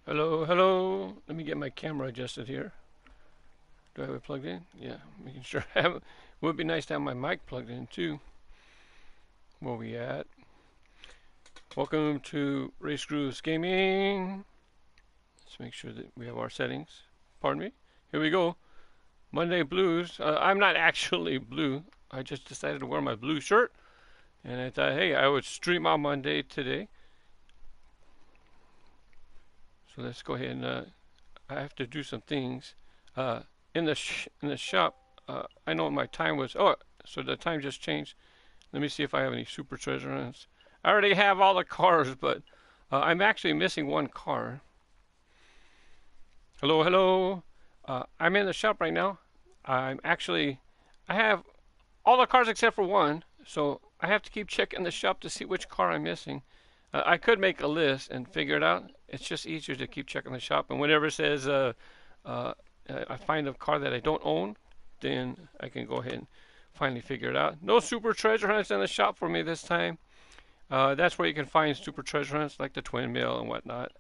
Hello, hello. Let me get my camera adjusted here. Do I have it plugged in? Yeah, making sure I have it. Would be nice to have my mic plugged in too. Where we at? Welcome to Race Grooves Gaming. Let's make sure that we have our settings. Pardon me. Here we go. Monday Blues. I'm not actually blue. I just decided to wear my blue shirt. And I thought, hey, I would stream on Monday today. So let's go ahead and I have to do some things. In the shop, I know my time was. Oh, so the time just changed. Let me see if I have any super treasure hunts. I already have all the cars, but I'm actually missing one car. Hello, hello. I'm in the shop right now. I have all the cars except for one, so I have to keep checking the shop to see which car I'm missing. I could make a list and figure it out. It's just easier to keep checking the shop, and whenever it says I find a car that I don't own, then I can go ahead and finally figure it out. No super treasure hunts in the shop for me this time. That's where you can find super treasure hunts like the twin mill and whatnot.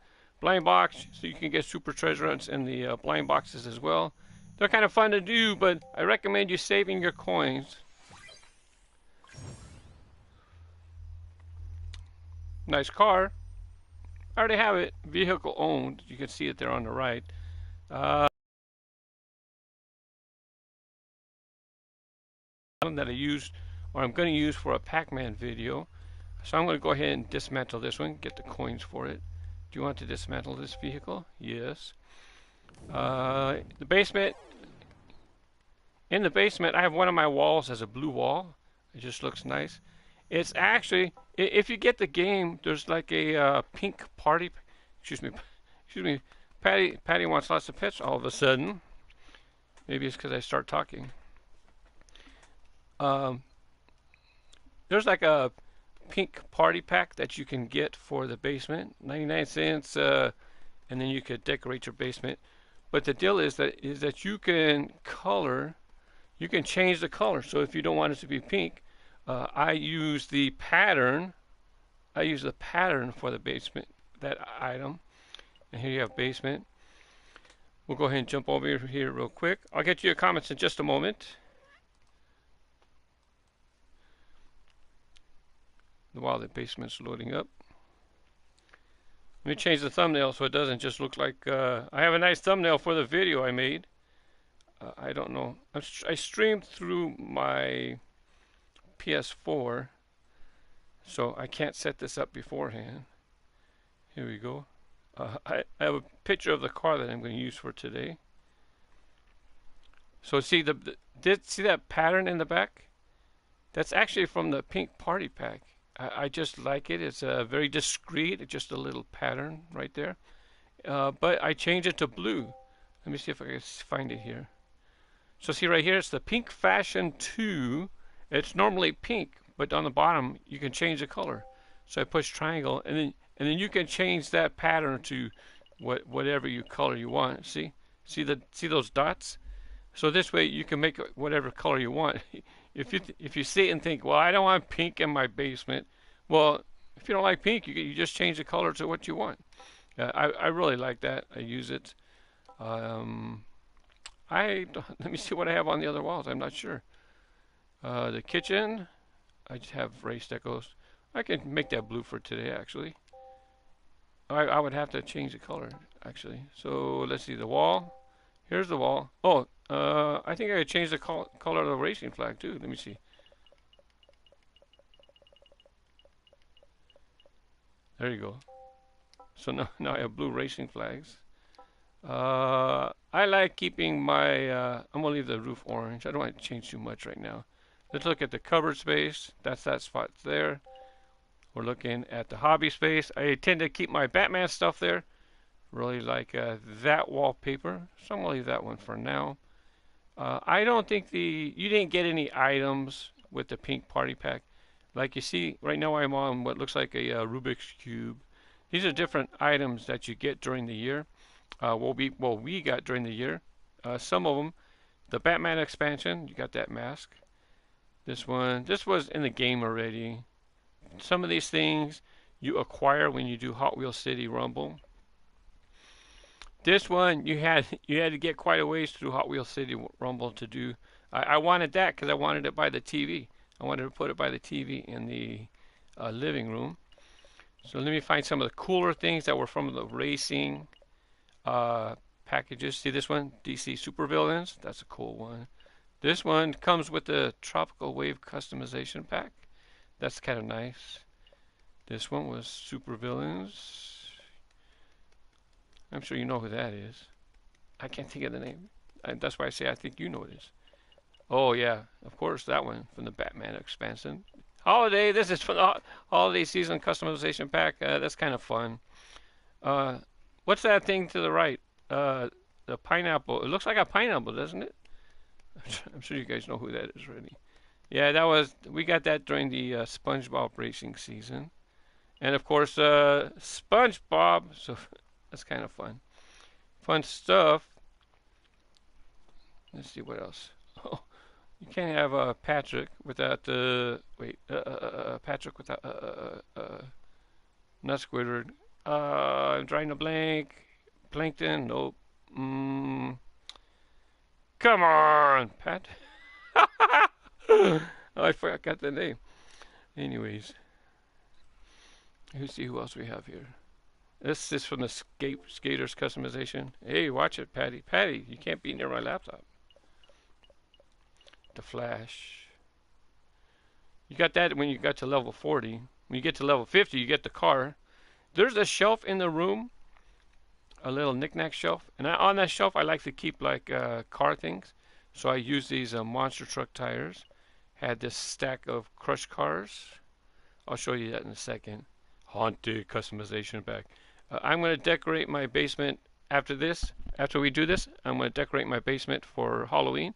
Blind box, so you can get super treasure hunts in the blind boxes as well. They're kind of fun to do, but I recommend you saving your coins. Nice car. I already have it. Vehicle owned. You can see it there on the right. Uh, that I used, or I'm going to use for a Pac-Man video. So I'm going to go ahead and dismantle this one, get the coins for it. Do you want to dismantle this vehicle? Yes. The basement. In the basement, I have one of my walls as a blue wall. It just looks nice. It's actually, if you get the game, there's like a pink party. Excuse me, excuse me. Patty wants lots of pets all of a sudden. Maybe it's because I start talking. Um, there's like a pink party pack that you can get for the basement, 99 cents, and then you could decorate your basement. But the deal is that you can color, you can change the color. So if you don't want it to be pink, I use the pattern. I use the pattern for the basement, that item. And here you have basement. We'll go ahead and jump over here real quick. I'll get to your comments in just a moment. While the basement's loading up. Let me change the thumbnail so it doesn't just look like I have a nice thumbnail for the video I made. I don't know. I streamed through my PS4, so I can't set this up beforehand. Here we go. I have a picture of the car that I'm going to use for today. So see see that pattern in the back? That's actually from the pink party pack. I just like it. It's very discreet. It's just a little pattern right there. But I changed it to blue. Let me see if I can find it here. So see right here, it's the Pink Fashion 2. It's normally pink, but on the bottom you can change the color. So I push triangle, and then you can change that pattern to whatever color you want. See those dots? So this way you can make whatever color you want. If you see it and think, well, I don't want pink in my basement. Well, if you don't like pink, you just change the color to what you want. I really like that. I use it. Let me see what I have on the other walls. I'm not sure. The kitchen, I just have race decos. I can make that blue for today, actually. I would have to change the color, actually. So let's see the wall. Here's the wall. Oh, I think I could change the color of the racing flag too. Let me see. There you go. So now I have blue racing flags. I like keeping my, I'm going to leave the roof orange. I don't want to change too much right now. Let's look at the cupboard space. That's that spot there. We're looking at the hobby space. I tend to keep my Batman stuff there. Really like that wallpaper. So I'm going to leave that one for now. I don't think you didn't get any items with the pink party pack. Like you see, right now I'm on what looks like a Rubik's Cube. These are different items that you get during the year. We got during the year. Some of them, the Batman expansion, you got that mask. This was in the game already. Some of these things you acquire when you do Hot Wheels City Rumble. This one you had to get quite a ways through Hot Wheels City Rumble to do. I wanted that because I wanted it by the TV. I wanted to put it by the TV in the living room. So let me find some of the cooler things that were from the racing uh, packages. See this one, DC Supervillains. That's a cool one. This one comes with the Tropical Wave customization pack. That's kind of nice. This one was Supervillains. I'm sure you know who that is. I can't think of the name. That's why I say I think you know it is. Oh yeah, of course that one from the Batman expansion. Holiday. This is from the holiday season customization pack. That's kind of fun. Uh, what's that thing to the right? Uh, the pineapple. It looks like a pineapple, doesn't it? I'm sure you guys know who that is already. Yeah, we got that during the SpongeBob racing season, and of course SpongeBob. So that's kind of fun. Fun stuff. Let's see what else. Oh, you can't have Patrick without Patrick without not Squidward. I'm trying to blank. Plankton. Nope. Come on, Pat. Oh, I forgot the name. Anyways, let's see who else we have here. This is from the skaters customization. Hey, watch it, Patty. Patty, you can't be near my laptop. The Flash. You got that when you got to level 40. When you get to level 50, you get the car. There's a shelf in the room, a little knickknack shelf, and on that shelf I like to keep like car things. So I use these monster truck tires. Had this stack of crushed cars. I'll show you that in a second. Haunted customization pack. I'm going to decorate my basement after this. After we do this, I'm going to decorate my basement for Halloween.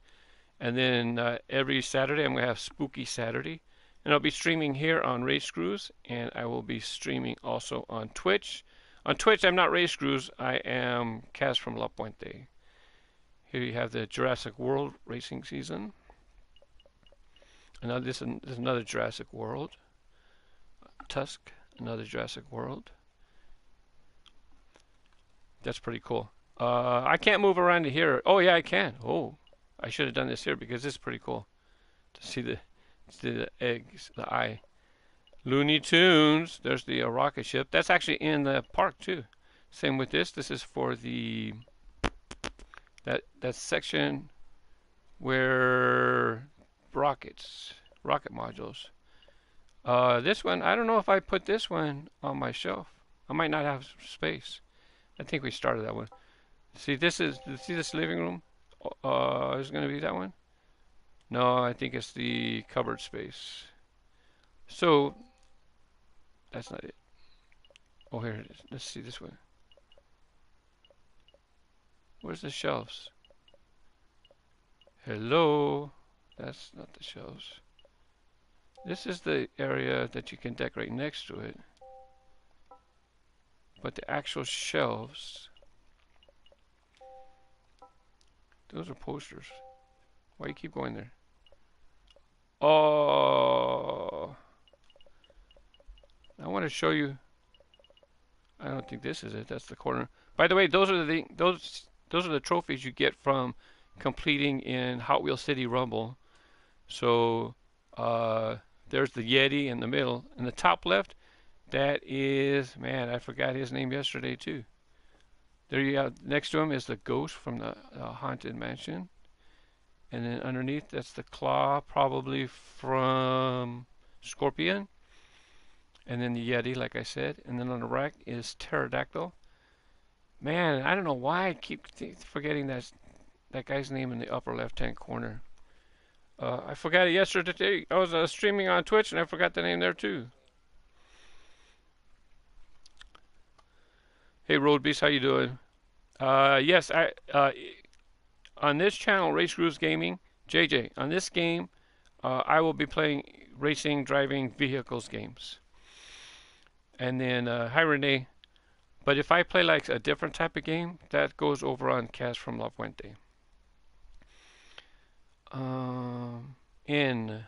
And then every Saturday, I'm going to have Spooky Saturday. And I'll be streaming here on Race Crews. And I will be streaming also on Twitch. On Twitch, I'm not Race Crews. I am KAZfromLaPuente. Here you have the Jurassic World racing season. And now this is another Jurassic World. Tusk, another Jurassic World. That's pretty cool. I can't move around to here. Oh yeah, I can. Oh, I should have done this here because this is pretty cool to see the eggs, the eye. Looney Tunes. There's the rocket ship. That's actually in the park too. Same with this. This is for the that section where rocket modules. This one, I don't know if I put this one on my shelf. I might not have space. I think we started that one. See this living room? Is it going to be that one? No, I think it's the cupboard space. So that's not it. Oh, here it is. Let's see this one. Where's the shelves? Hello? That's not the shelves. This is the area that you can decorate next to it. But the actual shelves, those are posters. Why do you keep going there? Oh, I want to show you. I don't think this is it. That's the corner. By the way, those are the trophies you get from completing in Hot Wheels City Rumble. So there's the Yeti in the middle. In the top left, that is, man, I forgot his name yesterday too. There you go. Next to him is the ghost from the Haunted Mansion. And then underneath, that's the claw, probably from Scorpion. And then the Yeti, like I said. And then on the right is Pterodactyl. Man, I don't know why I keep forgetting that guy's name in the upper left-hand corner. I forgot it yesterday. I was streaming on Twitch, and I forgot the name there too. Hey, Road Beast, how you doing? Yes, on this channel, Race Crews Gaming, JJ, on this game, I will be playing racing, driving vehicles games. And then, hi Renee. But if I play like a different type of game, that goes over on KAZfromLaPuente. It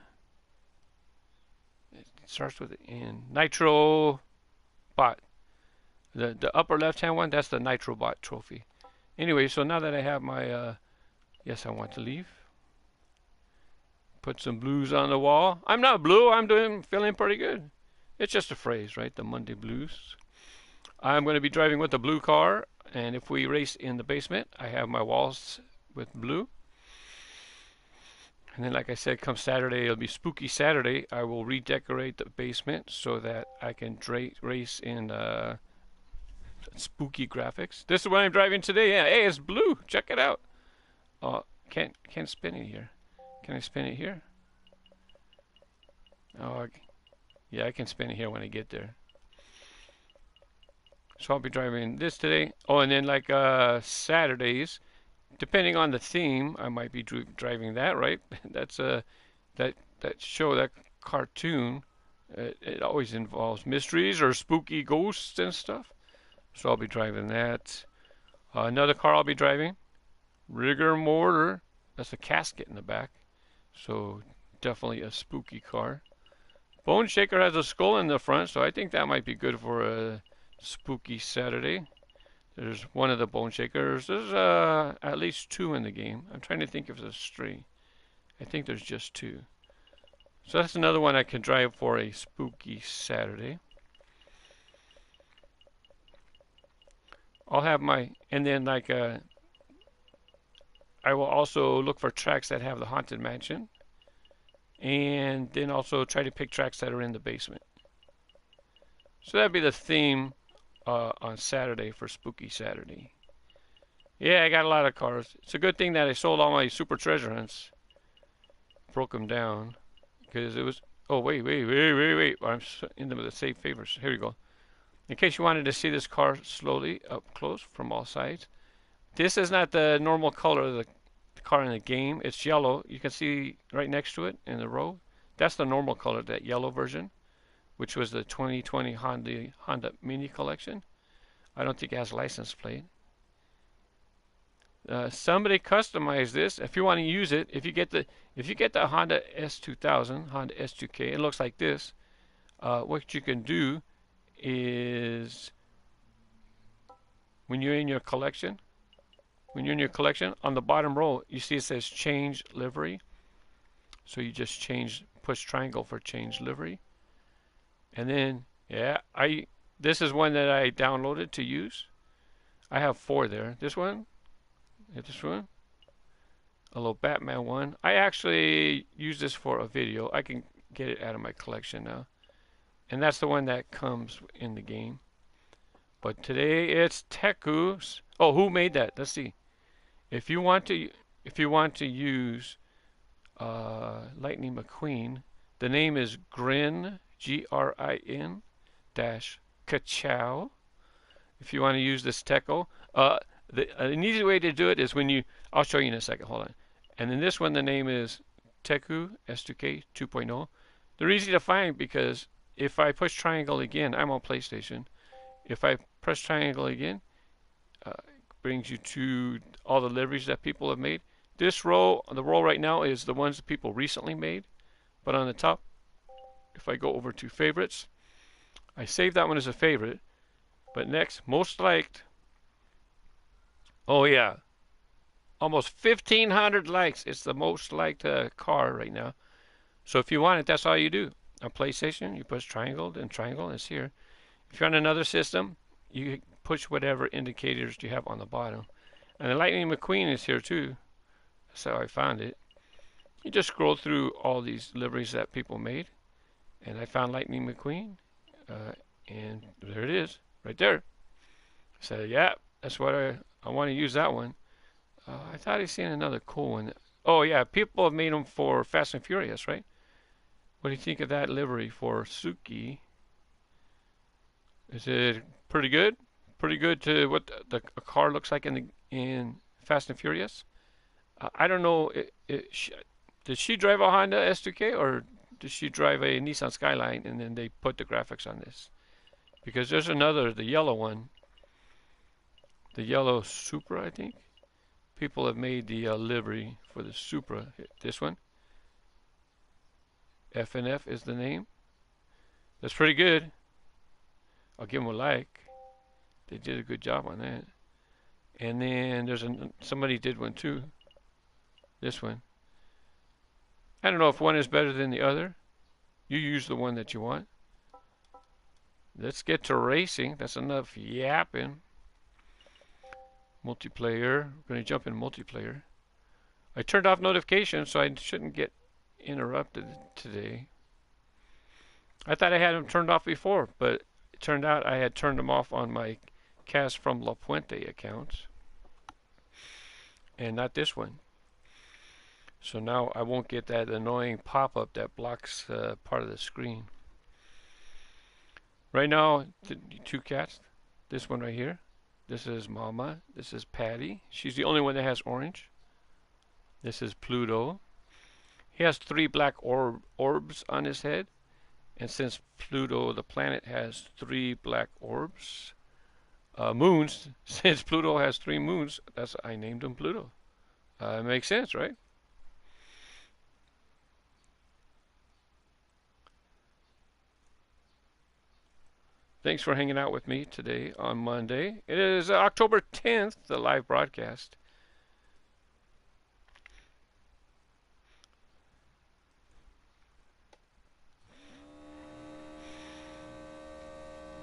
starts with N. Nitro Bot. The upper left hand one, that's the Nitro Bot trophy. Anyway, so now that I have my, yes, I want to leave. Put some blues on the wall. I'm not blue. Feeling pretty good. It's just a phrase, right? The Monday blues. I'm going to be driving with the blue car, and if we race in the basement, I have my walls with blue. And then, like I said, come Saturday, it'll be Spooky Saturday. I will redecorate the basement so that I can race in spooky graphics. This is what I'm driving today. Yeah, hey, it's blue. Check it out. Oh, can't spin it here. Can I spin it here? Oh, yeah, I can spin it here when I get there. So I'll be driving this today. Oh, and then like Saturdays, depending on the theme, I might be driving that. Right? That's that show, that cartoon. It always involves mysteries or spooky ghosts and stuff. So I'll be driving that. Another car I'll be driving, rigor mortar. That's a casket in the back. So definitely a spooky car. Bone Shaker has a skull in the front, so I think that might be good for a spooky Saturday. There's one of the Bone Shakers. There's at least two in the game. I'm trying to think if there's three. I think there's just two. So that's another one I can drive for a spooky Saturday. I'll have my, and then like I will also look for tracks that have the Haunted Mansion, and then also try to pick tracks that are in the basement. So that'd be the theme on Saturday for Spooky Saturday. Yeah, I got a lot of cars. It's a good thing that I sold all my super treasure hunts. Broke them down because it was. Oh wait. I'm into the save favors. Here we go. In case you wanted to see this car slowly up close from all sides, this is not the normal color of the car in the game. It's yellow. You can see right next to it in the row. That's the normal color, that yellow version, which was the 2020 Honda Mini Collection. I don't think it has license plate. Somebody customized this. If you want to use it, if you get the Honda S2000, Honda S2K, it looks like this. What you can do is when you're in your collection, on the bottom row, you see it says change livery. So you just push triangle for change livery. And then, yeah, this is one that I downloaded to use. I have 4 there. This one, a little Batman one. I actually use this for a video. I can get it out of my collection now. And that's the one that comes in the game. But today it's Teku's. Oh, who made that? Let's see. If you want to use Lightning McQueen, the name is Grin, Grin dash Kachow. If you want to use this Teco, an easy way to do it is I'll show you in a second. Hold on. And in this one, the name is Teku S2K 2.0. They're easy to find because if I push triangle again, I'm on PlayStation. If I press triangle again, brings you to all the liveries that people have made. This row, the row right now is the ones that people recently made. But on the top, if I go over to favorites, I save that one as a favorite. But next, most liked. Oh yeah, almost 1,500 likes. It's the most liked car right now. So if you want it, that's all you do. On PlayStation, you push triangle, and triangle is here. If you're on another system, you push whatever indicators you have on the bottom. And the Lightning McQueen is here too. That's how I found it. You just scroll through all these liveries that people made. And I found Lightning McQueen. And there it is, right there. So yeah, that's what I want to use that one. I thought I seen another cool one. Oh yeah, people have made them for Fast and Furious, right? What do you think of that livery for Suki? Is it pretty good? Pretty good to what a car looks like in Fast and Furious? I don't know. Did she drive a Honda S2K or did she drive a Nissan Skyline and then they put the graphics on this? Because there's another, the yellow one, the yellow Supra, I think. People have made the livery for the Supra. This one, F&F is the name. That's pretty good. I'll give them a like. They did a good job on that. And then there's somebody did one too. This one. I don't know if one is better than the other. You use the one that you want. Let's get to racing. That's enough yapping. Multiplayer. We're going to jump in multiplayer. I turned off notifications so I shouldn't get interrupted today. I thought I had them turned off before, but it turned out I had turned them off on my KAZfromLaPuente account. And not this one. So now I won't get that annoying pop-up that blocks part of the screen. Right now, two cats. This one right here. This is Mama. This is Patty. She's the only one that has orange. This is Pluto. He has 3 black orbs on his head. And since Pluto, the planet, has 3 black orbs, moons, since Pluto has 3 moons, I named him Pluto. It makes sense, right? Thanks for hanging out with me today on Monday. It is October 10th, the live broadcast.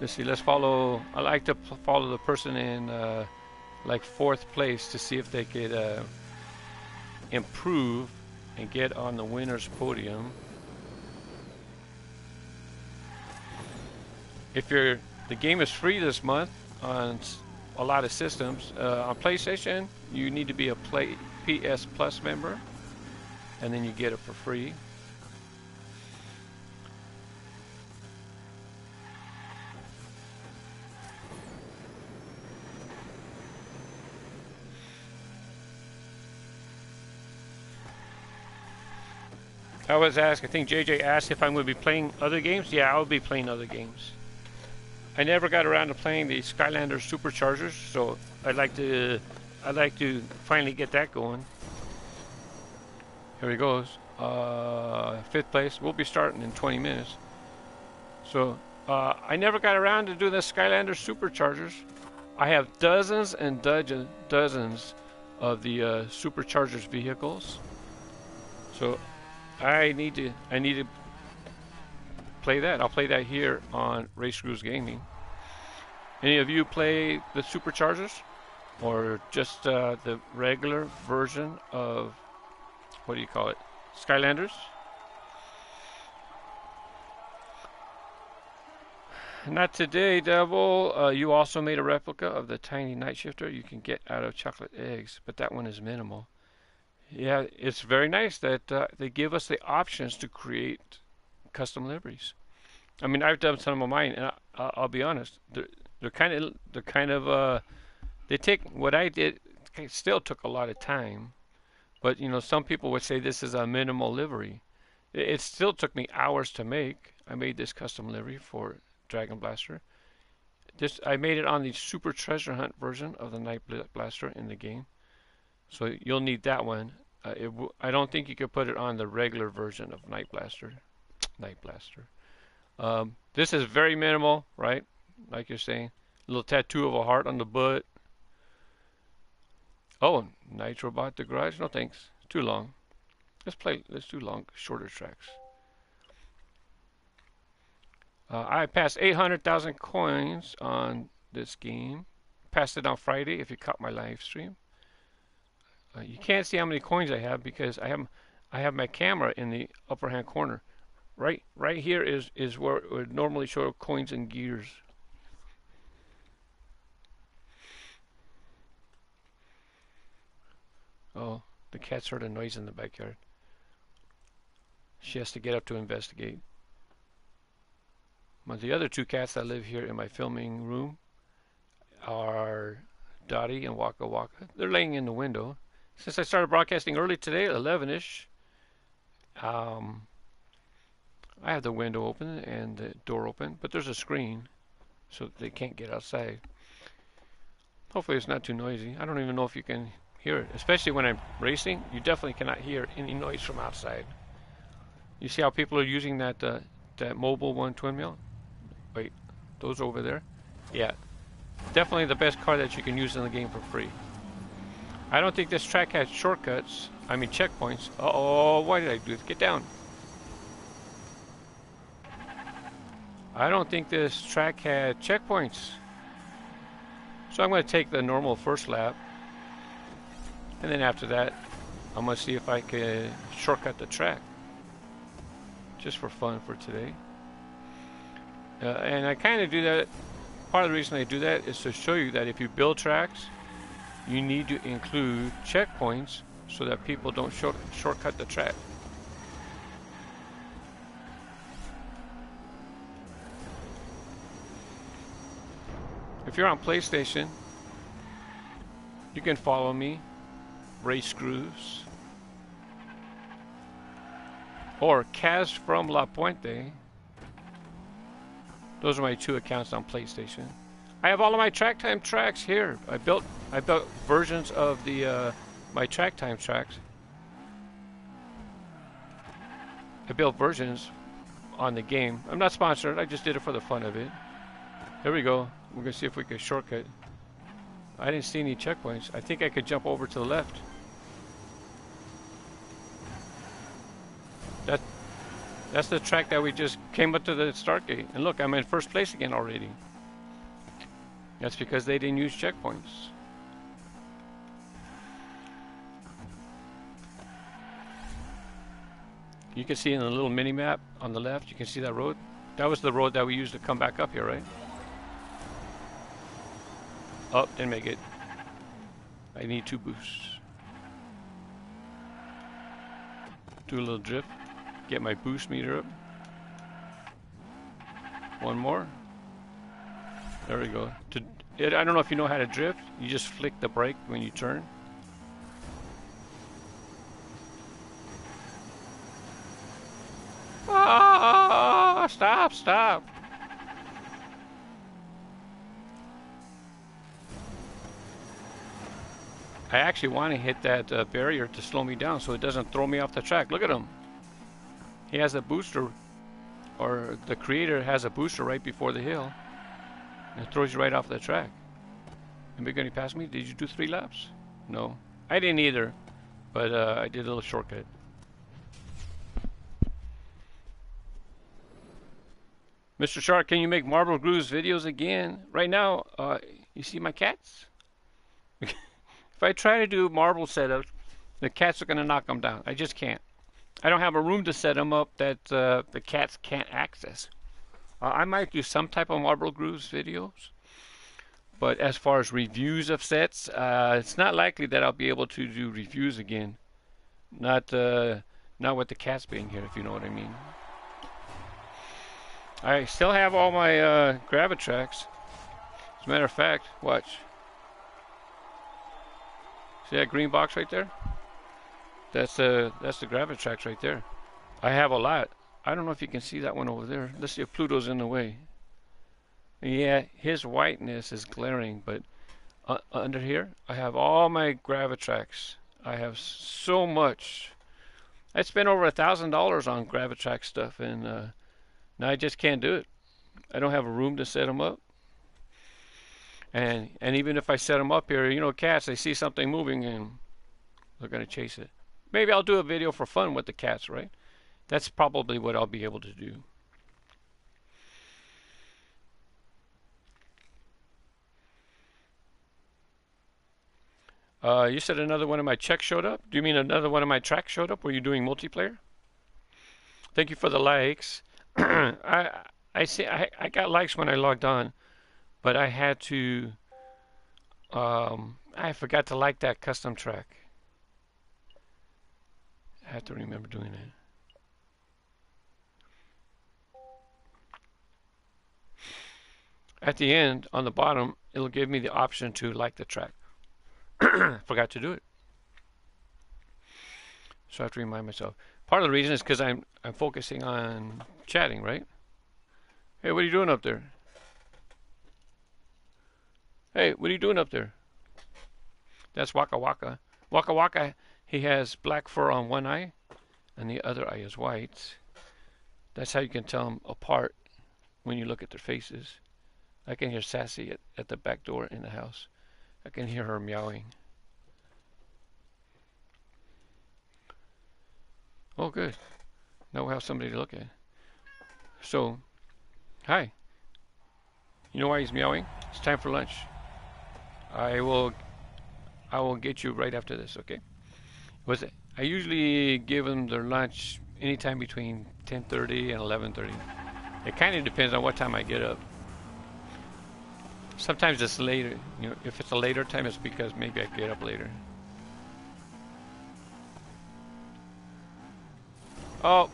Let's see, let's follow. I like to follow the person in like 4th place to see if they could improve and get on the winner's podium. If the game is free this month on a lot of systems. On PlayStation, you need to be a PS Plus member, and then you get it for free. I was asked, I think JJ asked if I'm going to be playing other games. Yeah, I'll be playing other games. I never got around to playing the Skylander Superchargers, so I'd like to finally get that going. Here he goes. 5th place. We'll be starting in 20 minutes. So I never got around to do the Skylander Superchargers. I have dozens and dozens of the Superchargers vehicles. So I need to play that. I'll play that here on Race Grooves Gaming. Any of you play the Superchargers, or just the regular version of, what do you call it, Skylanders? Not today, Devil. You also made a replica of the tiny night shifter you can get out of chocolate eggs, but that one is minimal. Yeah, it's very nice that they give us the options to create custom liveries. I mean, I've done some of mine, and I'll be honest, they take what I did. It still took a lot of time, but you know, some people would say this is a minimal livery. It still took me hours to make. I made this custom livery for Dragon Blaster. I made it on the Super Treasure Hunt version of the Night Blaster in the game. So you'll need that one. I don't think you could put it on the regular version of Night Blaster. This is very minimal, right? Like you're saying. A little tattoo of a heart on the butt. Oh, Nitrobot the Garage? No thanks. Too long. Let's do shorter tracks. I passed 800,000 coins on this game. Passed it on Friday if you caught my live stream. You can't see how many coins I have because I have my camera in the upper hand corner. Right here is where it would normally show coins and gears. Oh, the cat's heard a noise in the backyard. She has to get up to investigate. But the other 2 cats that live here in my filming room are Dottie and Waka Waka. They're laying in the window. Since I started broadcasting early today, 11-ish, I have the window open and the door open, but there's a screen, so they can't get outside. Hopefully it's not too noisy. I don't even know if you can hear it, especially when I'm racing. You definitely cannot hear any noise from outside. You see how people are using that mobile one twin mill? Wait, those over there? Yeah, definitely the best car that you can use in the game for free. I don't think this track has shortcuts. I mean checkpoints. Uh-oh, why did I do this? Get down. I don't think this track had checkpoints. So I'm going to take the normal first lap. And then after that, I'm going to see if I can shortcut the track. Just for fun for today. And I kind of do that. Part of the reason I do that is to show you that if you build tracks, you need to include checkpoints so that people don't shortcut the track. If you're on PlayStation, you can follow me, Race Grooves, or KAZfromLaPuente. Those are my 2 accounts on PlayStation. I have all of my track time tracks here. I built versions of the my track time tracks. I built versions on the game. I'm not sponsored. I just did it for the fun of it. Here we go. We're gonna see if we can shortcut. I didn't see any checkpoints. I think I could jump over to the left. That's the track that we just came up to the start gate. And look, I'm in first place again already. That's because they didn't use checkpoints. You can see in the little mini map on the left, you can see that road. That was the road that we used to come back up here, right? Oh, didn't make it. I need 2 boosts. Do a little drift. Get my boost meter up. 1 more. There we go. I don't know if you know how to drift. You just flick the brake when you turn. Ah! Stop! Stop! I actually want to hit that barrier to slow me down so it doesn't throw me off the track. Look at him. He has a booster, or the creator has a booster right before the hill. And it throws you right off the track. Anybody gonna pass me? Did you do 3 laps? No. I didn't either, but I did a little shortcut. Mr. Shark, can you make Marble Grooves videos again? Right now, you see my cats? If I try to do marble setups, the cats are gonna knock them down. I just can't. I don't have a room to set them up that the cats can't access. I might do some type of Marble Grooves videos, but as far as reviews of sets, it's not likely that I'll be able to do reviews again. Not with the cats being here, if you know what I mean. I still have all my Gravitrax. As a matter of fact, watch. See that green box right there? That's the Gravitrax right there. I have a lot. I don't know if you can see that one over there. Let's see if Pluto's in the way. Yeah, his whiteness is glaring, but under here, I have all my Gravitrax. I have so much. I spent over $1,000 on Gravitrax stuff, and now I just can't do it. I don't have a room to set them up. And even if I set them up here, you know, cats, they see something moving and they're going to chase it. Maybe I'll do a video for fun with the cats, right? That's probably what I'll be able to do. You said another one of my checks showed up? Do you mean another one of my tracks showed up? Were you doing multiplayer? Thank you for the likes. I see. I got likes when I logged on, but I had to. I forgot to like that custom track. I have to remember doing it. At the end, on the bottom, it'll give me the option to like the track. Forgot to do it. So I have to remind myself. Part of the reason is because I'm focusing on chatting, right? Hey, what are you doing up there? Hey, what are you doing up there? That's Waka Waka. Waka Waka, he has black fur on one eye, and the other eye is white. That's how you can tell them apart when you look at their faces. I can hear Sassy at the back door in the house. I can hear her meowing. Oh, good. Now we'll have somebody to look at. So, hi. You know why he's meowing? It's time for lunch. I will get you right after this, okay? I usually give them their lunch anytime between 10:30 and 11:30. It kind of depends on what time I get up. Sometimes it's later. You know, if it's a later time, it's because maybe I get up later. Oh,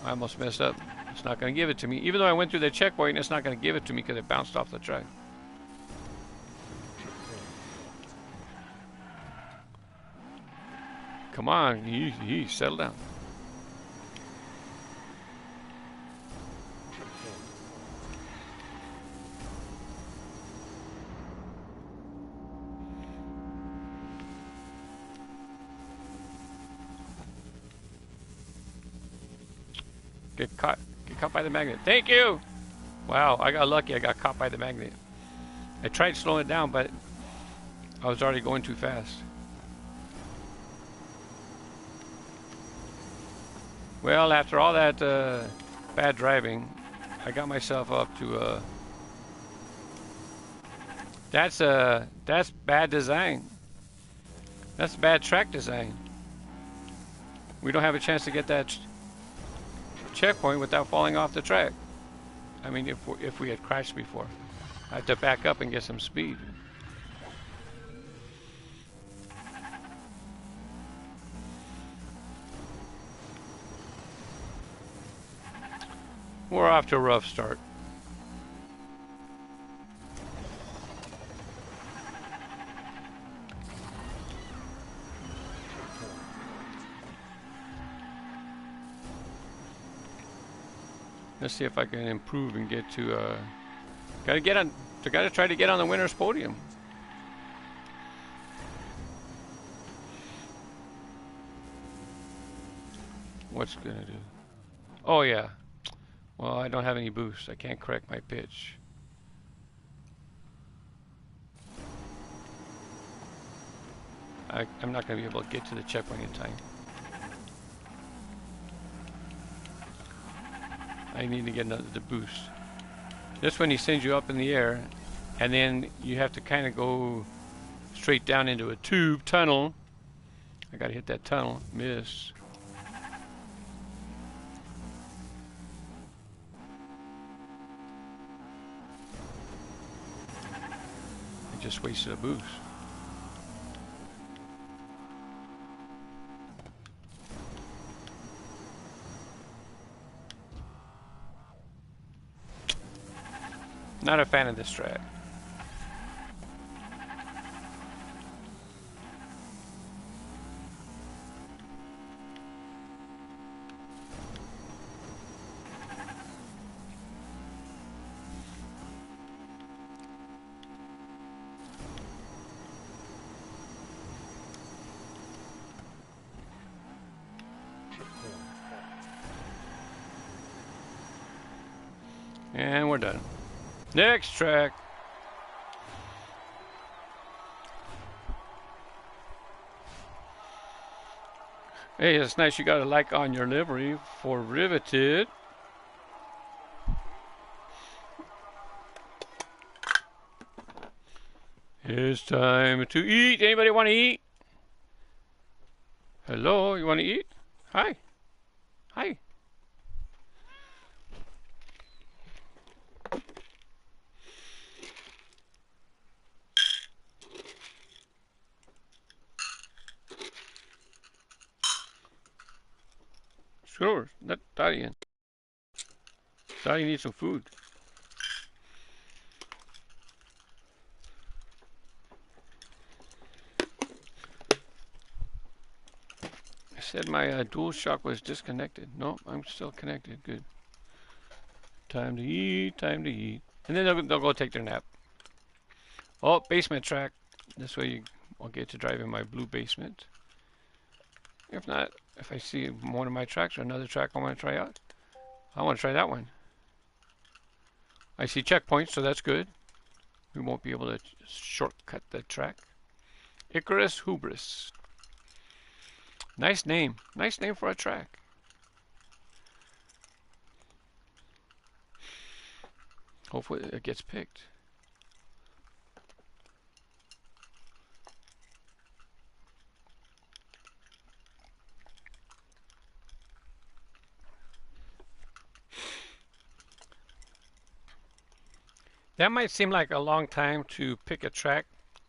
I almost messed up. It's not going to give it to me. Even though I went through the checkpoint, it's not going to give it to me because it bounced off the track. Come on, settle down. Get caught by the magnet. Thank you. Wow, I got lucky. I got caught by the magnet. I tried slowing it down, but I was already going too fast. Well, after all that bad driving, I got myself up to that's bad design. That's bad track design. We don't have a chance to get that checkpoint without falling off the track. I mean, if we had crashed before, I have to back up and get some speed. We're off to a rough start. Let's see if I can improve and get to. Gotta try to get on the winner's podium. What's gonna do? Oh yeah. Well, I don't have any boost. I can't correct my pitch. I'm not going to be able to get to the checkpoint in time. I need to get the boost. This one he sends you up in the air, and then you have to kind of go straight down into a tube tunnel. I got to hit that tunnel. Miss. I just wasted a boost. Not a fan of this track. And we're done. Next track. Hey, it's nice you got a like on your livery for Riveted. It's time to eat. Anybody want to eat? Hello, you want to eat? Hi. Hi. Sure, let Daddy in. Daddy needs some food. I said my dual shock was disconnected. No, I'm still connected. Good. Time to eat, time to eat. And then they'll go take their nap. Oh, basement track. This way I'll get to drive in my blue basement. If not, if I see one of my tracks or another track I want to try out, I want to try that one. I see checkpoints, so that's good. We won't be able to shortcut the track. Icarus Hubris. Nice name. Nice name for a track. Hopefully it gets picked. That might seem like a long time to pick a track,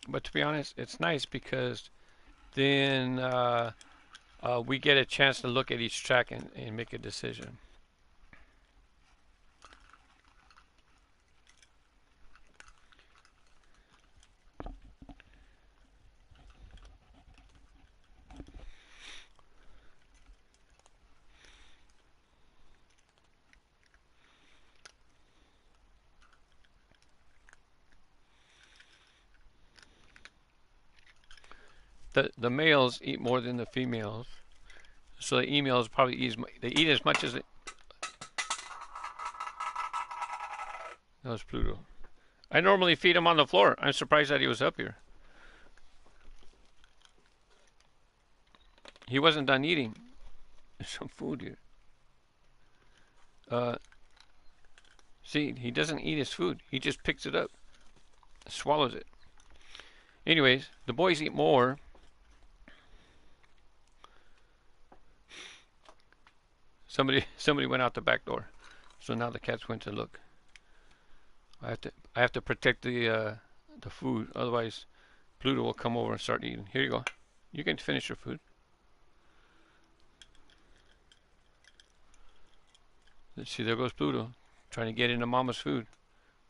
but to be honest, it's nice because then we get a chance to look at each track and make a decision. The males eat more than the females, so the females probably eat as much as it. That was Pluto. I normally feed him on the floor. I'm surprised that he was up here. He wasn't done eating. There's some food here. See, he doesn't eat his food. He just picks it up, swallows it. Anyways, the boys eat more. Somebody went out the back door, so now the cats went to look. I have to protect the food, otherwise Pluto will come over and start eating. Here you go. You can finish your food. Let's see, there goes Pluto, trying to get into Mama's food.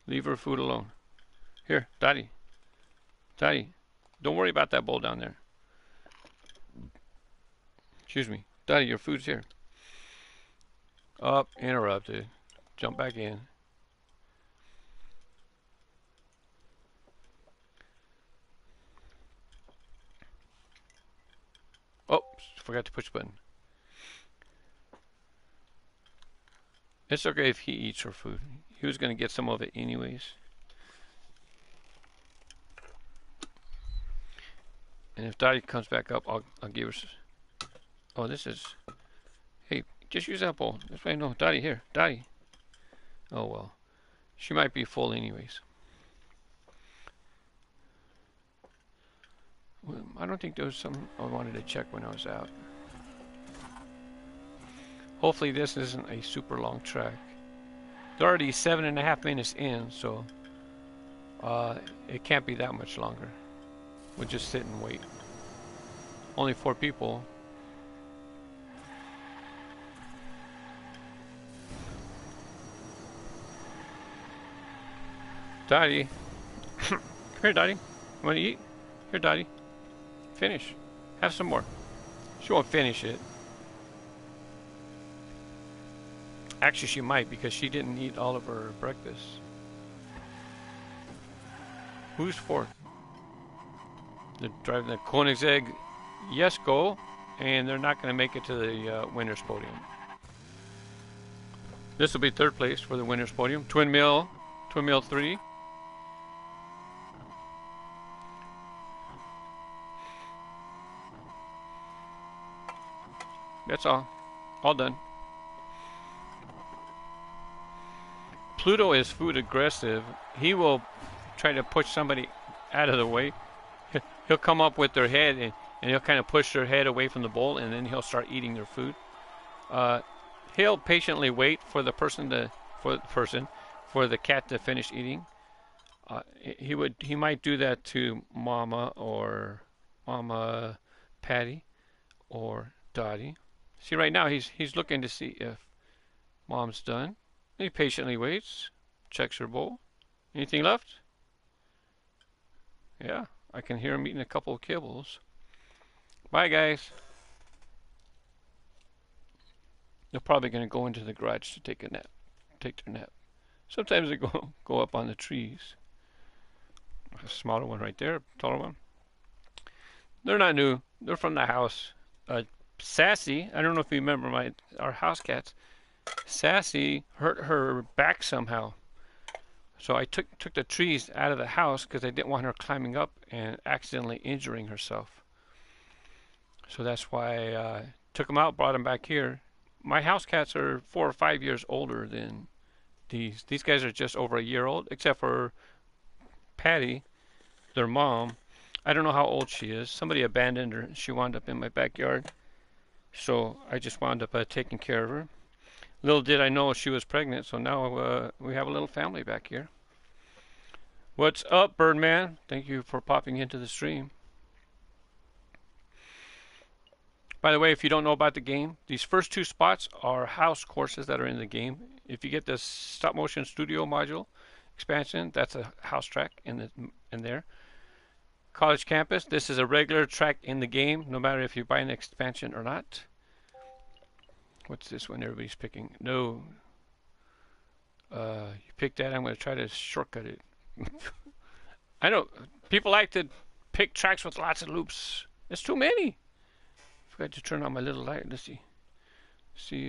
Leave her food alone. Here, Daddy. Daddy, don't worry about that bowl down there. Excuse me. Daddy, your food's here. Up, interrupted. Jump back in. Oh, forgot to push the button. It's okay if he eats her food. He was going to get some of it anyways. And if Dottie comes back up, I'll give her. Oh, this is. Hey, just use that bowl. That's why I know. Dottie, here. Dottie. Oh, well. She might be full anyways. Well, I don't think there was something I wanted to check when I was out. Hopefully this isn't a super long track. They're already 7.5 minutes in, so it can't be that much longer. We'll just sit and wait. Only 4 people. Dottie. Here, Dottie. You want to eat? Here, Dottie. Finish. Have some more. She won't finish it. Actually, she might because she didn't eat all of her breakfast. Who's 4th? They're driving the Koenigsegg Yes Go, and they're not going to make it to the winner's podium. This will be 3rd place for the winner's podium. Twin Mill 3. That's all. All done. Pluto is food aggressive. He will try to push somebody out of the way. He'll come up with their head and he'll kind of push their head away from the bowl, and then he'll start eating their food. He'll patiently wait for the cat to finish eating. He might do that to Mama or Mama Patty or Dottie. See, right now he's looking to see if Mom's done. He patiently waits, checks her bowl. Anything left? Yeah, I can hear him eating a couple of kibbles. Bye, guys. They're probably going to go into the garage to take their nap. Sometimes they go up on the trees. A smaller one right there, taller one. They're not new. They're from the house. Sassy, I don't know if you remember our house cats. Sassy hurt her back somehow. So I took the trees out of the house because I didn't want her climbing up and accidentally injuring herself. So that's why I took them out, brought them back here. My house cats are 4 or 5 years older than these. These guys are just over a year old, except for Patty, their mom. I don't know how old she is. Somebody abandoned her. She wound up in my backyard. So I just wound up taking care of her. Little did I know she was pregnant, so now we have a little family back here. What's up, Birdman? Thank you for popping into the stream. By the way, if you don't know about the game, these first two spots are house courses that are in the game. If you get the stop motion studio module expansion, that's a house track in there. College campus, this is a regular track in the game, no matter if you buy an expansion or not. What's this one everybody's picking? No. You picked that, I'm going to try to shortcut it. I know, people like to pick tracks with lots of loops. It's too many. Forgot to turn on my little light. Let's see. See,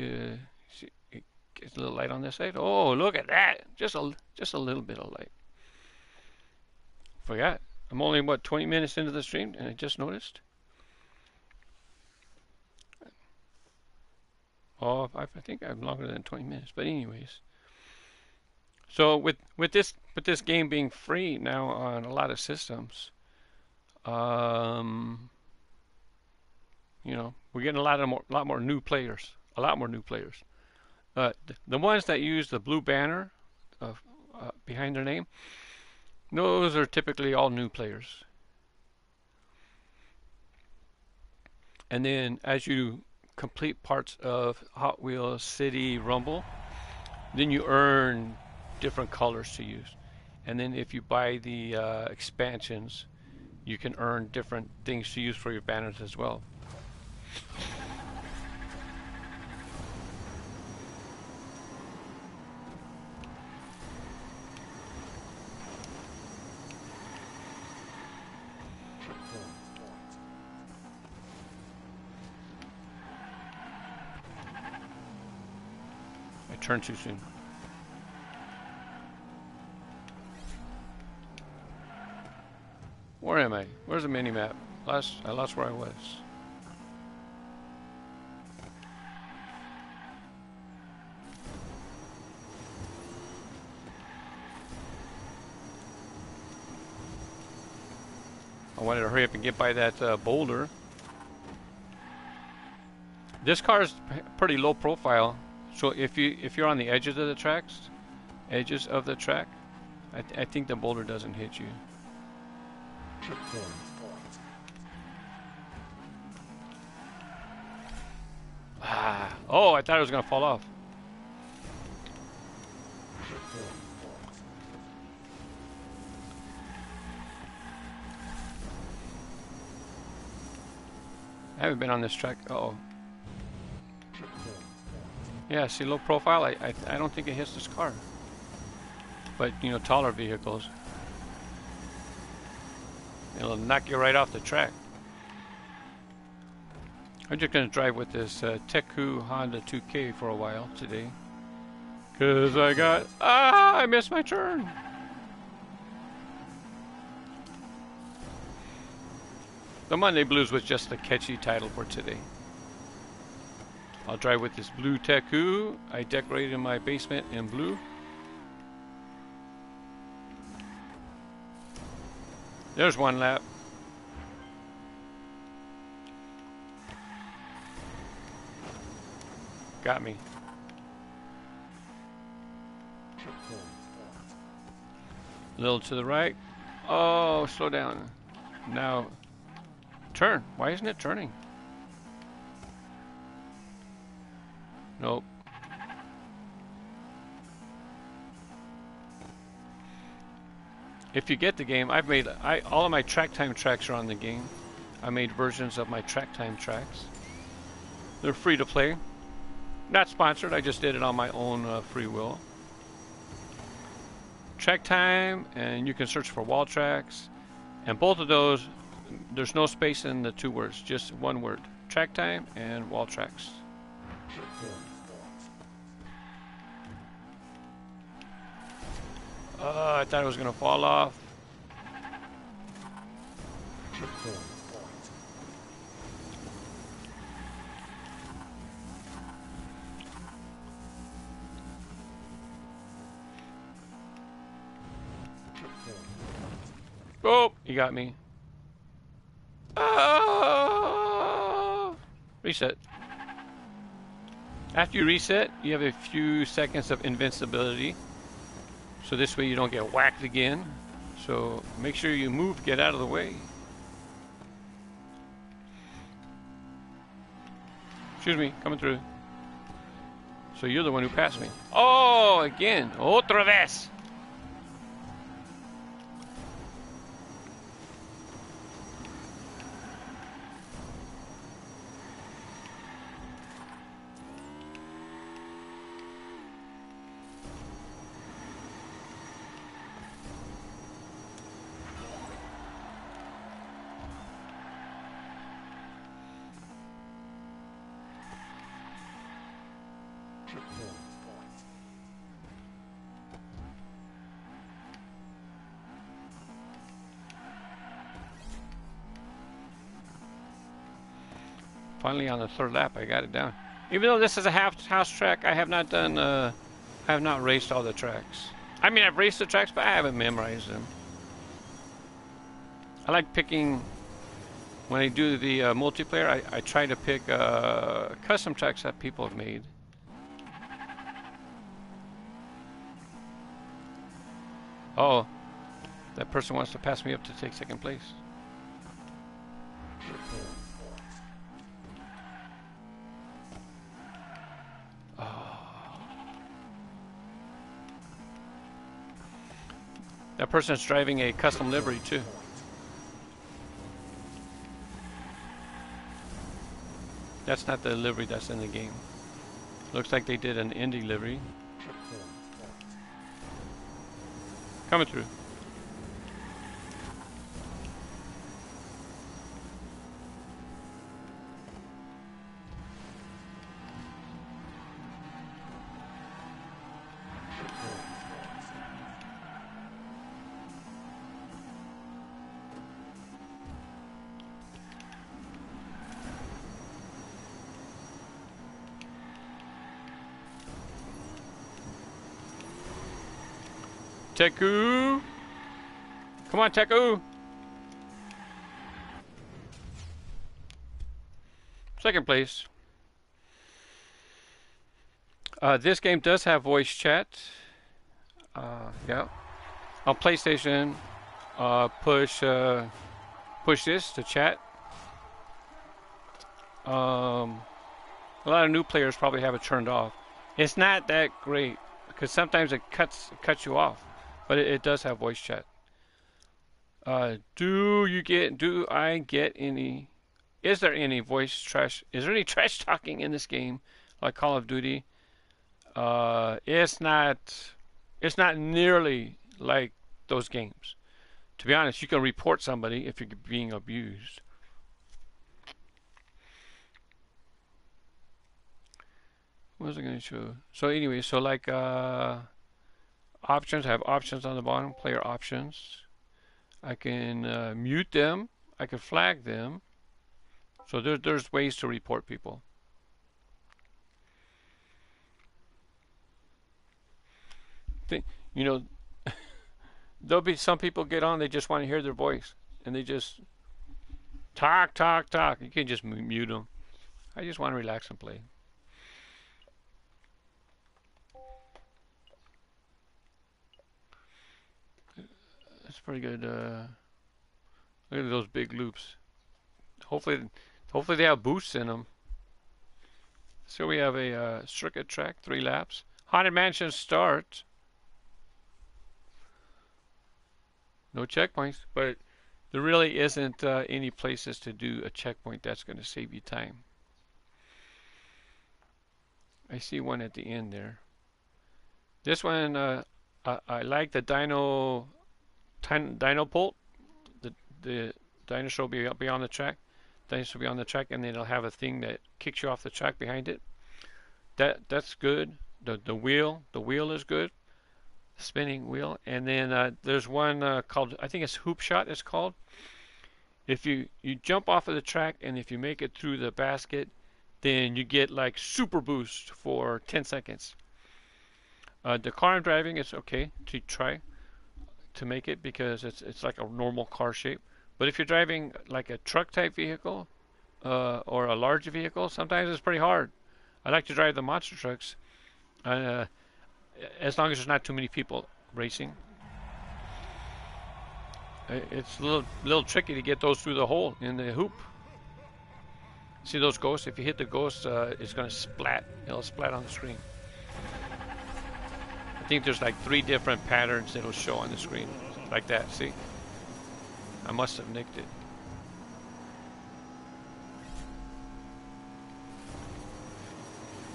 get a little light on this side. Oh, look at that! Just a little bit of light. Forgot. I'm only 20 minutes into the stream, and I just noticed. Oh, I think I'm longer than 20 minutes. But anyways, so with this game being free now on a lot of systems, you know, we're getting a lot more new players. A lot more new players. The ones that use the blue banner behind their name, those are typically all new players. And then as you complete parts of Hot Wheels City Rumble, then you earn different colors to use. And then if you buy the expansions, you can earn different things to use for your banners as well. I turned too soon. Where am I? Where's the mini map? I lost where I was. I wanted to hurry up and get by that boulder. This car is pretty low profile, so if you're on the edges of the track, I think the boulder doesn't hit you. Oh, I thought it was gonna fall off. I haven't been on this track. Uh-oh. Yeah, see, low profile, I don't think it hits this car. But, you know, taller vehicles, it'll knock you right off the track. I'm just going to drive with this Teku Honda 2K for a while today. Because I missed my turn. The Monday Blues was just a catchy title for today. I'll drive with this blue Teku. I decorated my basement in blue. There's one lap. Got me. A little to the right. Oh, slow down. Now, turn. Why isn't it turning? Nope. If you get the game, I've made all of my track time tracks are on the game. I made versions of my track time tracks. They're free to play. Not sponsored, I just did it on my own free will. Track time, and you can search for wall tracks. And both of those, there's no space in the two words, just one word. Track time and wall tracks. I thought it was going to fall off. Oh, you got me. Reset. After you reset, you have a few seconds of invincibility. So this way you don't get whacked again. So make sure you move, get out of the way. Excuse me, coming through. So you're the one who passed me. Oh, again. Otra vez. Finally, on the third lap, I got it down. Even though this is a house track, I have not done. I have not raced all the tracks. I mean, I've raced the tracks, but I haven't memorized them. I like picking. When I do the multiplayer, I try to pick custom tracks that people have made. Oh, that person wants to pass me up to take second place. That person's driving a custom livery too. That's not the livery that's in the game. Looks like they did an indie livery. Coming through. Teku! Come on, Teku! Second place. This game does have voice chat. Yeah. On PlayStation, push this to chat. A lot of new players probably have it turned off. It's not that great because sometimes it cuts you off. But it does have voice chat. Do I get any? Is there any voice trash? Is there any trash talking in this game, like Call of Duty? It's not nearly like those games. To be honest, you can report somebody if you're being abused. What was I going to show? So anyway, so like options, I have options on the bottom, player options. I can mute them. I can flag them. So there's ways to report people. You know, there'll be some people get on, they just want to hear their voice. And they just talk. You can just mute them. I just want to relax and play. That's pretty good. Look at those big loops. Hopefully they have boosts in them. So we have a circuit track, 3 laps. Haunted Mansion start. No checkpoints, but there really isn't any places to do a checkpoint that's going to save you time. I see one at the end there. This one, I like the Dino Pult. The dinosaur will be on the track. Dinosaur will be on the track, and then it'll have a thing that kicks you off the track behind it. That's good. The wheel is good. Spinning wheel, and then there's one called, I think it's Hoop Shot. It's called. If you jump off of the track, and if you make it through the basket, then you get like super boost for 10 seconds. The car I'm driving is okay to try. to make it because it's like a normal car shape. But if you're driving like a truck type vehicle or a large vehicle, sometimes it's pretty hard. I like to drive the monster trucks as long as there's not too many people racing. It's a little tricky to get those through the hole in the hoop. See those ghosts? If you hit the ghost, it's going to splat. It'll splat on the screen. I think there's like 3 different patterns that'll show on the screen. Like that, see? I must have nicked it.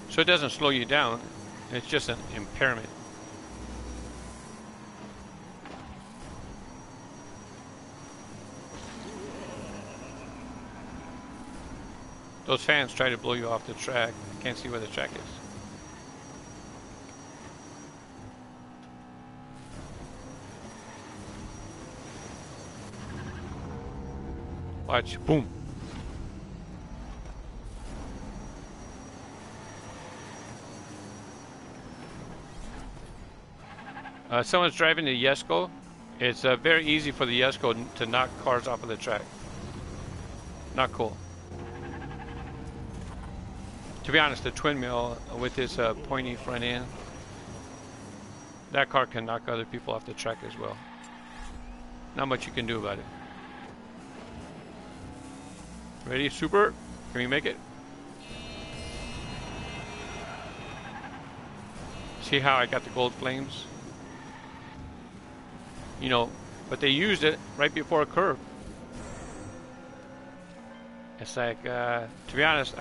So it doesn't slow you down. It's just an impairment. Those fans try to blow you off the track. I can't see where the track is. Watch. Boom. Someone's driving the Yesco. It's very easy for the Yesco to knock cars off of the track. Not cool. To be honest, the twin mill with this pointy front end, that car can knock other people off the track as well. Not much you can do about it. Ready, super? Can we make it? See how I got the gold flames? You know, but they used it right before a curve. It's like, to be honest,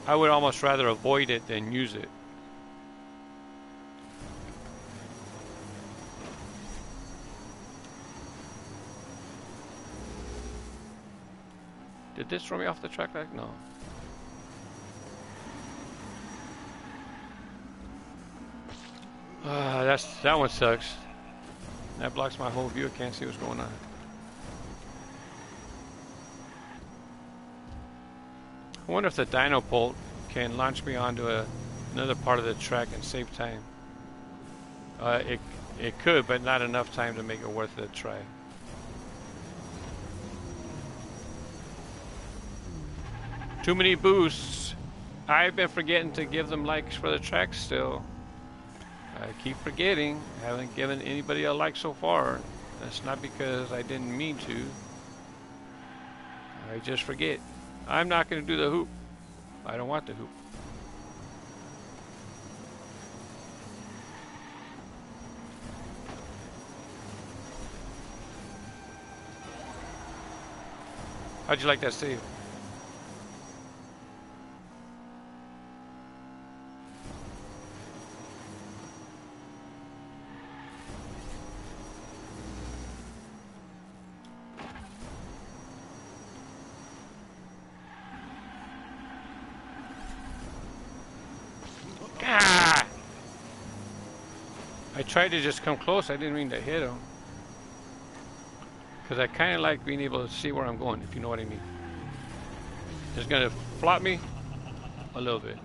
I would almost rather avoid it than use it. Did this throw me off the track back? No. That one sucks. That blocks my whole view. I can't see what's going on. I wonder if the dyno bolt can launch me onto another part of the track and save time. It could, but not enough time to make it worth a try. Too many boosts. I've been forgetting to give them likes for the track still. I keep forgetting. I haven't given anybody a like so far. That's not because I didn't mean to. I just forget. I'm not going to do the hoop. I don't want the hoop. How'd you like that save? I tried to just come close. I didn't mean to hit him. Because I kind of like being able to see where I'm going, if you know what I mean. It's going to flop me a little bit.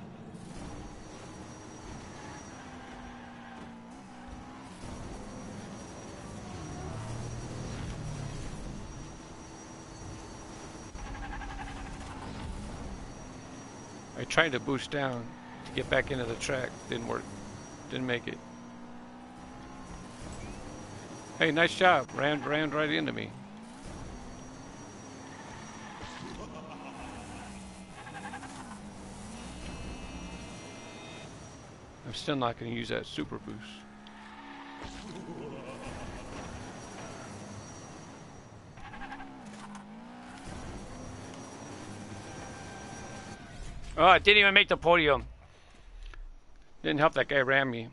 I tried to boost down to get back into the track. Didn't work. Didn't make it. Hey, nice job. Rammed right into me. I'm still not going to use that super boost. Oh, I didn't even make the podium. Didn't help that guy ram me.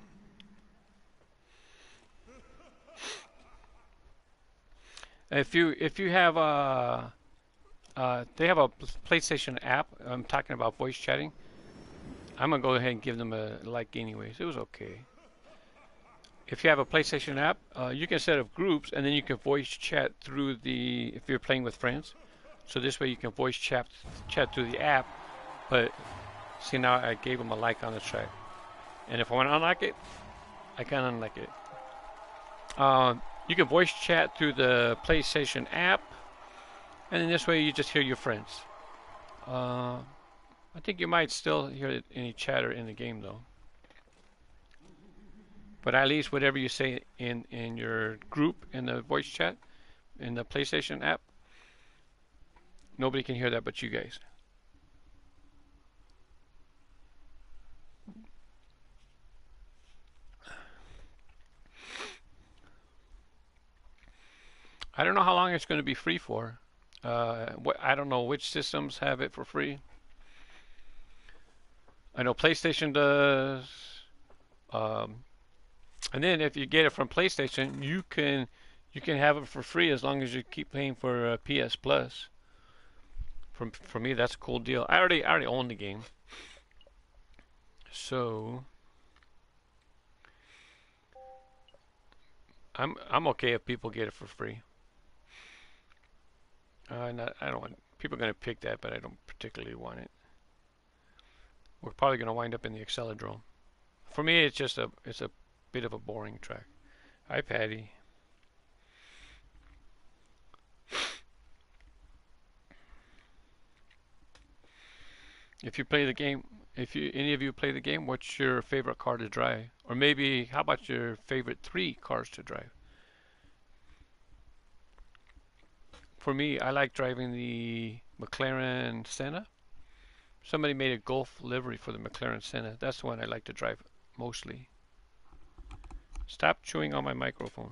If you have they have a PlayStation app. I'm talking about voice chatting. I'm gonna go ahead and give them a like anyways. It was okay. If you have a PlayStation app, you can set up groups and then you can voice chat through if you're playing with friends. So this way you can voice chat through the app. But see, now I gave them a like on the track. And if I want to unlike it, I can unlike it. You can voice chat through the PlayStation app, and then this way you just hear your friends. I think you might still hear any chatter in the game though. But at least whatever you say in your group in the voice chat in the PlayStation app, nobody can hear that but you guys. I don't know how long it's going to be free for. I don't know which systems have it for free. I know PlayStation does. Um, and then if you get it from PlayStation, you can have it for free as long as you keep paying for PS Plus. For me, that's a cool deal. I already own the game, so I'm okay if people get it for free. I don't want people are going to pick that, but I don't particularly want it. We're probably going to wind up in the Accelodrome. For me, it's a bit of a boring track. Hi, Patty. If you play the game, if you any of you play the game, what's your favorite car to drive? Or maybe how about your favorite 3 cars to drive? For me, I like driving the McLaren Senna. Somebody made a Golf livery for the McLaren Senna. That's the one I like to drive mostly. Stop chewing on my microphone.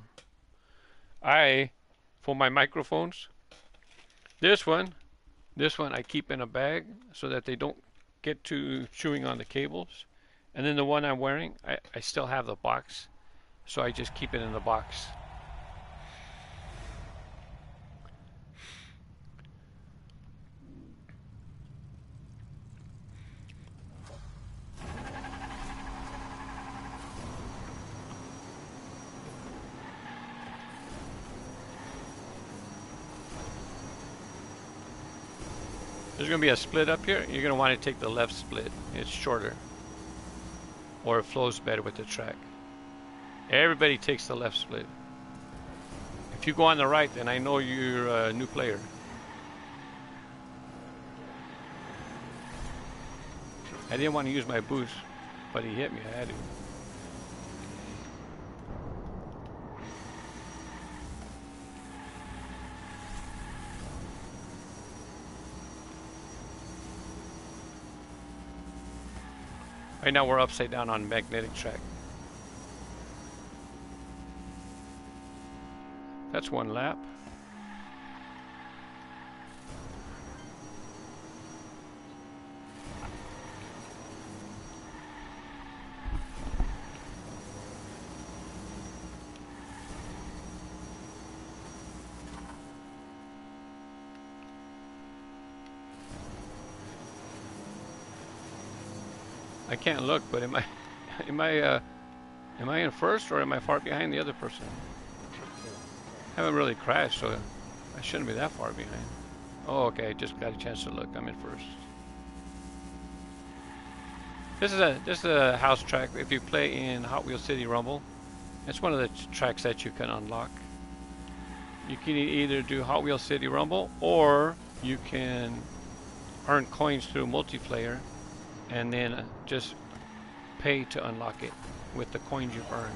For my microphones, this one, I keep in a bag so that they don't get to chewing on the cables. And then the one I'm wearing, I still have the box, so I just keep it in the box. There's going to be a split up here. You're going to want to take the left split. It's shorter. Or it flows better with the track. Everybody takes the left split. If you go on the right, then I know you're a new player. I didn't want to use my boost, but he hit me. I had to. Right now we're upside down on magnetic track. That's 1 lap. I can't look, but am I in first or am I far behind the other person? I haven't really crashed, so I shouldn't be that far behind. Oh, okay, I just got a chance to look. I'm in first. This is a house track. If you play in Hot Wheels City Rumble, it's one of the tracks that you can unlock. You can either do Hot Wheels City Rumble, or you can earn coins through multiplayer and then just pay to unlock it with the coins you've earned.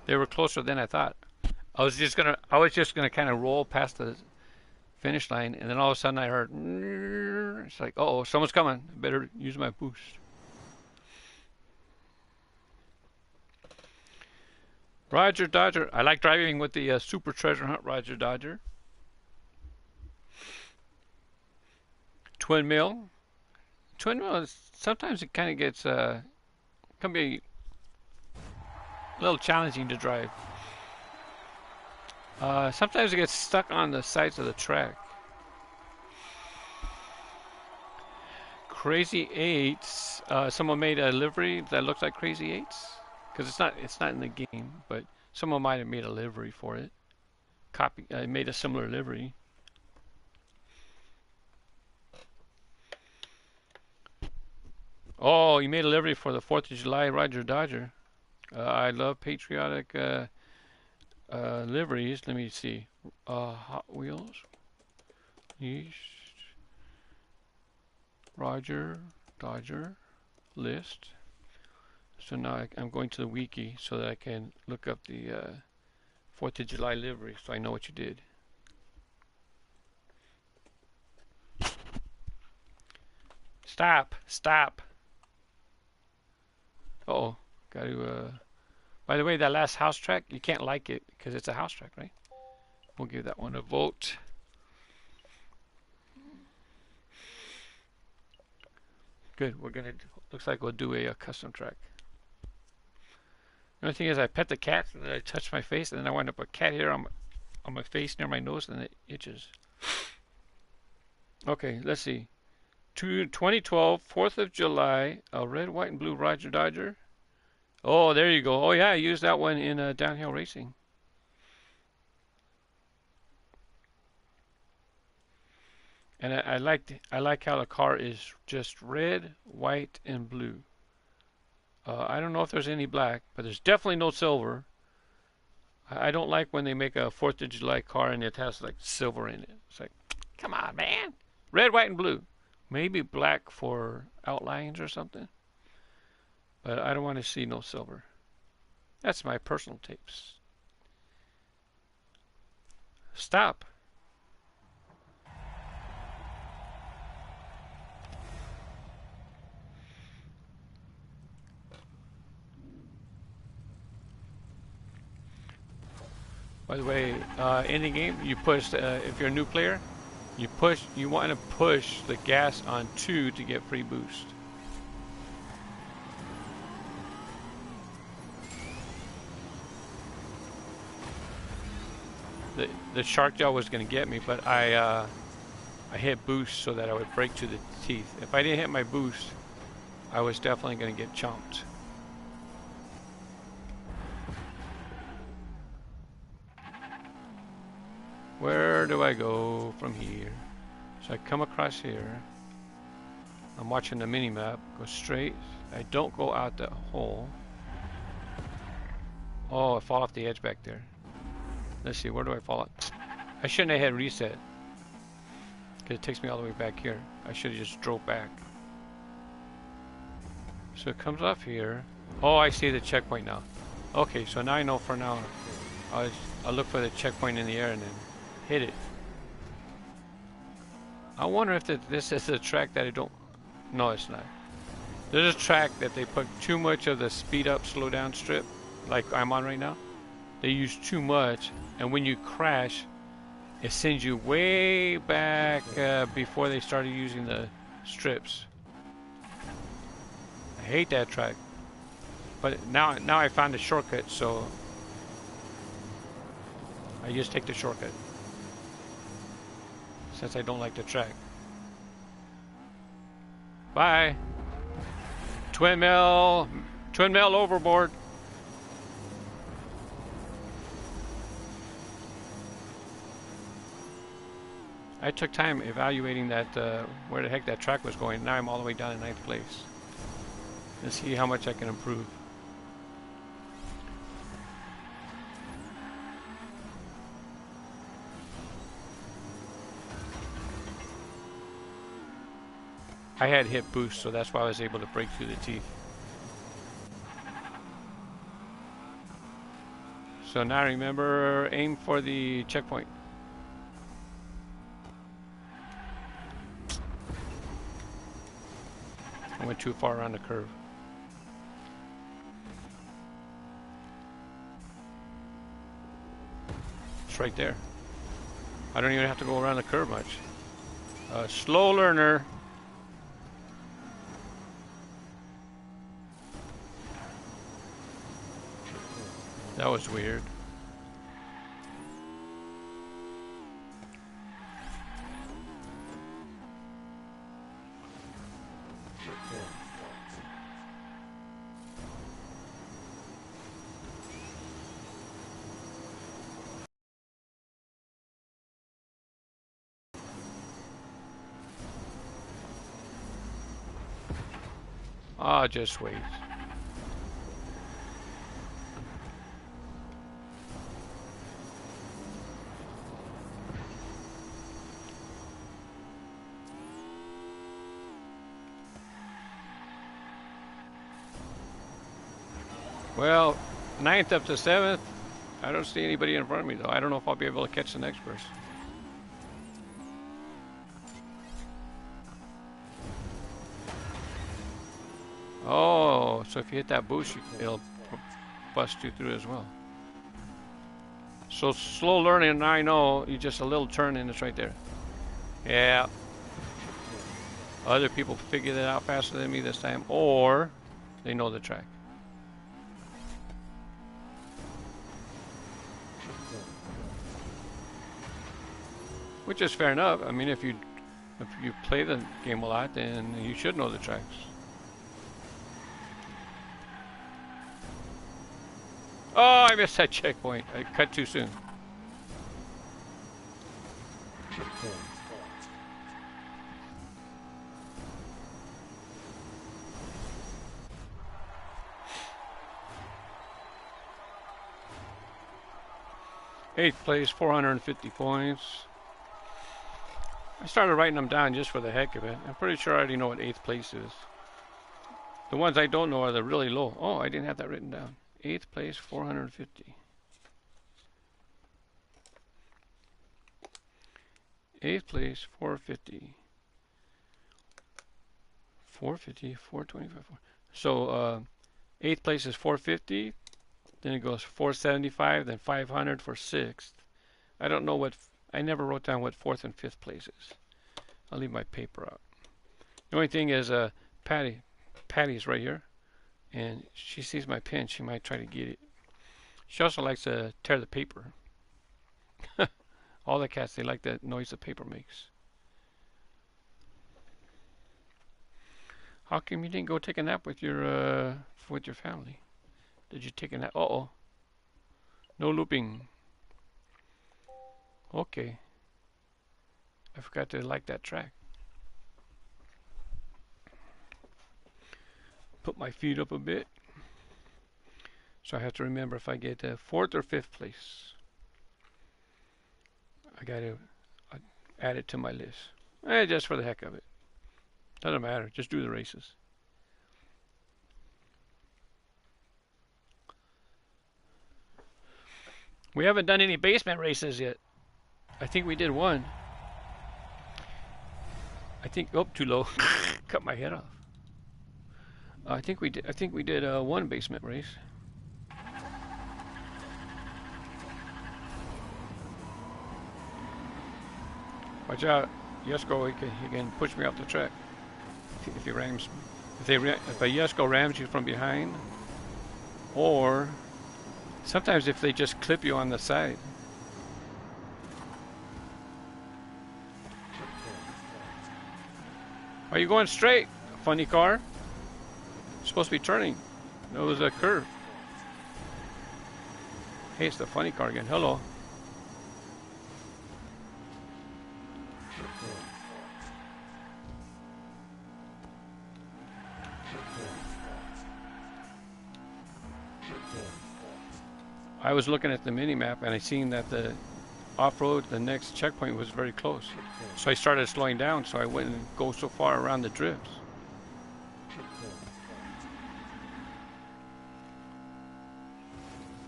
They were closer than I thought. I was just gonna kind of roll past the finish line, and then all of a sudden I heard, it's like, oh, someone's coming. I better use my boost. Roger Dodger. I like driving with the Super Treasure Hunt Roger Dodger. Twin mill. Twin mill is sometimes it kind of gets can be a little challenging to drive. Sometimes it gets stuck on the sides of the track. Crazy Eights. Someone made a livery that looks like Crazy Eights because it's not in the game, but someone might have made a livery for it. Made a similar livery. Oh, you made a livery for the 4th of July Roger Dodger. I love patriotic liveries. Let me see. Hot Wheels. East. Roger Dodger list. So now I'm going to the wiki so that I can look up the 4th of July livery so I know what you did. Stop. Stop. Uh-oh. Got to, by the way, that last house track, you can't like it because it's a house track, right? We'll give that one a vote. Good. Looks like we'll do a custom track. The only thing is I pet the cat and then I touch my face and then I wind up with cat hair on my face near my nose and it itches. Okay, let's see. 2012, 4th of July, a red, white, and blue Roger Dodger. Oh, there you go. Oh, yeah, I used that one in downhill racing. And I like how the car is just red, white, and blue. I don't know if there's any black, but there's definitely no silver. I don't like when they make a 4th of July car and it has like silver in it. It's like, come on, man. Red, white, and blue. Maybe black for outlines or something. But I don't want to see no silver. That's my personal tapes. Stop. By the way, in the game, you push, if you're a new player, you want to push the gas on 2 to get free boost. The shark jaw was going to get me, but I hit boost so that I would break to the teeth. If I didn't hit my boost, I was definitely going to get chomped. Where do I go from here? So I come across here. I'm watching the mini map. Go straight. I don't go out that hole. Oh, I fall off the edge back there. Let's see, where do I fall off? I shouldn't have had reset. Because it takes me all the way back here. I should have just drove back. So it comes off here. Oh, I see the checkpoint now. Okay, so now I know for now. I'll look for the checkpoint in the air and then hit it. I wonder if this is a track that I don't... No, it's not. There's a track that they put too much of the speed up, slow down strip, like I'm on right now. They use too much, and when you crash, it sends you way back before they started using the strips. I hate that track. But now I found a shortcut, so I just take the shortcut. Since I don't like the track. Bye. Twin mill overboard. I took time evaluating that where the heck that track was going. Now I'm all the way down in 9th place. Let's see how much I can improve. I had hit boost, so that's why I was able to break through the teeth. So now remember, aim for the checkpoint. I went too far around the curve. It's right there. I don't even have to go around the curve much. Slow learner. That was weird. Ah, just wait. Well, 9th up to 7th. I don't see anybody in front of me though. I don't know if I'll be able to catch the next person. Oh, so if you hit that boost, it'll bust you through as well. So slow learning, I know, you just a little turn and it's right there. Yeah. Other people figured it out faster than me this time, or they know the track. Which is fair enough. I mean, if you play the game a lot, then you should know the tracks. Oh, I missed that checkpoint. I cut too soon. Eighth place, 450 points. I started writing them down just for the heck of it. I'm pretty sure I already know what 8th place is. The ones I don't know are the really low. Oh, I didn't have that written down. 8th place, 450. 8th place, 450. 450, 425. So 8th place is 450. Then it goes 475, then 500 for 6th. I don't know what, I never wrote down what 4th and 5th place is. I'll leave my paper out. The only thing is Patty's right here. And she sees my pen, she might try to get it. She also likes to tear the paper. All the cats, they like that noise the paper makes. How come you didn't go take a nap with your family? Did you take a nap? Uh-oh. No looping. Okay. I forgot to like that track. Put my feet up a bit. So I have to remember if I get 4th or 5th place. I got to add it to my list. Just for the heck of it. Doesn't matter. Just do the races. We haven't done any basement races yet. I think we did one. I think, oh, too low. Cut my head off. I think we did one basement race. Watch out, Yesko, he can push me off the track. If he rams, if a Yesko rams you from behind, or sometimes if they just clip you on the side. Are you going straight? Funny car. It's supposed to be turning. It was a curve. Hey, it's the funny car again. Hello. I was looking at the mini-map and I seen that the off-road, the next checkpoint was very close. So I started slowing down so I wouldn't go so far around the drifts.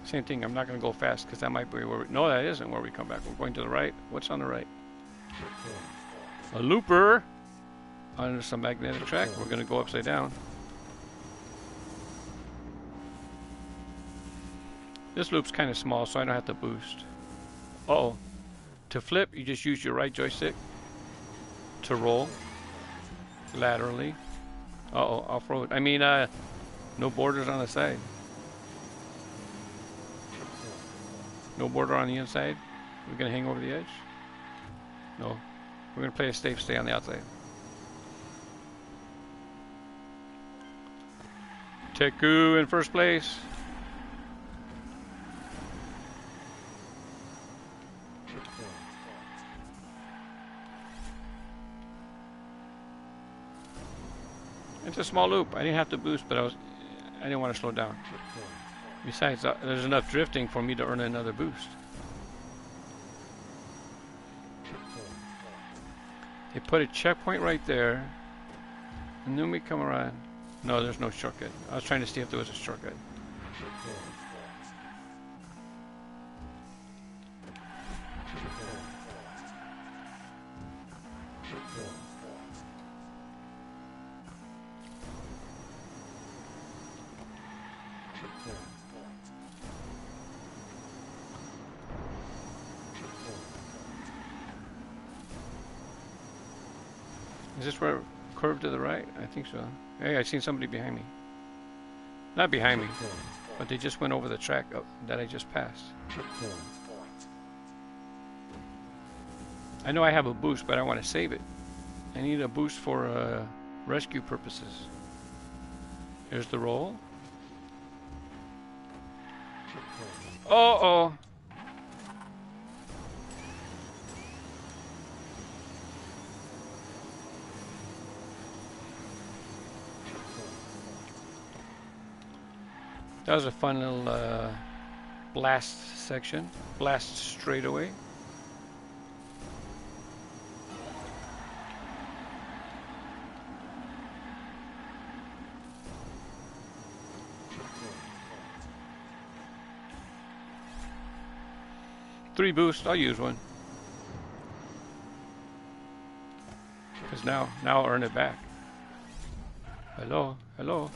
Same thing. I'm not going to go fast because that might be where we... No, that isn't where we come back. We're going to the right. What's on the right? A looper under some magnetic track. We're going to go upside down. This loop's kind of small, so I don't have to boost. Uh-oh. To flip, you just use your right joystick to roll laterally. Uh-oh, off-road. I mean, no borders on the side. No border on the inside. We're going to hang over the edge? No. We're going to play it safe, stay on the outside. Teku in first place. It's a small loop. I didn't have to boost, but I didn't want to slow down. Besides, there's enough drifting for me to earn another boost. They put a checkpoint right there, and then we come around. No, there's no shortcut. I was trying to see if there was a shortcut. Is this where curve to the right? I think so. Hey, I seen somebody behind me. Not behind me, but they just went over the track that I just passed. I know I have a boost, but I want to save it. I need a boost for rescue purposes. Here's the roll. Uh-oh. That was a fun little blast section. Blast straightaway. Three boosts, I'll use one. Because now I'll earn it back. Hello, hello.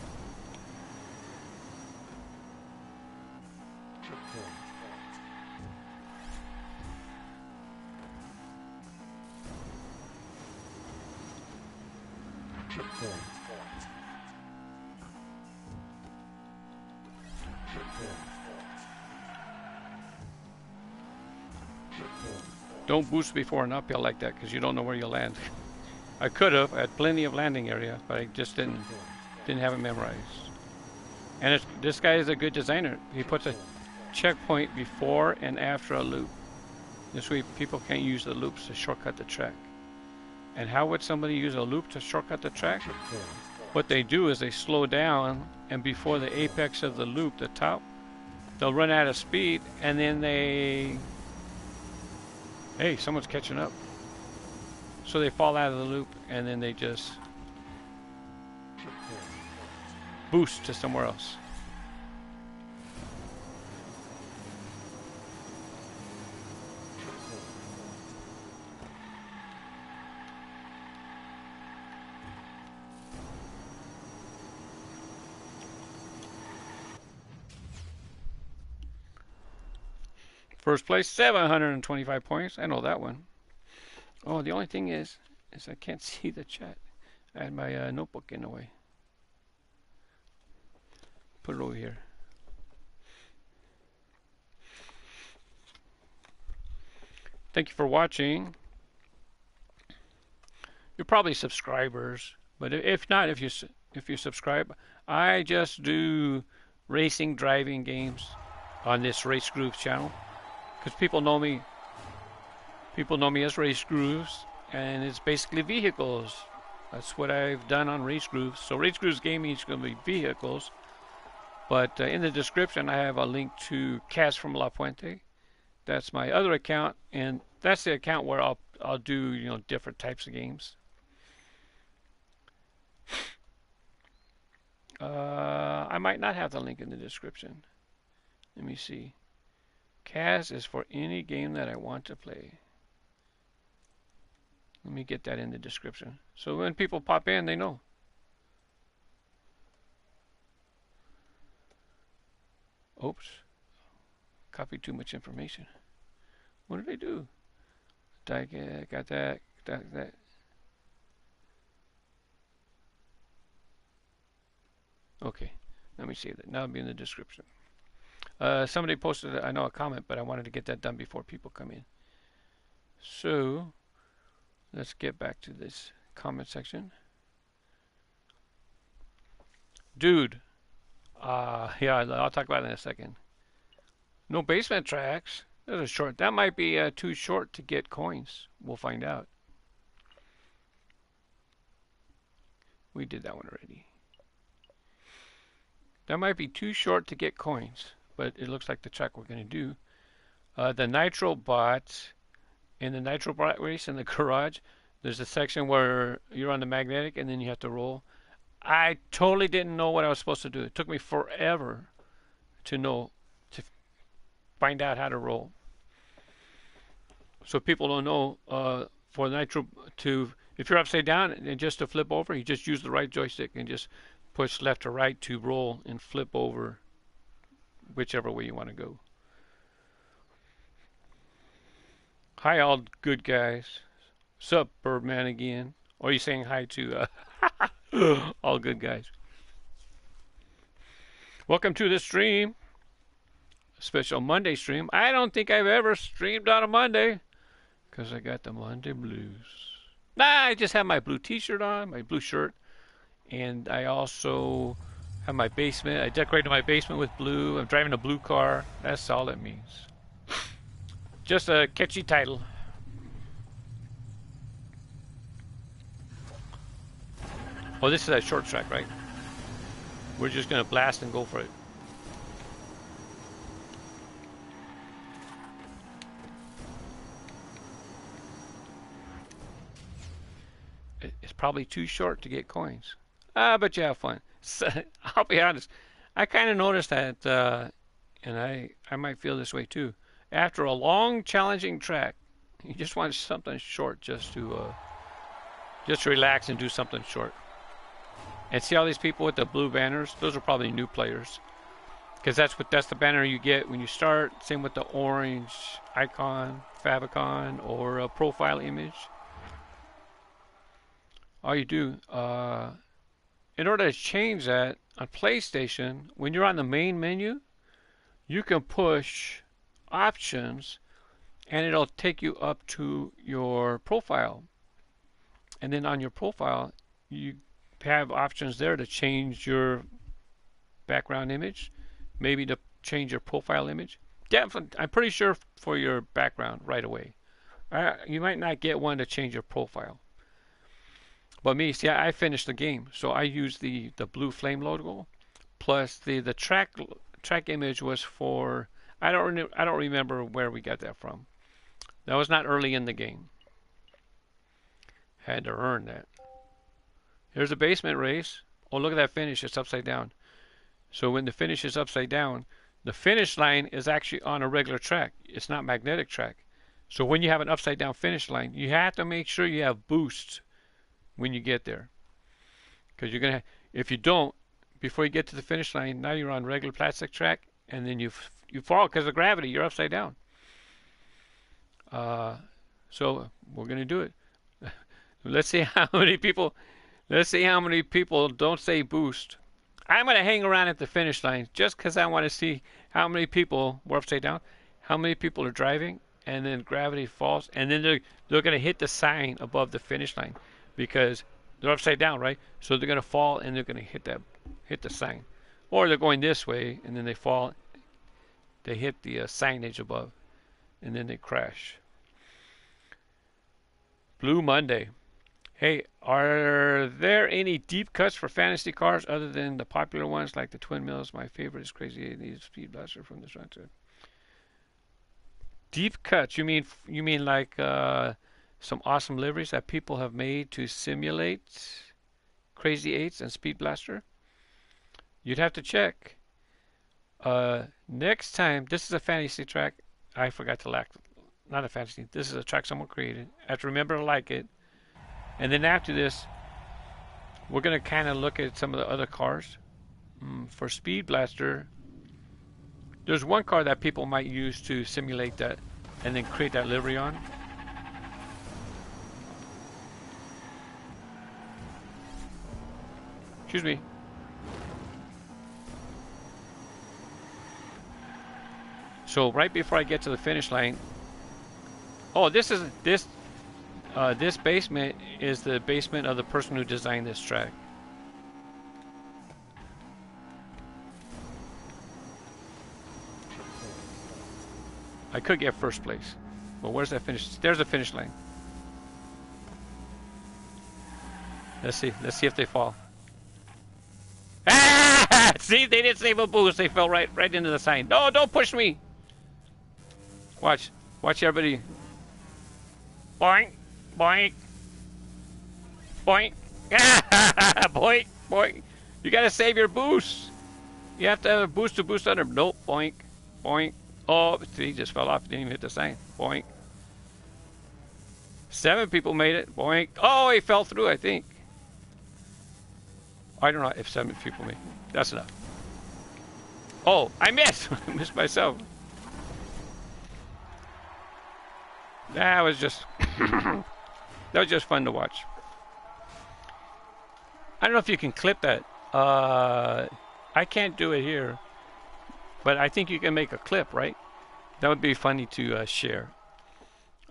Don't boost before an uphill like that because you don't know where you'll land. I could have. I had plenty of landing area, but I just didn't have it memorized. And this guy is a good designer. He puts a checkpoint before and after a loop. This way people can't use the loops to shortcut the track. And how would somebody use a loop to shortcut the track? What they do is they slow down, and before the apex of the loop, the top, they'll run out of speed, and then they... Hey, someone's catching up. So they fall out of the loop, and then they just boost to somewhere else. First place, 725 points. I know that one. Oh, the only thing is I can't see the chat. I had my notebook in the way. Put it over here. Thank you for watching. You're probably subscribers, but if not, if you subscribe, I just do racing driving games on this Race Grooves channel. Because people know me as Race Grooves, and it's basically vehicles. That's what I've done on Race Grooves. So Race Grooves Gaming is going to be vehicles, but in the description I have a link to KAZfromLaPuente. That's my other account, and that's the account where I'll do different types of games. I might not have the link in the description. Let me see. Kaz is for any game that I want to play. Let me get that in the description. So when people pop in, they know. Oops. Copied too much information. What did I do? Got that. Okay. Let me see that. Now it'll be in the description. Somebody posted, I know, a comment, but I wanted to get that done before people come in. So let's get back to this comment section. Dude, yeah, I'll talk about it in a second. No basement tracks. That's a short. That might be too short to get coins. We'll find out. We did that one already. That might be too short to get coins, but it looks like the track we're going to do. The Nitro Bot, in the Nitro Bot race in the garage, there's a section where you're on the magnetic and then you have to roll. I totally didn't know what I was supposed to do. It took me forever to find out how to roll. So people don't know, for Nitro, if you're upside down and just to flip over, you just use the right joystick and just push left or right to roll and flip over whichever way you want to go. Hi, all good guys. Sup, Birdman again. Or are you saying hi to all good guys? Welcome to the stream. Special Monday stream. I don't think I've ever streamed on a Monday because I got the Monday blues. Nah, I just have my blue t-shirt on, my blue shirt. And I also have my basement. I decorated my basement with blue. I'm driving a blue car. That's all it means. Just a catchy title. Oh, this is a short track, right? We're just going to blast and go for it. It's probably too short to get coins. But you have fun. So, I'll be honest. I kind of noticed that, and I might feel this way too. After a long, challenging track, you just want something short just to relax and do something short. And see all these people with the blue banners? Those are probably new players, because that's the banner you get when you start. Same with the orange icon, favicon, or a profile image. All you do, in order to change that on PlayStation, when you're on the main menu, you can push options and it'll take you up to your profile. And then on your profile, you have options there to change your background image, maybe to change your profile image. Definitely, I'm pretty sure for your background right away. You might not get one to change your profile. But me, see, I finished the game, so I used the blue flame logo, plus the track image was for, I don't remember where we got that from. That was not early in the game. Had to earn that. Here's a basement race. Oh, look at that finish. It's upside down. So when the finish is upside down, the finish line is actually on a regular track. It's not magnetic track. So when you have an upside down finish line, you have to make sure you have boost when you get there. Because you're going to, if you don't, before you get to the finish line, now you're on regular plastic track, and then you fall because of gravity. You're upside down. So we're going to do it. Let's see how many people don't say boost. I'm going to hang around at the finish line just because I want to see how many people were upside down, how many people are driving, and then gravity falls, and then they're going to hit the sign above the finish line because they're upside down, right? So they're going to fall and they're going to hit the sign, or they're going this way and then they fall, they hit the signage above, and then they crash. Blue Monday. Hey, are there any deep cuts for fantasy cars other than the popular ones like the Twin Mills? My favorite is Crazy 8 Speed Blaster from the front. Deep cuts? You mean like some awesome liveries that people have made to simulate Crazy 8s and Speed Blaster? You'd have to check. Next time, this is a fantasy track. I forgot to like, not a fantasy. This is a track someone created. I have to remember to like it. And then after this, we're gonna kind of look at some of the other cars. For Speed Blaster, there's one car that people might use to simulate that, and then create that livery on. Excuse me. So right before I get to the finish line, oh, this basement is the basement of the person who designed this track. I could get first place, but where's that finish? There's the finish line. Let's see if they fall. Ah! See, they didn't save a boost. They fell right into the sign. No, don't push me. Watch everybody. Boink, boink, boink, boink, boink. You gotta save your boost. You have to have a boost to boost under. Nope, boink, boink. Oh, see, he just fell off. Didn't even hit the sign. Boink. 7 people made it. Boink. Oh, he fell through, I think. I don't know if 7 people made it. That's enough. Oh, I missed. I missed myself. That was just fun to watch. I don't know if you can clip that. I can't do it here, but I think you can make a clip, right? That would be funny to share.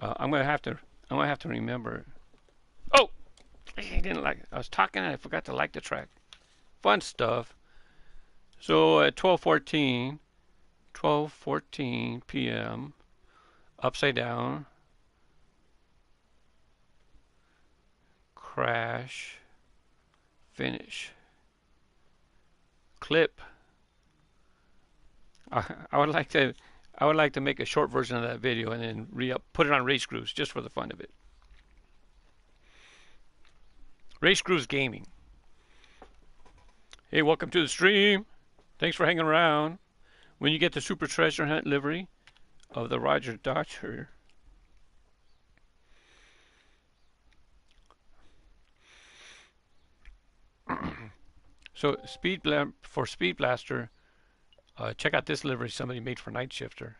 I'm gonna have to remember. Oh, I didn't like it. I was talking and I forgot to like the track. Fun stuff. So at 12:14 p.m. Upside down. Crash. Finish. Clip. I would like to make a short version of that video and then put it on Race Grooves just for the fun of it. Race Grooves Gaming. Hey, welcome to the stream. Thanks for hanging around. When you get the Super Treasure Hunt livery of the Roger Dodger. So for Speed Blaster, check out this livery somebody made for Night Shifter.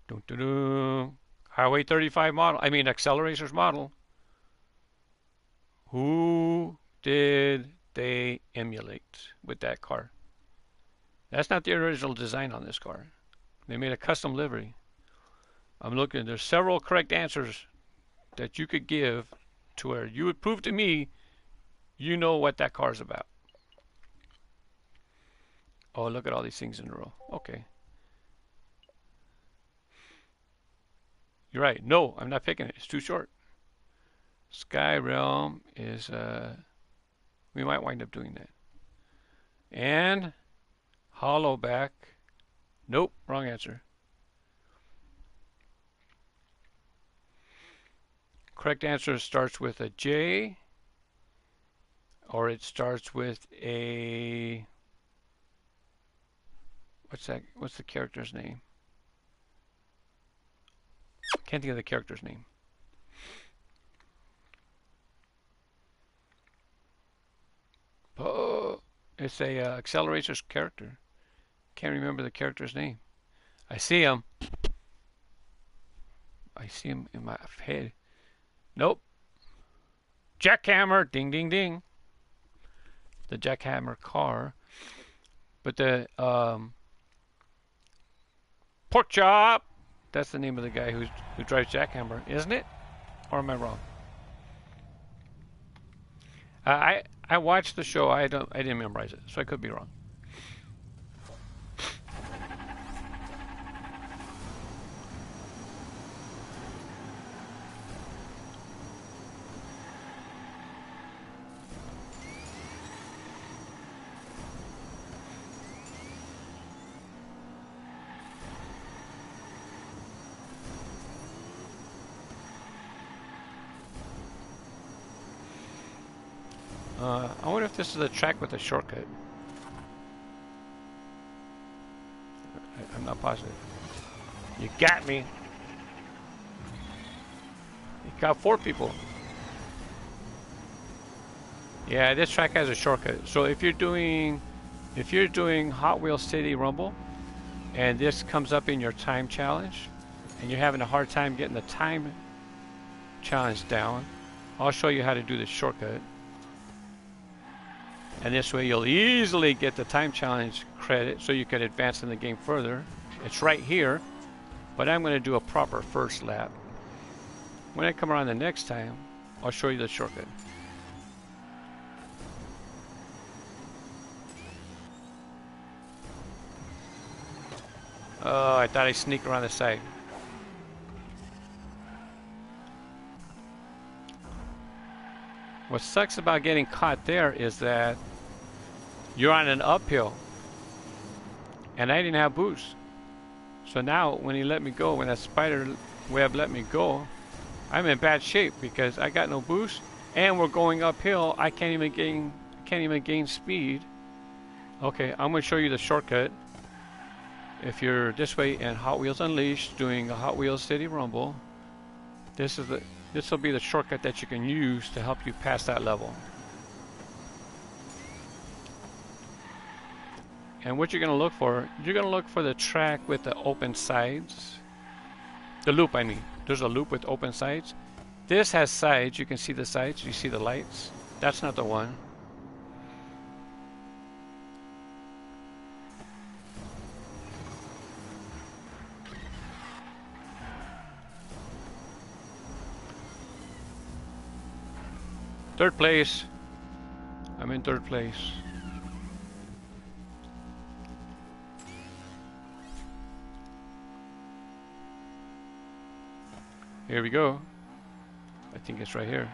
Dun, dun, dun. Highway 35 model. I mean Acceleracers model. Who did they emulate with that car? That's not the original design on this car. They made a custom livery. I'm looking. There's several correct answers that you could give to where you would prove to me you know what that car's about. Oh, look at all these things in a row. Okay. You're right. No, I'm not picking it. It's too short. Sky Realm is, we might wind up doing that. And Hollowback. Nope, wrong answer. Correct answer starts with a J, or it starts with a, what's that? What's the character's name? Can't think of the character's name. Oh, it's a Accelerator's character. Can't remember the character's name. I see him. I see him in my head. Nope. Jackhammer. Ding, ding, ding. The Jackhammer car. But the Pork Chop. That's the name of the guy who drives Jackhammer, isn't it? Or am I wrong? I watched the show. I didn't memorize it, so I could be wrong. I wonder if this is a track with a shortcut. I'm not positive. You got me. You got 4 people. Yeah, this track has a shortcut. So if you're doing Hot Wheels City Rumble, and this comes up in your time challenge, and you're having a hard time getting the time challenge down, I'll show you how to do the shortcut. And this way you'll easily get the time challenge credit so you can advance in the game further. It's right here, but I'm going to do a proper first lap. When I come around the next time, I'll show you the shortcut. Oh, I thought I'd sneak around the side. What sucks about getting caught there is that you're on an uphill, and I didn't have boost. So now when he let me go, when that spider web let me go, I'm in bad shape because I got no boost, and we're going uphill. I can't even gain speed. Okay, I'm going to show you the shortcut. If you're this way in Hot Wheels Unleashed doing a Hot Wheels City Rumble, this will be the shortcut that you can use to help you pass that level. And what you're going to look for the track with the open sides. The loop, I mean. There's a loop with open sides. This has sides. You can see the sides. You see the lights. That's not the one. Third place. I'm in third place. Here we go. I think it's right here.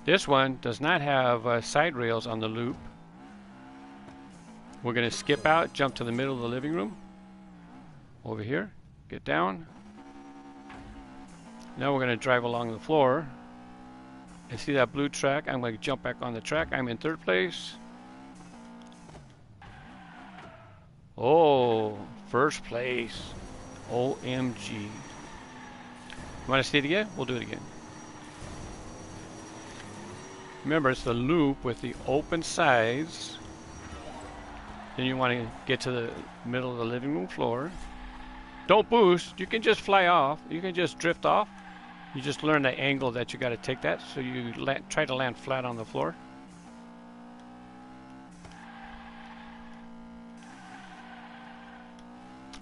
This one does not have side rails on the loop. We're going to skip out, jump to the middle of the living room. Over here. Get down. Now we're going to drive along the floor. And see that blue track? I'm going to jump back on the track. I'm in third place. Oh, first place. OMG. You want to see it again? We'll do it again. Remember, it's the loop with the open sides. Then you want to get to the middle of the living room floor. Don't boost. You can just fly off. You can just drift off. You just learn the angle that you got to take that, so you try to land flat on the floor.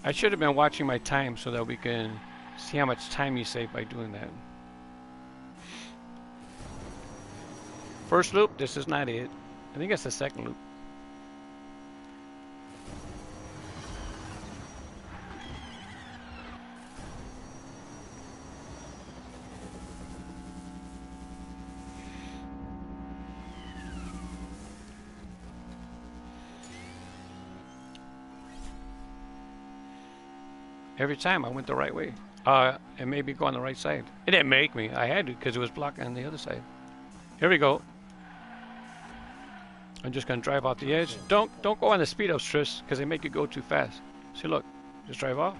I should have been watching my time so that we can see how much time you save by doing that. First loop, this is not it. I think it's the second loop. Every time I went the right way. It made me go on the right side. It didn't make me. I had to because it was blocking on the other side. Here we go. I'm just going to drive off the edge. Don't go on the speed ups, Tris, because they make you go too fast. See, look. Just drive off.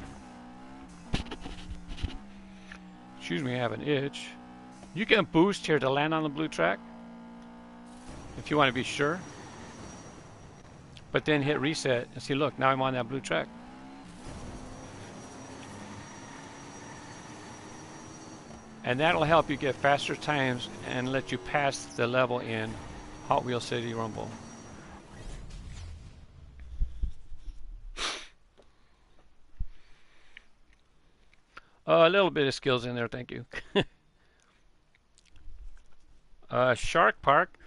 Excuse me, I have an itch. You can boost here to land on the blue track if you want to be sure. But then hit reset and see, look, now I'm on that blue track. And that'll help you get faster times and let you pass the level in Hot Wheels City Rumble. A little bit of skills in there, thank you. Shark Park.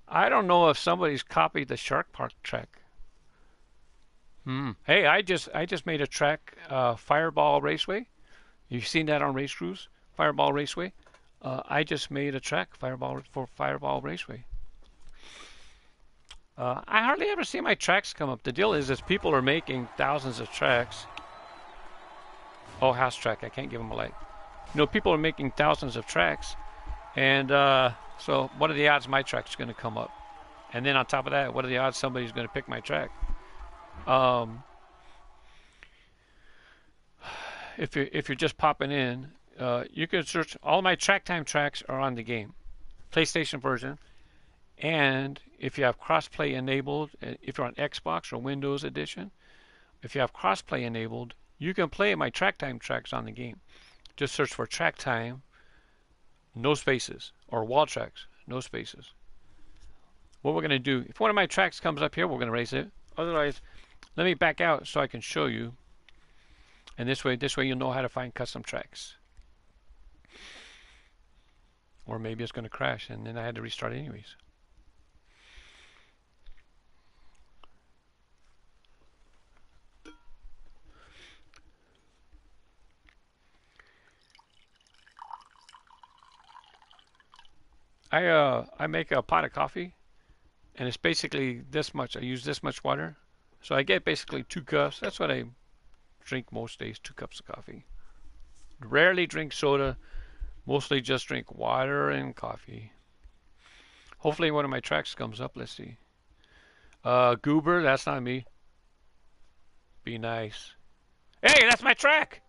I don't know if somebody's copied the Shark Park track. Hey, I just made a track, Fireball Raceway. You've seen that on Race Cruise? Fireball Raceway. I just made a track for Fireball Raceway. I hardly ever see my tracks come up. The deal is people are making thousands of tracks. Oh, house track. I can't give them a light. You know, people are making thousands of tracks. And so what are the odds my track's going to come up? And then on top of that, what are the odds somebody's going to pick my track? if you're just popping in, you can search. All my track time tracks are on the game, PlayStation version, and if you have crossplay enabled, if you're on Xbox or Windows Edition, if you have crossplay enabled, you can play my track time tracks on the game. Just search for track time, no spaces, or wall tracks, no spaces. What we're going to do, if one of my tracks comes up here, we're going to erase it. Otherwise, let me back out so I can show you. And this way you'll know how to find custom tracks. Or maybe it's going to crash and then I had to restart anyways. I make a pot of coffee, and it's basically this much. I use this much water, so I get basically 2 cups. That's what I drink most days, 2 cups of coffee. Rarely drink soda, mostly just drink water and coffee. Hopefully one of my tracks comes up. Let's see. Goober, that's not me. Be nice. Hey, that's my track.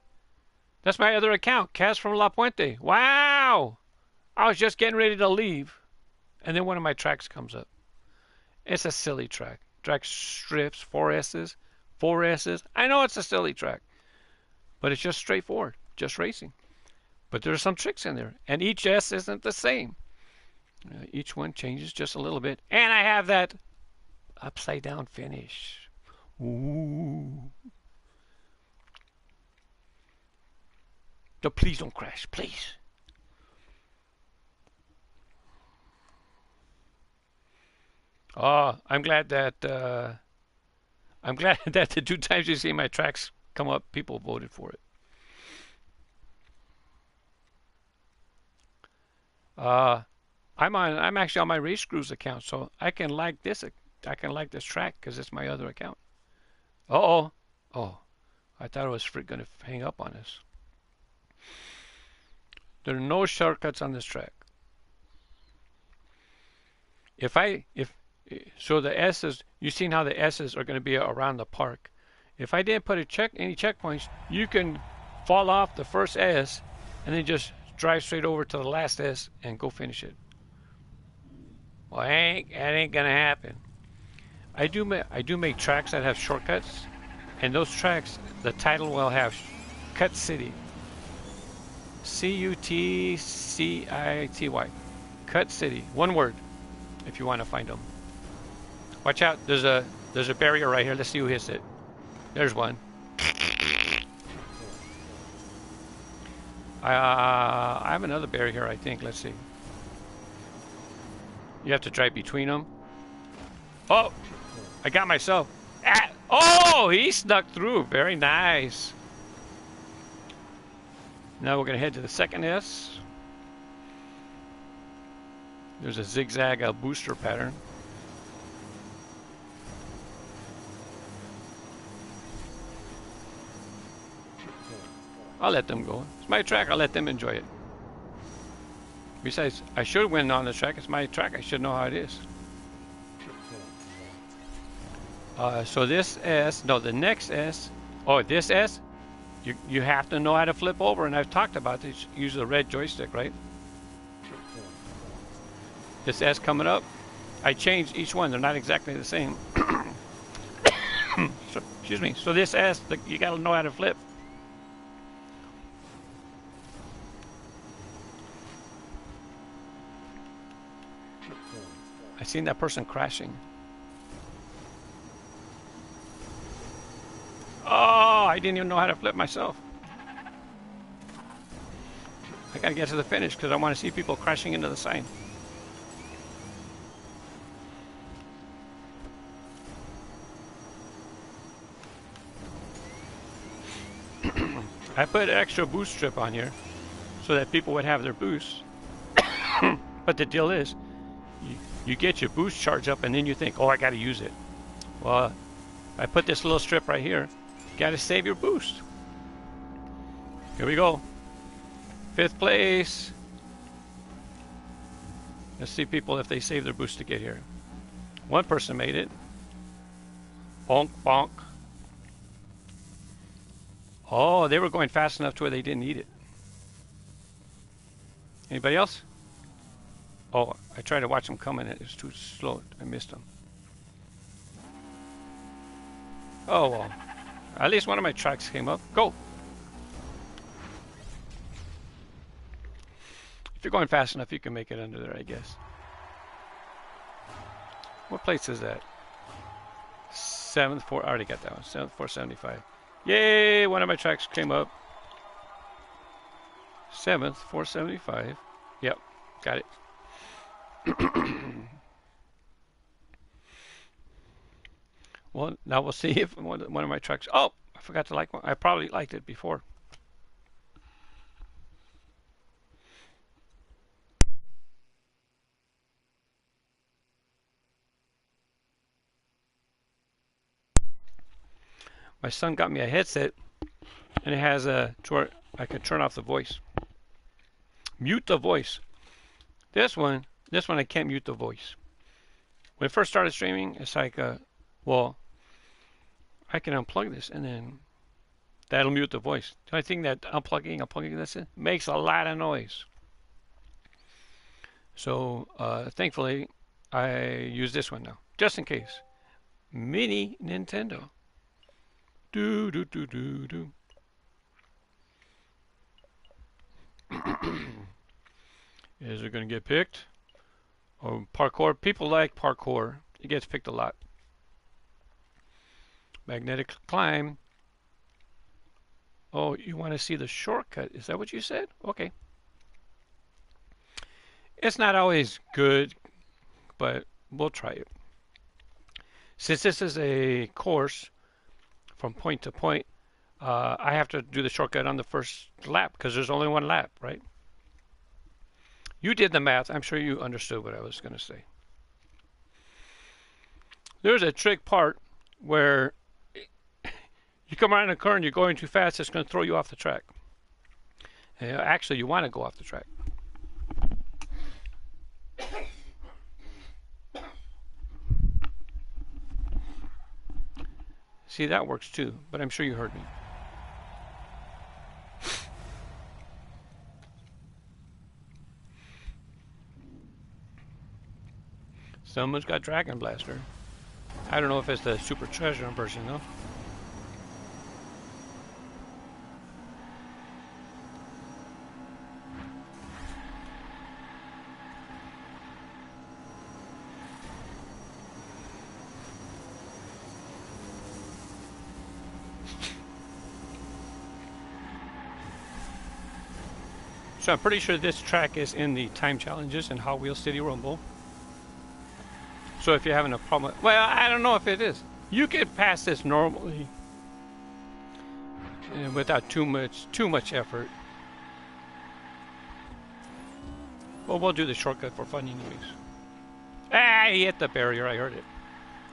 That's my other account, KAZfromLaPuente. Wow! I was just getting ready to leave, and then one of my tracks comes up. It's a silly track. Track strips, 4 S's, 4 S's. I know it's a silly track, but it's just straightforward, just racing. But there's some tricks in there, and each S isn't the same. Each one changes just a little bit, and I have that upside down finish. Ooh. So please don't crash, please. Oh, I'm glad that the 2 times you see my tracks come up, people voted for it. I'm actually on my Race Screws account, so I can like this. I can like this track because it's my other account. Oh, I thought it was going to hang up on us. There are no shortcuts on this track. So the S's, you've seen how the S's are going to be around the park. If I didn't put any checkpoints, you can fall off the first S and then just drive straight over to the last S and go finish it. Well, that ain't gonna happen. I do make tracks that have shortcuts, and those tracks, the title will have Cut City. Cutcity. Cut City. One word, if you want to find them. Watch out, there's a barrier right here. Let's see who hits it. There's one. I have another barrier here, I think. Let's see. You have to drive between them. Oh, I got myself. Oh, he snuck through. Very nice. Now we're going to head to the second S. There's a zigzag booster pattern. I'll let them go. It's my track. I'll let them enjoy it. Besides, I should win on the track. It's my track. I should know how it is. So this S, no, the next S, this S, you have to know how to flip over, and I've talked about this. Use the red joystick, right? This S coming up, I changed each one. They're not exactly the same. So, excuse me. So this S, you got to know how to flip. I seen that person crashing. Oh, I didn't even know how to flip myself. I gotta get to the finish because I want to see people crashing into the sign. I put extra boost strip on here so that people would have their boost. But the deal is, you get your boost charge up and then you think, oh, I gotta use it. Well, I put this little strip right here. You gotta save your boost. Here we go. 5th place. Let's see people if they save their boost to get here. One person made it. Bonk, bonk. Oh, they were going fast enough to where they didn't need it. Anybody else? Oh, I tried to watch them coming and it was too slow. I missed them. Oh, well. At least one of my tracks came up. Go! If you're going fast enough, you can make it under there, I guess. What place is that? 7th, 4. I already got that one. 7th, 475. Yay! One of my tracks came up. 7th, 475. Yep, got it. Well, now we'll see if one of my tracks. Oh, I forgot to like one. I probably liked it before. My son got me a headset, and it has a I can turn off the voice, mute the voice. This one I can't mute the voice. When I first started streaming, it's like, well, I can unplug this, and then that'll mute the voice. The only thing that unplugging this in makes a lot of noise. So thankfully, I use this one now, just in case. Mini Nintendo. Do do do do do. Is it going to get picked? Oh, parkour. People like parkour. It gets picked a lot. Magnetic climb. Oh, you want to see the shortcut? Is that what you said? Okay. It's not always good, but we'll try it. Since this is a course from point to point, I have to do the shortcut on the first lap because there's only one lap, right? You did the math. I'm sure you understood what I was going to say. There's a trick part where you come around a curve and you're going too fast, it's going to throw you off the track. Actually, you want to go off the track. See, that works too, but I'm sure you heard me. Someone's got Dragon Blaster. I don't know if it's the Super Treasure version though. So I'm pretty sure this track is in the time challenges in Hot Wheels City Rumble. So if you're having a problem, well, I don't know if it is. You could pass this normally without too much effort. Well, we'll do the shortcut for fun anyways. Ah, he hit the barrier. I heard it.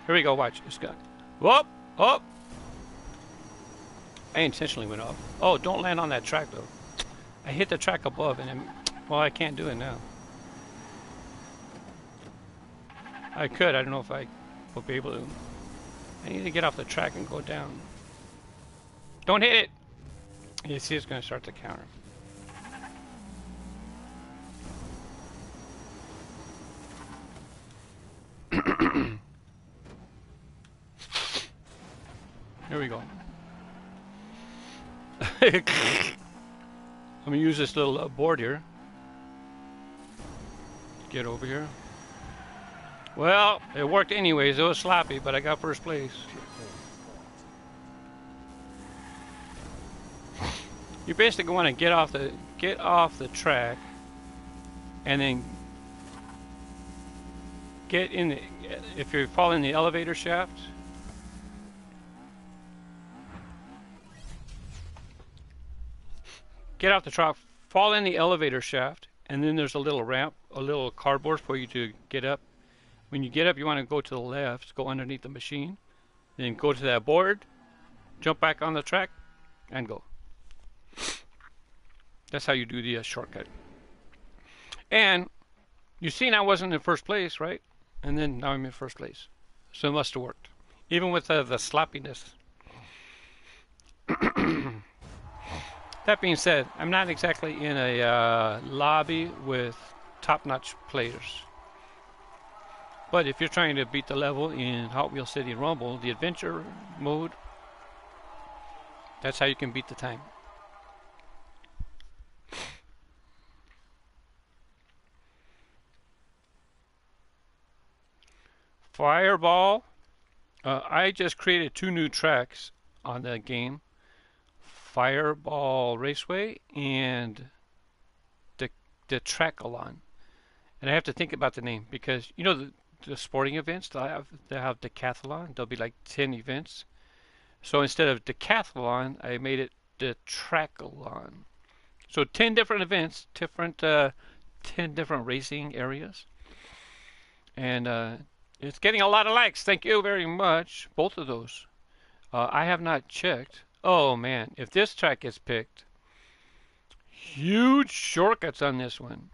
Here we go. Watch. It's got. Whoop! Oh! I intentionally went off. Oh, don't land on that track though. I hit the track above and well, I can't do it now. I could. I don't know if I will be able to. I need to get off the track and go down. Don't hit it! You see it's going to start to counter. Here we go. I'm going to use this little board here. Get over here. Well, it worked anyways. It was sloppy, but I got first place. You basically want to get off the track, and then get in the. If you're following the elevator shaft, get off the track, fall in the elevator shaft, and then there's a little ramp, a little cardboard for you to get up. When you get up, you want to go to the left, go underneath the machine, then go to that board, jump back on the track, and go. That's how you do the shortcut. And you seen I wasn't in first place, right? And then now I'm in first place. So it must have worked. Even with the sloppiness. That being said, I'm not exactly in a lobby with top-notch players. But if you're trying to beat the level in Hot Wheels City Rumble, the adventure mode, that's how you can beat the time. Fireball. I just created 2 new tracks on the game. Fireball Raceway and the Trackalon. And I have to think about the name because you know the sporting events they have decathlon. There'll be like 10 events. So instead of decathlon, I made it the Trackalon. So 10 different events, 10 different racing areas, and it's getting a lot of likes. Thank you very much, both of those. I have not checked. Oh man, if this track gets picked, huge shortcuts on this one.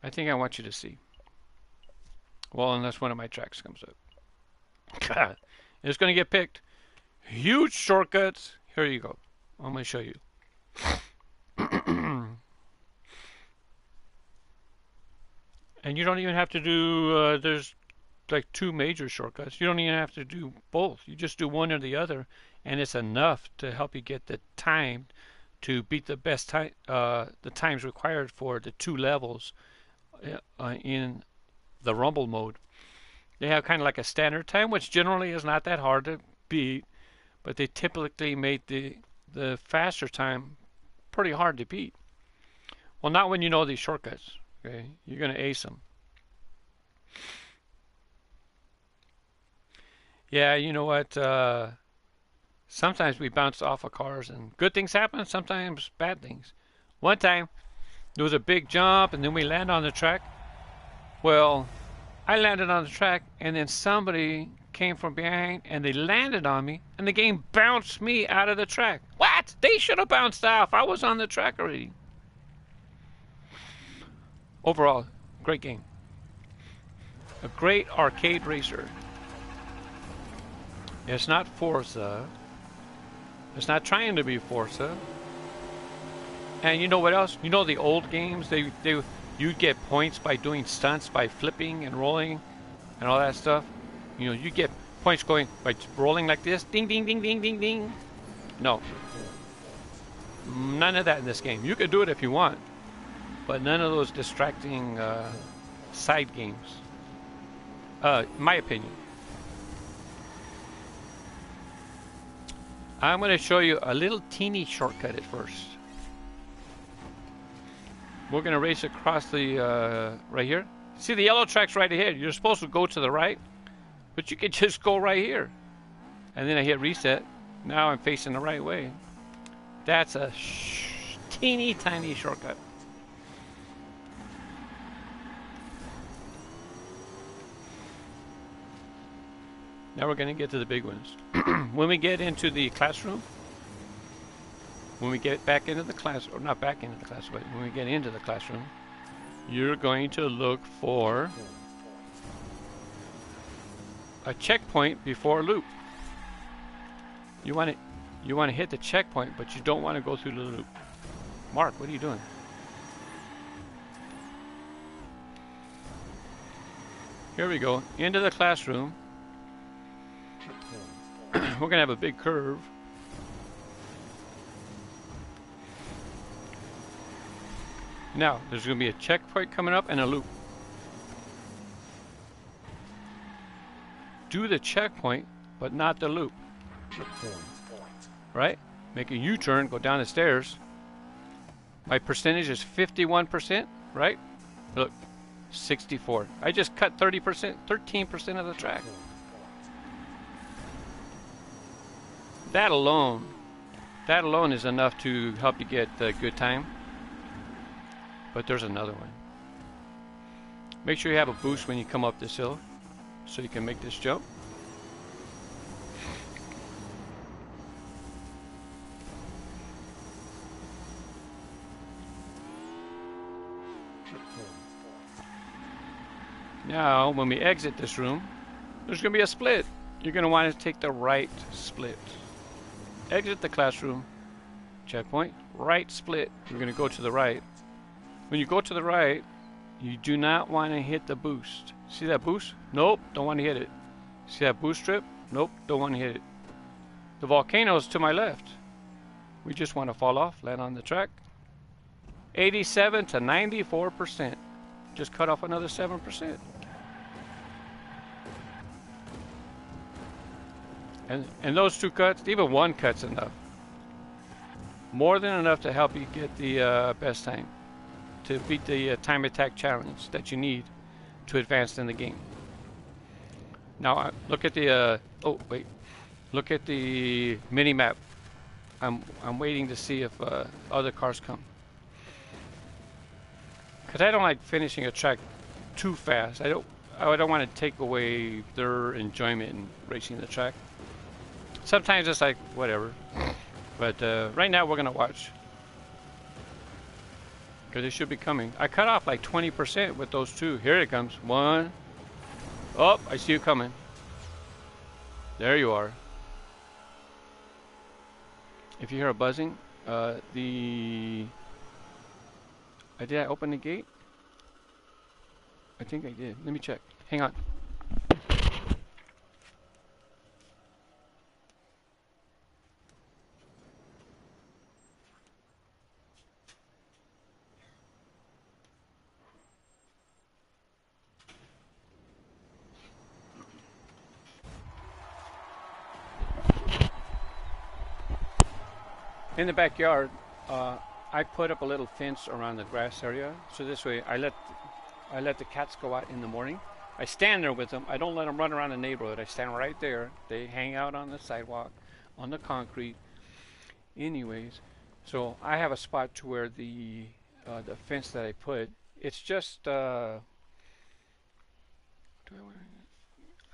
I think I want you to see. Well, unless one of my tracks comes up. God, it's going to get picked. Huge shortcuts. Here you go. I'm going to show you. And you don't even have to do, there's like 2 major shortcuts. You don't even have to do both. You just do one or the other, and it's enough to help you get the time to beat the best time, the times required for the 2 levels in the Rumble mode. They have kind of like a standard time, which generally is not that hard to beat, but they typically make the faster time pretty hard to beat. Well, not when you know these shortcuts. Okay, you're going to ace them. Yeah, you know what? Sometimes we bounce off of cars and good things happen, sometimes bad things. One time, there was a big jump and then we land on the track. Well, I landed on the track and then somebody came from behind and they landed on me and the game bounced me out of the track. What? They should have bounced off. I was on the track already. Overall, great game. A great arcade racer. It's not Forza. It's not trying to be Forza. And you know what else? You know the old games, you'd get points by doing stunts, by flipping and rolling and all that stuff. You know, you get points going by rolling like this. Ding, ding, ding, ding, ding, ding. No. None of that in this game. You can do it if you want, but none of those distracting side games. In my opinion. I'm going to show you a little teeny shortcut at first. We're going to race across the, right here. See the yellow track's right ahead. You're supposed to go to the right, but you can just go right here. And then I hit reset. Now I'm facing the right way. That's a teeny tiny shortcut. Now we're going to get to the big ones. When we get into the classroom, when we get back into the class, or not back into the class, but when we get into the classroom, you're going to look for a checkpoint before a loop. You want to hit the checkpoint, but you don't want to go through the loop. Mark, what are you doing? Here we go, into the classroom. We're going to have a big curve. Now, there's going to be a checkpoint coming up and a loop. Do the checkpoint, but not the loop. Right? Make a U-turn, go down the stairs. My percentage is 51%, right? Look, 64. I just cut 30%, 13% of the track. That alone is enough to help you get a good time. But there's another one. Make sure you have a boost when you come up this hill so you can make this jump. Now, when we exit this room, there's going to be a split. You're going to want to take the right split. Exit the classroom, checkpoint, right split. We're going to go to the right. When you go to the right, you do not want to hit the boost. See that boost? Nope, don't want to hit it. See that boost strip? Nope, don't want to hit it. The volcano's to my left. We just want to fall off, land on the track. 87 to 94%. Just cut off another 7%. And those two cuts, even one cut's enough. More than enough to help you get the best time. To beat the time attack challenge that you need to advance in the game. Now look at the look at the mini map. I'm waiting to see if other cars come, because I don't like finishing a track too fast. I don't want to take away their enjoyment in racing the track. Sometimes it's like whatever, but right now we're gonna watch. Because it should be coming. I cut off like 20% with those two. Here it comes. One. Oh, I see you coming. There you are. If you hear a buzzing, did I open the gate? I think I did. Let me check. Hang on. In the backyard, I put up a little fence around the grass area, so this way I let the cats go out in the morning. I stand there with them. I don't let them run around the neighborhood. I stand right there. They hang out on the sidewalk, on the concrete. Anyways, so I have a spot to where the fence that I put. It's just I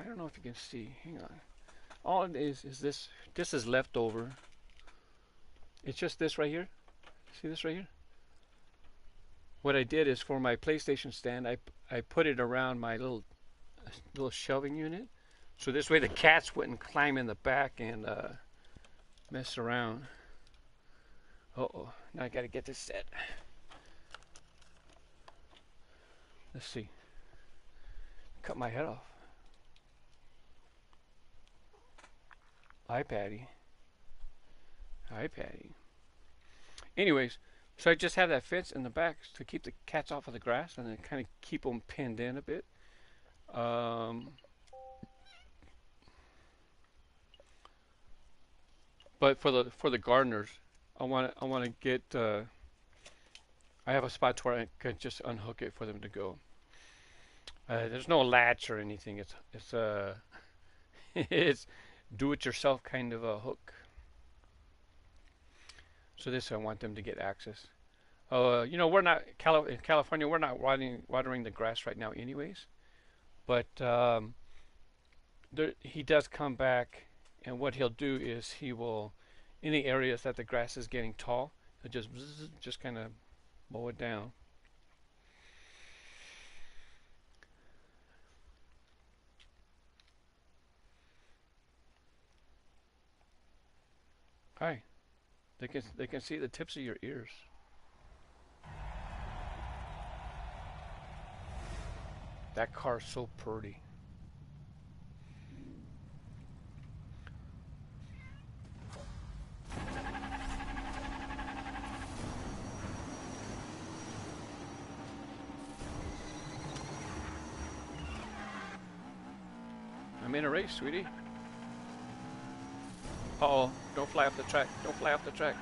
don't know if you can see. Hang on. All it is this. This is leftover. It's just this right here. See this right here? What I did is for my PlayStation stand, I put it around my little shelving unit, so this way the cats wouldn't climb in the back and mess around. Uh-oh, now I gotta get this set. Let's see. Cut my head off. Hi, Patty. Hi, Patty. Anyways, so I just have that fence in the back to keep the cats off of the grass and then kind of keep them pinned in a bit. But for the gardeners, I want to get. I have a spot where I can just unhook it for them to go. There's no latch or anything. It's it's do-it-yourself kind of a hook. So this I want them to get access. You know, we're not in California. We're not watering the grass right now, anyways. But he does come back, and what he'll do is he will, in the areas that the grass is getting tall, he'll just kind of mow it down. Hi. They can see the tips of your ears. That car's so pretty. I'm in a race, sweetie. Uh-oh, don't fly off the track. Don't fly off the track.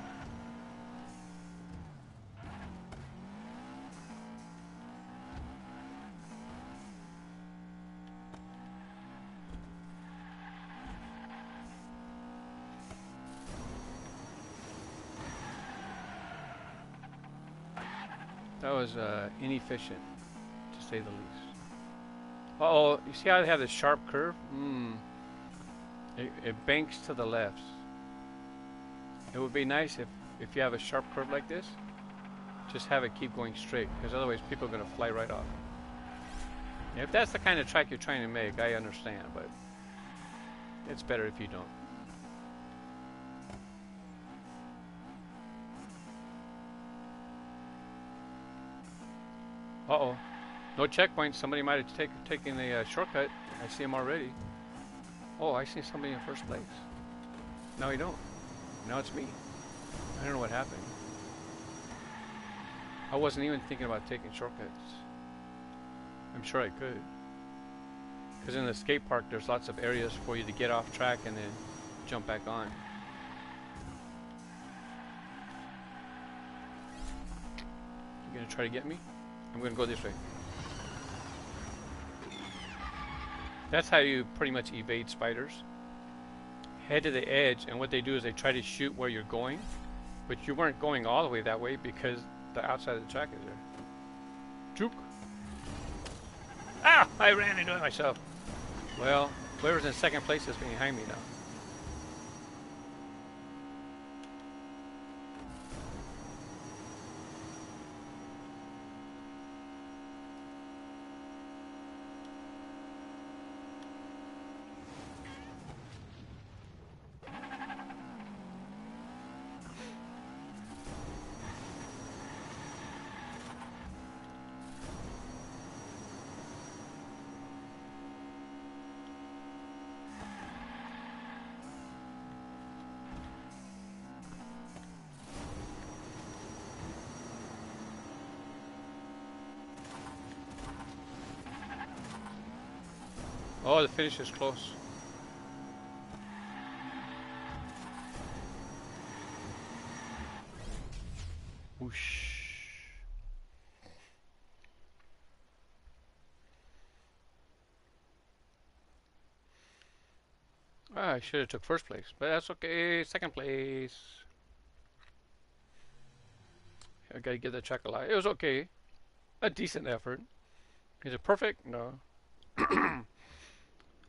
That was inefficient, to say the least. Uh-oh, you see how they have this sharp curve? It banks to the left. It would be nice if you have a sharp curve like this, just have it keep going straight, because otherwise people are going to fly right off. If that's the kind of track you're trying to make, I understand, but it's better if you don't. Uh-oh. No checkpoint. Somebody might have taken a shortcut. I see him already. Oh, I see somebody in first place. No, you don't. Now it's me. I don't know what happened. I wasn't even thinking about taking shortcuts. I'm sure I could. Because in the skate park, there's lots of areas for you to get off track and then jump back on. You gonna try to get me? I'm gonna go this way. That's how you pretty much evade spiders. Head to the edge, and what they do is they try to shoot where you're going, but you weren't going all the way that way because the outside of the track is there. Juke! Ah! I ran into it myself. Well, whoever's in second place is behind me now. Oh, the finish is close. Whoosh. Ah, I should have took first place, but that's okay. Second place. I gotta give the track a lie. It was okay. A decent effort. Is it perfect? No.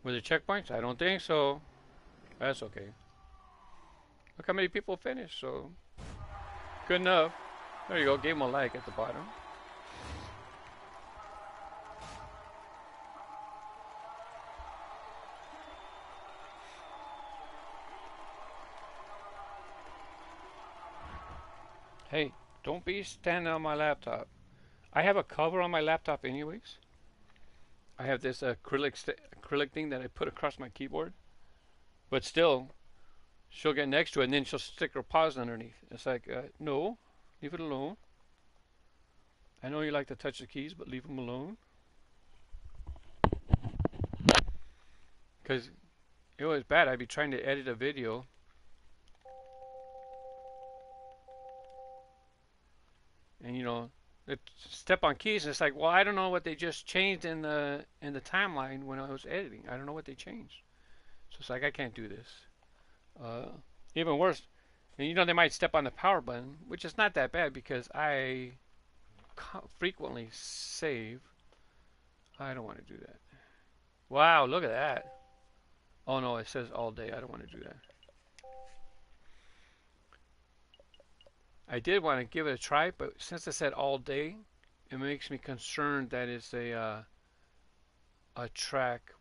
Were there checkpoints? I don't think so. That's okay. Look how many people finished, so good enough. There you go. Gave them a like at the bottom. Hey, don't be standing on my laptop. I have a cover on my laptop anyways. I have this acrylic thing that I put across my keyboard. But still, she'll get next to it and then she'll stick her paws underneath. It's like, no, leave it alone. I know you like to touch the keys, but leave them alone. Because it was bad. I'd be trying to edit a video. And you know, step on keys, and it's like, well, I don't know what they just changed in the timeline when I was editing. I don't know what they changed. So it's like, I can't do this. Even worse, and you know, they might step on the power button, which is not that bad because I frequently save. I don't want to do that. Wow, look at that. Oh no, it says all day. I don't want to do that. I did want to give it a try, but since it said all day, it makes me concerned that it's a track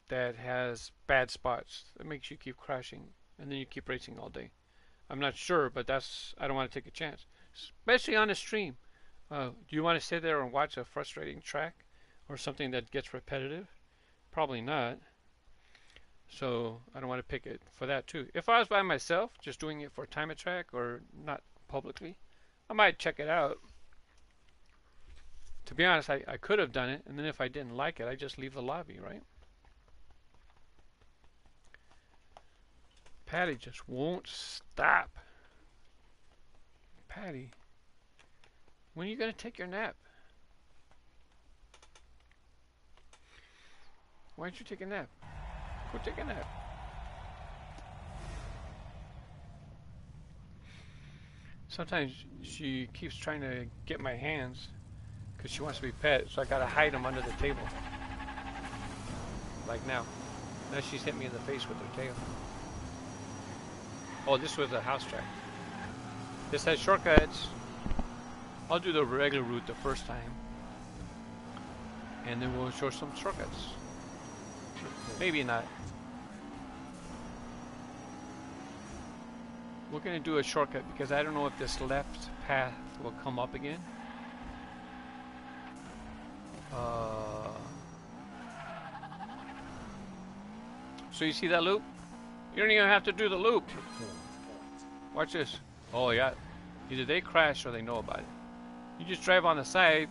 that has bad spots. It makes you keep crashing, and then you keep racing all day. I'm not sure, but I don't want to take a chance, especially on a stream. Do you want to sit there and watch a frustrating track or something that gets repetitive? Probably not. So I don't want to pick it for that too. If I was by myself, just doing it for time attack or not publicly, I might check it out. To be honest, I could have done it, and then if I didn't like it, I just leave the lobby, right? Patty just won't stop. Patty, when are you going to take your nap? Why don't you take a nap? Go take a nap. Sometimes she keeps trying to get my hands because she wants to be pet, so I gotta hide them under the table. Like now. Now she's hit me in the face with her tail. Oh, this was a house track. This has shortcuts. I'll do the regular route the first time, and then we'll show some shortcuts. Maybe not. We're going to do a shortcut because I don't know if this left path will come up again. Uh, so you see that loop? You don't even have to do the loop. Watch this. Oh yeah. Either they crash or they know about it. You just drive on the side.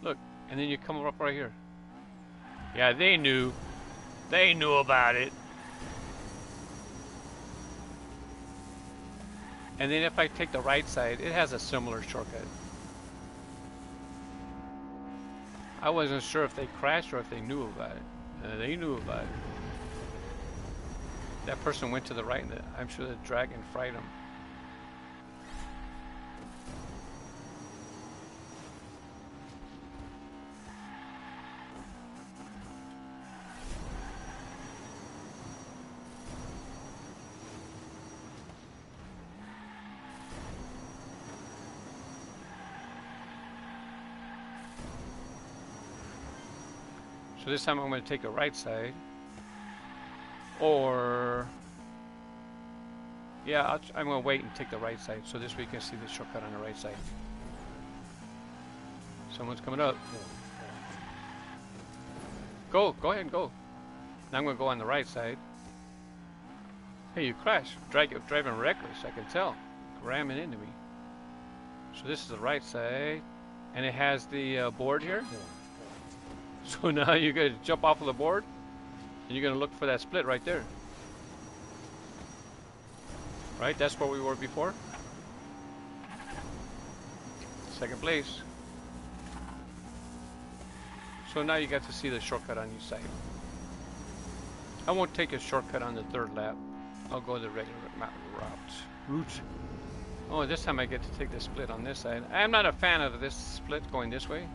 Look, and then you come up right here. Yeah, they knew. They knew about it. And then if I take the right side, it has a similar shortcut. I wasn't sure if they crashed or if they knew about it. They knew about it. That person went to the right, and I'm sure the dragon fried him. So this time I'm going to take the right side. Or, yeah, I'm going to wait and take the right side. So this way you can see the shortcut on the right side. Someone's coming up. Go ahead and go. Now I'm going to go on the right side. Hey, you crashed. Driving reckless, I can tell. Ramming into me. So this is the right side. And it has the board here. So now you're going to jump off of the board. And you're going to look for that split right there. Right? That's where we were before. Second place. So now you got to see the shortcut on each side. I won't take a shortcut on the third lap. I'll go the regular route. Oh, this time I get to take the split on this side. I'm not a fan of this split going this way.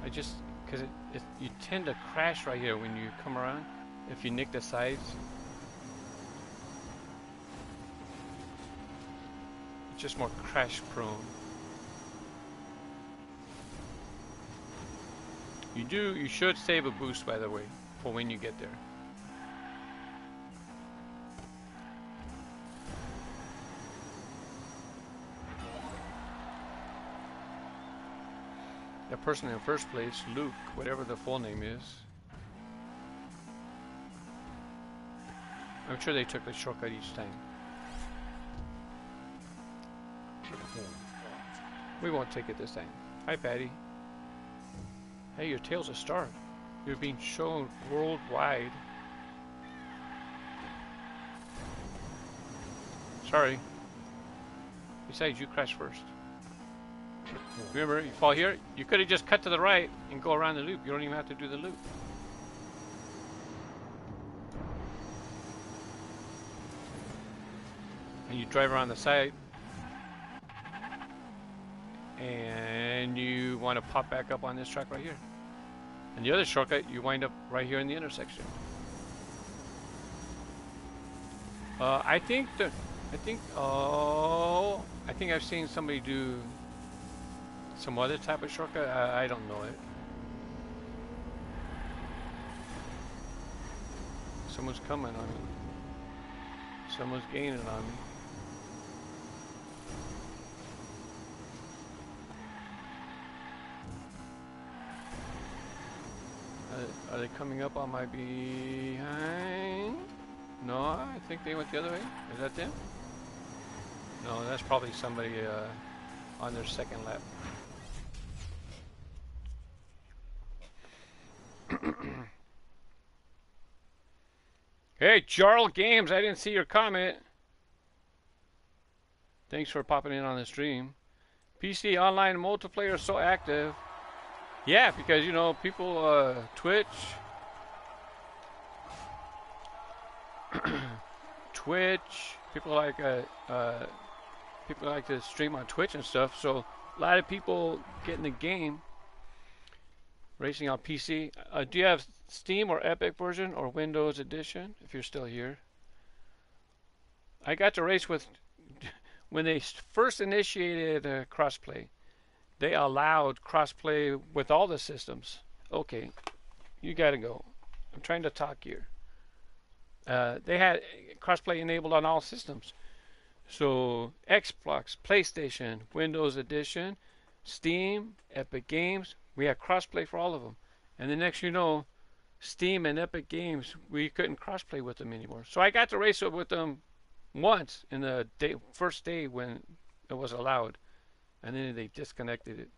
I just, because you tend to crash right here when you come around if you nick the sides. It's just more crash prone. You should save a boost, by the way, for when you get there. The person in first place, Luke, whatever the full name is. I'm sure they took the shortcut each time. We won't take it this time. Hi, Patty. Hey, your tail's a star. You're being shown worldwide. Sorry. Besides, you crashed first. Remember, you fall here, you could have just cut to the right and go around the loop. You don't even have to do the loop. And you drive around the side. And you want to pop back up on this track right here. And the other shortcut, you wind up right here in the intersection. I think I've seen somebody do some other type of shortcut. I don't know it. Someone's coming on me. Someone's gaining on me. Are they coming up on my behind? No, I think they went the other way. Is that them? No, that's probably somebody on their second lap. Hey, Jarl Games, I didn't see your comment. Thanks for popping in on the stream. PC online multiplayer is so active. Yeah, because you know people Twitch, people like to stream on Twitch and stuff. So a lot of people get in the game. Racing on PC. Do you have Steam or Epic version or Windows Edition? If you're still here, I got to race with when they first initiated crossplay. They allowed crossplay with all the systems. Okay, you gotta go. I'm trying to talk here. They had crossplay enabled on all systems. So Xbox, PlayStation, Windows Edition, Steam, Epic Games, We had crossplay for all of them. And the next you know, Steam and Epic Games, we couldn't crossplay with them anymore. So I got to race it with them once in the first day when it was allowed, and then they disconnected it.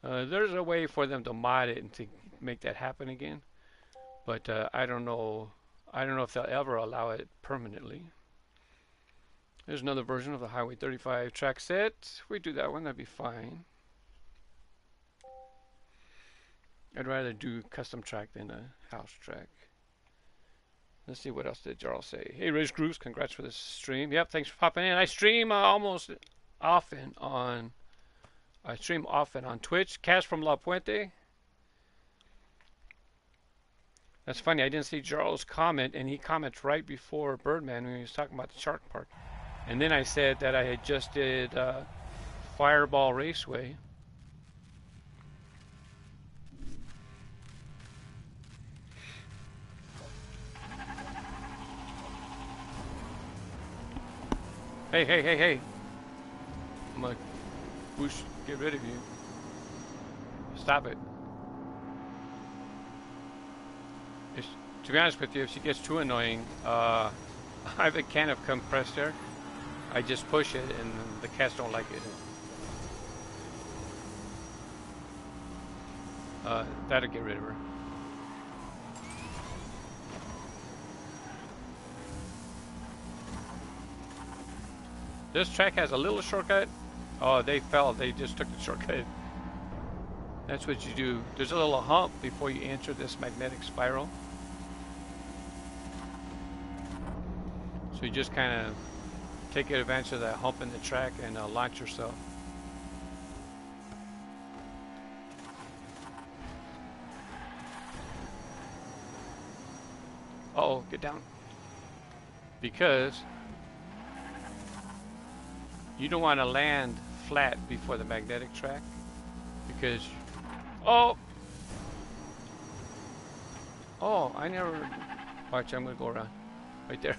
There's a way for them to mod it and to make that happen again, but I don't know. I don't know if they'll ever allow it permanently. There's another version of the Highway 35 track set. We do that one, that'd be fine. I'd rather do custom track than a house track. Let's see, what else did Jarl say? Hey, Riz Grooves, congrats for this stream. Yep, thanks for popping in. I stream almost often on. I stream often on Twitch. KAZfromLaPuente. That's funny. I didn't see Jarl's comment, and he comments right before Birdman when he was talking about the Shark Park. And then I said that I had just did Fireball Raceway. Hey, hey, hey, hey. I'm gonna get rid of you. Stop it. To be honest with you, if she gets too annoying, I have a can of compressed air. I just push it and the cats don't like it. That'll get rid of her. This track has a little shortcut. Oh, they fell. They just took the shortcut. That's what you do. There's a little hump before you enter this magnetic spiral. So you just kind of take advantage of that hump in the track and launch yourself. Uh-oh, get down. Because you don't want to land flat before the magnetic track. Because, oh, I never, watch, I'm going to go around. Right there.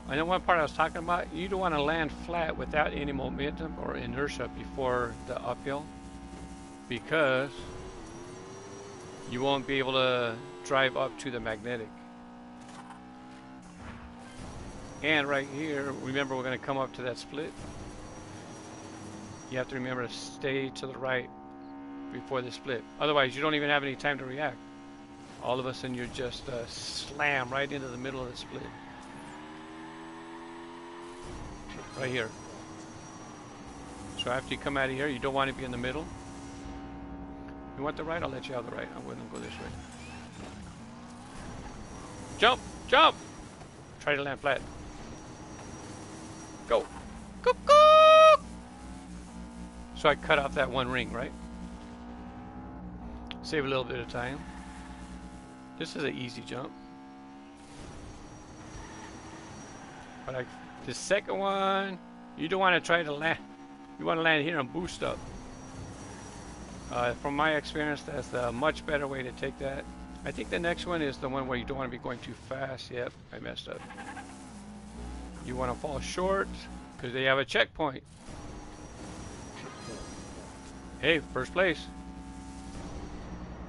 I know one part I was talking about, you don't want to land flat without any momentum or inertia before the uphill, because you won't be able to drive up to the magnetic. And right here, remember we're going to come up to that split. You have to remember to stay to the right before the split. Otherwise, you don't even have any time to react. All of a sudden, you're just slam right into the middle of the split. Right here. So after you come out of here, you don't want to be in the middle. You want the right? I'll let you have the right. I'm going to go this way. Jump! Jump! Try to land flat. Go! Go, go! So I cut off that one ring, right? Save a little bit of time. This is an easy jump. But the second one, you don't want to try to land. You want to land here and boost up. From my experience, that's a much better way to take that. I think the next one is the one where you don't want to be going too fast. Yep, I messed up. You want to fall short because they have a checkpoint. Hey, first place.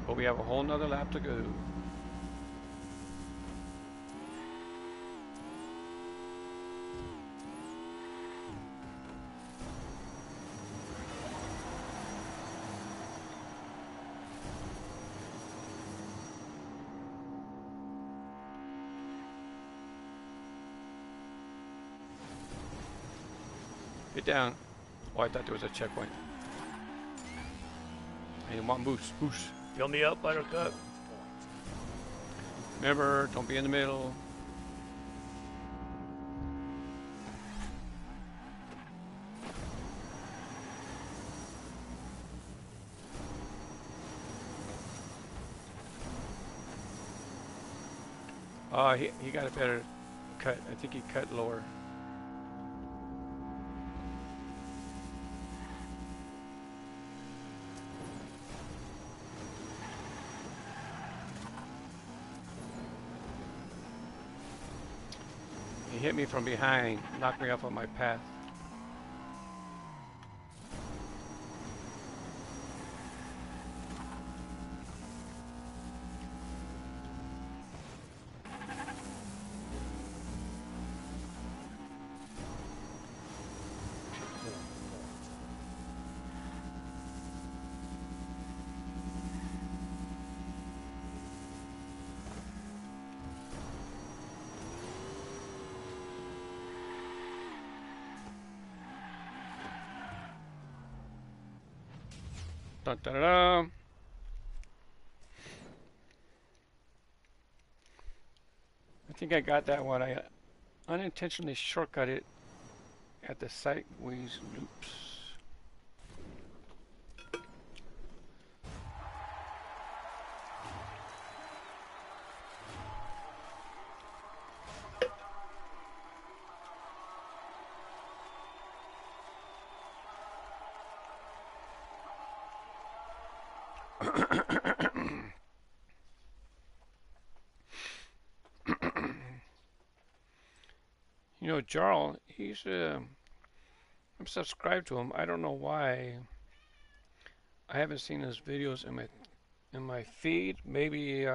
But we have a whole nother lap to go. Get down. Oh, I thought there was a checkpoint. I didn't want boost. Boost. Fill me up, Buttercup. Remember, don't be in the middle. Oh, he got a better cut. I think he cut lower. He hit me from behind, knocked me off on my path. Dun, dun, dun, dun. I think I got that one. I unintentionally shortcut at the sideways loops. You know, Jarl, I'm subscribed to him. I don't know why. I haven't seen his videos in my feed. Maybe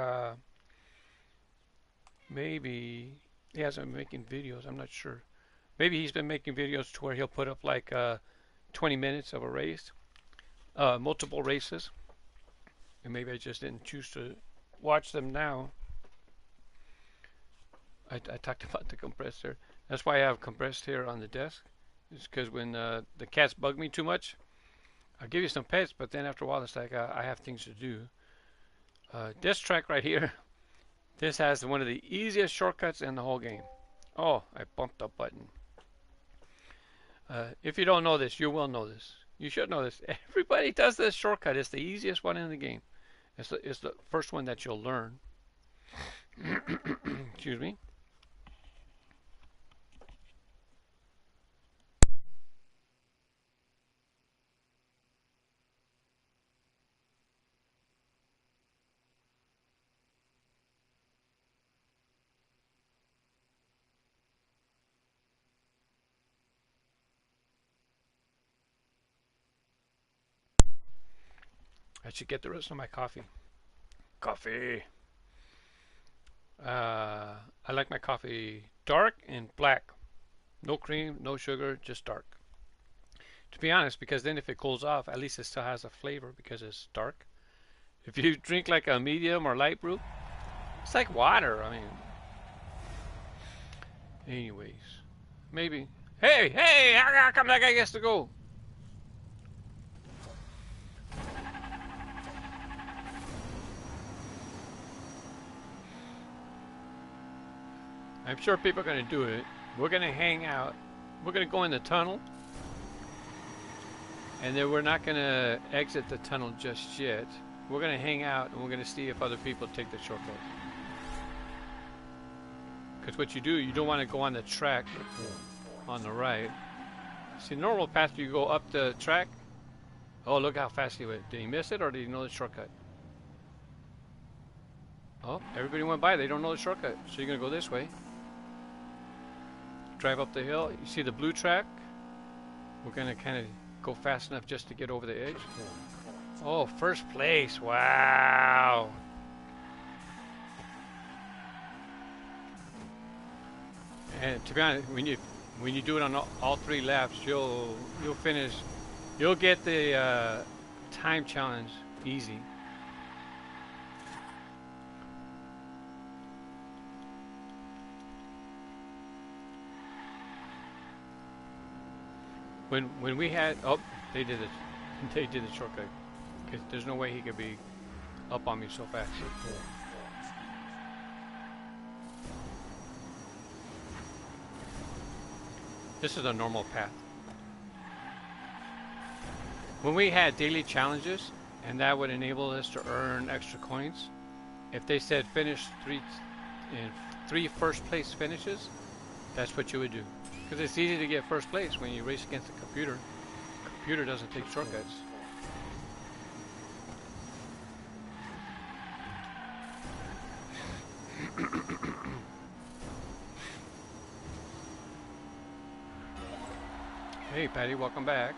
he hasn't been making videos. I'm not sure. Maybe he's been making videos to where he'll put up like 20 minutes of a race, multiple races, and maybe I just didn't choose to watch them now. I talked about the compressor. That's why I have compressed here on the desk. It's because when the cats bug me too much, I'll give you some pets, but then after a while it's like I have things to do. This track right here, this has one of the easiest shortcuts in the whole game. Oh, I bumped the button. If you don't know this, you will know this. You should know this. Everybody does this shortcut. It's the easiest one in the game. It's the first one that you'll learn. Excuse me. I should get the rest of my coffee. Coffee. I like my coffee dark and black. No cream, no sugar, just dark. To be honest, because then if it cools off, at least it still has a flavor because it's dark. If you drink like a medium or light brew, it's like water. I mean, anyways, maybe. Hey, how come that guy gets to go? I'm sure people are going to do it. We're going to hang out. We're going to go in the tunnel. And then we're not going to exit the tunnel just yet. We're going to hang out and we're going to see if other people take the shortcut. Because what you do, you don't want to go on the track on the right. See, normal path, you go up the track. Oh, look how fast he went. Did he miss it or did he know the shortcut? Oh, everybody went by. They don't know the shortcut. So you're going to go this way. Drive up the hill. You see the blue track? We're going to kind of go fast enough just to get over the edge. Oh, first place. Wow. And to be honest, when you do it on all 3 laps, you'll finish. You'll get the time challenge easy. When we had they did the shortcut because there's no way he could be up on me so fast. This is a normal path. When we had daily challenges, and that would enable us to earn extra coins, if they said finish 3 first place finishes, that's what you would do. Because it's easy to get first place when you race against the computer. The computer doesn't take shortcuts. Hey Patty, welcome back.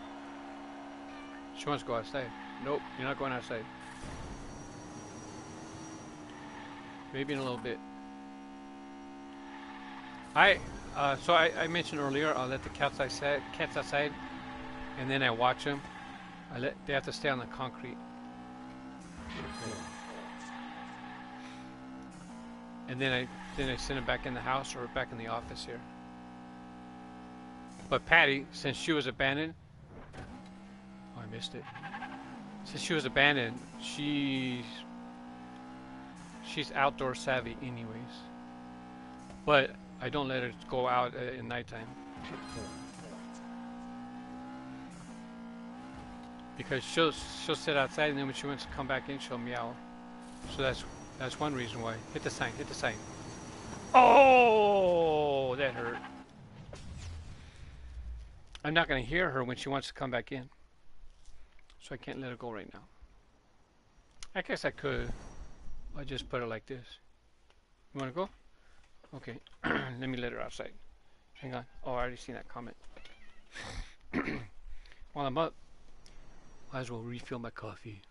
She wants to go outside. Nope, you're not going outside. Maybe in a little bit. So I mentioned earlier, I'll let the cats outside, and then I watch them. They have to stay on the concrete. And then I send them back in the house or back in the office here. But Patty, since she was abandoned, oh, I missed it. Since she was abandoned, she's outdoor savvy anyways. But I don't let her go out at nighttime because she'll sit outside, and then when she wants to come back in, she'll meow. So that's one reason why. Hit the sign. Hit the sign. Oh, that hurt. I'm not gonna hear her when she wants to come back in, so I can't let her go right now. I guess I could. I'll just put it like this. You wanna go? Okay. Let me let her outside. Hang on. Oh, I already seen that comment. While I'm up, might as well refill my coffee.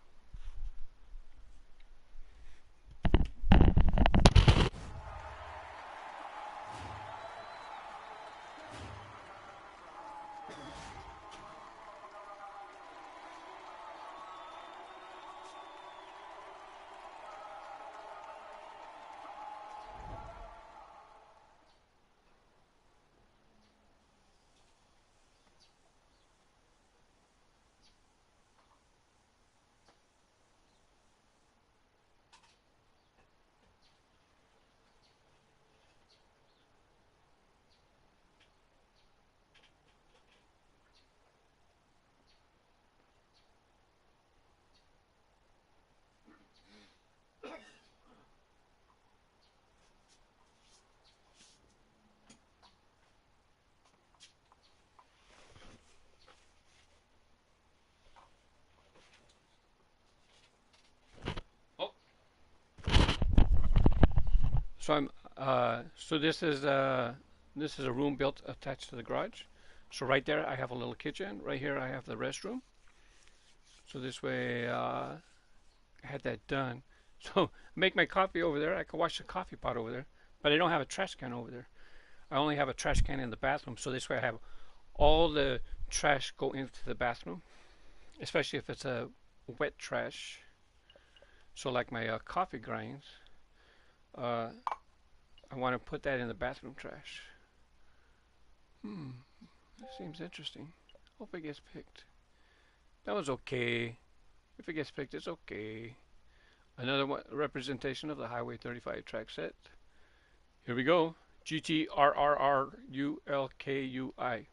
So this is a room built attached to the garage. So right there I have a little kitchen. Right here I have the restroom. So this way I had that done. So make my coffee over there. I can wash the coffee pot over there, but I don't have a trash can over there. I only have a trash can in the bathroom. So this way I have all the trash go into the bathroom, especially if it's a wet trash. So like my coffee grinds. I want to put that in the bathroom trash. That seems interesting. Hope it gets picked. That was okay. If it gets picked, it's okay. Another representation of the Highway 35 track set. Here we go. GTRRRULKUI.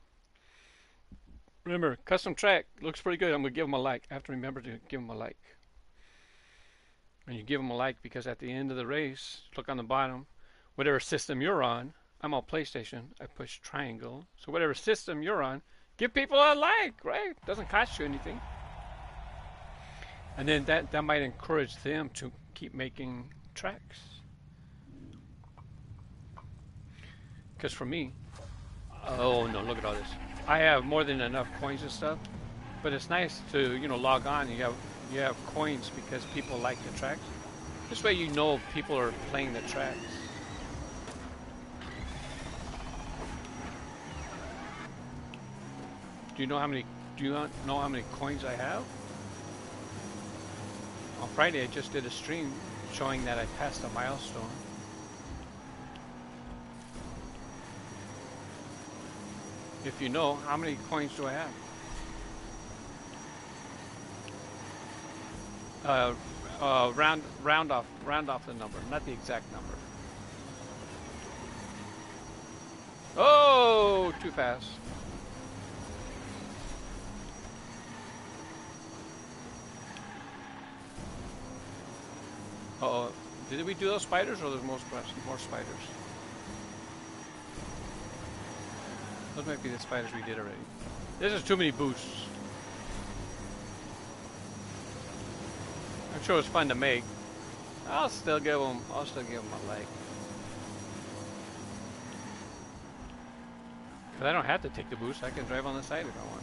Remember, custom track looks pretty good. I'm going to give them a like. I have to remember to give them a like. And you give them a like because at the end of the race, look on the bottom, whatever system you're on, I'm on PlayStation, I push triangle. So whatever system you're on, give people a like, right? Doesn't cost you anything. And then that might encourage them to keep making tracks. Because for me, oh no, look at all this. I have more than enough coins and stuff, but it's nice to, log on. You have coins because people like the tracks. This way you know people are playing the tracks. Do you know how many coins I have? On Friday I just did a stream showing that I passed a milestone. If you know, how many coins do I have? Round off the number, not the exact number. Oh, too fast. Uh-oh, did we do those spiders, or there's more spiders? Those might be the spiders we did already. This is too many boosts. I'm sure it's fun to make. I'll still give them a like. Cause I don't have to take the boost. I can drive on the side if I want.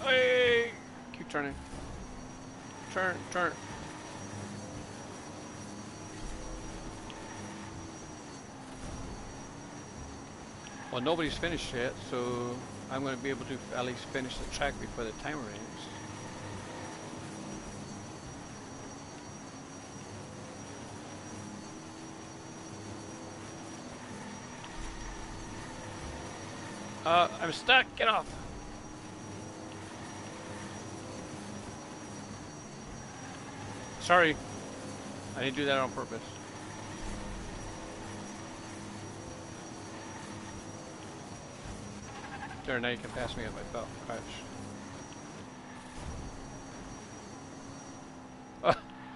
Hey! Keep turning. Turn. Well, nobody's finished yet, so I'm going to be able to at least finish the track before the timer ends. I'm stuck. Get off. Sorry. I didn't do that on purpose. There, now you can pass me at my belt. Crash.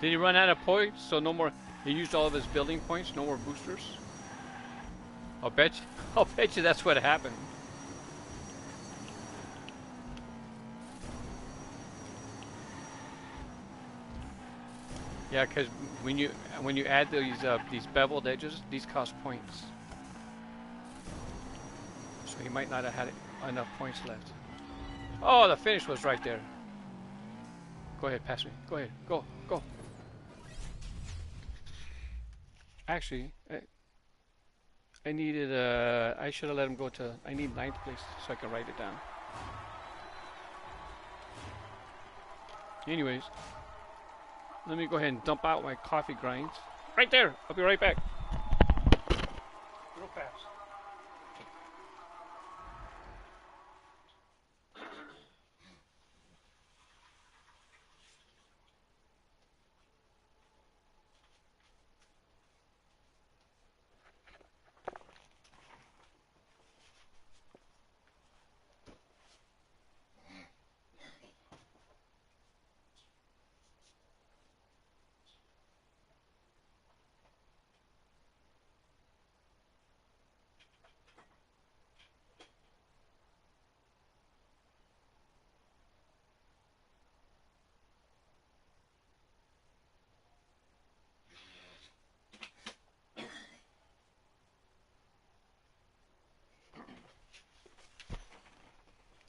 Did he run out of points? So no more. He used all of his building points. No more boosters. I'll bet you. I'll bet you that's what happened. Yeah, because when you add these beveled edges, these cost points. So he might not have had enough points left. Oh, the finish was right there. Go ahead, pass me. Go ahead, go. Actually, I needed. I should have let him go to. I need 9th place so I can write it down. Anyways, let me go ahead and dump out my coffee grinds. Right there. I'll be right back. Real fast.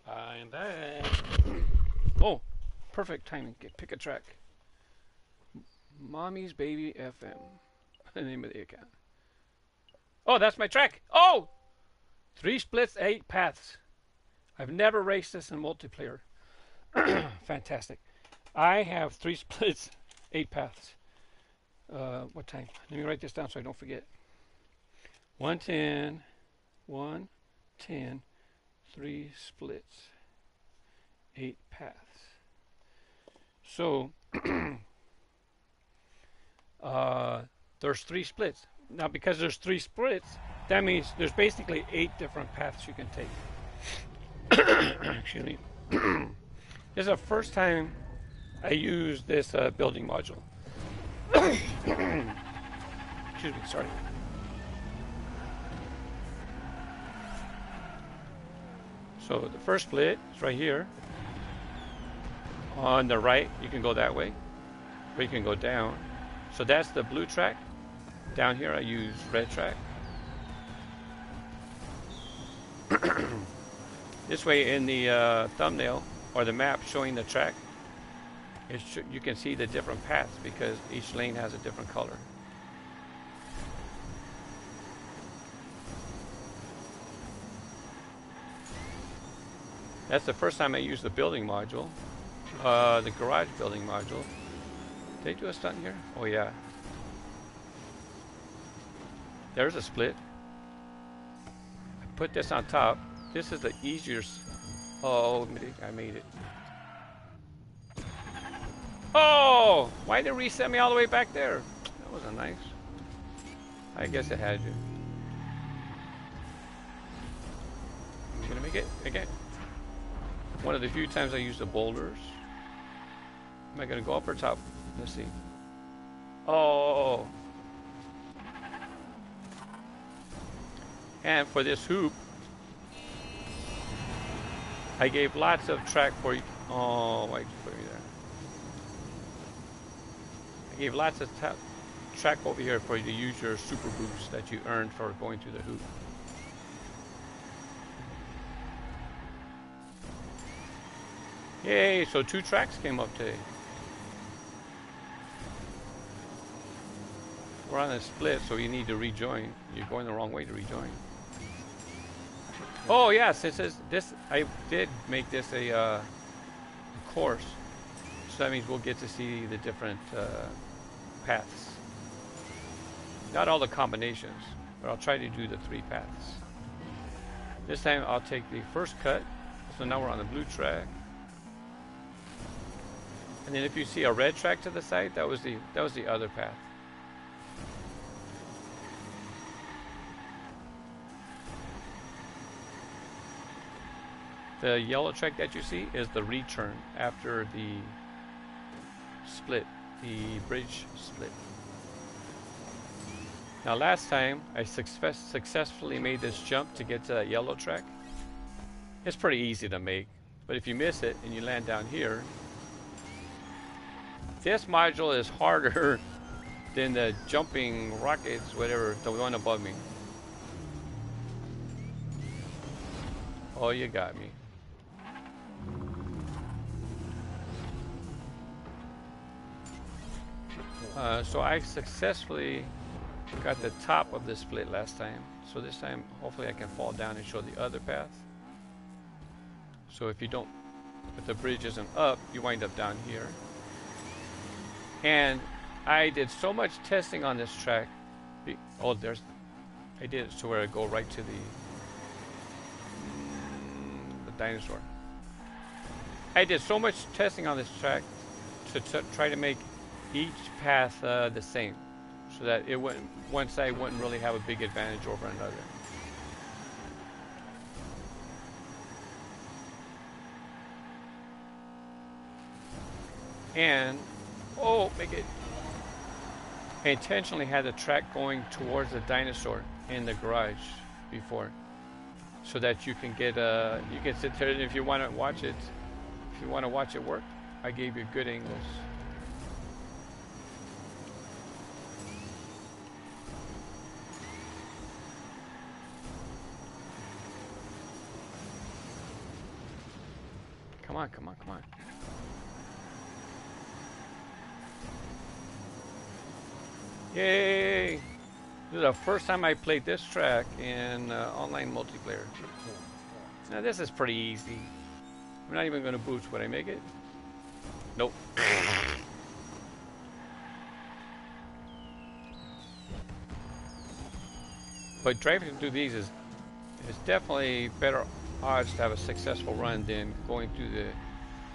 I'm back. Oh, perfect timing. Pick a track. Mommy's Baby FM. The name of the account. Oh, that's my track. Oh! 3 splits, 8 paths. I've never raced this in multiplayer. Fantastic. I have 3 splits, 8 paths. What time? Let me write this down so I don't forget. 110, 110, 3 splits, 8 paths. So there's 3 splits. Now because there's 3 splits, that means there's basically 8 different paths you can take. Actually, this is the first time I used this building module. Excuse me, sorry. So the first split is right here. On the right, you can go that way, or you can go down. So that's the blue track. Down here, I use red track. This way, in the thumbnail or the map showing the track, you can see the different paths because each lane has a different color. That's the first time I used the building module, the garage building module. Did they do a stunt here? Oh yeah. There's a split. I put this on top. This is the easier. Oh, I made it. Oh! Why did it reset me all the way back there? That wasn't nice. I guess it had to. I'm gonna make it again. One of the few times I use the boulders. Am I gonna go up or top? Let's see. Oh! And for this hoop, I gave lots of track for you. Oh, why did you put me there? I gave lots of track over here for you to use your super boost that you earned for going through the hoop. Yay, so 2 tracks came up today. We're on a split, so you need to rejoin. You're going the wrong way to rejoin. Oh yes, it says this. I did make this a course, so that means we'll get to see the different paths. Not all the combinations, but I'll try to do the 3 paths. This time I'll take the first cut. So now we're on the blue track. And then if you see a red track to the side, that was the other path. The yellow track that you see is the return after the split, the bridge split. Now last time I successfully made this jump to get to that yellow track. It's pretty easy to make, but if you miss it and you land down here, this module is harder than the jumping rockets, whatever, the one above me. Oh, you got me. So I successfully got the top of the split last time. So this time, hopefully I can fall down and show the other path. So if the bridge isn't up, you wind up down here. And I did so much testing on this track. I did it to where I go right to the dinosaur. I did so much testing on this track to try to make each path the same, so that one side wouldn't really have a big advantage over another. And I intentionally had the track going towards the dinosaur in the garage before, so that you can get you can sit there, and if you want to watch it, work, I gave you good angles. Come on, come on, come on. Yay! This is the first time I played this track in online multiplayer. Now this is pretty easy. I'm not even going to boost. Would I make it? Nope. But driving through these is definitely better odds to have a successful run than going through the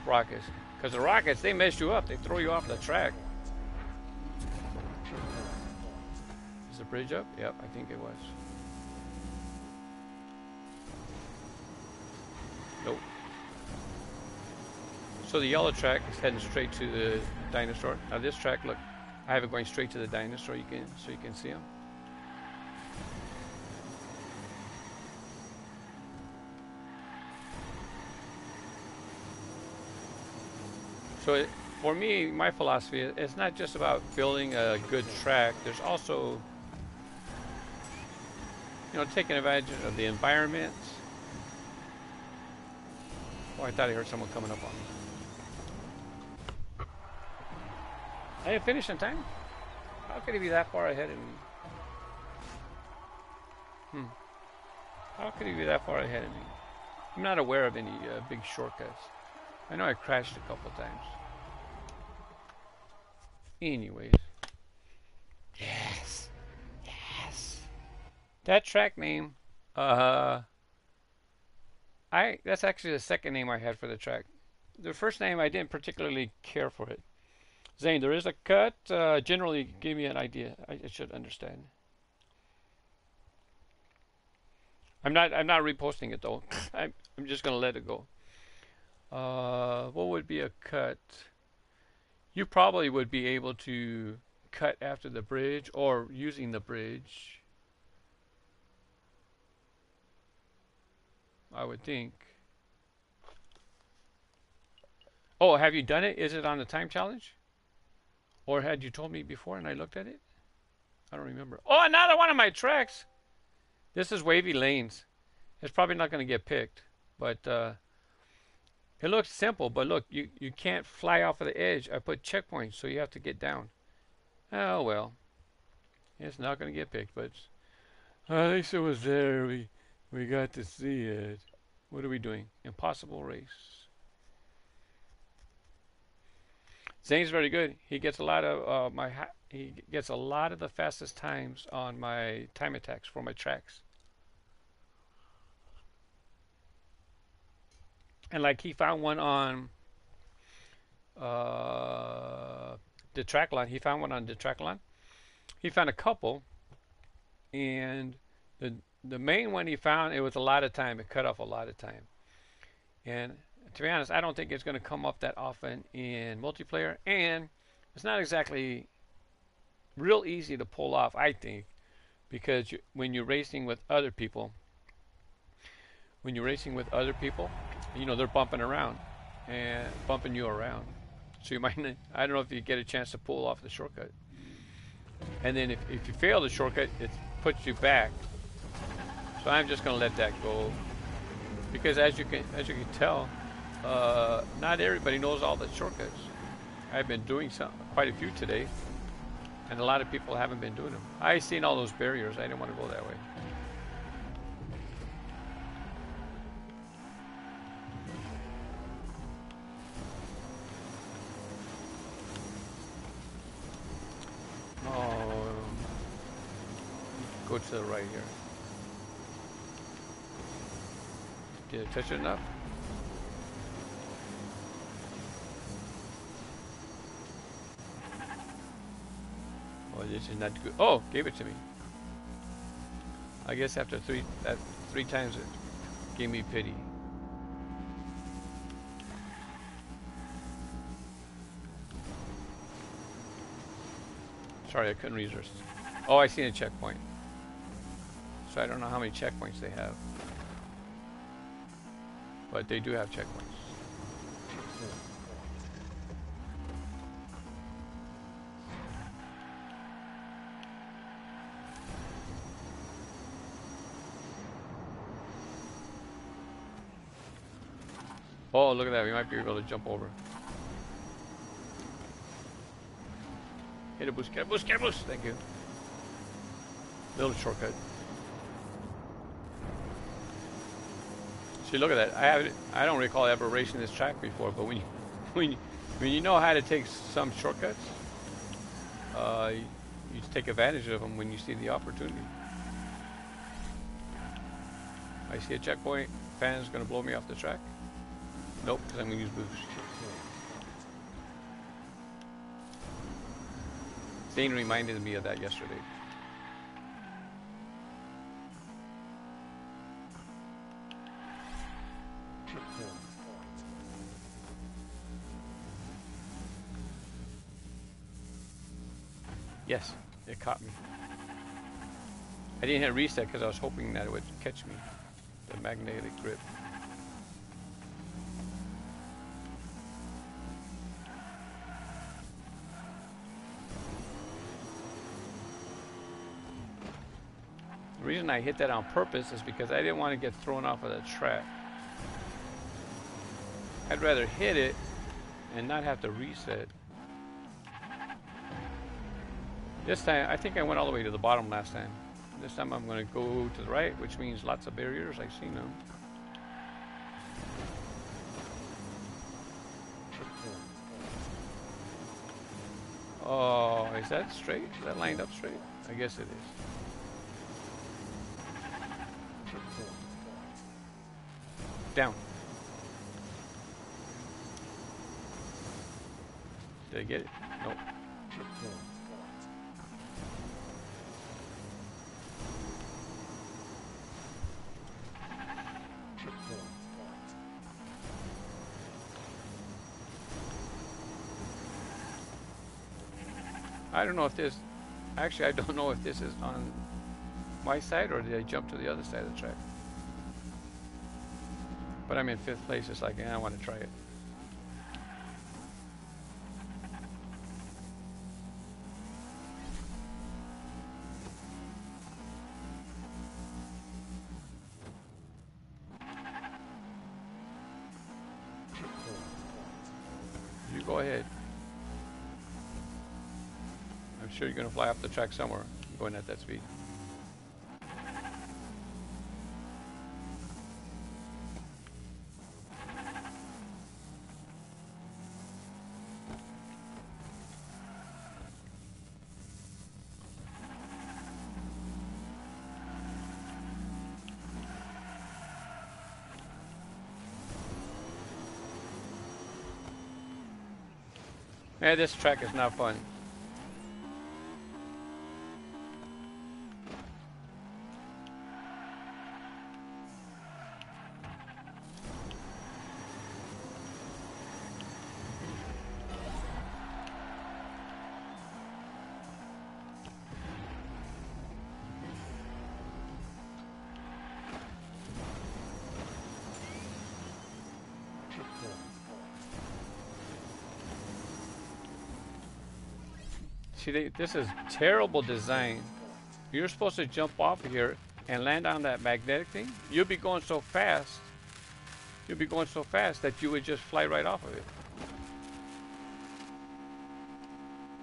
rockets. Because the rockets, they mess you up. They throw you off the track. Is the bridge up? Yep, I think it was. Nope. So the yellow track is heading straight to the dinosaur. Now this track, look, I have it going straight to the dinosaur. So you can see him. So for me, my philosophy is it's not just about building a good track. There's also, taking advantage of the environment. Oh, I thought I heard someone coming up on me. I didn't finish in time? How could he be that far ahead of me? How could he be that far ahead of me? I'm not aware of any big shortcuts. I know I crashed a couple times. Anyways. Yes. Yes. That track name, that's actually the second name I had for the track. The first name, I didn't particularly care for it. Zane, there is a cut. Generally, give me an idea. I should understand. I'm not reposting it though. I'm just gonna let it go. What would be a cut? You probably would be able to cut after the bridge or using the bridge. I would think. Oh, have you done it? Is it on the time challenge? Or had you told me before and I looked at it? I don't remember. Oh, another one of my tracks! This is Wavy Lanes. It's probably not going to get picked, but it looks simple, but look, you can't fly off of the edge. I put checkpoints, so you have to get down. Oh, well. It's not going to get picked, but at least it was there. We got to see it. What are we doing? Impossible race. Zane's very good. He gets a lot of he gets a lot of the fastest times on my time attacks for my tracks. And like he found one on uh, the track line. He found one on the track line. He found a couple, and the the main one he found, it was a lot of time. It cut off a lot of time. And to be honest, I don't think it's going to come up that often in multiplayer, and it's not exactly real easy to pull off, I think, because when you're racing with other people, you know they're bumping around and bumping you around. So you might, I don't know if you get a chance to pull off the shortcut. And then if you fail the shortcut, it puts you back. So I'm just going to let that go because as you can tell, not everybody knows all the shortcuts. I've been doing quite a few today, and a lot of people haven't been doing them. I seen all those barriers. I didn't want to go that way. Oh, go to the right here. Did I touch it enough? Oh, this is not good. Oh, gave it to me. I guess after three times it gave me pity. Sorry, I couldn't resist. Oh, I seen a checkpoint. So I don't know how many checkpoints they have. But they do have checkpoints. Oh, look at that. We might be able to jump over. Hit a boost, get a boost, get a boost. Thank you. Little shortcut. See, look at that. I don't recall ever racing this track before, but when you know how to take some shortcuts, you take advantage of them when you see the opportunity. I see a checkpoint. Fan's gonna blow me off the track. Nope, because I'm gonna use boost. Zane reminded me of that yesterday. Yes, it caught me. I didn't hit reset because I was hoping that it would catch me. The magnetic grip. The reason I hit that on purpose is because I didn't want to get thrown off of the track. I'd rather hit it and not have to reset. This time, I think I went all the way to the bottom last time. This time I'm going to go to the right, which means lots of barriers. I've seen them. Oh, is that straight? Is that lined up straight? I guess it is. Down. Did I get it? Nope. I don't know if this, actually I don't know if this is on my side or did I jump to the other side of the track. But I'm in 5th place, it's like, I want to try it. You go ahead. I'm sure you're going to fly off the track somewhere going at that speed. Yeah, this track is not fun. See, this is terrible design. You're supposed to jump off of here and land on that magnetic thing. You'll be going so fast. You'll be going so fast that you would just fly right off of it.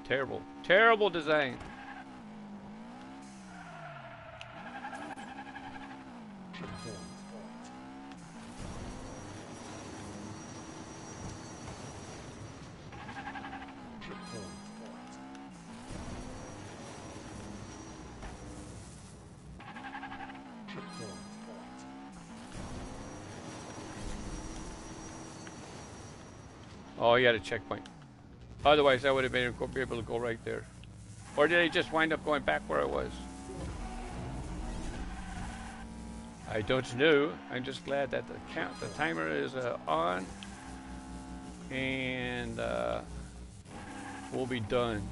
Terrible. Terrible design. Oh, you had a checkpoint. Otherwise, I would have been able to go right there. Or did I just wind up going back where I was? I don't know. I'm just glad that the timer is on, and we'll be done.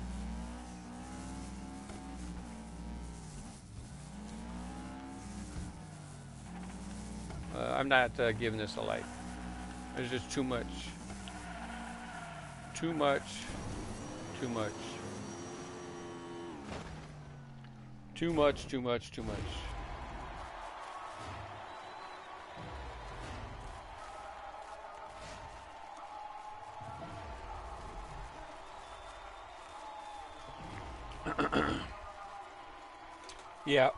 I'm not giving this a like. There's just too much. Too much. Too much. Too much, too much, too much. Yeah,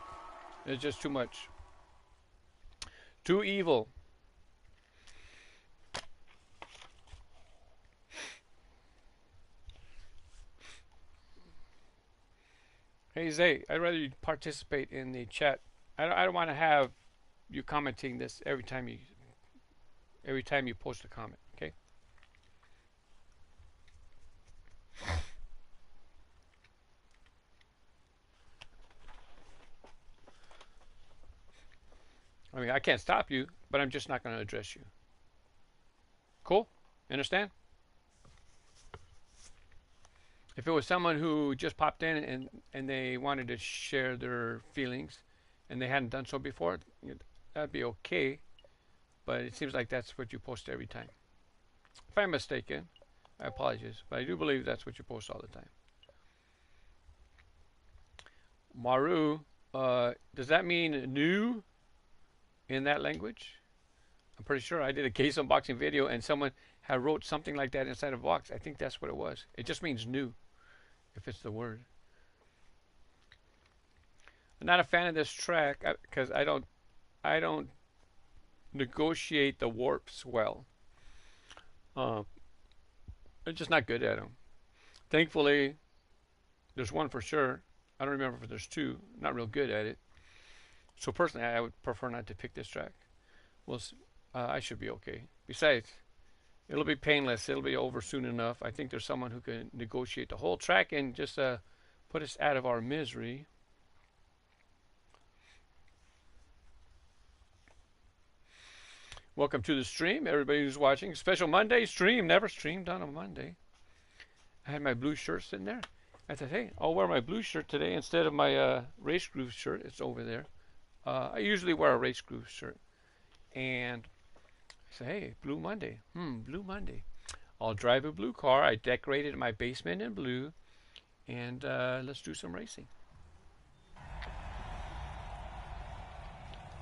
it's just too much. Too evil. Hey Zay, I'd rather you participate in the chat. I don't want to have you commenting this every time you post a comment. Okay. I mean, I can't stop you, but I'm just not going to address you. Cool? Understand? If it was someone who just popped in and they wanted to share their feelings and they hadn't done so before, that'd be okay. But it seems like that's what you post every time. If I'm mistaken, I apologize. But I do believe that's what you post all the time. Maru, does that mean new in that language? I'm pretty sure I did a case unboxing video and someone had wrote something like that inside a box. I think that's what it was. It just means new, if it's the word. I'm not a fan of this track because I don't negotiate the warps well. I'm just not good at them. Thankfully, there's one for sure. I don't remember if there's two. Not real good at it. So personally, I would prefer not to pick this track. Well, I should be okay. Besides, it'll be painless. It'll be over soon enough. I think there's someone who can negotiate the whole track and just put us out of our misery. Welcome to the stream, everybody who's watching. Special Monday stream. Never streamed on a Monday. I had my blue shirt sitting there. I said, hey, I'll wear my blue shirt today instead of my race groove shirt. It's over there. I usually wear a race groove shirt. And I said, hey, Blue Monday. Blue Monday. I'll drive a blue car. I decorated my basement in blue. And let's do some racing.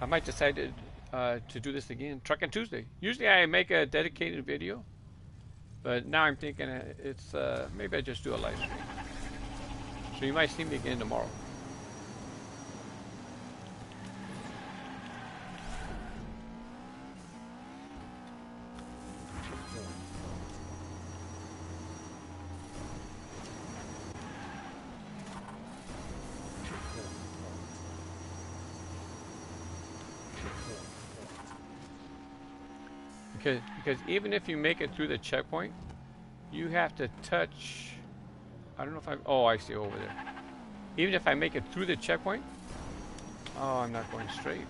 I might decide to do this again. Trucking Tuesday. Usually I make a dedicated video. But now I'm thinking it's maybe I just do a live stream. So you might see me again tomorrow. Because even if you make it through the checkpoint, you have to touch. I don't know if I. Oh, I see over there. Even if I make it through the checkpoint. Oh, I'm not going straight.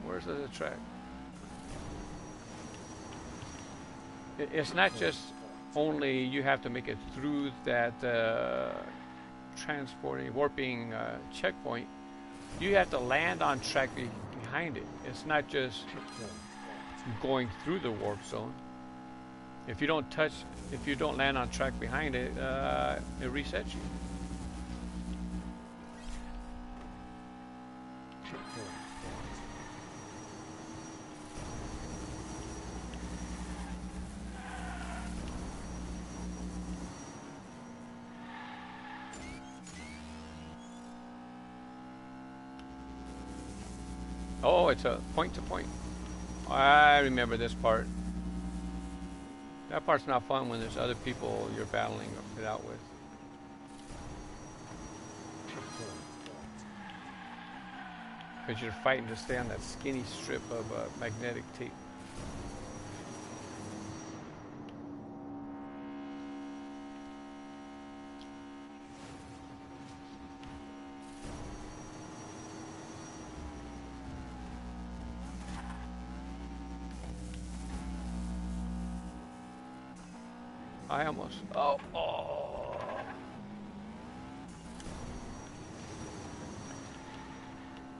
Where's the track? It's not just only you have to make it through that transporting, warping checkpoint. You have to land on track behind it. It's not just going through the warp zone. If you don't land on track behind it, it resets you. Oh, it's a point to point. I remember this part. That part's not fun when there's other people you're battling it out with. Because you're fighting to stay on that skinny strip of magnetic tape. I almost, oh.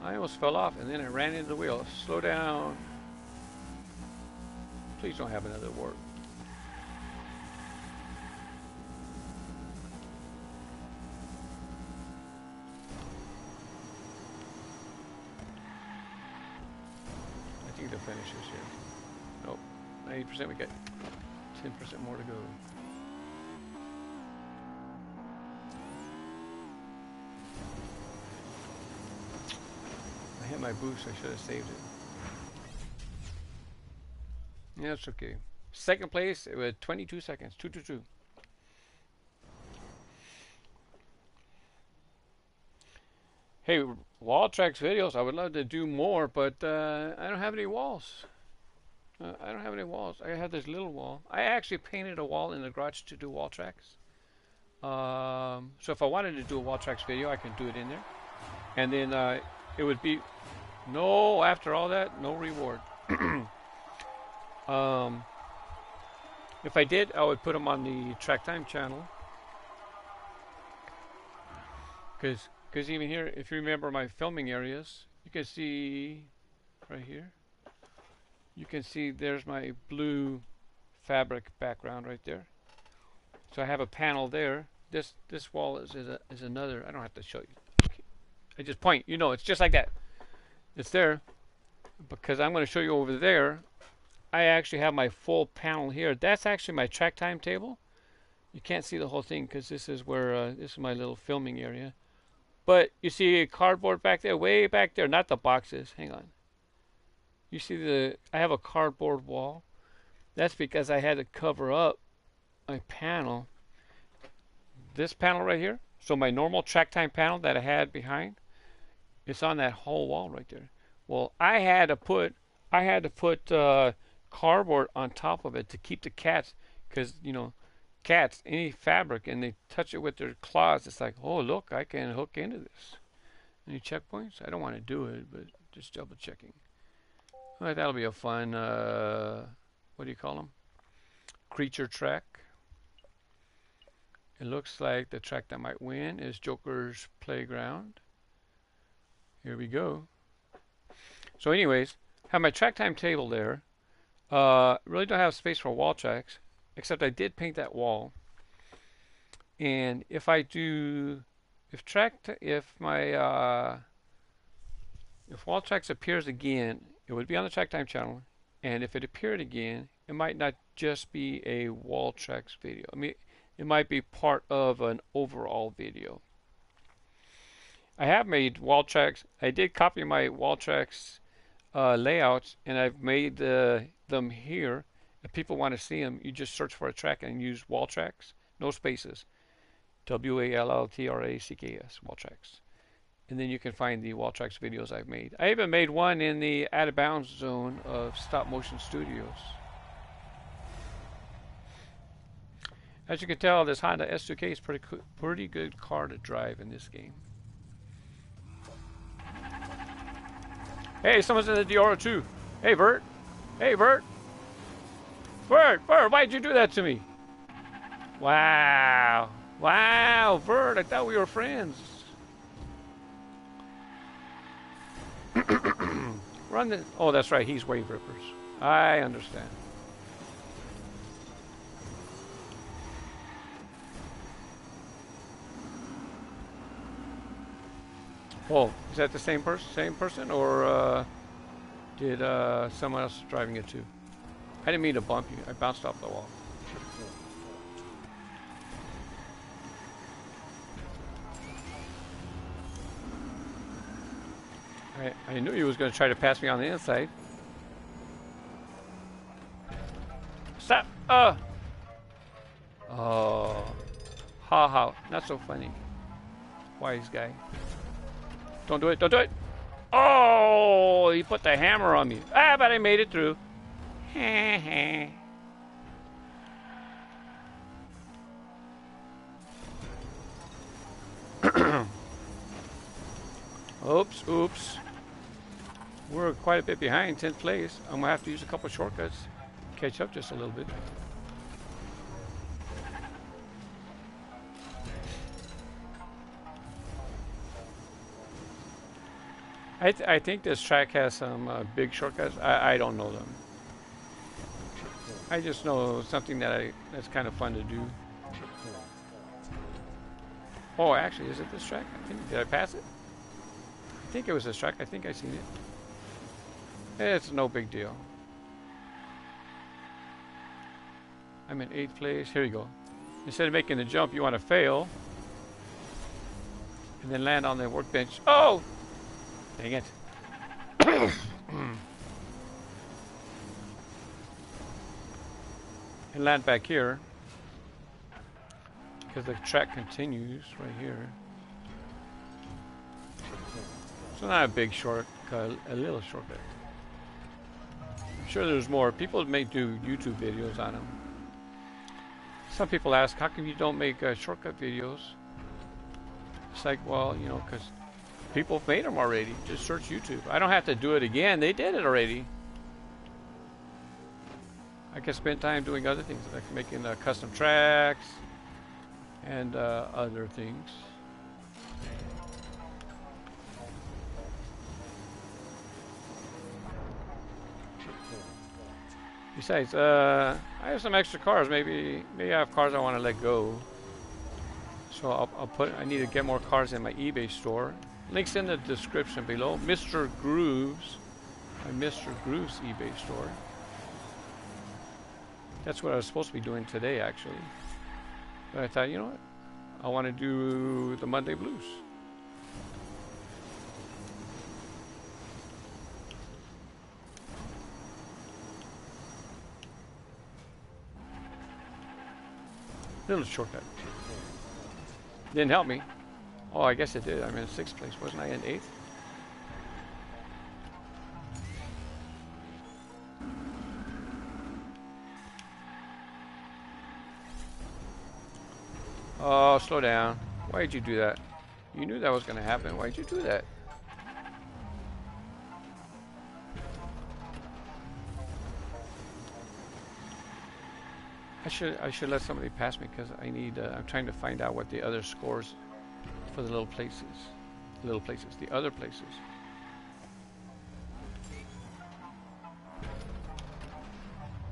I almost fell off and then I ran into the wheel. Slow down. Please don't have another warp. I think the finish is here. Nope, 90%, we got 10% more to go. I hit my boost, I should have saved it. Yeah, it's okay. Second place with 22 seconds, 222. Hey, wall tracks videos, I would love to do more, but I don't have any walls. I don't have any walls. I have this little wall. I actually painted a wall in the garage to do wall tracks. So if I wanted to do a wall tracks video, I can do it in there. And then it would be, no, after all that, no reward. If I did, I would put them on the Track Time channel. Because even here, if you remember my filming areas, you can see right here. You can see there's my blue fabric background right there. So I have a panel there. This wall is another. I don't have to show you. I just point. You know, it's just like that. It's there because I'm going to show you over there. I actually have my full panel here. That's actually my track time table. You can't see the whole thing because this is where this is my little filming area. But you see a cardboard back there, way back there, not the boxes. Hang on. You see I have a cardboard wall. That's because I had to cover up my panel. This panel right here. So my normal track time panel that I had behind, it's on that whole wall right there. Well, I had to put cardboard on top of it to keep the cats, because you know, cats, any fabric, and they touch it with their claws. It's like, oh look, I can hook into this. Any checkpoints? I don't want to do it, but just double checking. All right, that'll be a fun, what do you call them? Creature track. It looks like the track that might win is Joker's Playground. Here we go. So anyways, have my track time table there. Really don't have space for wall tracks, except I did paint that wall. And if wall tracks appears again, it would be on the track time channel. And if it appeared again, it might not just be a wall tracks video. I mean, it might be part of an overall video. I have made wall tracks. I did copy my wall tracks layouts, and I've made them here. If people want to see them, you just search for a track and use wall tracks, no spaces. WALLTRACKS, wall tracks. And then you can find the wall tracks videos I've made. I even made one in the out of bounds zone of Stop Motion Studios. As you can tell, this Honda S2K is pretty good car to drive in this game. Hey, someone's in the Diora too. Hey, Bert. Hey, Bert. Bert, why'd you do that to me? Wow. Wow, Bert, I thought we were friends. Run the... Oh, that's right, he's Wave Rippers. I understand. Oh, is that the same person, or did someone else driving it too? I didn't mean to bump you. I bounced off the wall. I knew he was going to try to pass me on the inside. Stop! Oh. Ha ha. Not so funny. Wise guy. Don't do it. Don't do it. Oh, he put the hammer on me. Ah, but I made it through. Oops. We're quite a bit behind, 10th place. I'm going to have to use a couple shortcuts. Catch up just a little bit. I think this track has some big shortcuts. I don't know them. I just know something that's kind of fun to do. Oh, actually, is it this track? Did I pass it? I think it was this track. I think I seen it. It's no big deal. I'm in 8th place. Here you go. Instead of making the jump, you want to fail. And then land on the workbench. Oh! Dang it. And land back here. Because the track continues right here. So not a big shortcut, a little shortcut. I'm sure there's more. People may do YouTube videos on them. Some people ask, how come you don't make shortcut videos? It's like, well, you know, because people have made them already. Just search YouTube. I don't have to do it again. They did it already. I can spend time doing other things, like making custom tracks and other things. Besides, I have some extra cars. Maybe I have cars I want to let go. So I need to get more cars in my eBay store. Links in the description below. Mr. Grooves, my Mr. Grooves eBay store. That's what I was supposed to be doing today, actually. But I thought, you know what? I want to do the Monday Blues. Little shortcut. Didn't help me. Oh, I guess it did. I'm in 6th place. Wasn't I in 8th? Oh, slow down. Why did you do that? You knew that was going to happen. Why did you do that? I should let somebody pass me because I need. I'm trying to find out what the other scores for the little places. The other places.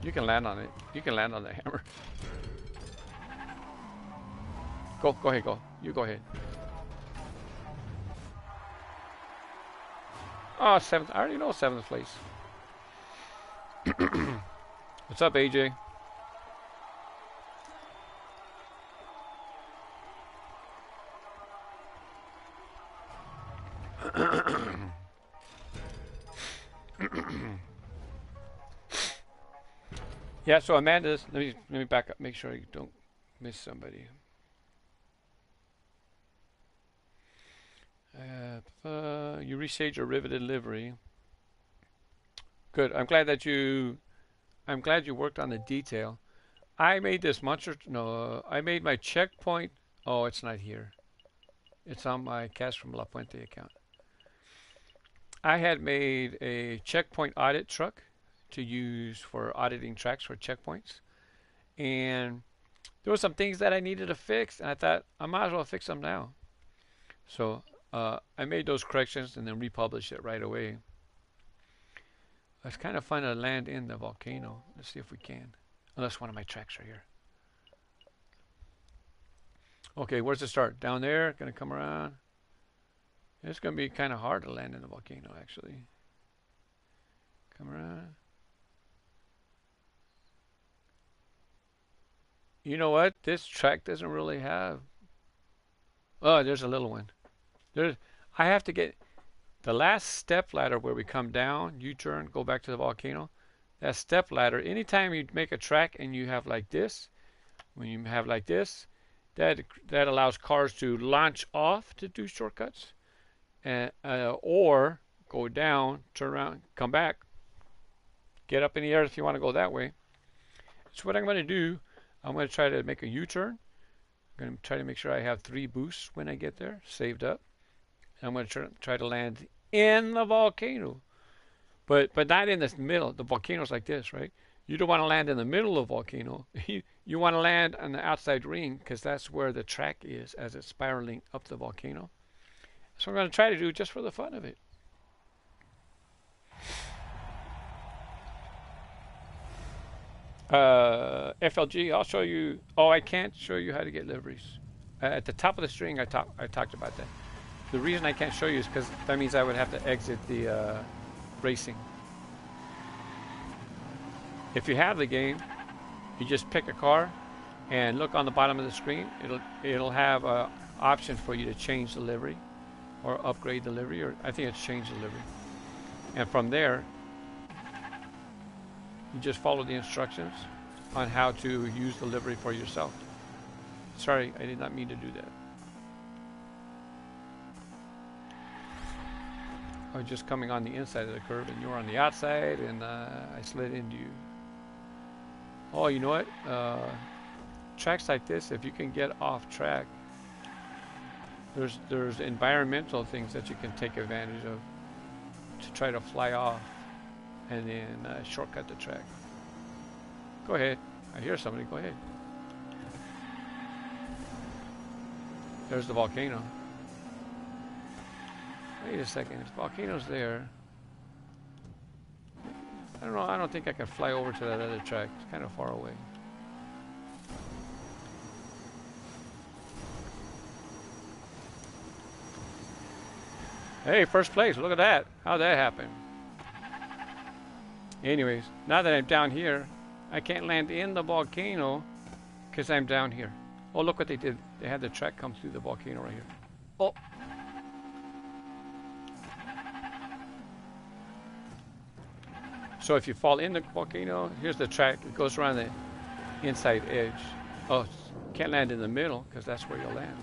You can land on it. You can land on the hammer. Go ahead, go. You go ahead. Oh, 7th. I already know 7th place. What's up, AJ? Yeah, so Amanda's. Let me back up. Make sure you don't miss somebody. You restage your riveted livery. Good. I'm glad you worked on the detail. I made this monster. No, I made my checkpoint. Oh, it's not here. It's on my KAZfromLaPuente account. I had made a checkpoint audit truck to use for auditing tracks for checkpoints. And there were some things that I needed to fix, and I thought I might as well fix them now. So I made those corrections and then republished it right away. It's kind of fun to land in the volcano. Let's see if we can. Unless one of my tracks are here. Okay, where's the start? Down there, gonna come around. It's gonna be kind of hard to land in the volcano, actually. Come around. You know what? This track doesn't really have. Oh, there's a little one. There's. I have to get the last step ladder where we come down, U-turn, go back to the volcano. That step ladder. Anytime you make a track and you have like this, when you have like this, that allows cars to launch off to do shortcuts, and or go down, turn around, come back, get up in the air if you want to go that way. So what I'm going to do, I'm going to try to make a U-turn. I'm going to try to make sure I have 3 boosts when I get there, saved up. And I'm going to try to land in the volcano, but not in the middle. The volcano's like this, right? You don't want to land in the middle of the volcano. You want to land on the outside ring because that's where the track is as it's spiraling up the volcano. So I'm going to try to do it just for the fun of it. FLG, I'll show you. Oh, I can't show you how to get liveries. At the top of the string, I talked about that. The reason I can't show you is because that means I would have to exit the racing. If you have the game, you just pick a car and look on the bottom of the screen. It'll have an option for you to change the livery or upgrade the livery, or I think it's change the livery. And from there, you just follow the instructions on how to use the livery for yourself. Sorry, I did not mean to do that. I was just coming on the inside of the curve and you were on the outside, and I slid into you. Oh, you know what? Tracks like this, if you can get off track, there's environmental things that you can take advantage of to try to fly off and then shortcut the track. Go ahead. I hear somebody. Go ahead. There's the volcano. Wait a second. The volcano's there. I don't know. I don't think I can fly over to that other track. It's kind of far away. Hey, first place. Look at that. How'd that happen? Anyways, now that I'm down here, I can't land in the volcano because I'm down here. Oh, look what they did. They had the track come through the volcano right here. Oh. So if you fall in the volcano, here's the track. It goes around the inside edge. Oh, can't land in the middle because that's where you'll land.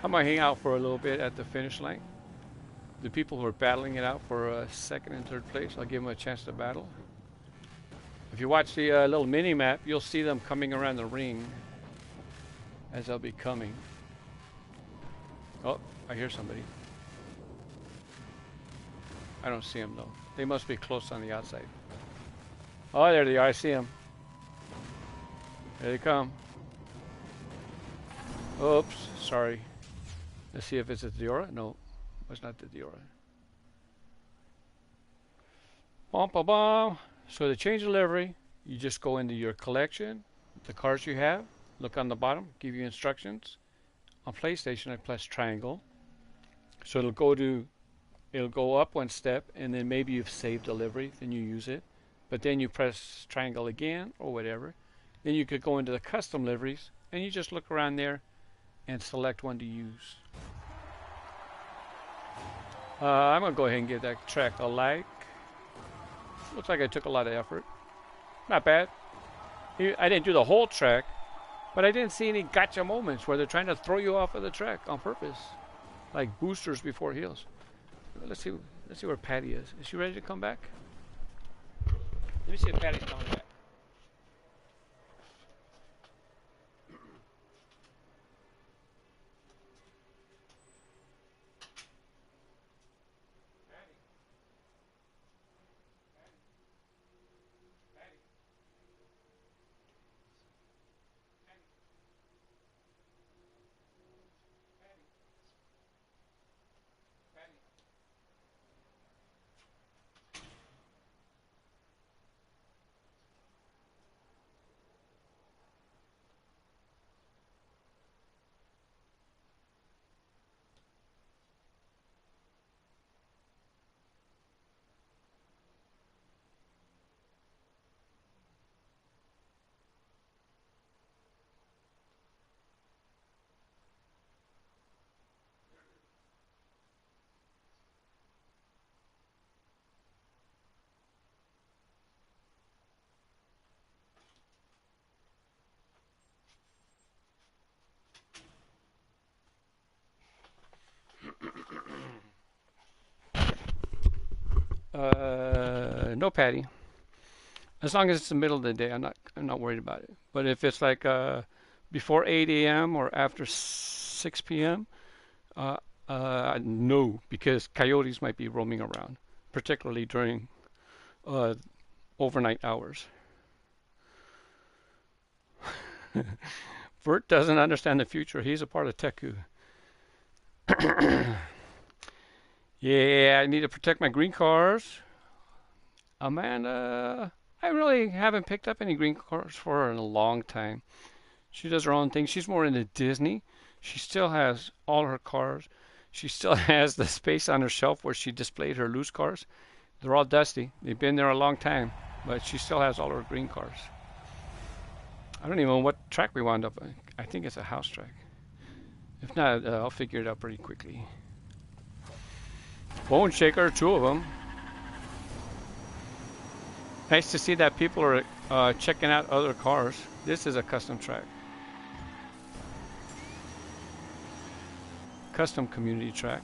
I'm going to hang out for a little bit at the finish line. The people who are battling it out for second and third place, I'll give them a chance to battle. If you watch the little mini map, you'll see them coming around the ring as they'll be coming. Oh, I hear somebody. I don't see them though. They must be close on the outside. Oh, there they are. I see them. There they come. Oops, sorry. Let's see if it's a Diora. No, it's not the Diora. Bum, bum, bum. So to change the livery, you just go into your collection, the cars you have, look on the bottom, give you instructions. On PlayStation, I press triangle. So it'll go up one step, and then maybe you've saved the livery, then you use it. But then you press triangle again, or whatever. Then you could go into the custom liveries, and you just look around there and select one to use. I'm going to go ahead and give that track a like. Looks like I took a lot of effort. Not bad. I didn't do the whole track, but I didn't see any gotcha moments where they're trying to throw you off of the track on purpose. like boosters before heels. Let's see. Let's see where Patty is. Is she ready to come back? Let me see if Patty's coming back. No, Patty. As long as it's the middle of the day, I'm not worried about it. But if it's like before 8 a.m. or after 6 p.m., no, because coyotes might be roaming around, particularly during overnight hours. Vert doesn't understand the future. He's a part of Teku. Yeah, I need to protect my green cars. Amanda, I really haven't picked up any green cars for her in a long time. She does her own thing. She's more into Disney. She still has all her cars. She still has the space on her shelf where she displayed her loose cars. They're all dusty. They've been there a long time, but she still has all her green cars. I don't even know what track we wound up on. I think it's a house track. If not, I'll figure it out pretty quickly. Bone Shaker, two of them. Nice to see that people are checking out other cars. This is a custom track. Custom community track.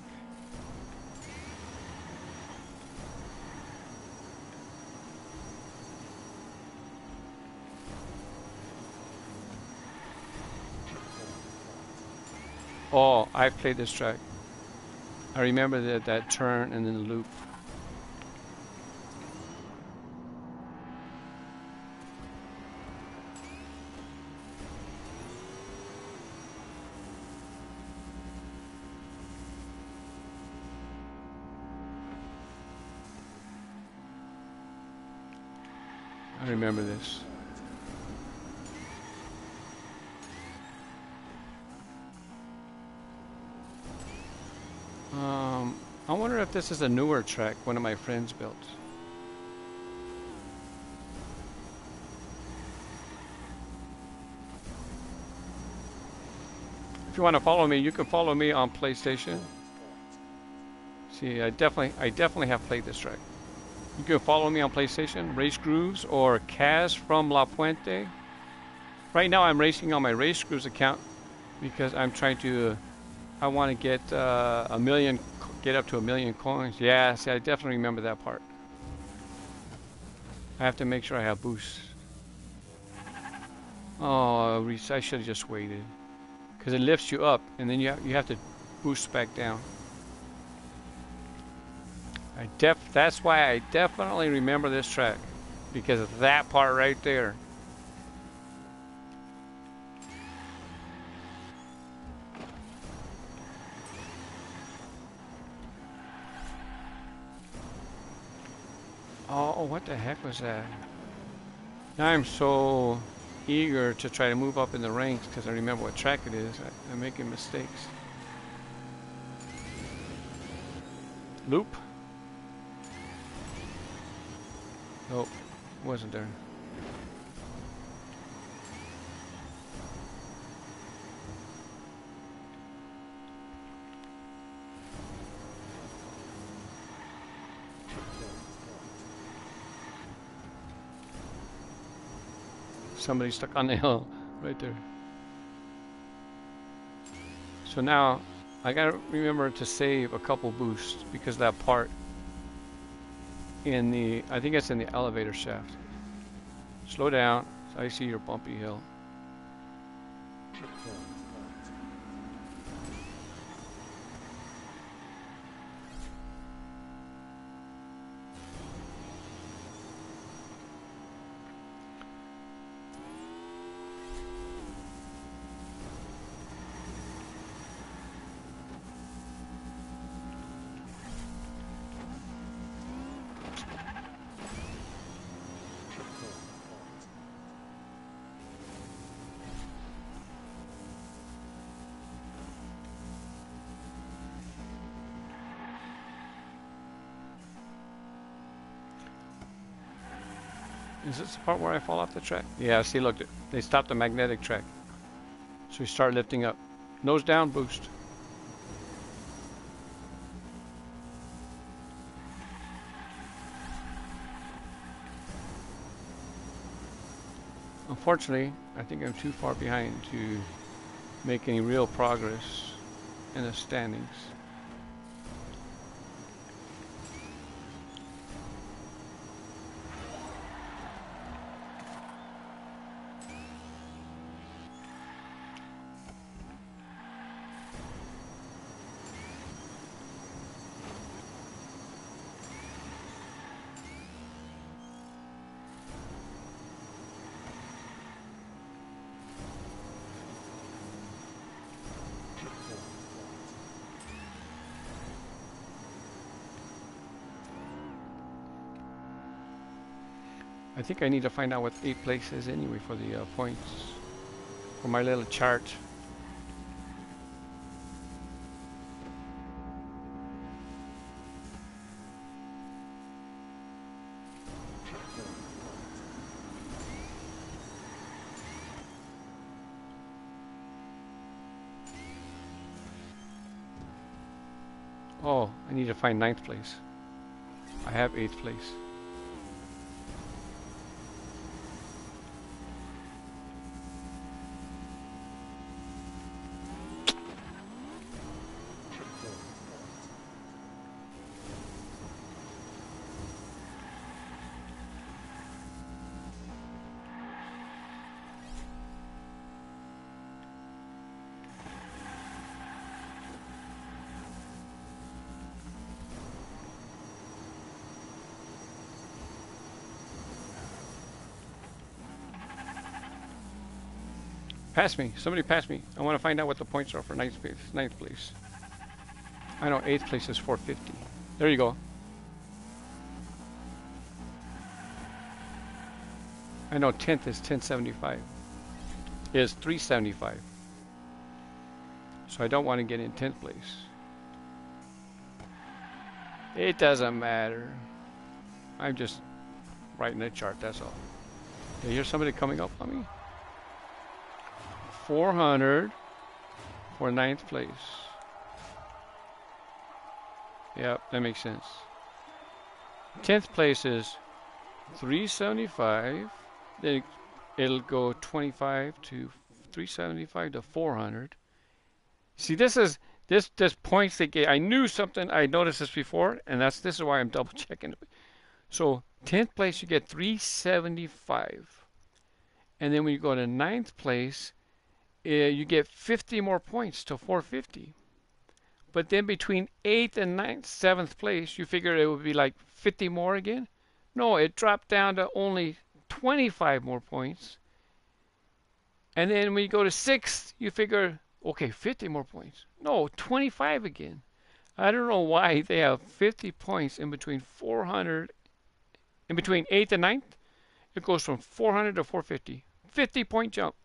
Oh, I've played this track. I remember that turn and then the loop. I remember this. I wonder if this is a newer track one of my friends built. If you want to follow me, you can follow me on PlayStation. See, I definitely have played this track. You can follow me on PlayStation, Race Grooves or KAZfromLaPuente. Right now I'm racing on my Race Grooves account because I'm trying to, I want to get get up to 1,000,000 coins. Yeah, see, I definitely remember that part. I have to make sure I have boosts. Oh, I should have just waited. Because it lifts you up and then you have to boost back down. That's why I definitely remember this track, because of that part right there. Oh, what the heck was that? Now I'm so eager to try to move up in the ranks because I remember what track it is. I'm making mistakes. Loop? Nope, wasn't there. Somebody stuck on the hill right there. So now I gotta remember to save a couple boosts because that part in the, I think it's in the elevator shaft. Slow down. I see your bumpy hill. Is this the part where I fall off the track? Yeah, see, look, they stopped the magnetic track. So we start lifting up. Nose down boost. Unfortunately, I think I'm too far behind to make any real progress in the standings. I think I need to find out what 8th place is anyway for the points for my little chart. Oh, I need to find 9th place. I have 8th place. Pass me. Somebody pass me. I want to find out what the points are for 9th place. 9th place. I know 8th place is 450. There you go. I know 10th is 1075. Is 375. So I don't want to get in 10th place. It doesn't matter. I'm just writing the chart, that's all. You hear somebody coming up on me? 400 for 9th place. Yep, that makes sense. 10th place is 375. Then it'll go 25 to 375 to 400. See, this points they get. I knew something. I noticed this before, and this is why I'm double checking it. So 10th place you get 375, and then when you go to 9th place, you get 50 more points to 450. But then between 8th and 9th, 7th place, you figure it would be like 50 more again. No, it dropped down to only 25 more points. And then when you go to 6th, you figure, okay, 50 more points. No, 25 again. I don't know why they have 50 points in between 400, in between 8th and 9th. It goes from 400 to 450. 50-point jump.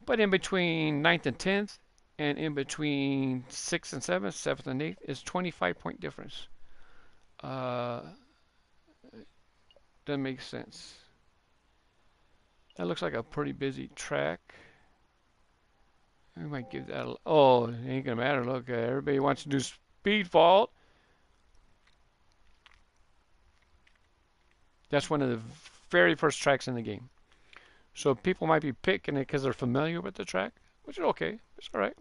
But in between 9th and 10th, and in between 6th and 7th, 7th and 8th, is 25-point difference. That makes sense. That looks like a pretty busy track. We might give that a... Oh, it ain't going to matter. Look, everybody wants to do speed vault. That's one of the very first tracks in the game. So people might be picking it because they're familiar with the track, which is okay. It's all right.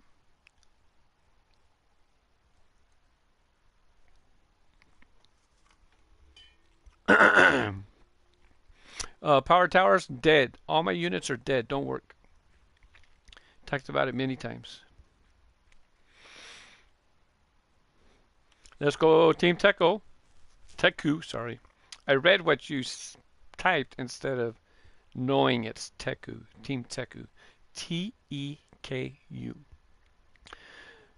Power towers, dead. All my units are dead. Don't work. Talked about it many times. Let's go Team Teco. Teku, sorry. I read what you typed instead of knowing it's Teku. Team Teku. Teku.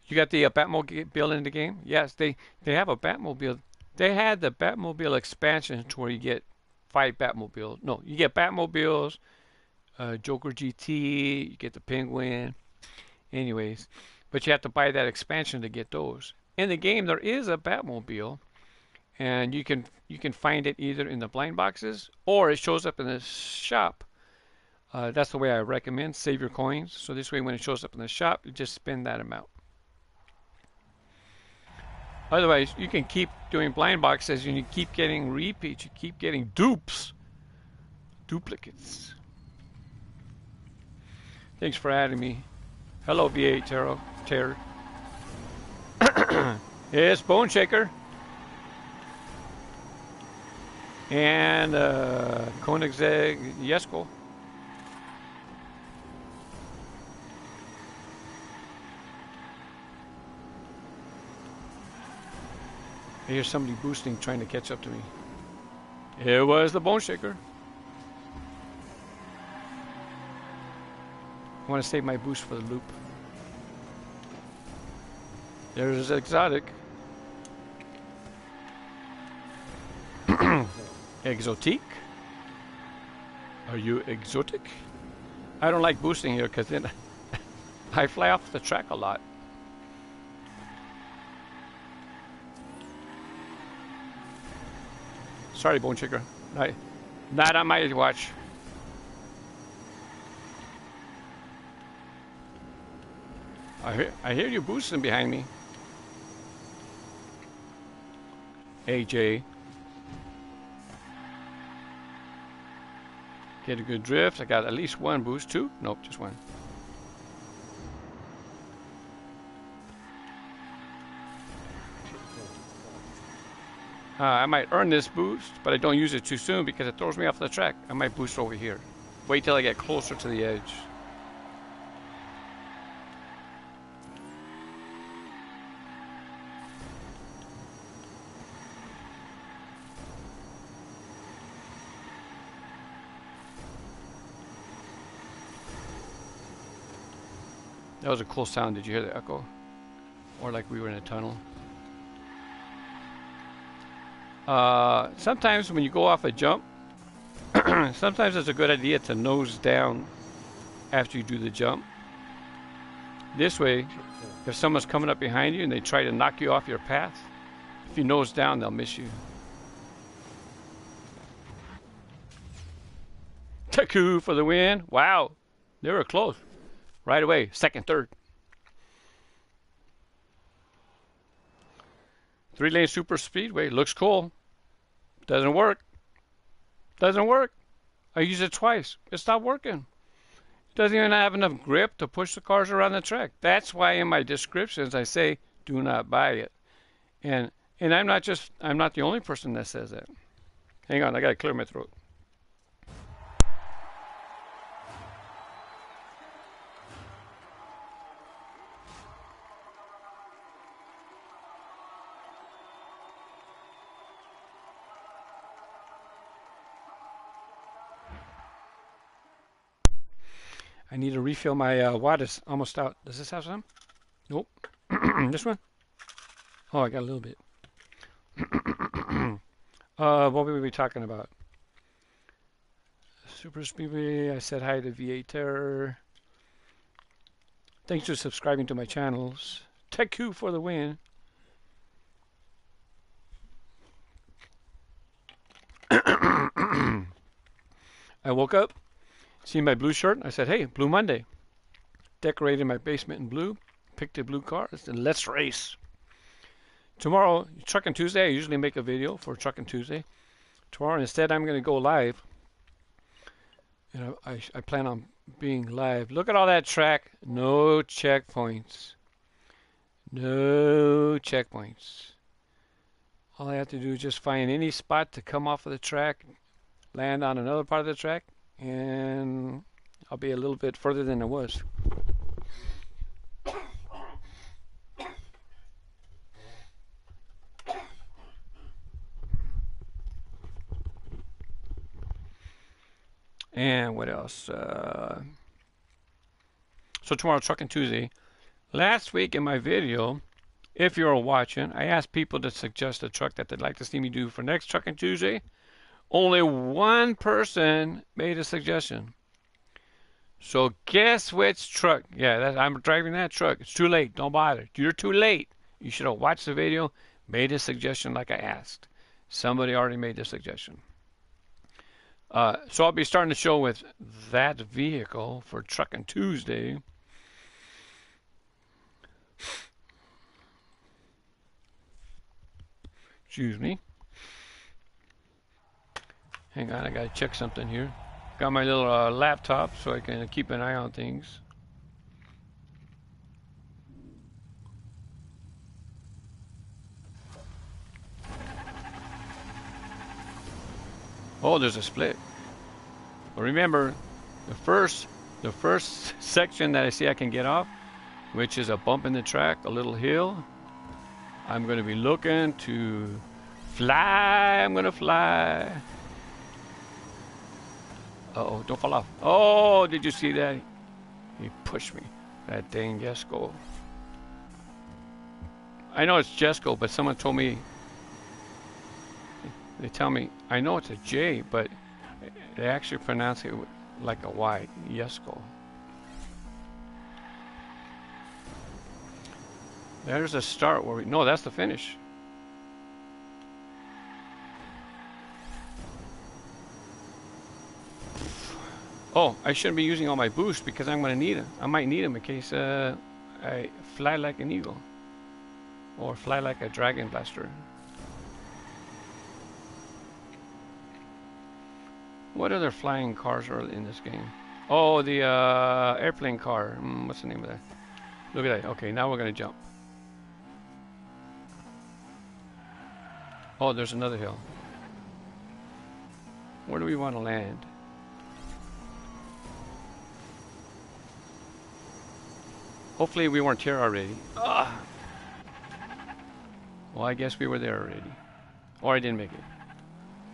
You got the Batmobile in the game? Yes, they have a Batmobile. They had the Batmobile expansion to where you get 5 Batmobiles. No, you get Batmobiles, Joker GT, you get the Penguin. Anyways, but you have to buy that expansion to get those. In the game, there is a Batmobile, and you can find it either in the blind boxes or it shows up in the shop. That's the way I recommend. Save your coins. So this way, when it shows up in the shop, you just spend that amount. Otherwise, you can keep doing blind boxes and you keep getting repeats. You keep getting dupes. Duplicates. Thanks for adding me. Hello, V8 Terror. It's Bone Shaker. And Koenigsegg Jesko. I hear somebody boosting, trying to catch up to me. It was the Bone Shaker. I want to save my boost for the loop. There's Exotic. Exotique? Are you exotic? I don't like boosting here because then I fly off the track a lot. Sorry, Bone Shaker. Not on my watch. I hear you boosting behind me. AJ. Get a good drift. I got at least one boost. 2? Nope, just 1. I might earn this boost, but I don't use it too soon because it throws me off the track. I might boost over here. Wait till I get closer to the edge. That was a cool sound. Did you hear the echo? Or like we were in a tunnel. Sometimes when you go off a jump, sometimes it's a good idea to nose down after you do the jump. This way, if someone's coming up behind you and they try to knock you off your path, if you nose down, they'll miss you. Taku for the win. Wow, they were close. Right away, second, third. 3-lane super speedway, looks cool. Doesn't work. Doesn't work. I used it twice. It stopped working. It doesn't even have enough grip to push the cars around the track. That's why in my descriptions I say do not buy it. And I'm not the only person that says that. Hang on, I gotta clear my throat. I need to refill my water. Is almost out. Does this have some? Nope. This one? Oh, I got a little bit. What were we talking about? Super Speedway. I said hi to V8 Terror. Thanks for subscribing to my channels. Teku for the win. I woke up. See my blue shirt? I said, hey, Blue Monday. Decorated my basement in blue. Picked a blue car. And let's race. Tomorrow, Truckin' Tuesday. I usually make a video for Truckin' Tuesday. Tomorrow, instead, I'm going to go live. You know, I plan on being live. Look at all that track. No checkpoints. No checkpoints. All I have to do is just find any spot to come off of the track, land on another part of the track, and I'll be a little bit further than I was. And what else? So tomorrow, Trucking Tuesday. Last week in my video, if you're watching, I asked people to suggest a truck that they'd like to see me do for next Trucking Tuesday. Only one person made a suggestion. So guess which truck? Yeah, I'm driving that truck. It's too late. Don't bother. You're too late. You should have watched the video, made a suggestion like I asked. Somebody already made the suggestion. So I'll be starting the show with that vehicle for Trucking Tuesday. Excuse me. Hang on, I gotta check something here. Got my little laptop so I can keep an eye on things. Oh, there's a split. But remember, the first section that I see I can get off, which is a bump in the track, a little hill, I'm going to be looking to fly. I'm going to fly. Uh-oh, don't fall off. Oh, did you see that? He pushed me. That dang Jesco. I know it's Jesco, but someone told me, they tell me, I know it's a J, but they actually pronounce it like a Y, Jesco. There's a start where no, that's the finish. Oh, I shouldn't be using all my boosts because I'm going to need them. I might need them in case I fly like an eagle or fly like a dragon blaster. What other flying cars are in this game? Oh, the airplane car. What's the name of that? Look at that. Okay, now we're going to jump. Oh, there's another hill. Where do we want to land? Hopefully we weren't here already. Ugh. Well, I guess we were there already. Or I didn't make it.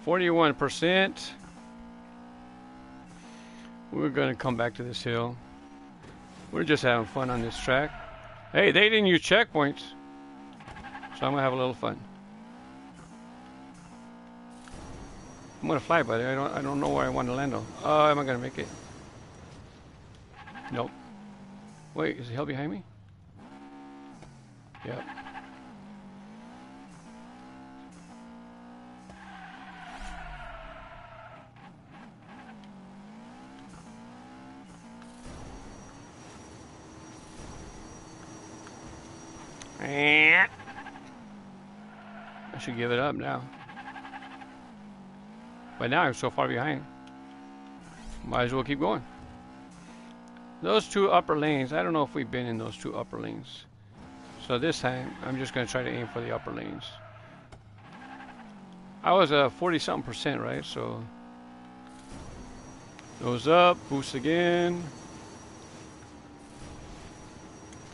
41%. We're going to come back to this hill. We're just having fun on this track. Hey, they didn't use checkpoints. So I'm going to have a little fun. I'm going to fly, buddy. I don't know where I want to land on. Am I going to make it? Nope. Wait, is the hill behind me? Yep. I should give it up now. But now I'm so far behind. Might as well keep going. Those two upper lanes, I don't know if we've been in those two upper lanes. So this time, I'm just going to try to aim for the upper lanes. I was 40-something%, right? So, goes up, boost again.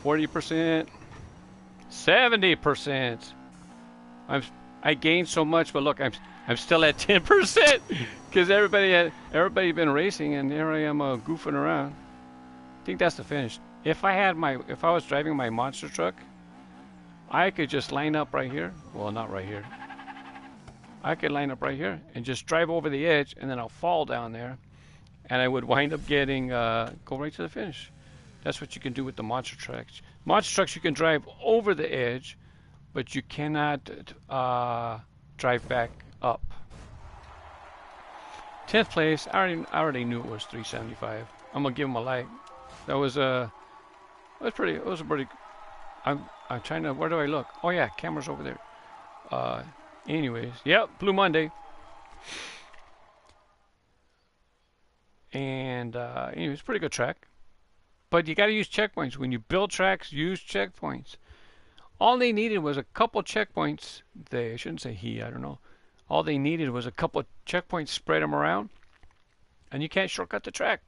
40%. 70%. I gained so much, but look, I'm still at 10% because everybody been racing, and here I am goofing around. I think that's the finish. If I was driving my monster truck, I could just line up right here. Well, not right here. I could line up right here and just drive over the edge, and then I'll fall down there, and I would wind up getting go right to the finish. That's what you can do with the monster trucks. Monster trucks you can drive over the edge, but you cannot drive back up. 10th place. I already knew it was 375. I'm gonna give him a like. That was a pretty. I'm trying to. Where do I look? Oh yeah, camera's over there. Anyways, yep, Blue Monday. And anyways, pretty good track. But you got to use checkpoints when you build tracks. Use checkpoints. All they needed was a couple checkpoints. I shouldn't say he, I don't know. All they needed was a couple checkpoints, spread them around, and you can't shortcut the track.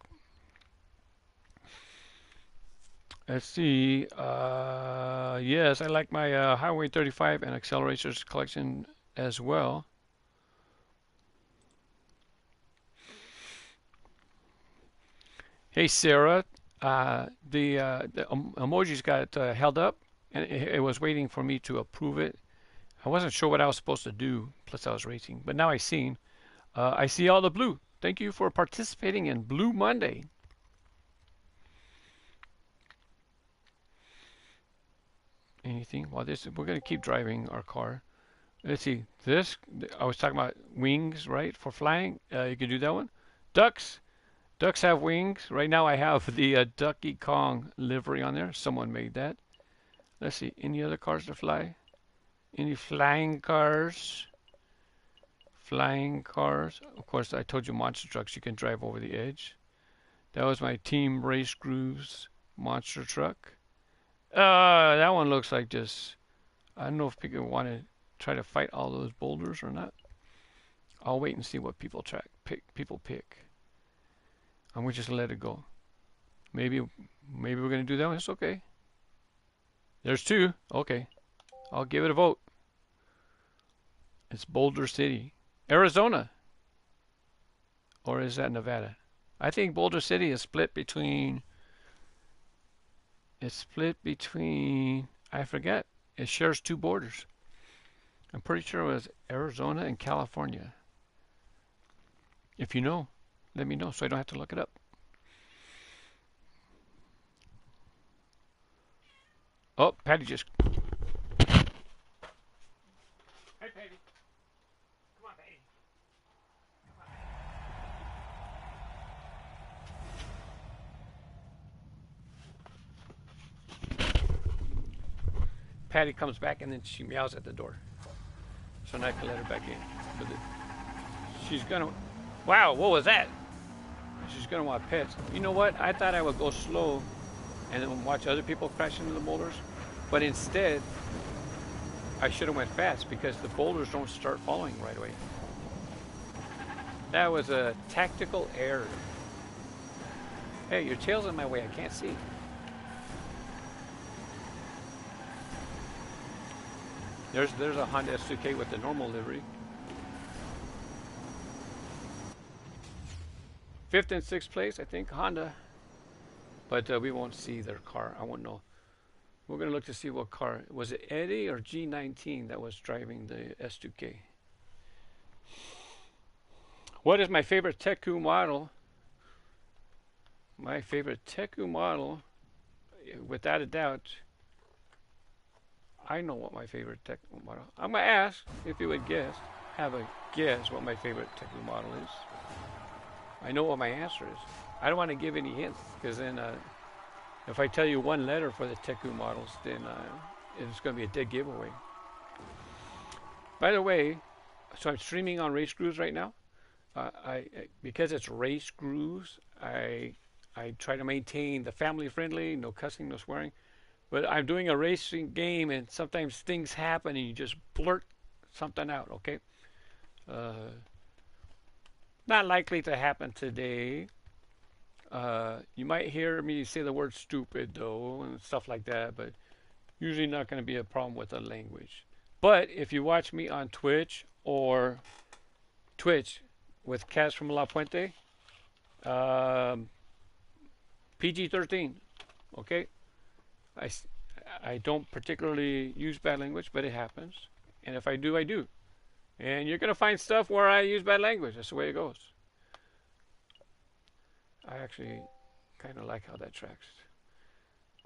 Let's see. Yes, I like my Highway 35 and accelerators collection as well. Hey, Sarah. The emojis got held up, and it was waiting for me to approve it. I wasn't sure what I was supposed to do. Plus, I was racing, but now I seen. I see all the blue. Thank you for participating in Blue Monday. Anything? Well, we're gonna keep driving our car. Let's see. This I was talking about wings, right? For flying, you can do that one. Ducks. Ducks have wings. Right now, I have the Ducky Kong livery on there. Someone made that. Let's see. Any other cars to fly? Any flying cars? Flying cars. Of course, I told you monster trucks. You can drive over the edge. That was my Team Race Grooves monster truck. That one looks like just. I don't know if people want to try to fight all those boulders or not. I'll wait and see what people pick. I'm gonna just let it go. Maybe we're gonna do that one. It's okay. There's two. Okay, I'll give it a vote. It's Boulder City, Arizona, or is that Nevada? I think Boulder City is split between. It's split between. I forget. It shares two borders. I'm pretty sure it was Arizona and California. If you know, let me know so I don't have to look it up. Oh, Patty just. Hey, Patty. Come on, Patty. Patty comes back and then she meows at the door. So now I can let her back in. But she's gonna. Wow, what was that? She's gonna want pets. You know what? I thought I would go slow and then watch other people crash into the boulders, but instead, I should have went fast because the boulders don't start falling right away. That was a tactical error. Hey, your tail's in my way. I can't see. There's a Honda S2K with the normal livery. 5th and 6th place, I think, Honda. But we won't see their car. I won't know. We're going to look to see what car. Was it Eddie or G19 that was driving the S2K? What is my favorite Teku model? My favorite Teku model, without a doubt, I know what my favorite Teku model. I'm going to ask if you would guess, have a guess what my favorite Teku model is. I know what my answer is. I don't want to give any hints because then if I tell you one letter for the Teku models, then it's going to be a dead giveaway. By the way, so I'm streaming on Race Grooves right now. Because it's Race Grooves, I try to maintain the family friendly, no cussing, no swearing. But I'm doing a racing game, and sometimes things happen, and you just blurt something out. Okay. Not likely to happen today. You might hear me say the word stupid, though, and stuff like that, but usually not going to be a problem with the language. But if you watch me on Twitch or Twitch with KAZfromLaPuente, PG-13, okay? I don't particularly use bad language, but it happens. And if I do, I do. And you're going to find stuff where I use bad language. That's the way it goes. I actually kind of like how that tracks.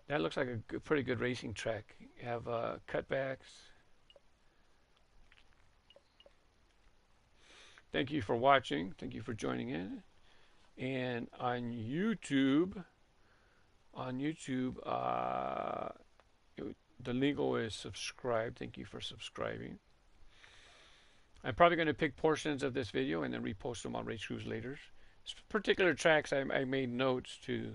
That looks like a pretty good racing track. You have cutbacks. Thank you for watching. Thank you for joining in. And on YouTube, the lingo is subscribe. Thank you for subscribing. I'm probably going to pick portions of this video and then repost them on Race Grooves later. Particular tracks I made notes to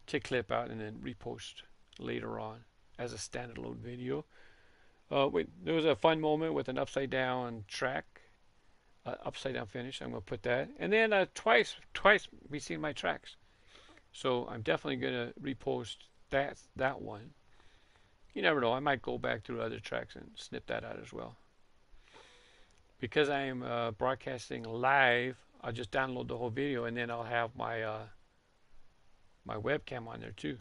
to clip out and then repost later on as a standalone video. Wait, there was a fun moment with an upside down track, upside down finish. I'm gonna put that, and then twice we seen my tracks. So I'm definitely gonna repost that one. You never know. I might go back through other tracks and snip that out as well. Because I am broadcasting live, I'll just download the whole video and then I'll have my my webcam on there too.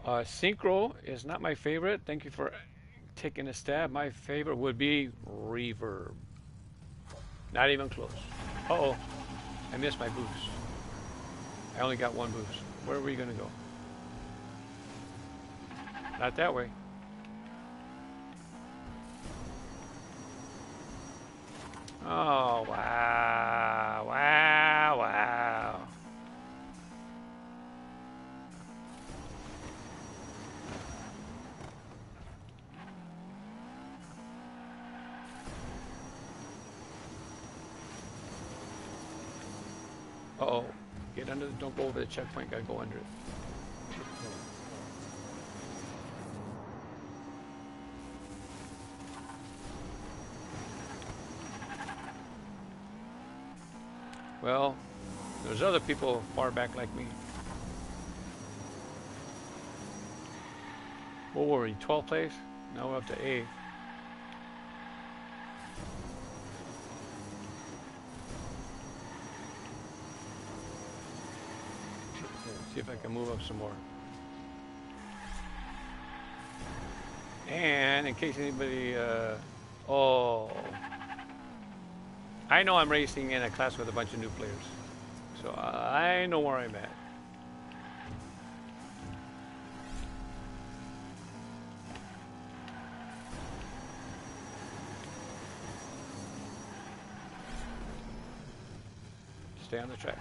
Synchro is not my favorite. Thank you for taking a stab. My favorite would be reverb. Not even close. Uh-oh. I missed my boost. I only got one boost. Where are we going to go? Not that way. Oh, wow. Wow, wow. Uh-oh. Get under the, don't go over the checkpoint, gotta go under it. Well, there's other people far back like me. What were we, 12th place? Now we're up to 8th. See if I can move up some more. And in case anybody, oh, I know I'm racing in a class with a bunch of new players, so I know where I'm at. Stay on the track,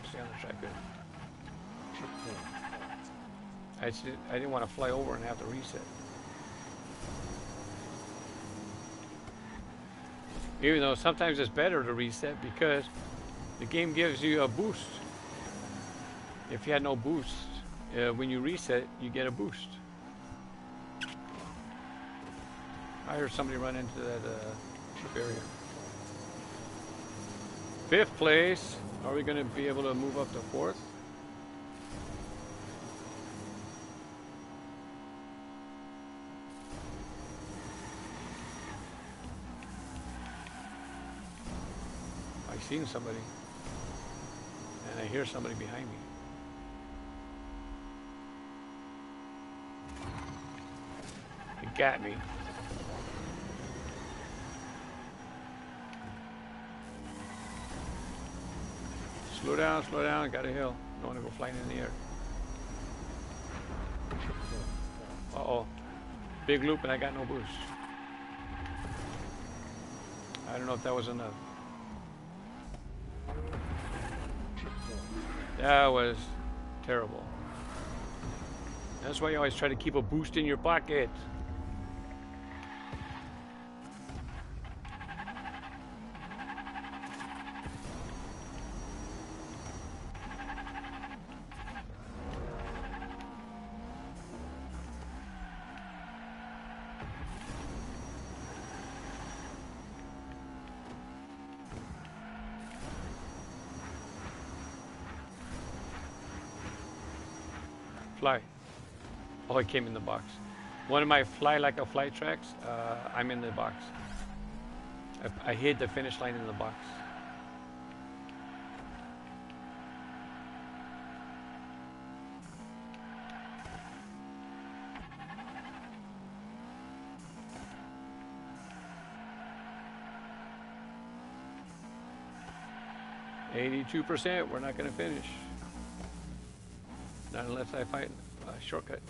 good. I didn't want to fly over and have to reset. Even though sometimes it's better to reset because the game gives you a boost. If you had no boost, when you reset, you get a boost. I heard somebody run into that barrier. 5th place. Are we going to be able to move up to 4th? I've seen somebody, and I hear somebody behind me. It got me. Slow down, got a hill. Don't want to go flying in the air. Uh-oh. Big loop and I got no boost. I don't know if that was enough. That was terrible. That's why you always try to keep a boost in your pocket. Fly. Oh, it came in the box. One of my fly like a fly tracks, I'm in the box. I hid the finish line in the box. %. We're not going to finish. Not unless I find a shortcut.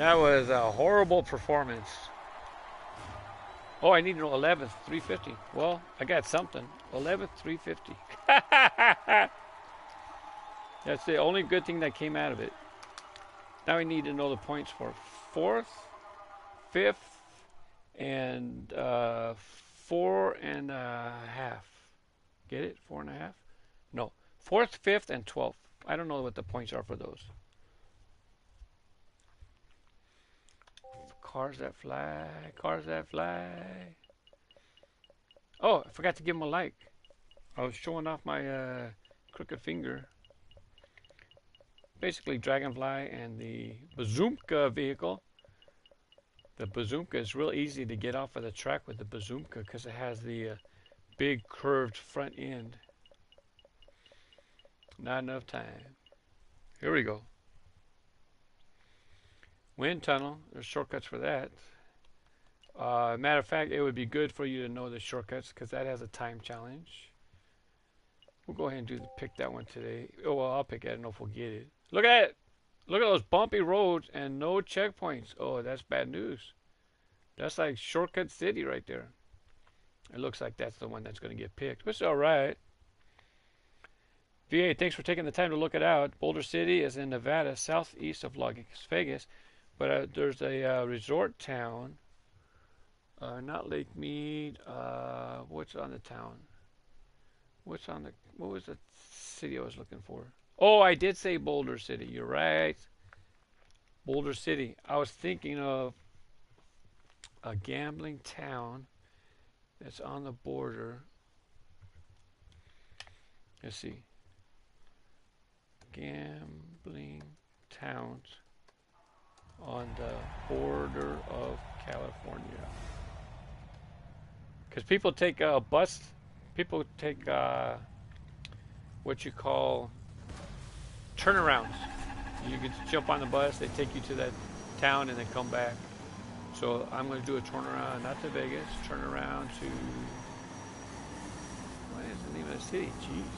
That was a horrible performance. Oh, I need to know 11th, 350. Well, I got something. 11th, 350. That's the only good thing that came out of it. Now I need to know the points for 4th, 5th, and 4.5. Get it? 4.5? No. 4th, 5th, and 12th. I don't know what the points are for those. Cars that fly, cars that fly. Oh, I forgot to give him a like. I was showing off my crooked finger. Basically, Dragonfly and the Bazooka vehicle. The Bazooka is real easy to get off of the track with the Bazooka because it has the big curved front end. Not enough time. Here we go. Wind tunnel. There's shortcuts for that. Matter of fact, it would be good for you to know the shortcuts because that has a time challenge. We'll go ahead and pick that one today. Oh, well, I'll pick it. I don't know if we'll get it. Look at it. Look at those bumpy roads and no checkpoints. Oh, that's bad news. That's like Shortcut City right there. It looks like that's the one that's going to get picked, which is all right. VA, thanks for taking the time to look it out. Boulder City is in Nevada, southeast of Las Vegas. But there's a resort town. Not Lake Mead. What's on the town? What was the city I was looking for? Oh, I did say Boulder City. You're right. Boulder City. I was thinking of a gambling town that's on the border. Let's see. Gambling towns on the border of California. Because people take a bus. People take what you call turnarounds. You can jump on the bus, they take you to that town and then come back. So I'm going to do a turnaround, not to Vegas, turn around to, what is the name of the city? Jeez.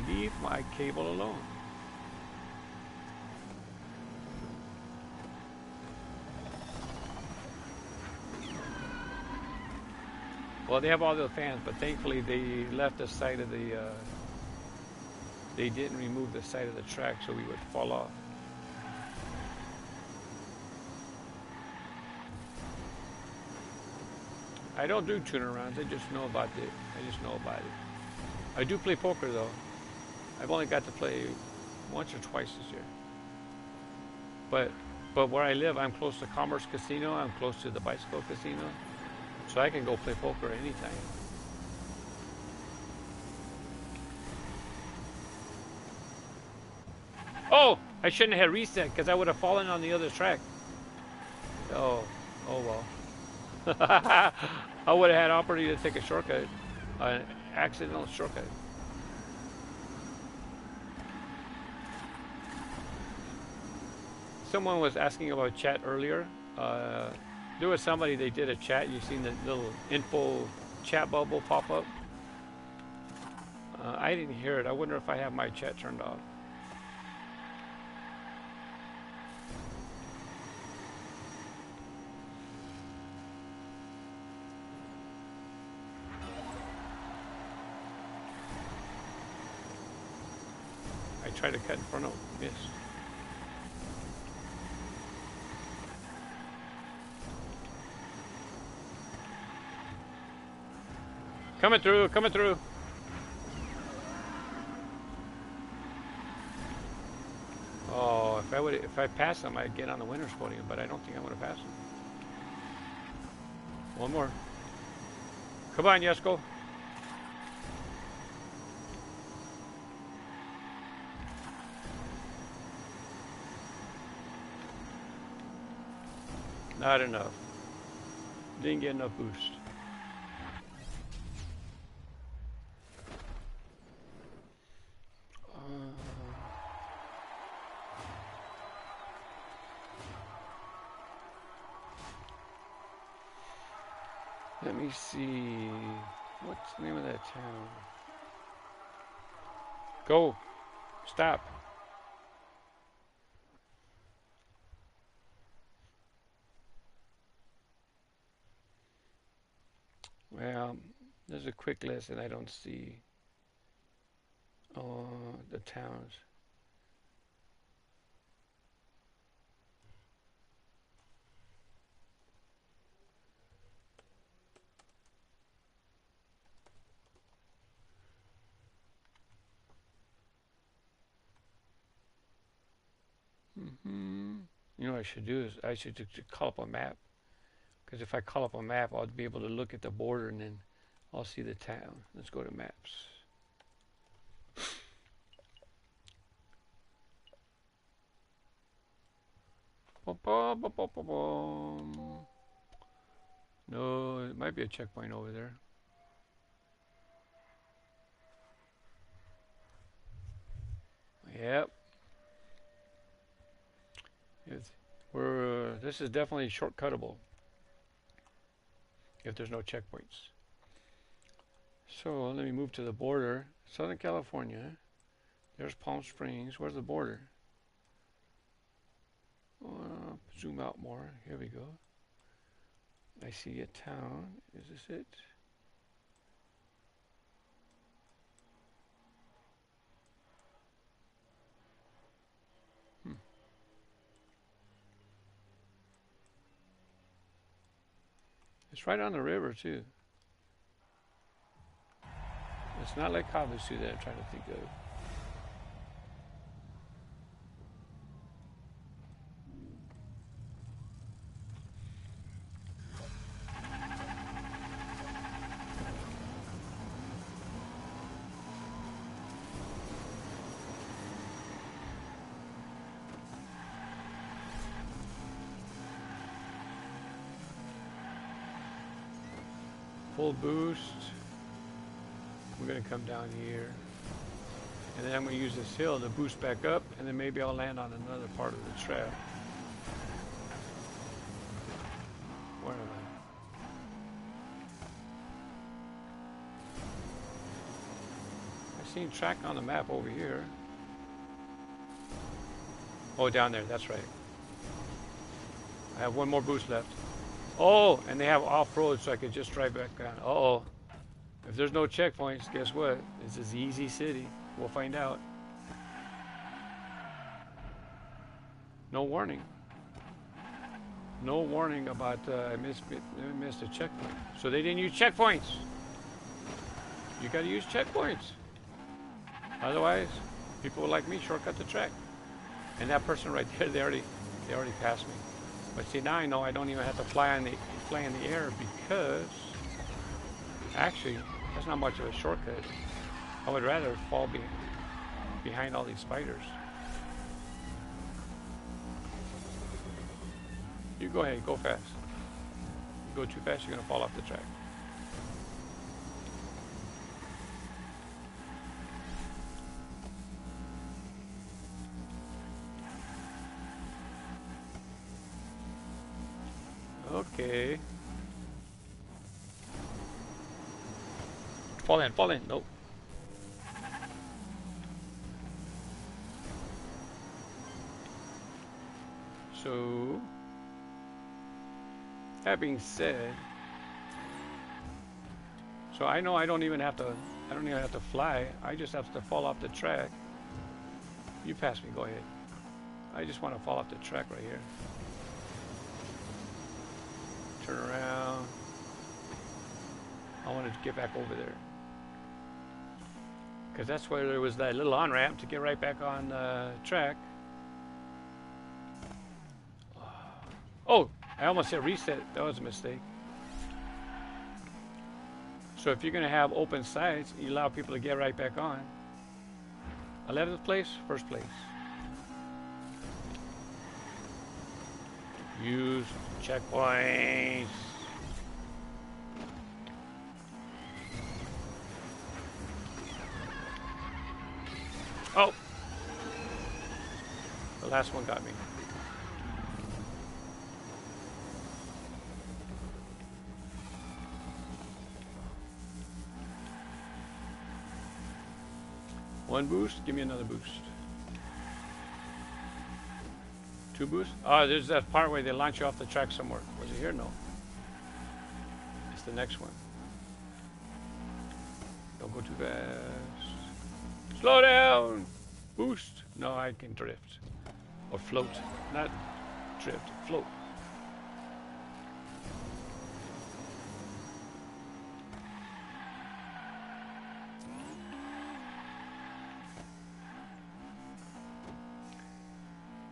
Leave my cable alone. Well, they have all the fans, but thankfully they left the side of the, they didn't remove the side of the track so we would fall off. I don't do turnarounds, I just know about it. I do play poker though. I've only got to play once or twice this year. But where I live, I'm close to Commerce Casino, I'm close to the Bicycle Casino. So I can go play poker anytime. Oh, I shouldn't have reset because I would have fallen on the other track. Oh well. I would have had opportunity to take a shortcut, an accidental shortcut. Someone was asking about chat earlier. There was somebody, they did a chat. You've seen the little info chat bubble pop up. I didn't hear it. I wonder if I have my chat turned off. I tried to cut in front of him. Missed. Coming through, coming through. Oh, if I pass him, I'd get on the winner's podium, but I don't think I'm going to pass him. One more. Come on, Yesko. Not enough. Didn't get enough boost. Let me see. What's the name of that town? Go. Stop. Well, there's a quick list and I don't see the towns. You know what I should do is I should just call up a map. Because if I call up a map, I'll be able to look at the border and then I'll see the town. Let's go to maps. No, it might be a checkpoint over there. Yep. This is definitely shortcuttable if there's no checkpoints. So let me move to the border. Southern California. There's Palm Springs. Where's the border? Zoom out more. Here we go. I see a town. Is this it? It's right on the river too. It's not like KAZfromLaPuente that I'm trying to think of. Full boost. We're going to come down here. And then I'm going to use this hill to boost back up, and then maybe I'll land on another part of the track. Where am I? I've seen track on the map over here. Oh, down there, that's right. I have one more boost left. Oh, and they have off-road, so I could just drive back down. Uh-oh. If there's no checkpoints, guess what? This is easy city. We'll find out. No warning. No warning about I missed a checkpoint. So they didn't use checkpoints. You got to use checkpoints. Otherwise, people like me shortcut the track. And that person right there, they already passed me. But see, now I know I don't even have to fly in the air because actually that's not much of a shortcut. I would rather fall behind all these spiders. You go ahead, go fast. You go too fast, you're gonna fall off the track. Okay. Fall in, nope. So, that being said, so I know I don't even have to fly. I just have to fall off the track. You pass me, go ahead. I just want to fall off the track right here. Turn around. I wanted to get back over there. Because that's where there was that little on-ramp to get right back on the track. Oh, I almost hit reset. That was a mistake. So if you're going to have open sides, you allow people to get right back on. 11th place, first place. Use checkpoints. Oh! The last one got me. One boost, give me another boost. Two boosts? Oh, there's that part where they launch you off the track somewhere. Was it here? No. It's the next one. Don't go too fast. Slow down! Boost! No, I can drift. Or float. Not drift, float.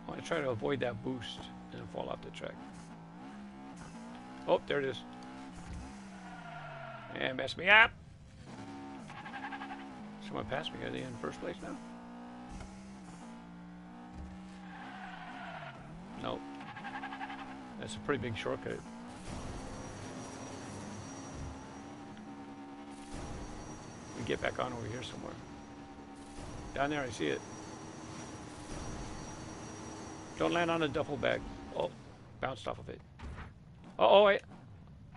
I want to try to avoid that boost and fall off the track. Oh, there it is. And messed me up. Someone passed me. Are they in first place now? Nope. That's a pretty big shortcut. We get back on over here somewhere. Down there, I see it. Don't land on a duffel bag. Oh, bounced off of it. Oh, I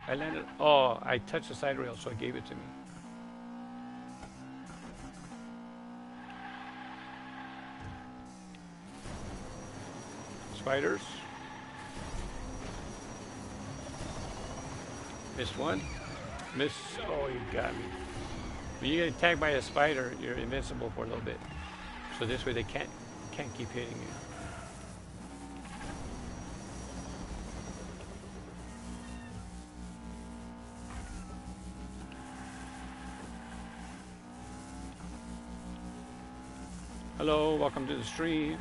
landed. Oh, I touched the side rail, so it gave it to me. Spiders. Missed one. Missed. Oh, you got me. When you get attacked by a spider, you're invincible for a little bit. So this way they can't keep hitting you. Hello, welcome to the stream.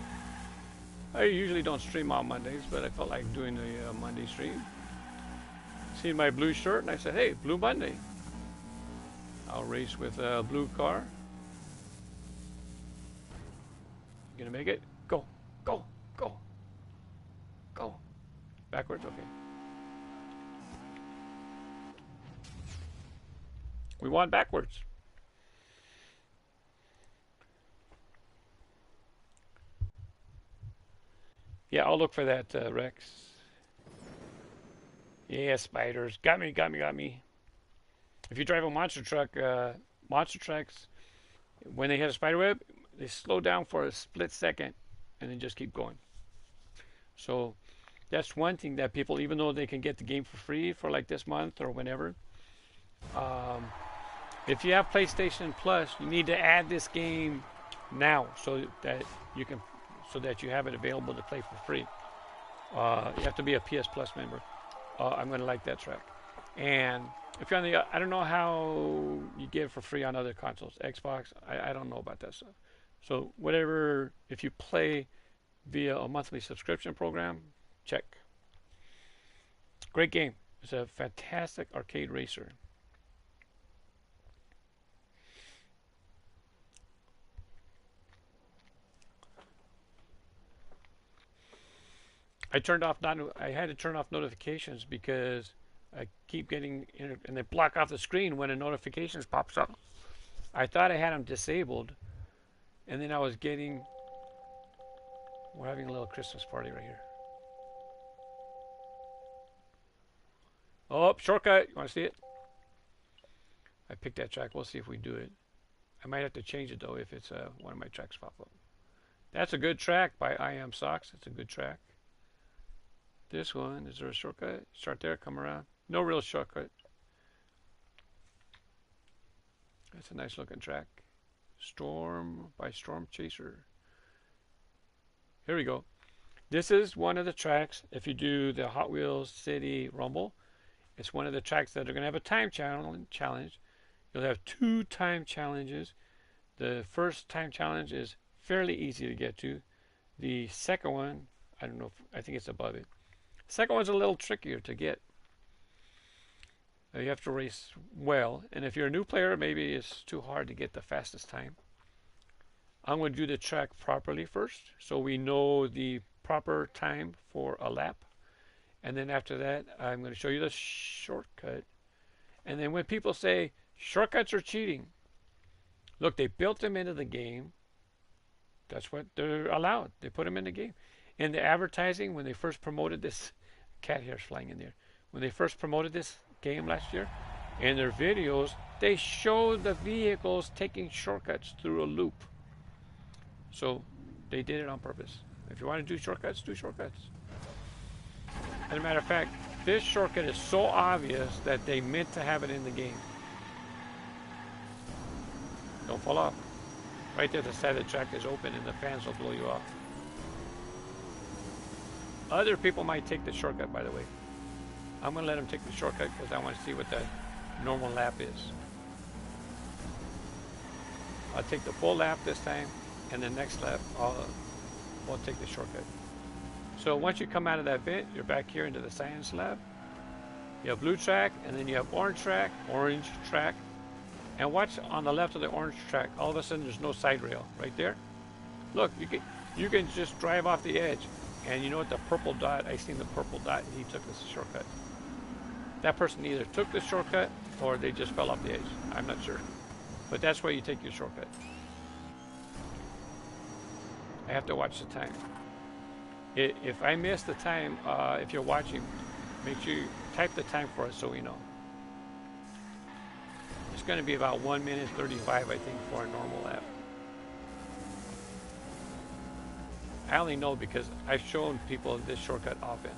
I usually don't stream on Mondays, but I felt like doing a Monday stream. Seen my blue shirt, and I said, hey, Blue Monday. I'll race with a blue car. You gonna make it? Go, go, go, go. Backwards, okay. We want backwards. Yeah, I'll look for that, Rex. Yeah, spiders. Got me, got me, got me. If you drive a monster truck, monster trucks, when they hit a spider web, they slow down for a split second and then just keep going. So that's one thing that people, even though they can get the game for free for like this month or whenever, if you have PlayStation Plus, you need to add this game now so that you can, so that you have it available to play for free. You have to be a PS Plus member. I'm going to like that track. And if you're on the, I don't know how you get it for free on other consoles. Xbox, I don't know about that stuff. So whatever, if you play via a monthly subscription program, check. Great game. It's a fantastic arcade racer. I had to turn off notifications because I keep getting, and they block off the screen when a notifications pops up. I thought I had them disabled, and then I was getting, we're having a little Christmas party right here. Oh, shortcut, you want to see it? I picked that track, we'll see if we do it. I might have to change it though if it's one of my tracks pop up. That's a good track by I Am Socks, it's a good track. This one, is there a shortcut? Start there, come around. No real shortcut. That's a nice looking track. Storm by Storm Chaser. Here we go. This is one of the tracks, if you do the Hot Wheels City Rumble, it's one of the tracks that are going to have a time challenge. You'll have 2 time challenges. The first time challenge is fairly easy to get to. The second one, I don't know, I think it's above it. Second one's a little trickier to get. You have to race well, and if you're a new player, maybe it's too hard to get the fastest time. I'm going to do the track properly first, so we know the proper time for a lap. And then after that, I'm going to show you the shortcut. And then when people say shortcuts are cheating, look, they built them into the game. That's what they're allowed. They put them in the game. In the advertising, when they first promoted this, cat hair's flying in there. When they first promoted this game last year, in their videos, they showed the vehicles taking shortcuts through a loop. So they did it on purpose. If you want to do shortcuts, do shortcuts. As a matter of fact, this shortcut is so obvious that they meant to have it in the game. Don't fall off. Right there, the side of the track is open and the fans will blow you off. Other people might take the shortcut, by the way. I'm going to let them take the shortcut because I want to see what the normal lap is. I'll take the full lap this time, and the next lap we'll take the shortcut. So once you come out of that bit, you're back here into the science lab. You have blue track, and then you have orange track, and watch on the left of the orange track. All of a sudden, there's no side rail right there. Look, you can just drive off the edge, and you know what? The purple dot. I seen the purple dot, and he took this shortcut. That person either took the shortcut or they just fell off the edge. I'm not sure, but that's where you take your shortcut. I have to watch the time. If I miss the time, if you're watching, make sure you type the time for us so we know. It's going to be about 1 minute 35, I think, for a normal lap. I only know because I've shown people this shortcut often.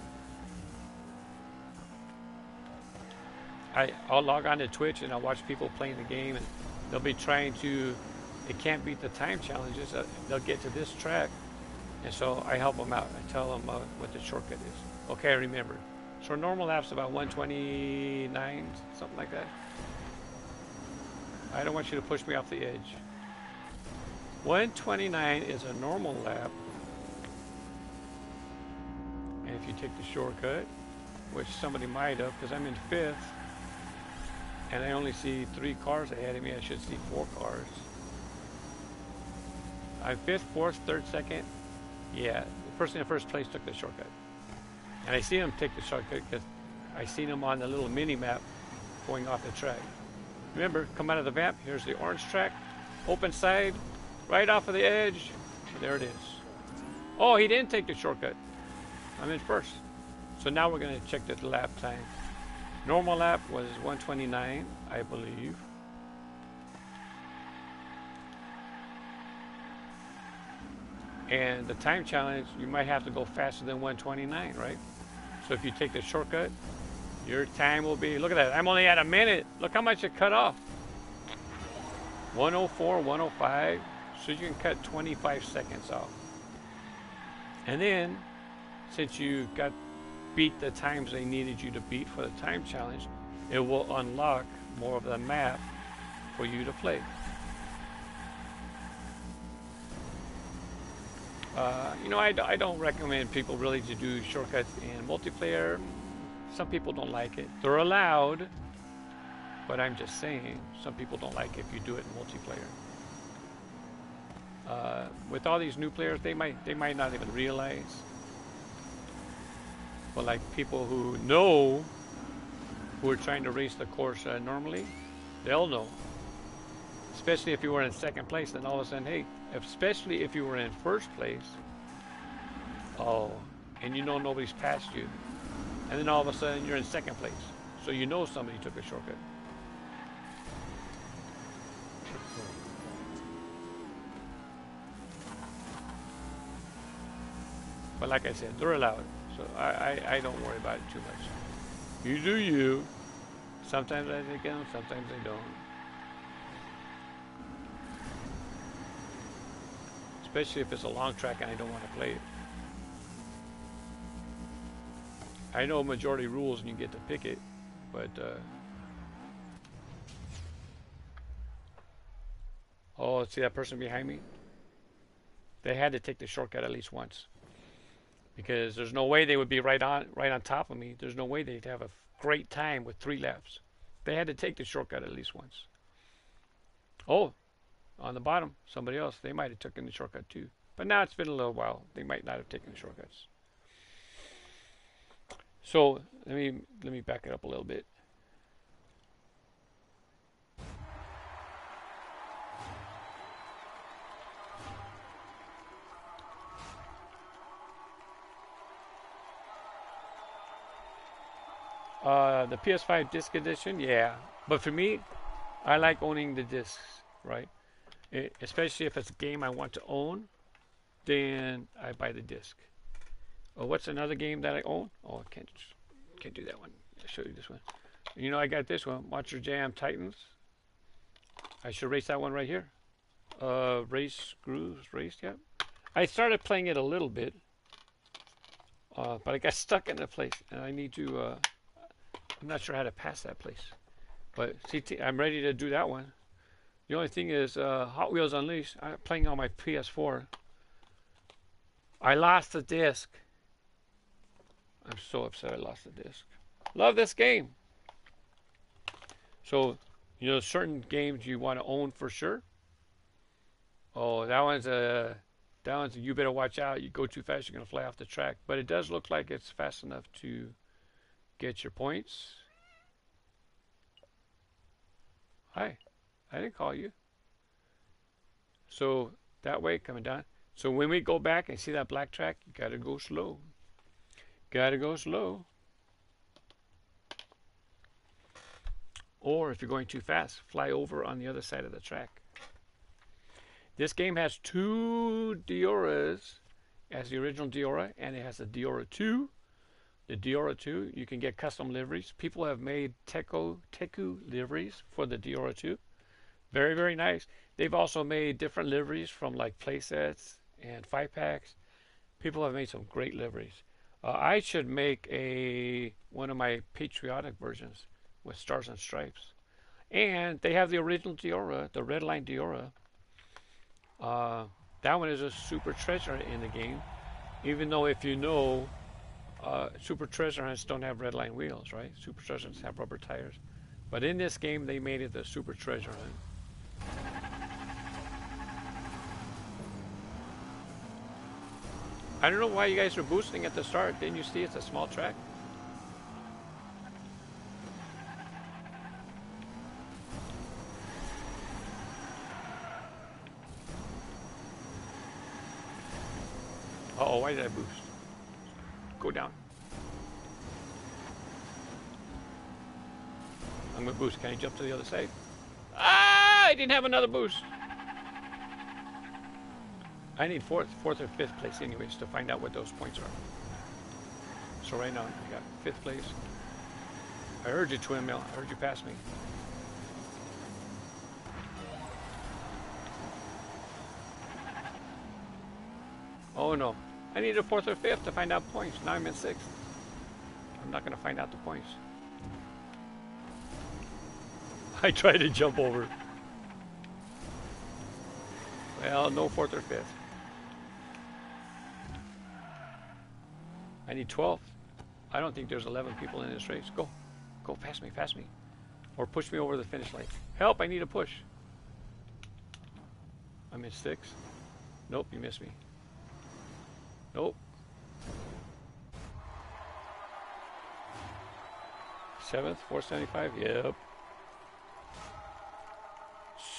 I'll log on to Twitch and I'll watch people playing the game, and they'll be trying to, they can't beat the time challenges. They'll get to this track, and so I help them out. I tell them what the shortcut is. Okay, I remember. So a normal lap's about 129, something like that. I don't want you to push me off the edge. 129 is a normal lap. And if you take the shortcut, which somebody might have, because I'm in 5th, and I only see 3 cars ahead of me, I should see 4 cars. I'm 5th, 4th, 3rd, 2nd. Yeah, the person in first place took the shortcut. And I see him take the shortcut because I seen him on the little mini map going off the track. Remember, come out of the vamp, here's the orange track, open side, right off of the edge. There it is. Oh, he didn't take the shortcut. I'm in first. So now we're going to check the lap time. Normal lap was 129, I believe. And the time challenge, you might have to go faster than 129, right? So if you take the shortcut, your time will be, look at that, I'm only at a minute. Look how much it cut off. 104, 105, so you can cut 25 seconds off. And then, since you beat the times they needed you to beat for the time challenge, it will unlock more of the map for you to play. You know, I don't recommend people really to do shortcuts in multiplayer. Some people don't like it. They're allowed, but I'm just saying, some people don't like it if you do it in multiplayer. With all these new players, they might not even realize. But like people who know, who are trying to race the course normally, they'll know. Especially if you were in second place, then all of a sudden, hey, especially if you were in first place, oh, and you know nobody's passed you, and then all of a sudden you're in second place, so you know somebody took a shortcut. But like I said, they're allowed, so I don't worry about it too much. You do you. Sometimes I take them, sometimes I don't. Especially if it's a long track and I don't want to play it. I know majority rules and you get to pick it, but oh, see that person behind me? They had to take the shortcut at least once, because there's no way they would be right on top of me. There's no way they'd have a great time with 3 laps. They had to take the shortcut at least once. Oh, on the bottom, somebody else, they might have taken the shortcut too. But now it's been a little while. They might not have taken the shortcuts. So let me back it up a little bit. The PS5 disc edition, yeah. But for me, I like owning the discs, right? Especially if it's a game I want to own, then I buy the disc. Oh, what's another game that I own? Oh, I can't do that one. I'll show you this one. You know, I got this one, Monster Jam Titans. I should race that one right here. Race grooves, race, yeah. I started playing it a little bit, but I got stuck in a place, and I need to. I'm not sure how to pass that place, but CT, I'm ready to do that one. The only thing is Hot Wheels Unleashed. I'm playing on my PS4. I lost the disc. I'm so upset I lost the disc. Love this game. So, certain games you want to own for sure. Oh, that one's you better watch out. You go too fast, you're gonna fly off the track. But it does look like it's fast enough to get your points. Hi, I didn't call you. So that way, coming down. So when we go back and see that black track, you gotta go slow. Gotta go slow. Or if you're going too fast, fly over on the other side of the track. This game has two Dioras as the original Diora, and it has a Diora 2. The Diora 2, you can get custom liveries. People have made Teku liveries for the Diora 2. Very, very nice. They've also made different liveries from like playsets and 5-packs. People have made some great liveries. I should make one of my patriotic versions with stars and stripes. And they have the original Diora, the red line Diora. That one is a super treasure in the game. Even though if you know, super treasure hunts don't have red line wheels, right? Super treasure hunts have rubber tires. But in this game, they made it the super treasure hunt. I don't know why you guys are boosting at the start. Didn't you see it's a small track? Uh-oh, why did I boost? Go down. I'm gonna boost. Can I jump to the other side? Ah! I didn't have another boost. I need fourth or fifth place anyways to find out what those points are. So right now I got fifth place. I heard you, Twin Mill. I heard you pass me. Oh no. I need a fourth or fifth to find out points. Now I'm in sixth. I'm not gonna find out the points. I tried to jump over. Well, no fourth or fifth. I need 12th. I don't think there's 11 people in this race. Go. Go, pass me, pass me. Or push me over the finish line. Help, I need a push. I'm in 6th. Nope, you missed me. Nope. 7th, 475, yep.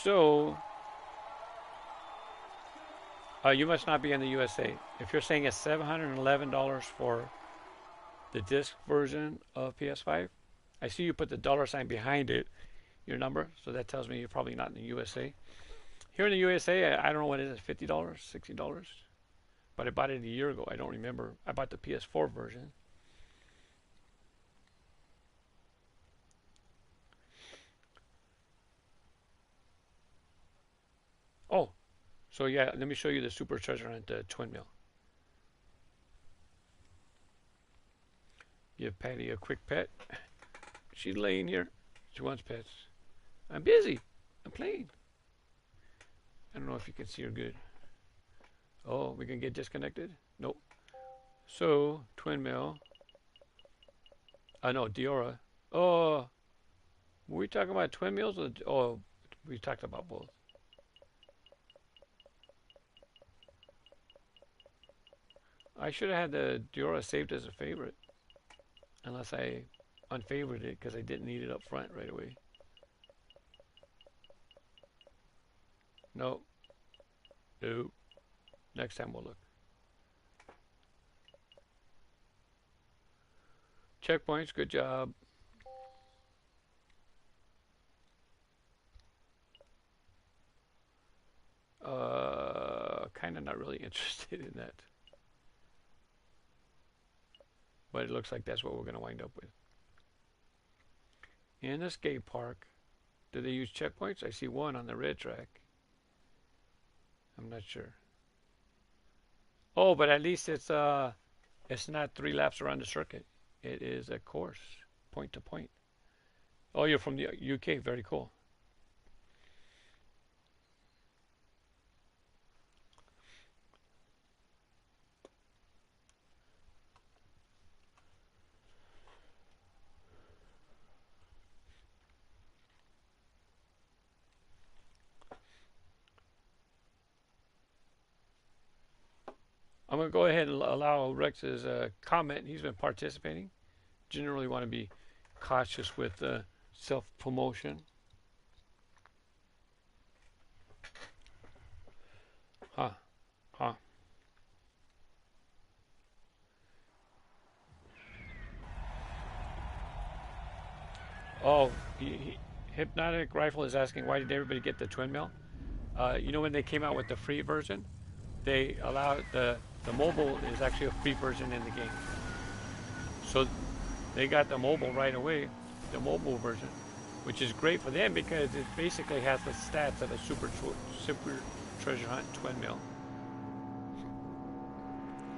So, you must not be in the USA. If you're saying it's $711 for the disc version of PS5, I see you put the $sign behind it, your number, so that tells me you're probably not in the USA. Here in the USA, I don't know what it is, $50, $60? But I bought it a year ago. I don't remember. I bought the PS4 version. Oh, so yeah, let me show you the super treasure hunt Twin Mill. Give Patty a quick pet. She's laying here. She wants pets. I'm busy. I'm playing. I don't know if you can see her good. Oh, we can get disconnected? Nope. So, Twin Mill. No, Diora. Oh, were we talking about Twin Mills? Or we talked about both. I should have had the Diora saved as a favorite. Unless I unfavored it because I didn't need it up front right away. Nope. Nope. Next time we'll look. Checkpoints, good job. Kind of not really interested in that. But it looks like that's what we're going to wind up with. In the skate park, do they use checkpoints? I see one on the red track. I'm not sure. Oh, but at least it's not 3 laps around the circuit. It is a course, point to point. Oh, you're from the UK. Very cool. I'm going to go ahead and allow Rex's comment. He's been participating. Generally want to be cautious with self-promotion. Huh. Huh. Oh, Hypnotic Rifle is asking why did everybody get the twin mill? You know when they came out with the free version, they allowed the mobile is actually a free version in the game. So they got the mobile right away, the mobile version, which is great for them because it basically has the stats of a super treasure hunt twin mill.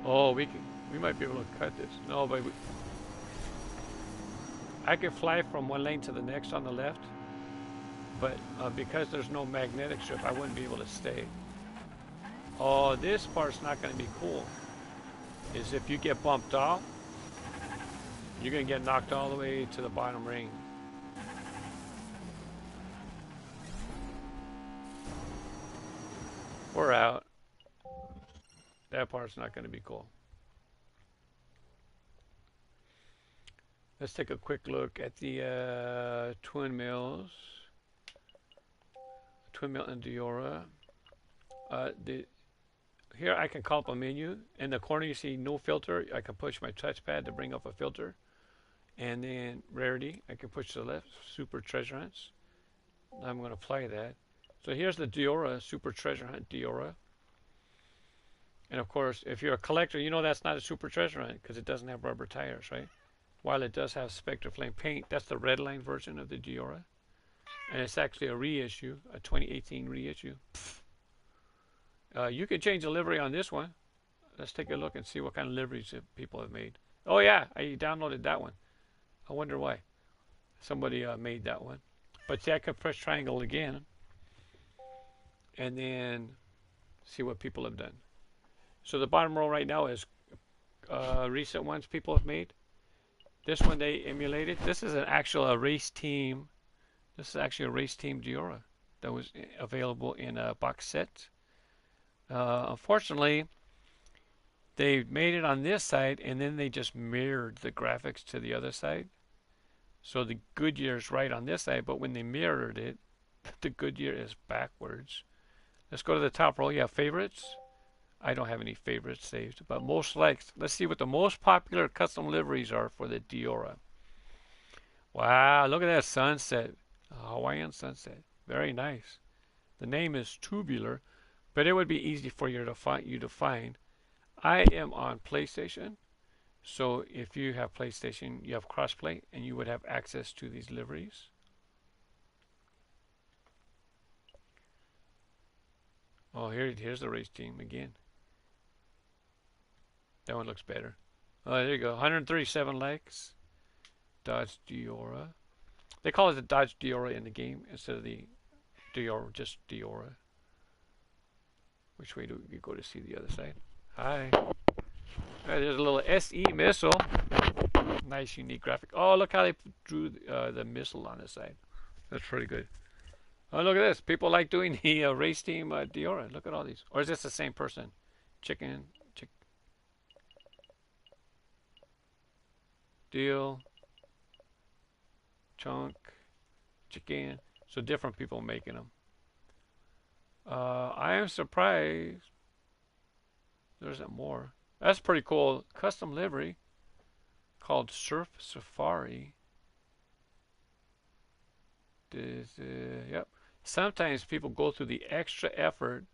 Oh, we might be able to cut this. No, but I can fly from one lane to the next on the left, but because there's no magnetic strip, I wouldn't be able to stay. Oh, this part's not going to be cool. Is if you get bumped off, you're going to get knocked all the way to the bottom ring. We're out. That part's not going to be cool. Let's take a quick look at the twin mills. Twin mill and Diora. Here I can call up a menu. In the corner you see no filter. I can push my touchpad to bring up a filter. And then rarity, I can push to the left. Super treasure hunts. I'm going to apply that. So here's the Diora, super treasure hunt Diora. And of course, if you're a collector, you know that's not a super treasure hunt because it doesn't have rubber tires, right? While it does have Spectre Flame paint, that's the red line version of the Diora. And it's actually a reissue, a 2018 reissue. You can change the livery on this one. Let's take a look and see what kind of liveries people have made. Oh yeah, I downloaded that one. I wonder why. Somebody made that one. But see, I can press triangle again and then see what people have done. So the bottom row right now is recent ones people have made. This one they emulated. This is an actual race team. This is actually a race team Diora that was available in a box set. Unfortunately, they made it on this side and then they just mirrored the graphics to the other side. So the Goodyear is right on this side, but when they mirrored it, the Goodyear is backwards. Let's go to the top row. You have favorites. I don't have any favorites saved, but most liked. Let's see what the most popular custom liveries are for the Diora. Wow, look at that sunset. A Hawaiian sunset. Very nice. The name is Tubular, but it would be easy for you to find. I am on PlayStation, so if you have PlayStation, you have crossplay, and you would have access to these liveries. Oh, here's the race team again. That one looks better. Oh, there you go. 137 likes. Dodge Diora. They call it the Dodge Diora in the game instead of the Diora, just Diora. Which way do we go to see the other side? Hi. There's a little SE missile. Nice, unique graphic. Oh, look how they drew the missile on the side. That's pretty good. Oh, look at this. People like doing the race team Diora. Look at all these. Or is this the same person? Chicken. Deal. Chunk. Chicken. So different people making them. I am surprised. There isn't more. That's pretty cool. Custom livery called Surf Safari. Yep. Sometimes people go through the extra effort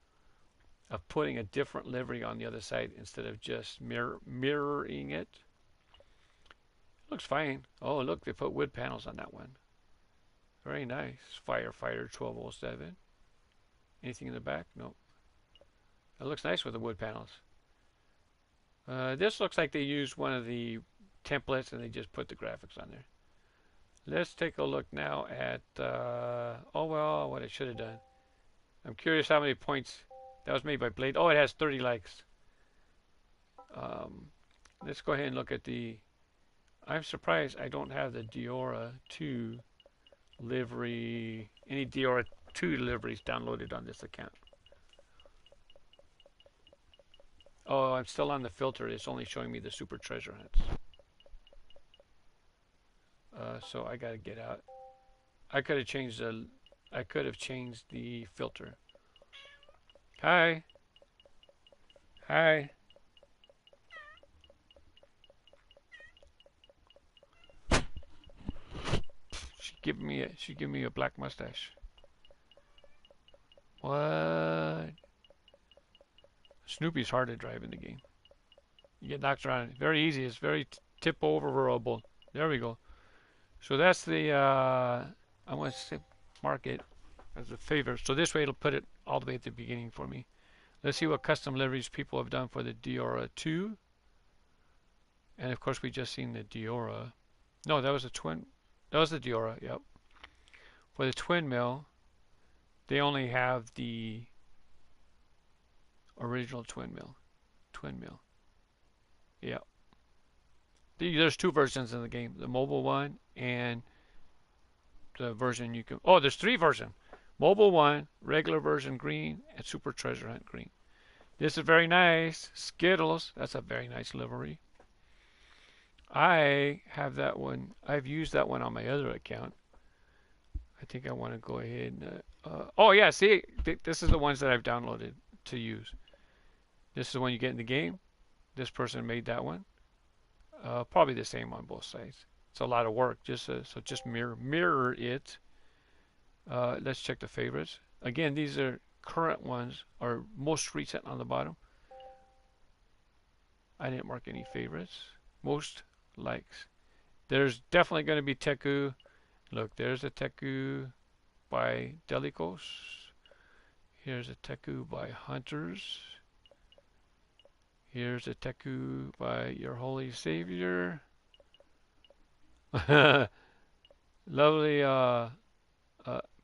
of putting a different livery on the other side instead of just mirroring it. Looks fine. Oh, look, they put wood panels on that one. Very nice. Firefighter 1207. Anything in the back? No. It looks nice with the wood panels. This looks like they used one of the templates and they just put the graphics on there. Let's take a look now at, oh well, what I should have done. I'm curious how many points that was made by Blade. Oh, it has 30 likes. Let's go ahead and look at the, I'm surprised I don't have the Diora 2 livery, any Diora 2 liveries downloaded on this account. Oh, I'm still on the filter. It's only showing me the super treasure hunts. So I gotta get out. I could have changed the filter. Hi. Hi. She give me a black mustache. What? Snoopy's hard to drive in the game. You get knocked around. Very easy. It's very tip overable. There we go. So that's the, I want to mark it as a favorite. So this way it'll put it all the way at the beginning for me. Let's see what custom liveries people have done for the Diora 2. And of course we just seen the Diora. No, that was a twin. That was the Diora, yep. For the twin mill, they only have the original twin mill. Twin mill. Yep. There's two versions in the game, the mobile one and the version you can, oh, there's three versions. Mobile one, regular version green, and super treasure hunt green. This is very nice. Skittles, that's a very nice livery. I have that one. I've used that one on my other account. I think I want to go ahead and, oh yeah, see, this is the ones that I've downloaded to use. This is the one you get in the game. This person made that one. Probably the same on both sides. It's a lot of work. So just mirror it. Let's check the favorites. Again, these are current ones, or most recent on the bottom. I didn't mark any favorites. Most likes. There's definitely going to be Teku. Look, there's a Teku by Delicos. Here's a Teku by Hunters. Here's a Teku by Your Holy Savior. Lovely.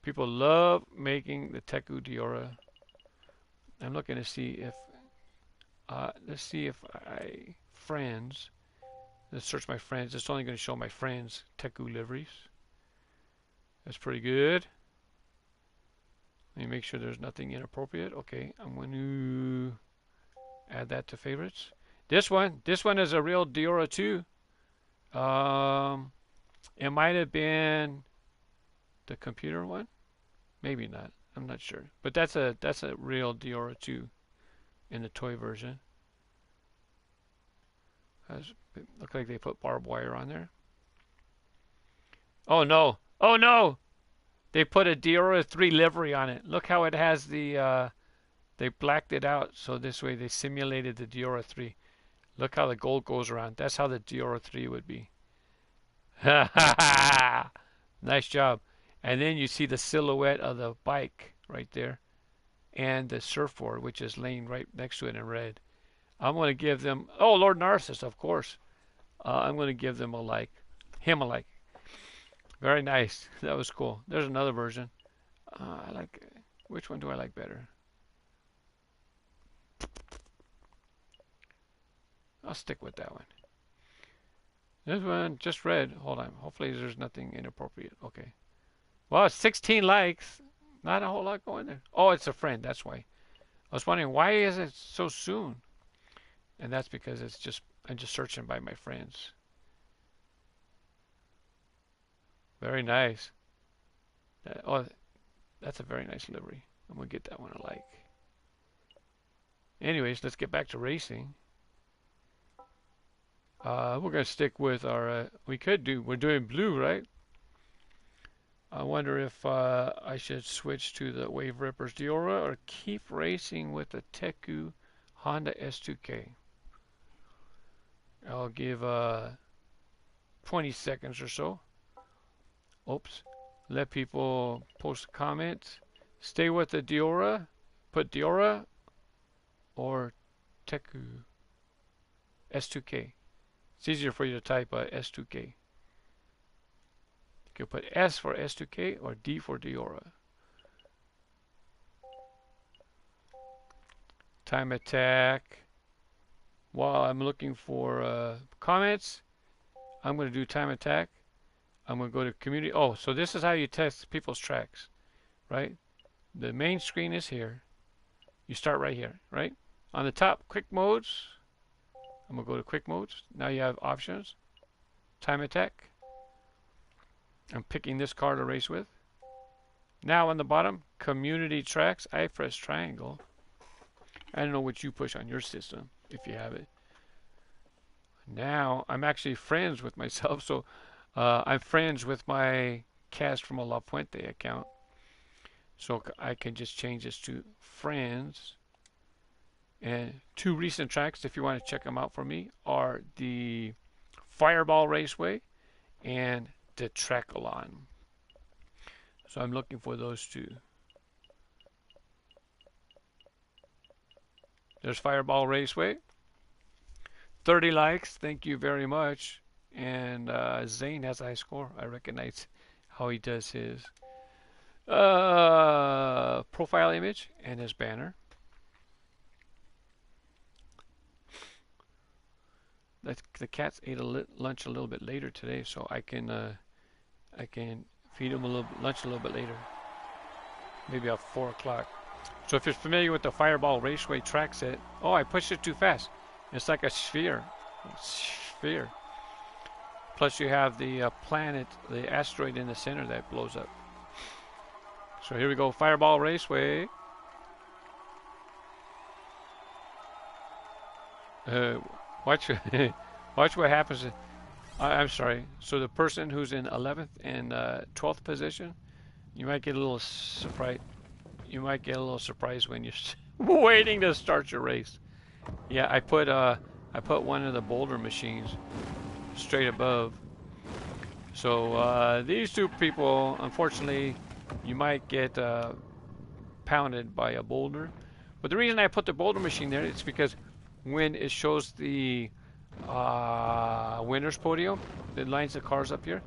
People love making the Teku Diora. I'm looking to see if, let's see if friends. Let's search my friends. It's only going to show my friends' Teku liveries. That's pretty good. Let me make sure there's nothing inappropriate. Okay, I'm going to add that to favorites. This one is a real Diora 2. It might have been the computer one. Maybe not. I'm not sure. But that's a real Diora 2 in the toy version. It looks like they put barbed wire on there. Oh no! Oh no! They put a Diora 3 livery on it. Look how it has the, they blacked it out so this way they simulated the Diora 3. Look how the gold goes around. That's how the Diora 3 would be. Nice job. And then you see the silhouette of the bike right there. And the surfboard, which is laying right next to it in red. I'm going to give them, oh, Lord Narcissus, of course. I'm going to give them a like. Him a like. Very nice. That was cool. There's another version. I like, which one do I like better? I'll stick with that one. This one just red. Hold on. Hopefully there's nothing inappropriate. Okay. Well, 16 likes. Not a whole lot going there. Oh, it's a friend. That's why. I was wondering why is it so soon? And that's because it's just, I'm just searching by my friends. Very nice. Oh, that's a very nice livery. I'm going to get that one I like. Anyways, let's get back to racing. We're going to stick with our, we're doing blue, right? I wonder if I should switch to the Wave Rippers Diora or keep racing with the Teku Honda S2K. I'll give 20 seconds or so. Oops. Let people post comments. Stay with the Diora. Put Diora. or Teku S2K. It's easier for you to type S2K. You can put S for S2K or D for Diora. Time attack. While I'm looking for comments, I'm going to do time attack. I'm going to go to community. Oh, so this is how you test people's tracks, right? The main screen is here. You start right here, right? On the top, quick modes. I'm going to go to quick modes. Now you have options. Time attack. I'm picking this car to race with. Now on the bottom, community tracks. I press triangle. I don't know what you push on your system, if you have it. Now I'm actually friends with myself, so I'm friends with my KAZfromLaPuente account. So I can just change this to friends. And two recent tracks, if you want to check them out for me, are the Fireball Raceway and the Trackalon. So I'm looking for those two. There's Fireball Raceway. 30 likes. Thank you very much. And Zane has a high score. I recognize how he does his profile image and his banner. The cats ate lunch a little bit later today, so I can feed them lunch a little bit later, maybe at 4 o'clock. So if you're familiar with the Fireball Raceway track set, oh, I pushed it too fast. It's like a sphere. Plus you have the planet, the asteroid in the center that blows up. So here we go, Fireball Raceway. Watch what happens. I'm sorry. So the person who's in 11th and 12th position, you might get a little surprised. You might get a little surprised when you're waiting to start your race. Yeah, I put one of the boulder machines straight above. So these two people, unfortunately, you might get pounded by a boulder. But the reason I put the boulder machine there is because when it shows the winner's podium, it lines the cars up here.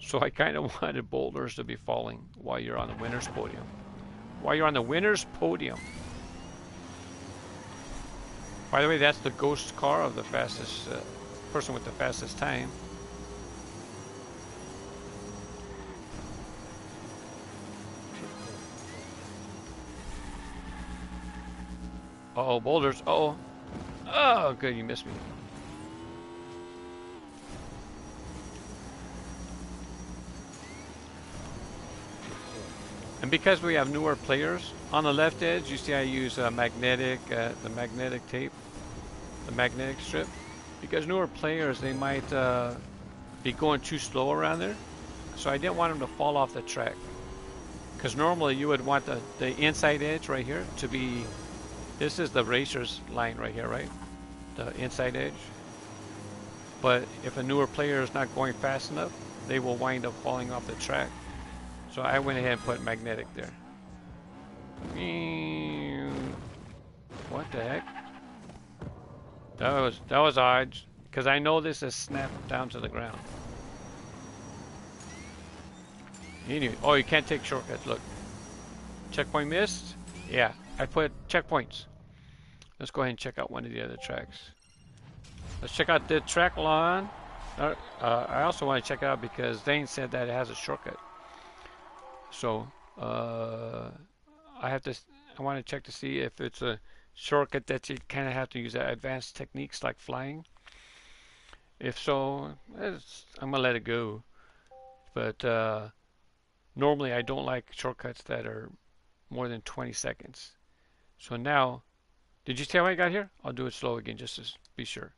So I kind of wanted boulders to be falling while you're on the winner's podium. While you're on the winner's podium. By the way, that's the ghost car of the fastest person with the fastest time. Uh-oh, boulders. Uh-oh. Oh, good, you missed me. And because we have newer players, on the left edge, you see I use the magnetic tape, the magnetic strip. Because newer players, they might be going too slow around there. So I didn't want them to fall off the track. Because normally you would want the inside edge right here to be, this is the racer's line right here, right? The inside edge. But if a newer player is not going fast enough, they will wind up falling off the track. So I went ahead and put magnetic there. What the heck? That was odd, because I know this is snapped down to the ground. Anyway, oh, you can't take shortcuts. Look, checkpoint missed. Yeah, I put checkpoints. Let's go ahead and check out one of the other tracks. Let's check out the Trackalon. I also want to check it out because Zane said that it has a shortcut. So I want to check to see if it's a shortcut that you kind of have to use advanced techniques like flying. If so, I'm gonna let it go. But normally I don't like shortcuts that are more than 20 seconds. So now, did you see how I got here? I'll do it slow again just to be sure.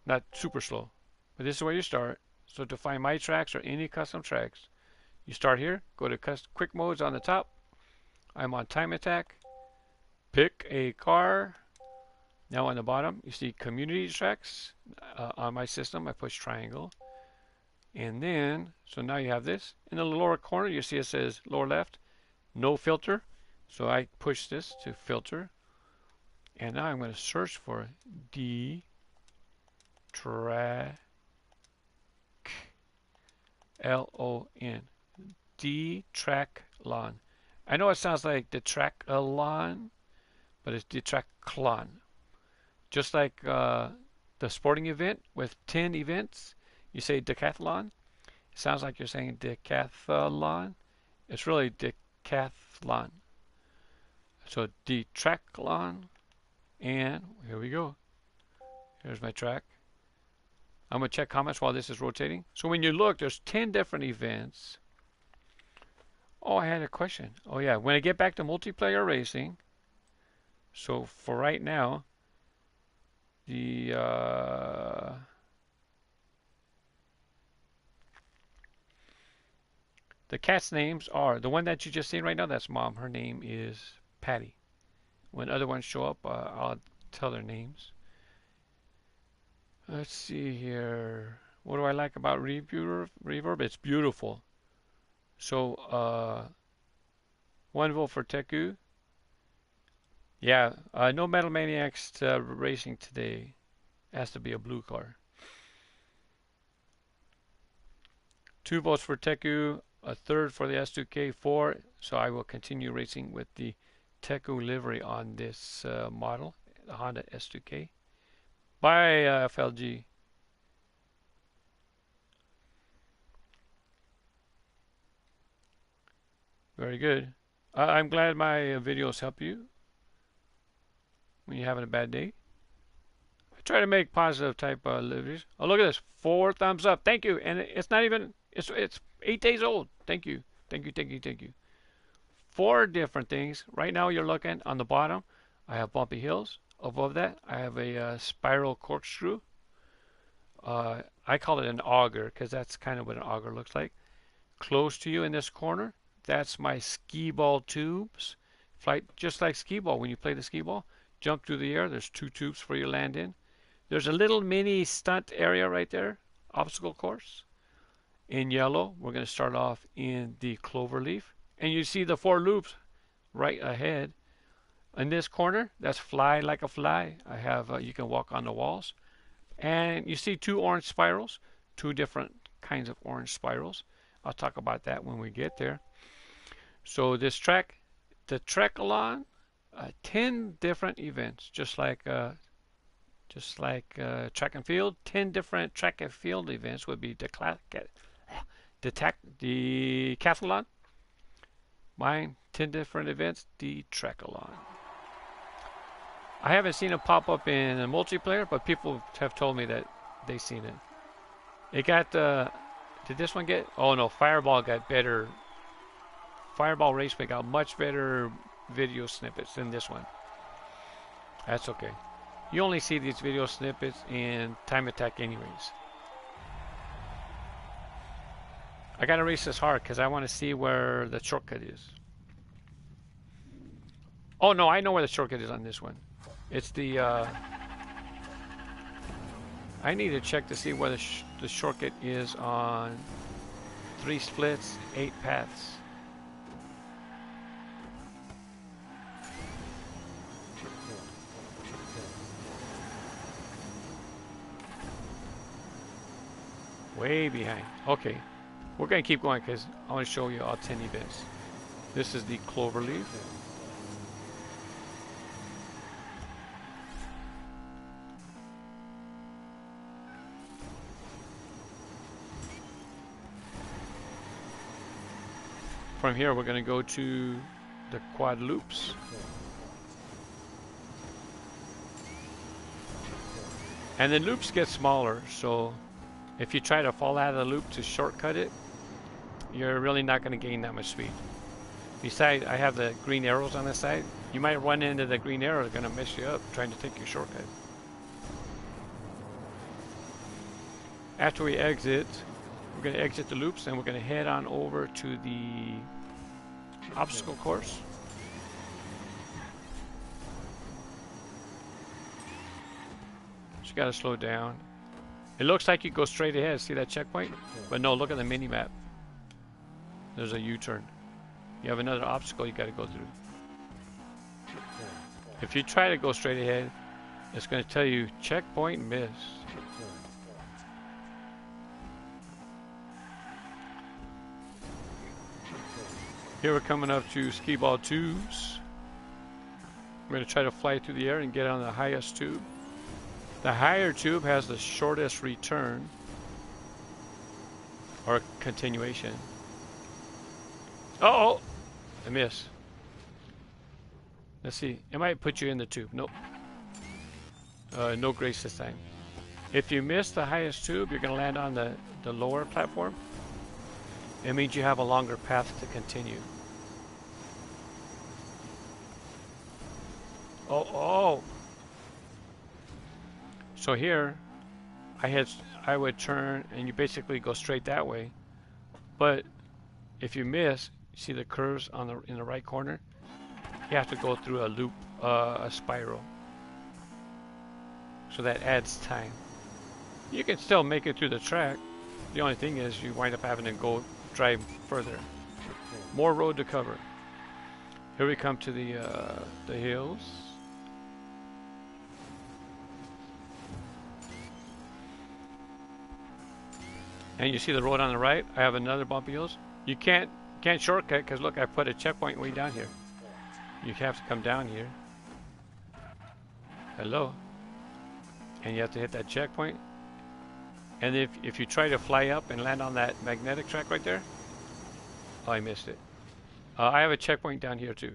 Not super slow. But this is where you start. So to find my tracks or any custom tracks, you start here, go to quick modes on the top. I'm on time attack. Pick a car. Now on the bottom, you see community tracks. On my system, I push triangle. And then, so now you have this. In the lower corner, you see it says lower left, no filter. So I push this to filter. And now I'm going to search for D-Track L-O-N. D-Track-Lon. I know it sounds like the track-a-lon, but it's Decathlon. Just like the sporting event with 10 events, you say decathlon. It sounds like you're saying decathlon. It's really decathlon. So decathlon, and here we go. Here's my track. I'm going to check comments while this is rotating. So when you look, there's 10 different events. Oh, I had a question. Oh yeah, when I get back to multiplayer racing, so for right now, the cat's names are, the one that you just seen right now, that's Mom. Her name is Patty. When other ones show up, I'll tell their names. Let's see here. What do I like about reverb? It's beautiful. So, one vote for Teku. Yeah, no Metal Maniacs racing today. It has to be a blue car. 2 votes for Teku, a third for the S2K4. So I will continue racing with the Teku livery on this model, the Honda S2K. Bye, FLG. Very good. I'm glad my videos help you when you're having a bad day. I try to make positive type liveries. Oh, look at this. 4 thumbs up. Thank you. And it's not even, it's 8 days old. Thank you. Thank you, thank you, thank you. 4 different things. Right now you're looking on the bottom. I have bumpy hills. Above that, I have a spiral corkscrew. I call it an auger because that's kind of what an auger looks like. Close to you in this corner, that's my skee ball tubes. Flight just like skee ball. When you play the skee ball, jump through the air. There's 2 tubes for you to land in. There's a little mini stunt area right there, obstacle course. In yellow, we're going to start off in the clover leaf. And you see the 4 loops right ahead. In this corner, that's fly like a fly. I have, you can walk on the walls. And you see 2 orange spirals, 2 different kinds of orange spirals. I'll talk about that when we get there. So this track, the Track-a-lon, 10 different events, just like track and field. 10 different track and field events would be decathlon. Mine, 10 different events, the Track-a-lon. I haven't seen it pop up in a multiplayer, but people have told me that they've seen it. It got, did this one get, oh no, Fireball got better. Fireball Raceway got much better video snippets than this one. That's okay. You only see these video snippets in Time Attack anyways. I gotta race this hard because I want to see where the shortcut is. Oh no, I know where the shortcut is on this one. It's the, I need to check to see where the shortcut is on 3 splits, 8 paths. Way behind. Okay, we're going to keep going because I want to show you all 10 events. This is the cloverleaf. From here, we're going to go to the quad loops. And the loops get smaller, so if you try to fall out of the loop to shortcut it, you're really not going to gain that much speed. Besides, I have the green arrows on the side. You might run into the green arrow, they're going to mess you up trying to take your shortcut. After we exit, we're going to exit the loops and we're going to head on over to the obstacle course. So you got to slow down. It looks like you go straight ahead. See that checkpoint? But no, look at the mini map. There's a U-turn. You have another obstacle you got to go through. If you try to go straight ahead, it's going to tell you checkpoint missed. Here we're coming up to skee ball tubes. We're going to try to fly through the air and get on the highest tube. The higher tube has the shortest return or continuation. Uh-oh! I missed. Let's see. It might put you in the tube. Nope. No grace this time. If you miss the highest tube, you're going to land on the lower platform. It means you have a longer path to continue. Oh! So here, I would turn, and you basically go straight that way. But if you miss, you see the curves in the right corner. You have to go through a loop, a spiral. So that adds time. You can still make it through the track. The only thing is you wind up having to go drive further. More road to cover. Here we come to the hills. And you see the road on the right. I have another bumpy hills. You can't shortcut because look, I put a checkpoint way down here. You have to come down here. Hello. And you have to hit that checkpoint. And if you try to fly up and land on that magnetic track right there, oh, I missed it. I have a checkpoint down here too.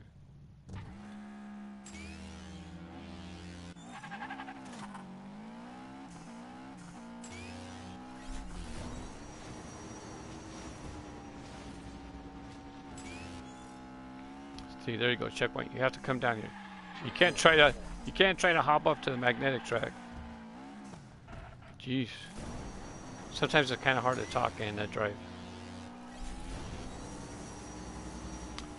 See, there you go, checkpoint. You have to come down here. You can't try to hop up to the magnetic track. Jeez. Sometimes it's kind of hard to talk and drive.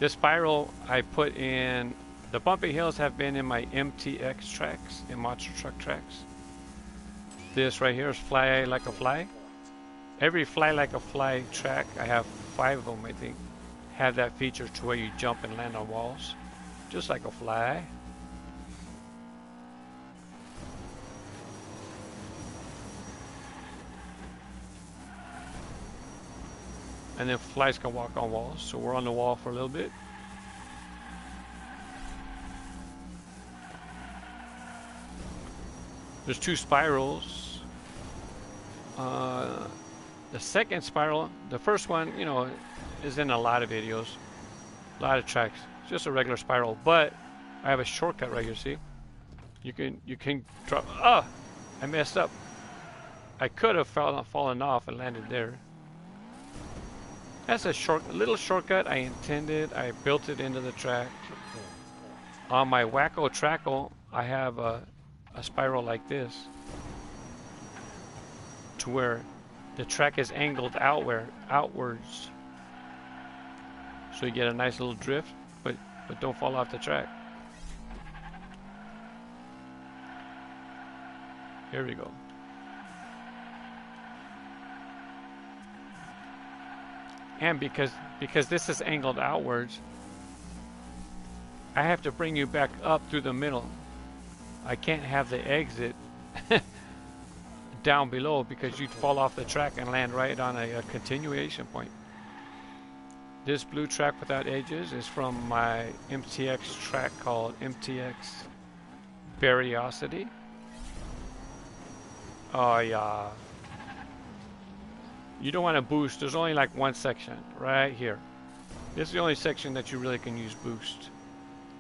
This spiral I put in, the bumpy hills have been in my MTX tracks, in monster truck tracks. This right here is Fly Like a Fly. Every Fly Like a Fly track, I have 5 of them I think, have that feature to where you jump and land on walls. Just like a fly. And then flies can walk on walls. So we're on the wall for a little bit. There's 2 spirals. The second spiral, the first one, you know, is in a lot of videos, a lot of tracks. It's just a regular spiral, but I have a shortcut right here. See, you can drop. Ah, I messed up. I could have fallen off and landed there. That's a little shortcut I intended. I built it into the track. On my Wacko Trackle, I have a spiral like this, to where the track is angled outwards. So you get a nice little drift, but don't fall off the track. Here we go. And because this is angled outwards, I have to bring you back up through the middle. I can't have the exit down below because you'd fall off the track and land right on a continuation point. This blue track without edges is from my MTX track called MTX Bariosity. Oh yeah. You don't want to boost. There's only like one section right here. This is the only section that you really can use boost.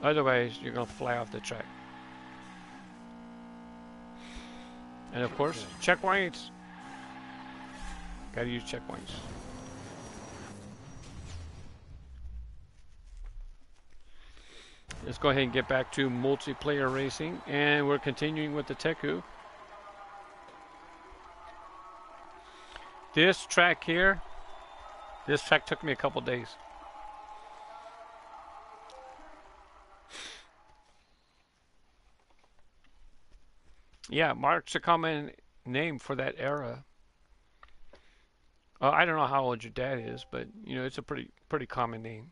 Otherwise, you're going to fly off the track. And of course, checkpoints. Gotta use checkpoints. Let's go ahead and get back to multiplayer racing, and we're continuing with the Teku. This track here, this track took me a couple days. Yeah, Mark's a common name for that era. I don't know how old your dad is, but you know it's a pretty common name.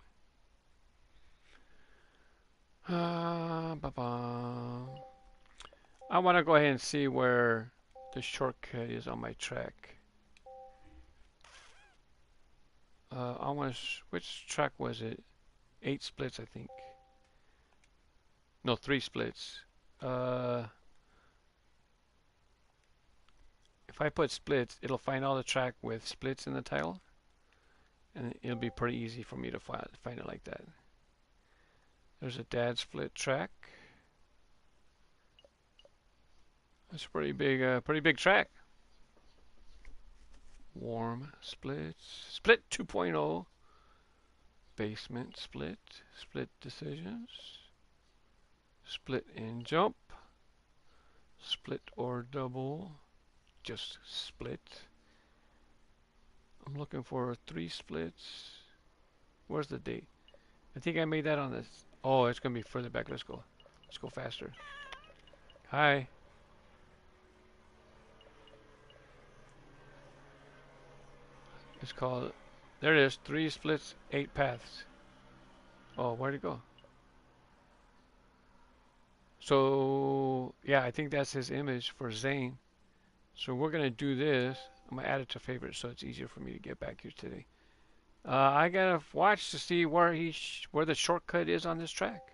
I want to go ahead and see where the shortcut is on my track. I want to. Which track was it? 8 splits, I think. No, 3 splits. If I put splits, it'll find all the track with splits in the title, and it'll be pretty easy for me to find it like that. There's a dad split track. That's a pretty big track. Warm splits, split 2.0, basement split, split decisions, split in jump, split or double, just split. I'm looking for 3 splits. Where's the date? I think I made that on this. Oh, it's gonna be further back. Let's go. Let's go faster. Hi. It's called. There it is. 3 splits, 8 paths. Oh, where'd it go? So yeah, I think that's his image for Zane. So we're gonna do this. I'm gonna add it to favorites so it's easier for me to get back here today. I gotta watch to see where where the shortcut is on this track.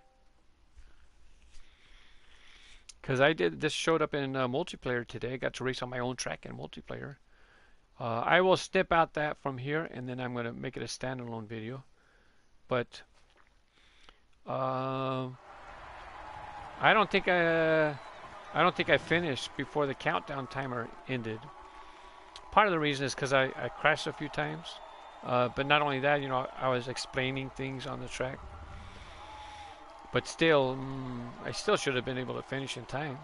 Cause this showed up in multiplayer today. I got to race on my own track in multiplayer. I will snip out that from here, and then I'm gonna make it a standalone video. But I don't think I finished before the countdown timer ended. Part of the reason is because I crashed a few times. But not only that, you know, I was explaining things on the track. But still, I still should have been able to finish in time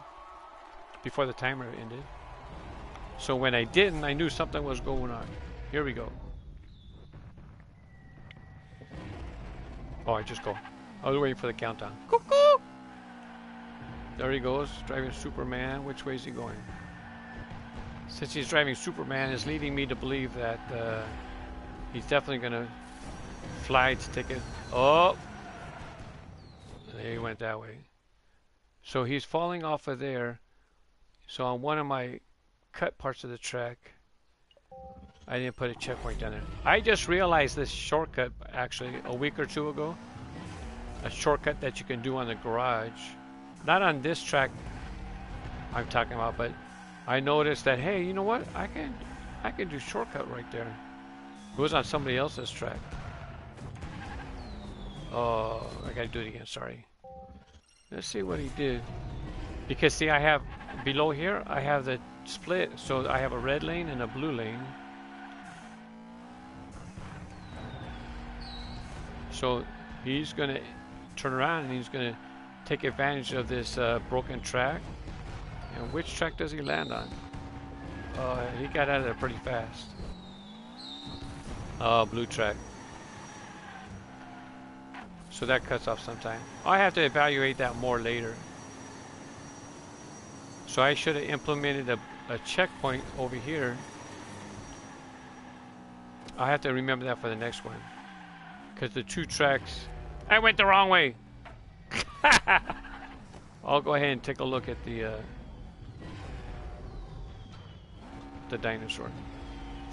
before the timer ended. So when I didn't, I knew something was going on. Here we go. Oh, I just go. I was waiting for the countdown. Cuckoo! There he goes, driving Superman. Which way is he going? Since he's driving Superman, it's leading me to believe that he's definitely going to fly to take it. Oh! He went that way. So he's falling off of there. So on one of my cut parts of the track, I didn't put a checkpoint down there. I just realized this shortcut actually a week or two ago. A shortcut that you can do on the garage. Not on this track I'm talking about, but I noticed that, hey, you know what? I can do shortcut right there. It was on somebody else's track. Oh, I gotta do it again, sorry. Let's see what he did. Because see, I have, below here, I have the split. So I have a red lane and a blue lane. So he's gonna turn around and he's gonna take advantage of this broken track. And which track does he land on? He got out of there pretty fast. Blue track. So that cuts off some time. I have to evaluate that more later. So I should have implemented a checkpoint over here. I have to remember that for the next one. Because the 2 tracks... I went the wrong way! I'll go ahead and take a look at the dinosaur.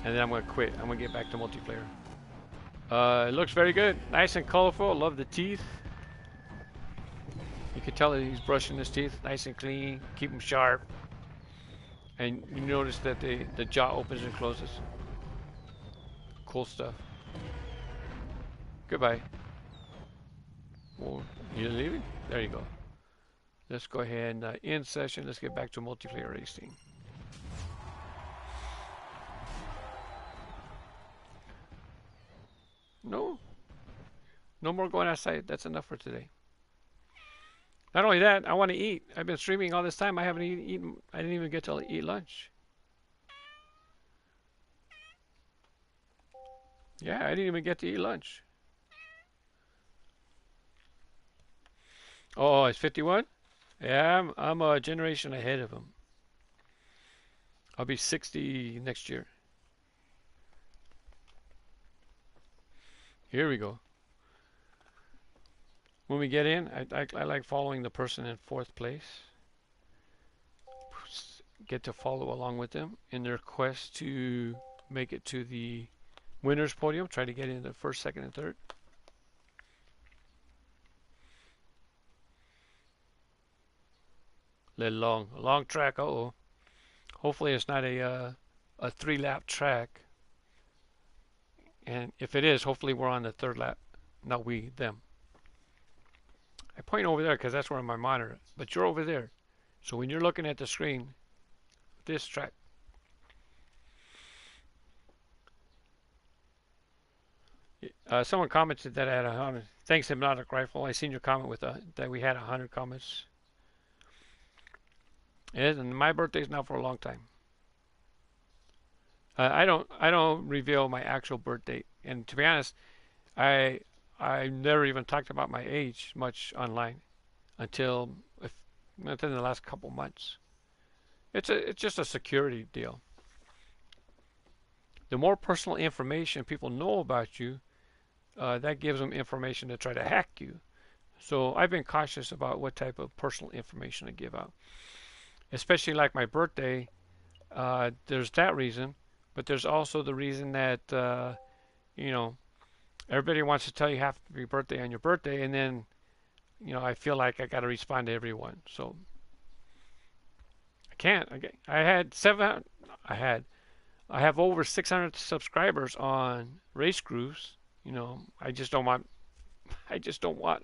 And then I'm going to quit. I'm going to get back to multiplayer. It looks very good. Nice and colorful. Love the teeth. You can tell that he's brushing his teeth. Nice and clean. Keep them sharp. And you notice that the jaw opens and closes. Cool stuff. Goodbye. Well, you're leaving? There you go. Let's go ahead and end session. Let's get back to multiplayer racing. No more going outside. That's enough for today. Not only that, I want to eat. I've been streaming all this time. I haven't eaten. I didn't even get to eat lunch. Yeah, I didn't even get to eat lunch. Oh, it's 51? Yeah, I'm a generation ahead of him. I'll be 60 next year. Here we go. When we get in, I like following the person in 4th place. get to follow along with them in their quest to make it to the winner's podium, try to get into first, second, and third. Little long track. Uh-oh. Hopefully it's not a 3-lap track. And if it is, hopefully we're on the 3rd lap. Not we, them. I point over there because that's where my monitor is. But you're over there. So when you're looking at the screen, this track. Someone commented that I had 100. Thanks, Hypnotic Rifle. I seen your comment with that we had 100 comments. And my birthday's now for a long time. I don't reveal my actual birth date, and to be honest, I never even talked about my age much online until within the last couple months. It's just a security deal. The more personal information people know about you, that gives them information to try to hack you. So I've been cautious about what type of personal information I give out, especially like my birthday. There's that reason. But there's also the reason that, everybody wants to tell you happy birthday on your birthday, and then, I feel like I got to respond to everyone. So I can't. I have over 600 subscribers on Race Grooves. I just don't want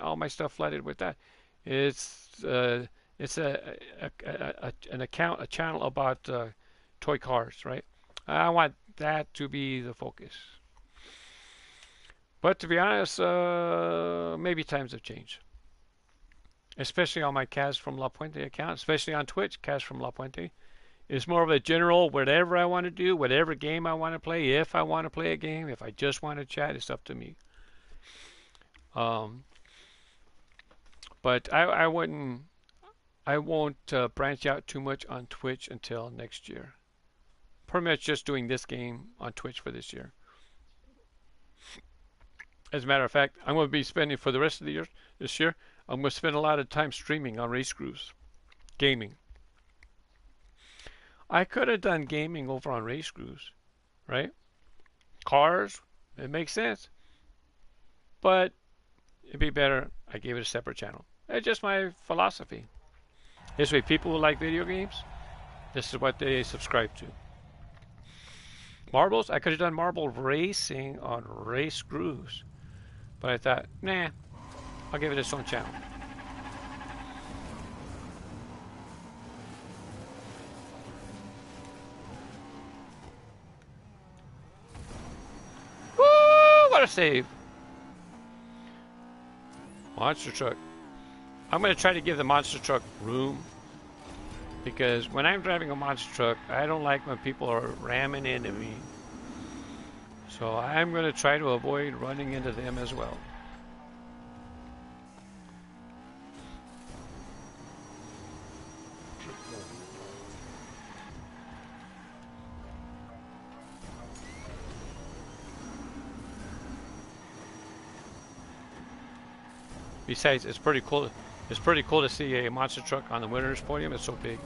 all my stuff flooded with that. It's an account, a channel about toy cars, right? I want that to be the focus. But to be honest, maybe times have changed. Especially on my KAZfromLaPuente account, especially on Twitch, KAZfromLaPuente. It's more of a general, whatever I want to do, whatever game I want to play, if I want to play a game, if I just want to chat, it's up to me. But I won't branch out too much on Twitch until next year. Pretty much just doing this game on Twitch for this year. As a matter of fact, I'm going to be spending for the rest of the year, this year, I'm going to spend a lot of time streaming on Race Grooves, gaming. I could have done gaming over on Race Grooves, right? Cars, it makes sense. But it'd be better I gave it a separate channel. It's just my philosophy. This way, people who like video games, this is what they subscribe to. Marbles, I could have done marble racing on Race Grooves. But I thought, nah, I'll give it its own channel. Woo! What a save! Monster truck. I'm going to try to give the monster truck room. Because when I'm driving a monster truck, I don't like when people are ramming into me. So I'm going to try to avoid running into them as well. Besides, it's pretty cool. It's pretty cool to see a monster truck on the winner's podium. It's so big.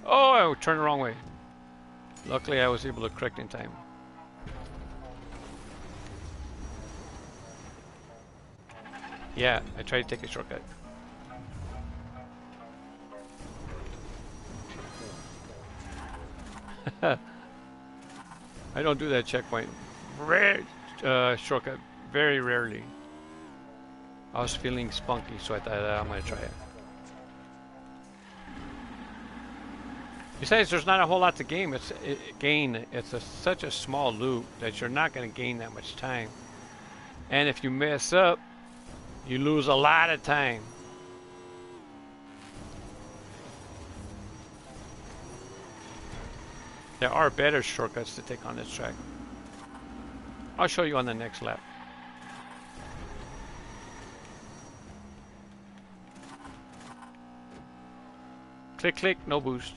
Oh, I turned the wrong way. Luckily, I was able to correct in time. Yeah, I tried to take a shortcut. I don't do that checkpoint. Shortcut very rarely. I was feeling spunky, so I thought I'm going to try it. Besides, there's not a whole lot to gain. It's such a small loop that you're not going to gain that much time. And if you mess up, you lose a lot of time. There are better shortcuts to take on this track. I'll show you on the next lap. Click, click, no boost.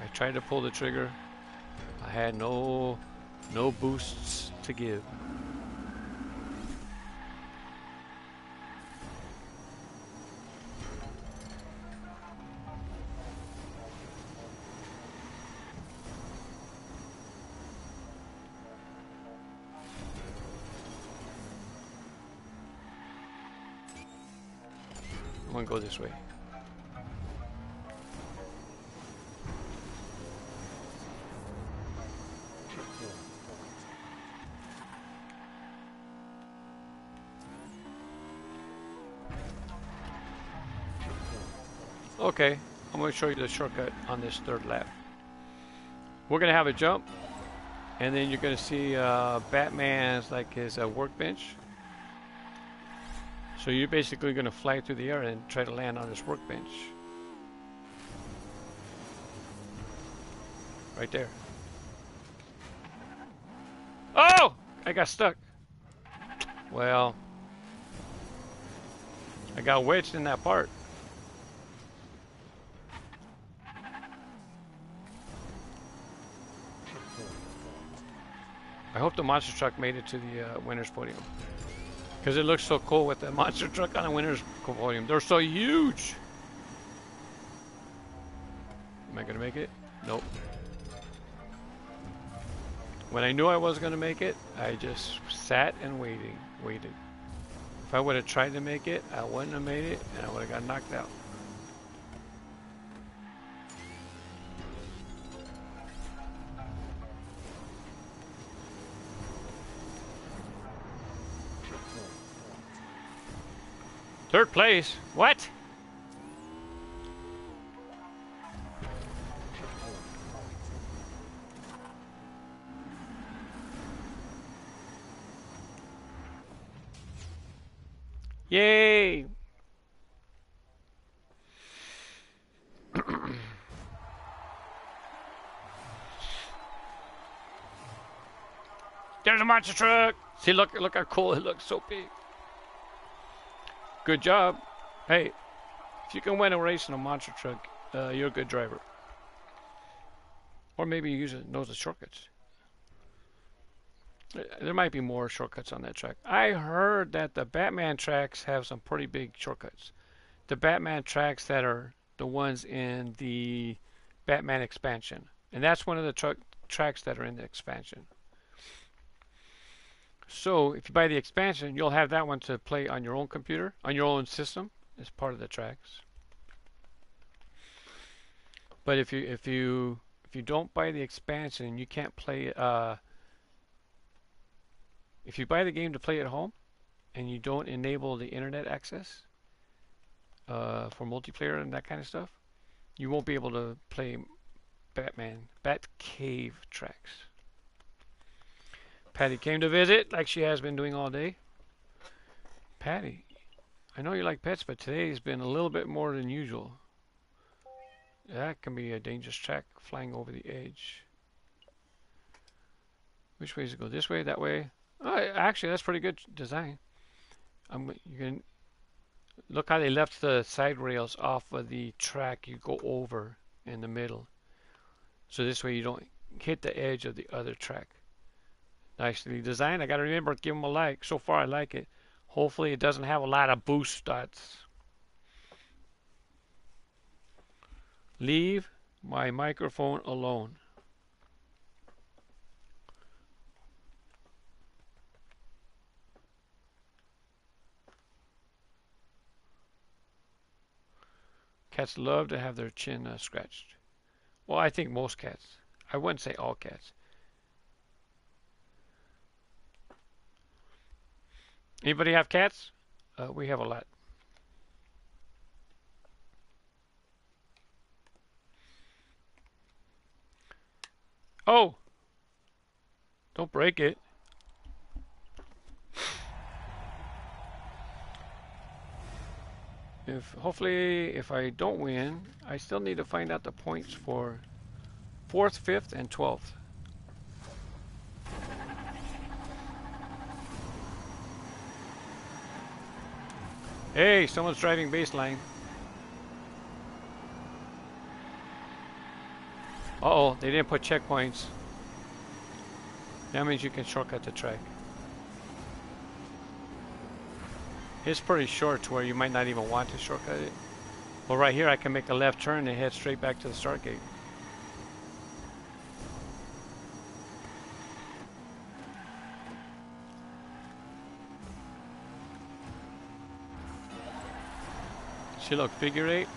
I tried to pull the trigger. I had no boosts to give. one go this way. Okay, I'm going to show you the shortcut on this third lap. We're going to have a jump, and then you're going to see Batman's like his workbench. So you're basically going to fly through the air and try to land on this workbench. Right there. Oh! I got stuck. Well, I got wedged in that part. I hope the monster truck made it to the winner's podium. Because it looks so cool with the monster truck on the winner's podium. They're so huge. Am I going to make it? Nope. When I knew I was going to make it, I just sat and waited. If I would have tried to make it, I wouldn't have made it, and I would have got knocked out. Third place? What? Yay! There's a monster truck! See, look how cool it looks, so big. Good job. Hey, if you can win a race in a monster truck, you're a good driver. Or maybe you knows the shortcuts. There might be more shortcuts on that track. I heard that the Batman tracks have some pretty big shortcuts. The Batman tracks that are the ones in the Batman expansion. And that's one of the tracks that are in the expansion. So if you buy the expansion, you'll have that one to play on your own computer, on your own system, as part of the tracks. But if you don't buy the expansion, you can't play. If you buy the game to play at home, and you don't enable the internet access for multiplayer and that kind of stuff, you won't be able to play Batcave tracks. Patty came to visit, like she has been doing all day. Patty, I know you like pets, but today's been a little bit more than usual. That can be a dangerous track, flying over the edge. Which way does it go? This way, that way? Oh, actually, that's pretty good design. You can look how they left the side rails off of the track you go over in the middle. So this way you don't hit the edge of the other track. Nicely designed. I got to remember to give them a like. So far, I like it. Hopefully, it doesn't have a lot of boost dots. Leave my microphone alone. Cats love to have their chin scratched. Well, I think most cats. I wouldn't say all cats. Anybody have cats? We have a lot. Oh! Don't break it. Hopefully, if I don't win, I still need to find out the points for 4th, 5th, and 12th. Hey, someone's driving baseline. Uh-oh, they didn't put checkpoints. That means you can shortcut the track. It's pretty short to where you might not even want to shortcut it. Well, right here I can make a left turn and head straight back to the start gate. See, look, figure eight.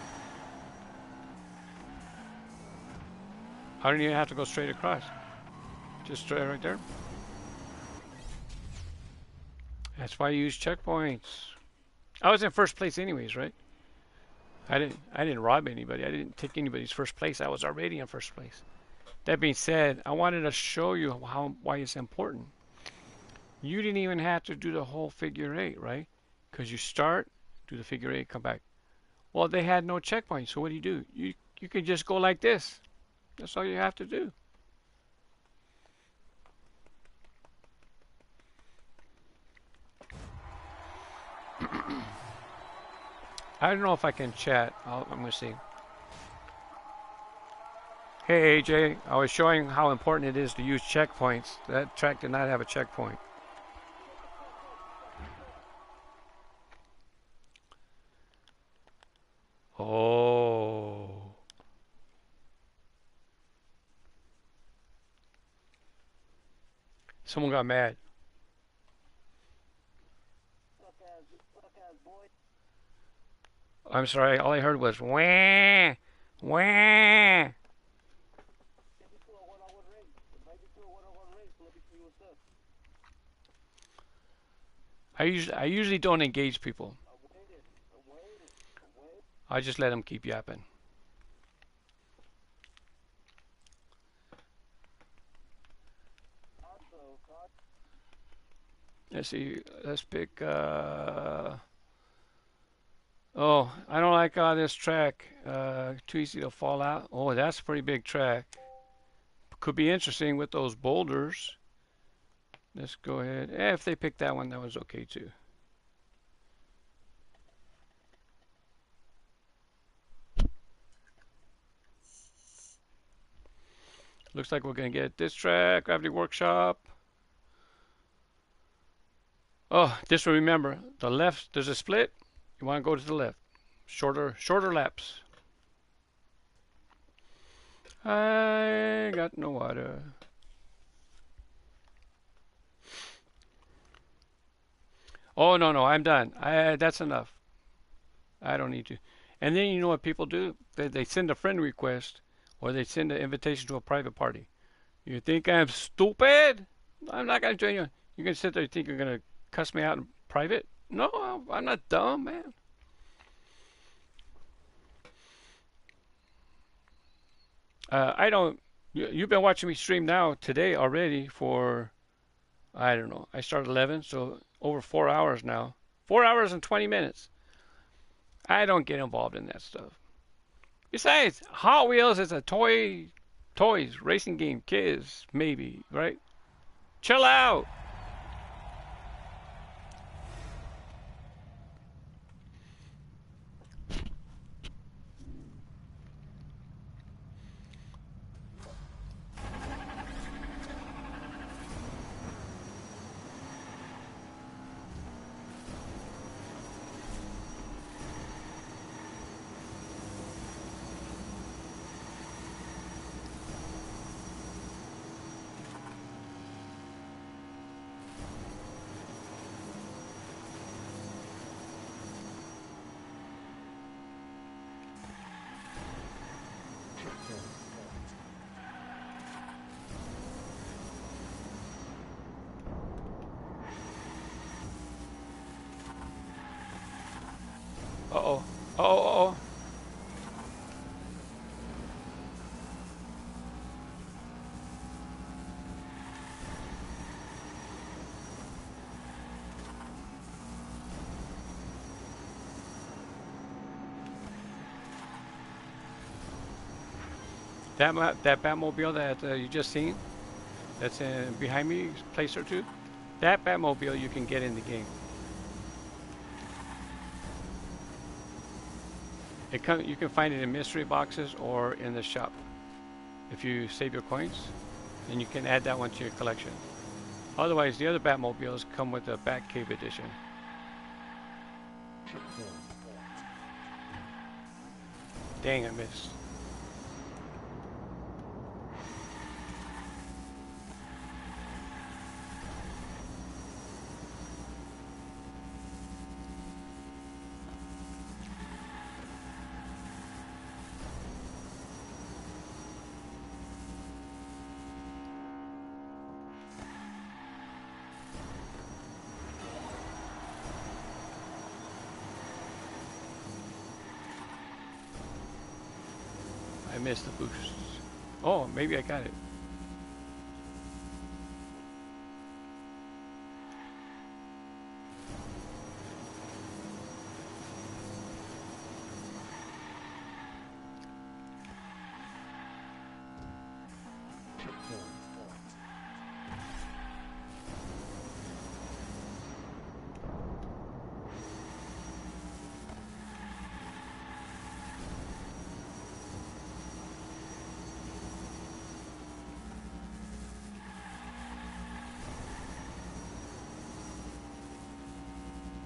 I don't even have to go straight across. Just straight right there. That's why you use checkpoints. I was in first place anyways, right? I didn't rob anybody. I didn't take anybody's first place. I was already in first place. That being said, I wanted to show you why it's important. You didn't even have to do the whole figure eight, right? Because you start, do the figure eight, come back. Well, they had no checkpoint, so what do? You can just go like this. That's all you have to do. I don't know if I can chat. I'm going to see. Hey AJ, I was showing how important it is to use checkpoints. That track did not have a checkpoint. Oh. Someone got mad. I'm sorry, all I heard was wah, wah. I usually don't engage people. I just let them keep yapping. Let's see. Let's pick. Oh, I don't like this track. Too easy to fall out. Oh, that's a pretty big track. Could be interesting with those boulders. Let's go ahead. If they pick that one, that was okay too. Looks like we're going to get this track, Gravity Workshop. Oh, just remember, the left, there's a split. You want to go to the left. Shorter laps. I got no water. Oh, no, I'm done. That's enough. I don't need to. And then you know what people do? They send a friend request or they send an invitation to a private party. You think I'm stupid? I'm not going to join you. You're going to sit there and think you're going to cuss me out in private? No, I'm not dumb, man. I don't. You've been watching me stream now today already for, I don't know. I started 11, so over 4 hours now. 4 hours and 20 minutes. I don't get involved in that stuff. Besides, Hot Wheels is a toys racing game. Kids, maybe, right? Chill out. Uh-oh. Uh-oh. That Batmobile that you just seen, that's behind me, place or two, that Batmobile you can get in the game. You can find it in mystery boxes or in the shop. If you save your coins, then you can add that one to your collection. Otherwise, the other Batmobiles come with the Batcave edition. Dang, I missed. missed the boost. Oh, maybe I got it.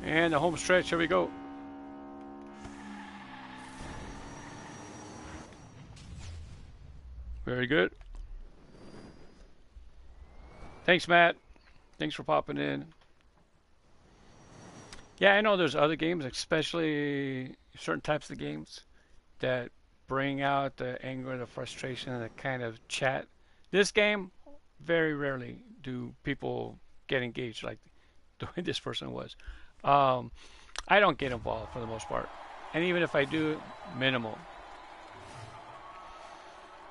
And the home stretch, here we go. Very good. Thanks, Matt. Thanks for popping in. Yeah, I know there's other games, especially certain types of games that bring out the anger, the frustration, and the kind of chat. This game, very rarely do people get engaged like the way this person was. Um, I don't get involved for the most part. And even if I do, minimal.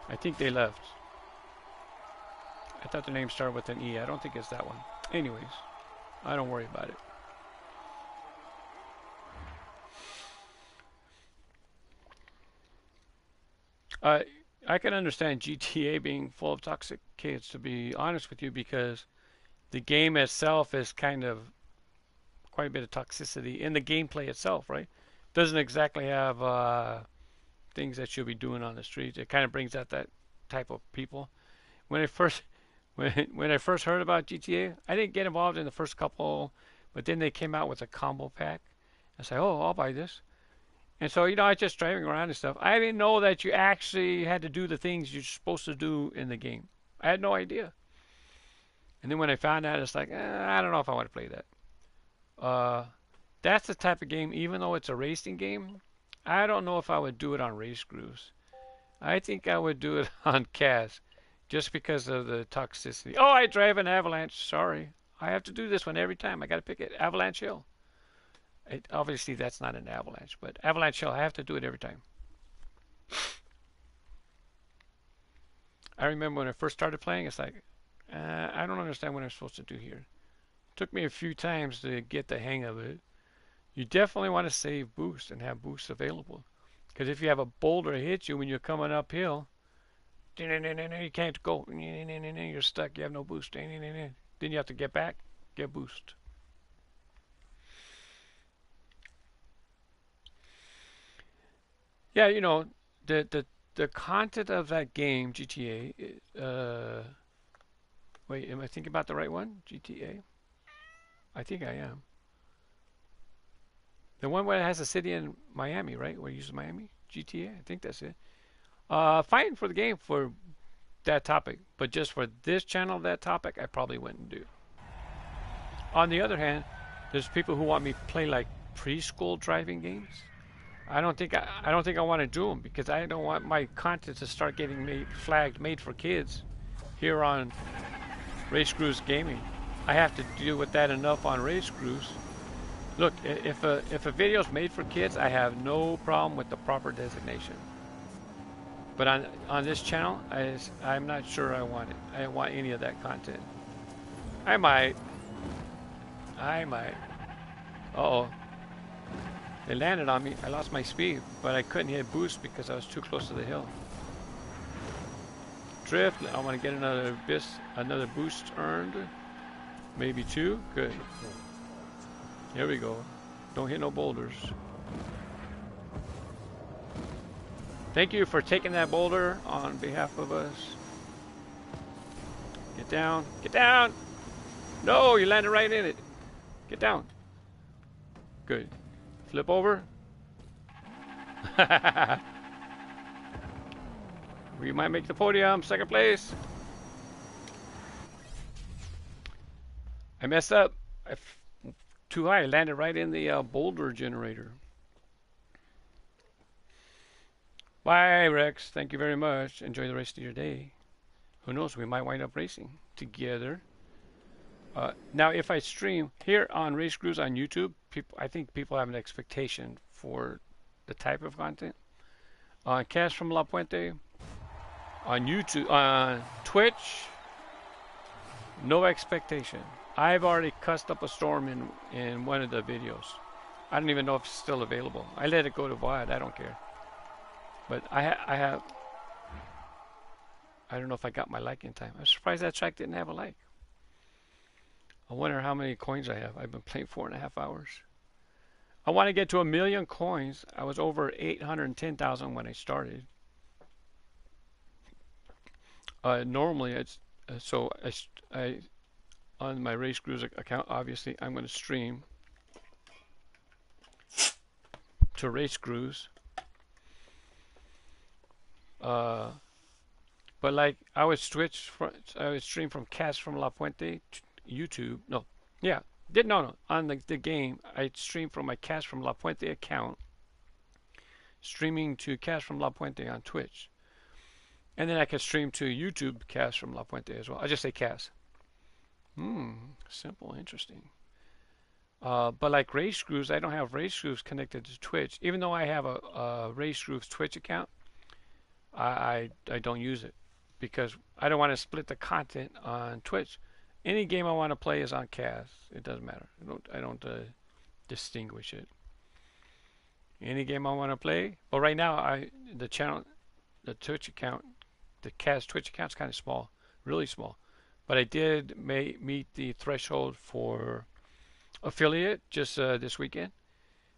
I think they left. I thought the name started with an E. I don't think it's that one. Anyways, I don't worry about it. I can understand GTA being full of toxic kids, to be honest with you, because the game itself is kind of quite a bit of toxicity in the gameplay itself, right? Doesn't exactly have things that you'll be doing on the streets. It kind of brings out that type of people. When I first when I first heard about GTA, I didn't get involved in the first couple, but then they came out with a combo pack. I said, "Oh, I'll buy this." And so, I was just driving around and stuff. I didn't know that you actually had to do the things you're supposed to do in the game. I had no idea. And then when I found out, it's like, I don't know if I want to play that. That's the type of game, even though it's a racing game, I don't know if I would do it on race grooves. I think I would do it on Kaz, just because of the toxicity. Oh, I drive an Avalanche. Sorry. I have to do this one every time. I got to pick it. Avalanche Hill. Obviously, that's not an avalanche, but Avalanche Hill, I have to do it every time. I remember when I first started playing, it's like, I don't understand what I'm supposed to do here. It took me a few times to get the hang of it. You definitely want to save boost and have boosts available. Because if you have a boulder hit you when you're coming uphill, you can't go. You're stuck. You have no boost. Then you have to get back, get boost. Yeah, the content of that game, GTA. Wait, am I thinking about the right one? GTA. I think I am. The one where it has a city in Miami, right? Where it uses Miami? GTA? I think that's it. Fine for the game for that topic, but just for this channel, that topic, I probably wouldn't do. On the other hand, there's people who want me to play like preschool driving games. I don't think I want to do them because I don't want my content to start getting flagged made for kids here on Race Cruise Gaming. I have to deal with that enough on Race Cruise. Look, if a video is made for kids, I have no problem with the proper designation. But on this channel, I'm not sure I want it. I don't want any of that content. I might. Uh-oh. They landed on me. I lost my speed, but I couldn't hit boost because I was too close to the hill. Drift. I want to get another boost earned. Maybe two. Good. Here we go. Don't hit no boulders. Thank you for taking that boulder on behalf of us. Get down. Get down! No, you landed right in it. Get down. Good. Flip over. We might make the podium. Second place. I messed up. Too high. I landed right in the boulder generator. Bye, Rex. Thank you very much. Enjoy the rest of your day. Who knows? We might wind up racing together. Now, if I stream here on Race Cruise on YouTube, I think people have an expectation for the type of content. KAZfromLaPuente, On YouTube, on Twitch, no expectation. I've already cussed up a storm in one of the videos. I don't even know if it's still available. I let it go to VOD. I don't care. But I have. I don't know if I got my like in time. I'm surprised that track didn't have a like. I wonder how many coins I have. I've been playing 4.5 hours. I want to get to 1,000,000 coins. I was over 810,000 when I started. Normally, it's so I on my Race Grooves account. Obviously, I'm going to stream to Race Grooves. But like I would stream from KAZfromLaPuente to YouTube. No, yeah, no. On the game, I stream from my KAZfromLaPuente account, streaming to KAZfromLaPuente on Twitch, and then I can stream to YouTube KAZfromLaPuente as well. I just say Kaz. Simple, interesting. But like Race Grooves, I don't have Race Grooves connected to Twitch, even though I have a Race Grooves Twitch account. I don't use it because I don't want to split the content on Twitch. Any game I want to play is on Kaz. It doesn't matter. I don't distinguish it. Any game I want to play. But right now, the Twitch account, the Kaz Twitch account is kind of small, really small. But I did meet the threshold for affiliate just this weekend.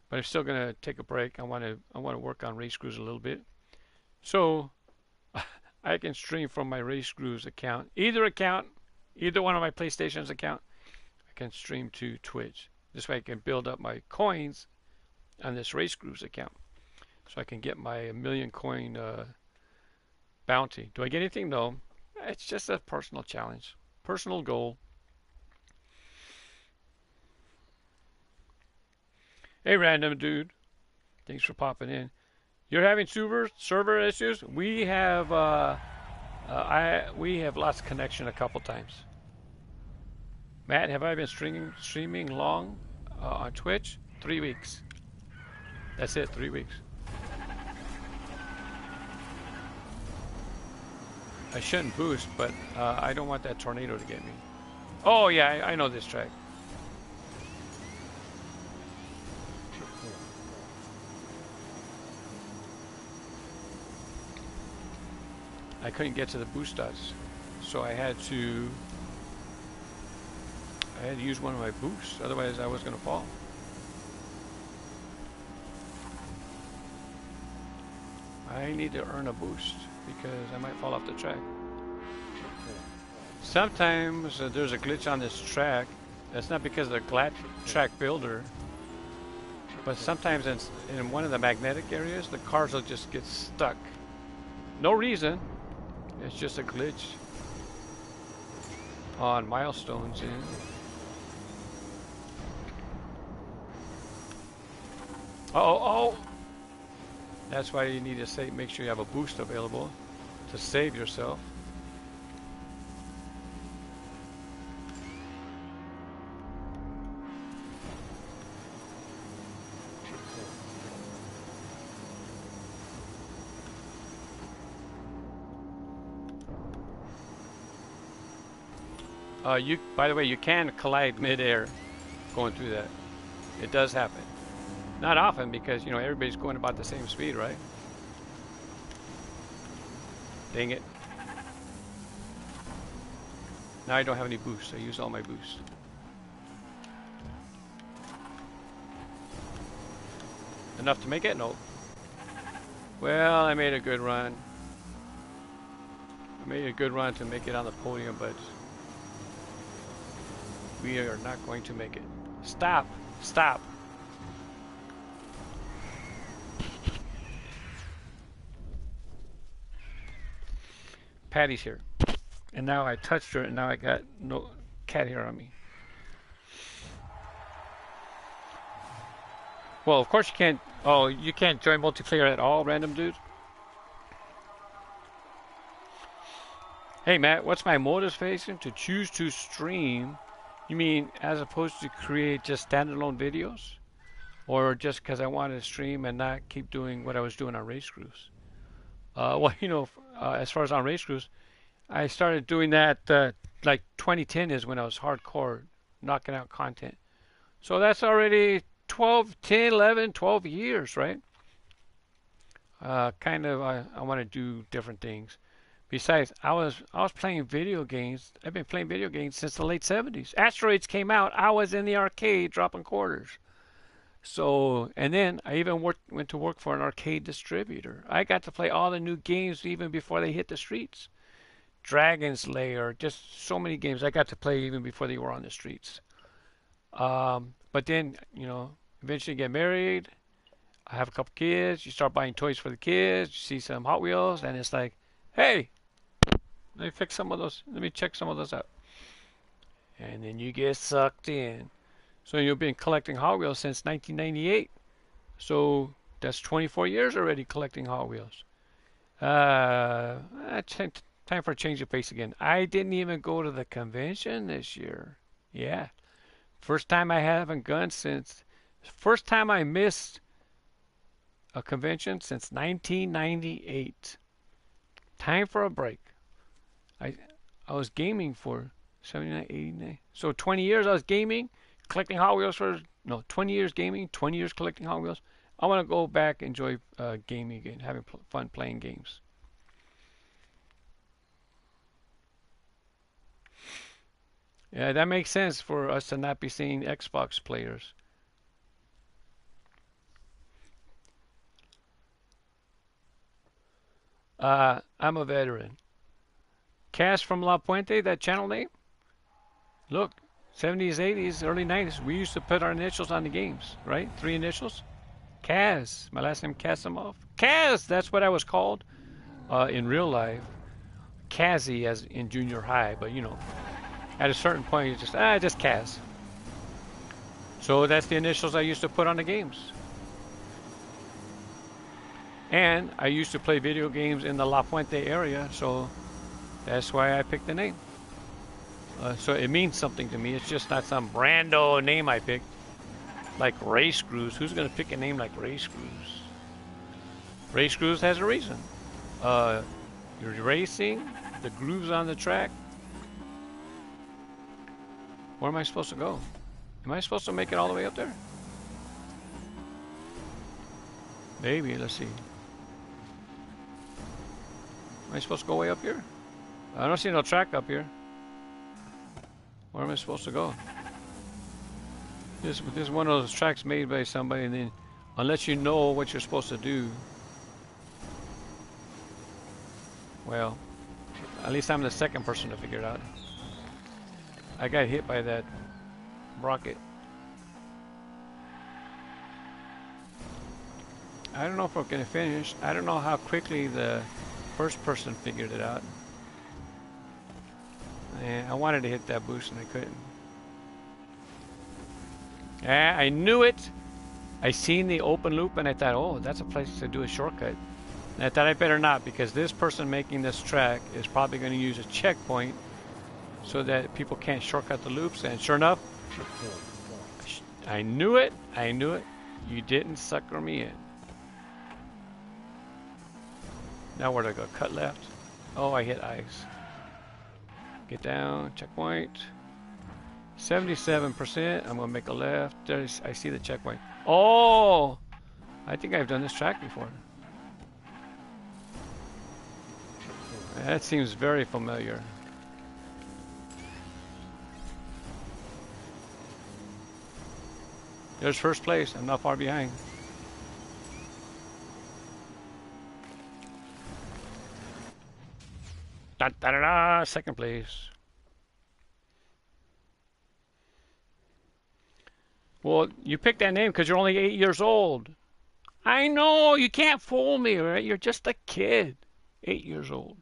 But I'm still gonna take a break. I want to work on Race Grooves a little bit. So I can stream from my Race Grooves account, either one of my PlayStation's account. I can stream to Twitch. This way I can build up my coins on this Race Grooves account, so I can get my 1,000,000 coin bounty. Do I get anything? No. It's just a personal challenge, personal goal. Hey, random dude. Thanks for popping in. You're having server issues? We have lost connection a couple times. Matt, have I been streaming long on Twitch? 3 weeks. That's it, 3 weeks. I shouldn't boost, but I don't want that tornado to get me. Oh yeah, I know this track. I couldn't get to the boost dots, so I had to use one of my boosts, otherwise I was going to fall. I need to earn a boost because I might fall off the track. Sometimes there's a glitch on this track. That's not because of the track builder, but sometimes in one of the magnetic areas, the cars will just get stuck. No reason. It's just a glitch on milestones. Oh! That's why you need to make sure you have a boost available to save yourself. By the way, you can collide mid-air going through that. It does happen. Not often because, everybody's going about the same speed, right? Dang it. Now I don't have any boosts. I used all my boosts. Enough to make it? No. Well, I made a good run. I made a good run to make it on the podium, but we are not going to make it. Stop! Stop! Patty's here. And now I touched her and now I got no cat hair on me. Well, of course you can't. Oh, you can't join multiplayer at all, random dude? Hey, Matt, what's my motivation to choose to stream? You mean as opposed to create just standalone videos? Or just because I wanted to stream and not keep doing what I was doing on Race Grooves? Well, as far as on race crews, I started doing that like 2010 is when I was hardcore knocking out content. So that's already 12, 10, 11, 12 years, right? I want to do different things. Besides, I was playing video games. I've been playing video games since the late 70s. Asteroids came out. I was in the arcade dropping quarters. So, and then I even went to work for an arcade distributor. I got to play all the new games even before they hit the streets. Dragon's Lair, just so many games I got to play even before they were on the streets. But then, eventually get married. I have a couple kids. You start buying toys for the kids. You see some Hot Wheels, and it's like, hey, let me fix some of those. Let me check some of those out. And then you get sucked in. So you've been collecting Hot Wheels since 1998. So that's 24 years already collecting Hot Wheels. Time for a change of pace again. I didn't even go to the convention this year. Yeah. First time I haven't gone since. First time I missed a convention since 1998. Time for a break. I I was gaming for 79, 89. So 20 years I was gaming, collecting Hot Wheels for, no, 20 years gaming, 20 years collecting Hot Wheels. I want to go back and enjoy gaming again, having fun playing games. Yeah, that makes sense for us to not be seeing Xbox players. I'm a veteran. KAZfromLaPuente, that channel name? Look, 70s, 80s, early 90s, we used to put our initials on the games, right? Three initials. Kaz, my last name Kasimov. Kaz, that's what I was called in real life. Kazzy as in junior high, but at a certain point you just Kaz. So that's the initials I used to put on the games. And I used to play video games in the La Puente area, so that's why I picked the name. So it means something to me. It's just not some rando name I picked. Like Race Cruise. Who's going to pick a name like Race Cruise? Race Cruise has a reason. You're racing, the grooves on the track. Where am I supposed to go? Am I supposed to make it all the way up there? Maybe, let's see. Am I supposed to go way up here? I don't see no track up here. Where am I supposed to go? This is one of those tracks made by somebody, and then unless you know what you're supposed to do, well, at least I'm the second person to figure it out. I got hit by that rocket. I don't know if we're gonna finish. I don't know how quickly the first person figured it out. And I wanted to hit that boost and I couldn't. Yeah, I knew it. I seen the open loop and I thought, oh, that's a place to do a shortcut. And I thought I better not, because this person making this track is probably going to use a checkpoint so that people can't shortcut the loops. And sure enough, I knew it. I knew it. You didn't sucker me in. Now where do I go? Cut left. Oh, I hit ice. Get down, checkpoint. 77%. I'm gonna make a left. There's, I see the checkpoint. Oh, I think I've done this track before. That seems very familiar. There's first place. I'm not far behind. Da, da, da, da, second place. Well, you picked that name because you're only 8 years old. I know, you can't fool me, right? You're just a kid. 8 years old.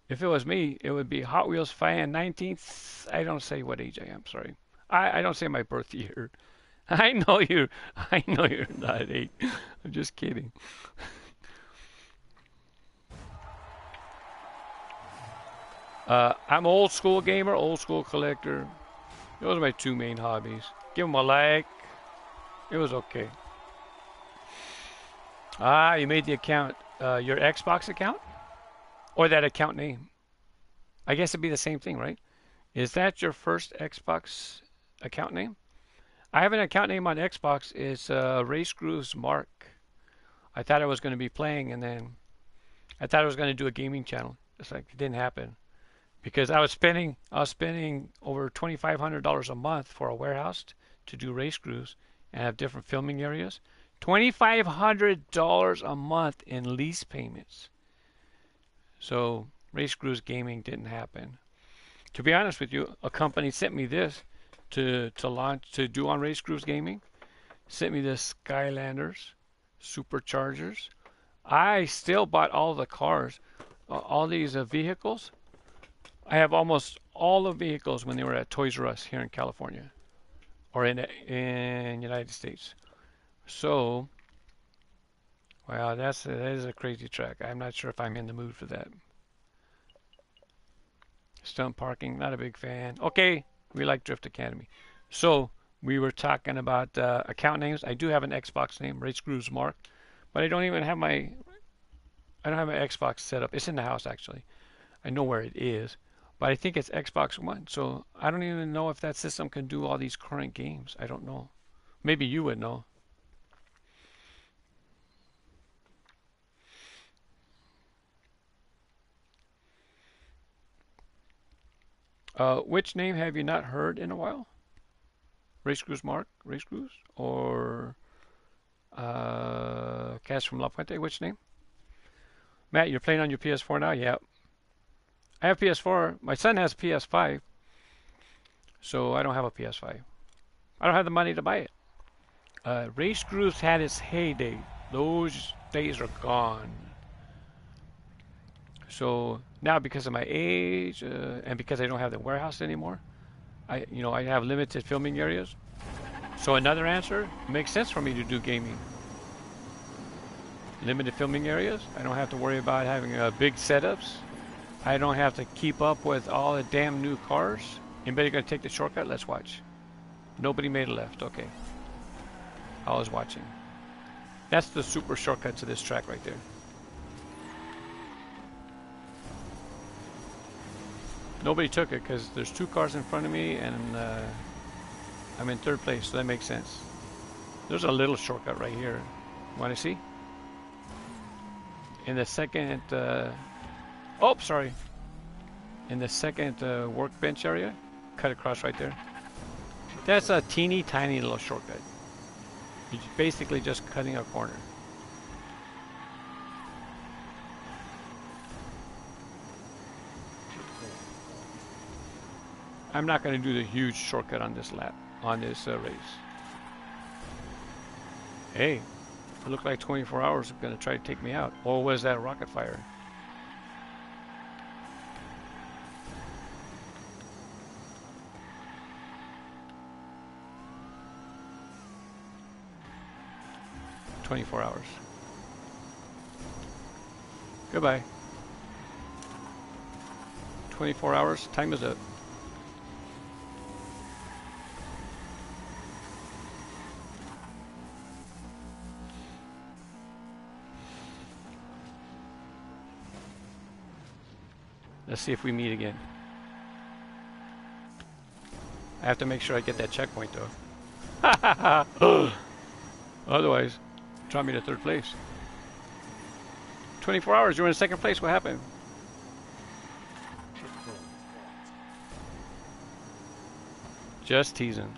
If it was me, it would be Hot Wheels fan 19th. I don't say what age I am, sorry. I don't say my birth year. I know you're not 8. I'm just kidding. I'm old school gamer, old school collector. Those are my two main hobbies. Give them a like. It was okay. Ah, you made the account. your Xbox account or that account name? I guess it'd be the same thing, right? Is that your first Xbox account name? I have an account name on Xbox. It's Race Grooves Mark. I thought I was going to be playing, and then I thought I was going to do a gaming channel. It's like it didn't happen because I was spending over $2,500 a month for a warehouse to do race grooves and have different filming areas. $2,500 a month in lease payments. So race grooves gaming didn't happen. To be honest with you, a company sent me this to launch to do on race grooves gaming. Sent me the Skylanders, Superchargers. I still bought all the cars, all these vehicles. I have almost all the vehicles when they were at Toys R Us here in California or in United States. So, wow, that is a crazy track. I'm not sure if I'm in the mood for that. Stunt parking, not a big fan. Okay, we like Drift Academy. So we were talking about account names. I do have an Xbox name, Race Grooves Mark, but I don't have my Xbox set up. It's in the house actually. I know where it is, but I think it's Xbox One. So I don't even know if that system can do all these current games. I don't know. Maybe you would know. Which name have you not heard in a while? Race Grooves Mark, Race Grooves, or KAZfromLaPuente? Which name? Matt, you're playing on your PS4 now? Yeah. I have PS4. My son has PS5, so I don't have a PS5. I don't have the money to buy it. Race Grooves had its heyday. Those days are gone. So now, because of my age and because I don't have the warehouse anymore, I have limited filming areas. So another answer makes sense for me to do gaming. Limited filming areas. I don't have to worry about having big setups. I don't have to keep up with all the damn new cars. Anybody gonna take the shortcut? Let's watch. Nobody made a left. Okay. I was watching. That's the super shortcut to this track right there. Nobody took it because there's two cars in front of me and I'm in third place, so that makes sense. There's a little shortcut right here. Want to see? In the second, oh, sorry. In the second workbench area, cut across right there. That's a teeny tiny little shortcut. You're basically just cutting a corner. I'm not going to do the huge shortcut on this lap, on this race. Hey, it looked like 24 hours are going to try to take me out. Or was that a rocket fire? "24 hours. Goodbye. 24 hours, time is up. Let's see if we meet again. I have to make sure I get that checkpoint though. Otherwise, drop me to third place. 24 hours, you're in second place, what happened? Just teasing.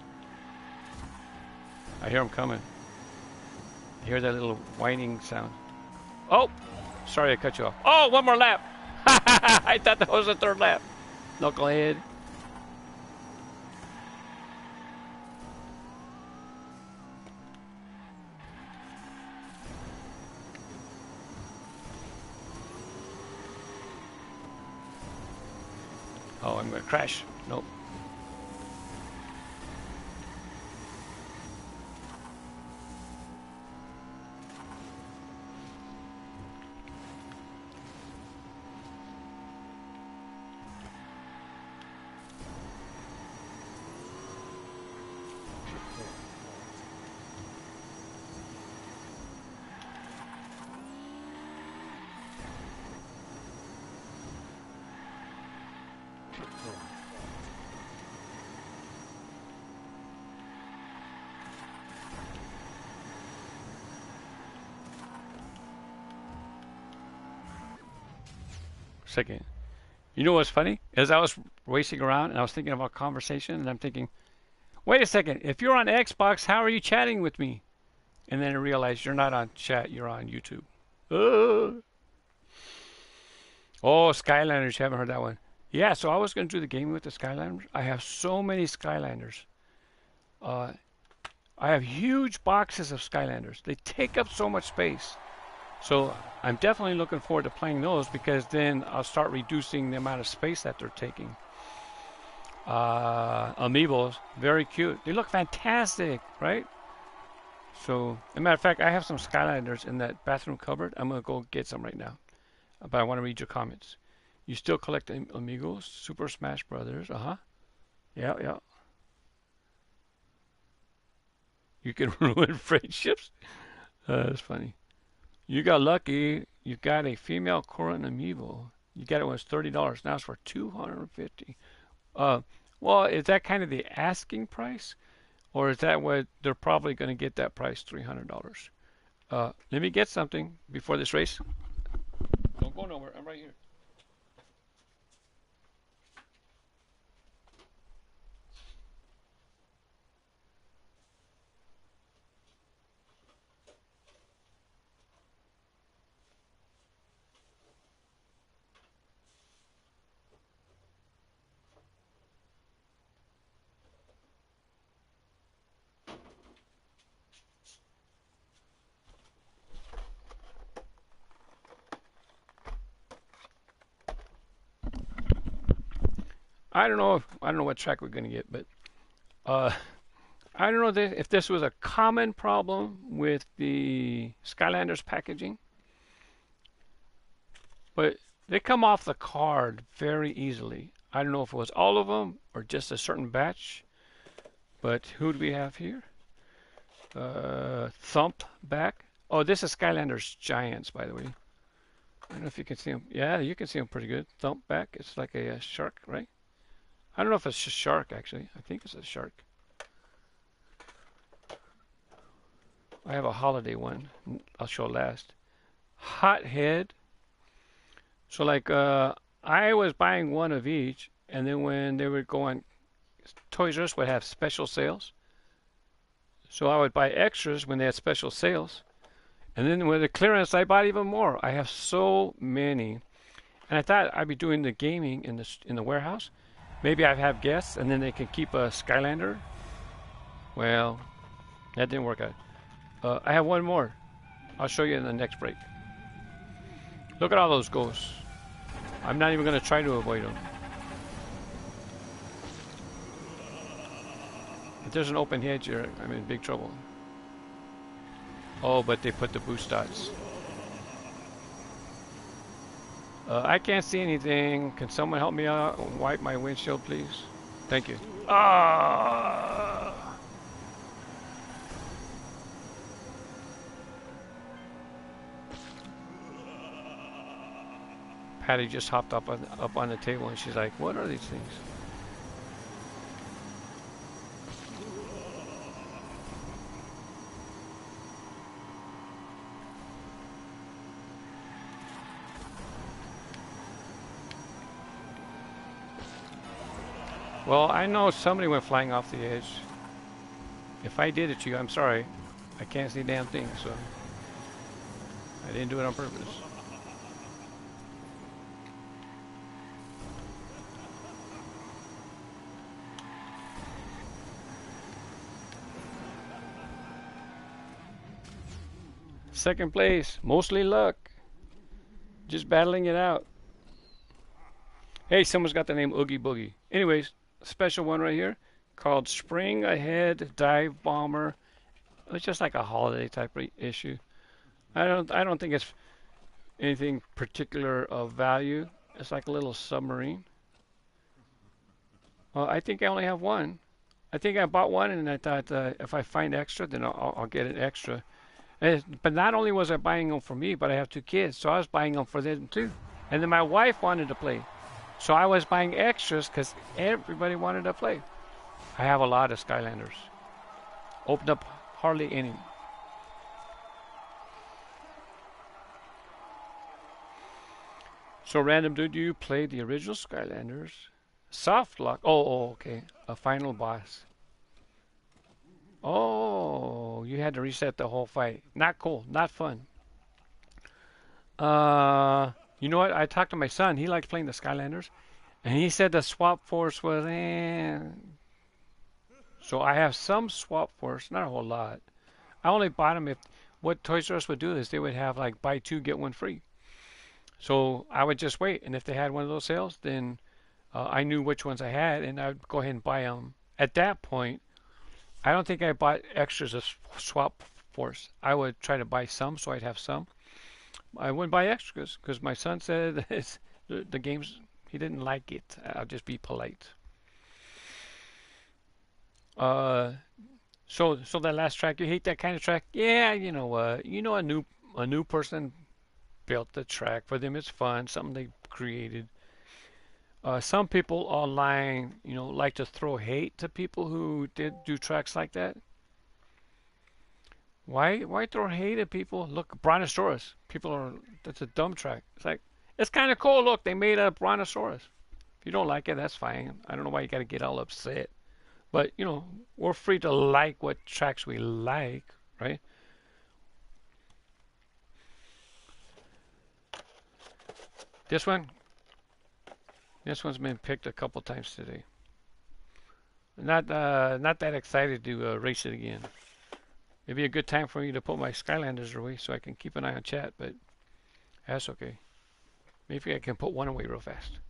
I hear him coming. I hear that little whining sound. Oh! Sorry I cut you off. Oh, one more lap! I thought that was the third lap. Knucklehead. Oh, I'm gonna crash. Nope. second. You know what's funny? As I was racing around and I was thinking about conversation, and I'm thinking, wait a second, if you're on Xbox, how are you chatting with me? And then I realized you're not on chat, you're on YouTube. Oh, Skylanders, you haven't heard that one. Yeah, so I was going to do the game with the Skylanders. I have so many Skylanders. Uh, I have huge boxes of Skylanders. They take up so much space. So I'm definitely looking forward to playing those because then I'll start reducing the amount of space that they're taking. Amiibos, very cute. They look fantastic, right? So, as a matter of fact, I have some Skylanders in that bathroom cupboard. I'm going to go get some right now. But I want to read your comments. You still collect Amigos? Super Smash Brothers. Uh-huh. Yeah, yeah. You can ruin friendships? That's funny. You got lucky. You got a female Corrin Amiibo. You got it when it was $30. Now it's for $250. Well, is that kind of the asking price? Or is that what they're probably going to get that price, $300? Let me get something before this race. Don't go nowhere. I'm right here. I don't know what track we're going to get, but I don't know if this was a common problem with the Skylanders packaging, but they come off the card very easily. I don't know if it was all of them or just a certain batch, but who do we have here? Thump back. Oh, this is Skylanders Giants, by the way. I don't know if you can see them. Yeah, you can see them pretty good. Thump back. It's like a shark, right? I don't know if it's a shark, actually. I think it's a shark. I have a holiday one. I'll show last. Hothead. So like I was buying one of each, and then when they would go on, Toys R Us would have special sales. So I would buy extras when they had special sales. And then with the clearance, I bought even more. I have so many. And I thought I'd be doing the gaming in the warehouse. Maybe I'd have guests, and then they can keep a Skylander. Well, that didn't work out. I have one more. I'll show you in the next break. Look at all those ghosts. I'm not even going to try to avoid them. If there's an open hedge here, I'm in big trouble. Oh, but they put the boost dots. I can't see anything. Can someone help me out and wipe my windshield, please? Thank you. Ah! Patty just hopped up on the table and she's like, "What are these things?" Well, I know somebody went flying off the edge. If I did it to you, I'm sorry. I can't see a damn thing, so I didn't do it on purpose. Second place, mostly luck. Just battling it out. Hey, someone's got the name Oogie Boogie. Anyways, special one right here called Spring Ahead Dive Bomber. It's just like a holiday type issue. I don't think it's anything particular of value. It's like a little submarine. Well, I think I only have one. I think I bought one, and I thought if I find extra, then I'll get an extra. But not only was I buying them for me, but I have two kids, so I was buying them for them too. And then my wife wanted to play. So I was buying extras because everybody wanted to play. I have a lot of Skylanders. Opened up hardly any. So, random dude, you played the original Skylanders. Soft lock. Okay. A final boss. Oh, you had to reset the whole fight. Not cool. Not fun. You know what? I talked to my son. He likes playing the Skylanders, and he said the swap force was. So I have some swap force, not a whole lot. I only bought them if what Toys R Us would do is they would have like buy two get one free. So I would just wait, and if they had one of those sales, then I knew which ones I had, and I'd go ahead and buy them. At that point, I don't think I bought extras of swap force. I would try to buy some, so I'd have some. I wouldn't buy extras because my son said the games he didn't like it. I'll just be polite. Uh, so that last track, you hate that kind of track? Yeah, you know what? A new person built the track for them. It's fun, something they created. Some people online, like to throw hate to people who did do tracks like that. Why throw hate at people? Look, Brontosaurus. That's a dumb track. It's like, it's kind of cool. Look, they made a Brontosaurus. If you don't like it, that's fine. I don't know why you got to get all upset. But, we're free to like what tracks we like, right? This one, this one's been picked a couple times today. Not that excited to race it again. It'd be a good time for me to put my Skylanders away so I can keep an eye on chat, but that's okay. Maybe I can put one away real fast.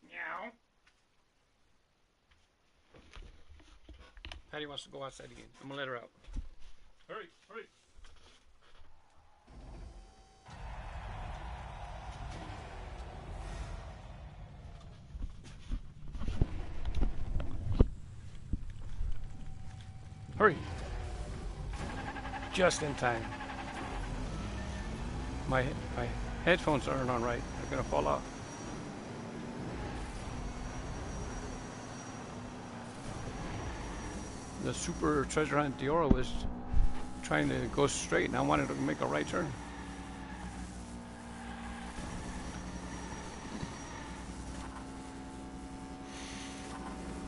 Meow. Patty wants to go outside again. I'm gonna let her out. Hurry, hurry. Hurry. Just in time. My headphones aren't on right. They're gonna fall off. The super treasure hunt Diora was trying to go straight, and I wanted to make a right turn.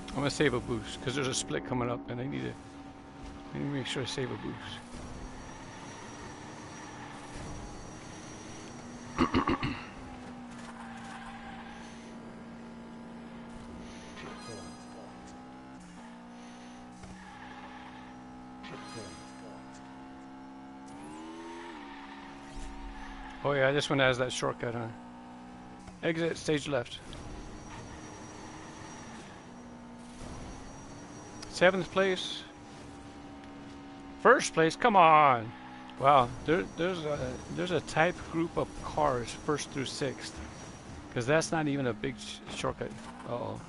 I'm gonna save a boost because there's a split coming up, and I need to make sure I save a boost. Oh yeah, this one has that shortcut, huh? Exit stage left. 7th place. 1st place, come on! Wow, there's a type group of cars 1st through 6th, because that's not even a big shortcut. Uh-oh.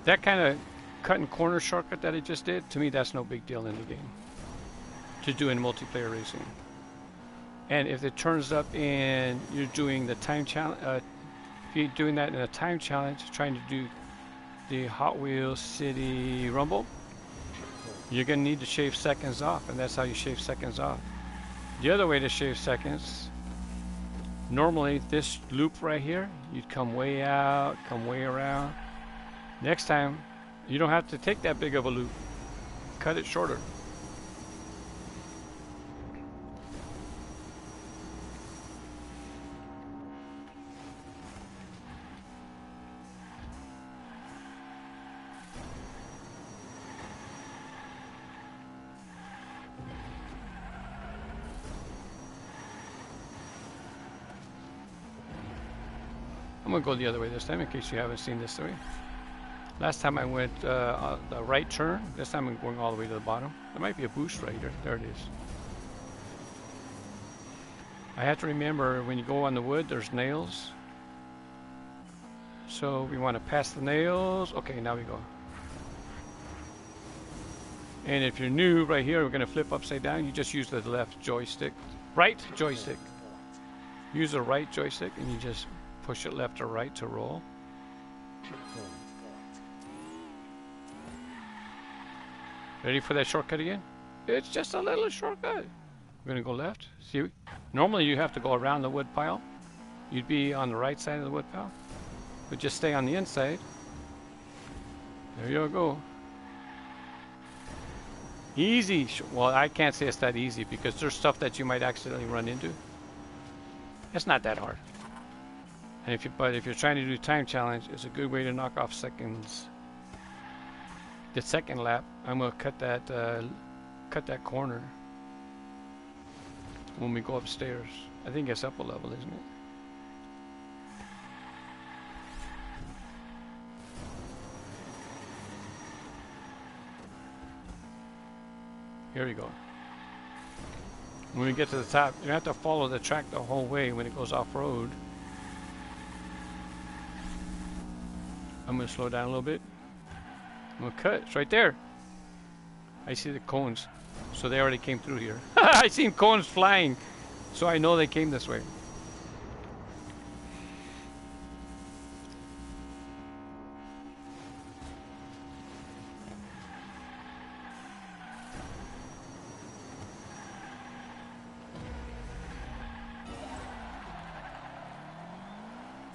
That kind of cut and corner shortcut that I just did, to me that's no big deal in the game to do in multiplayer racing. And if it turns up in you're doing the time challenge, if you're doing that in a time challenge, trying to do the Hot Wheels City Rumble, you're gonna need to shave seconds off, and that's how you shave seconds off. The other way to shave seconds, normally this loop right here, you'd come way out, come way around. Next time, you don't have to take that big of a loop. Cut it shorter. I'm gonna go the other way this time in case you haven't seen this way. Last time I went the right turn. This time I'm going all the way to the bottom. There might be a boost right here. There it is. I have to remember when you go on the wood, there's nails. So we want to pass the nails. Okay, now we go. And if you're new, right here, we're going to flip upside down. You just use the left joystick. Right joystick. Use the right joystick and you just push it left or right to roll. Ready for that shortcut again? It's just a little shortcut. We're going to go left. See, normally you have to go around the wood pile. You'd be on the right side of the wood pile. But just stay on the inside. There you go. Easy. Well, I can't say it's that easy because there's stuff that you might accidentally run into. It's not that hard. And but if you're trying to do time challenge, it's a good way to knock off seconds. The second lap, I'm gonna cut that corner when we go upstairs. I think it's up a level, isn't it? Here we go. When we get to the top, you have to follow the track the whole way when it goes off-road. I'm going to slow down a little bit. I'm going to cut. It's right there. I see the cones. So they already came through here. I seen cones flying. So I know they came this way.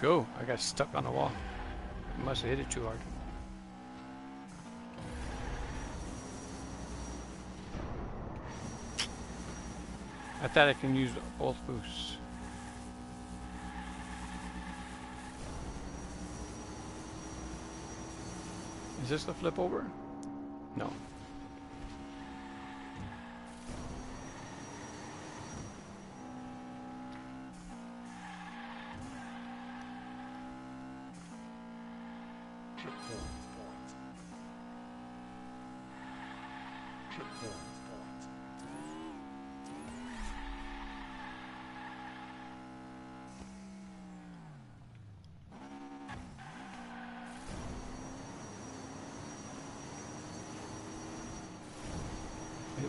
Go. I got stuck on the wall. I must have hit it too hard. I thought I can use both boosts. Is this the flip over? No.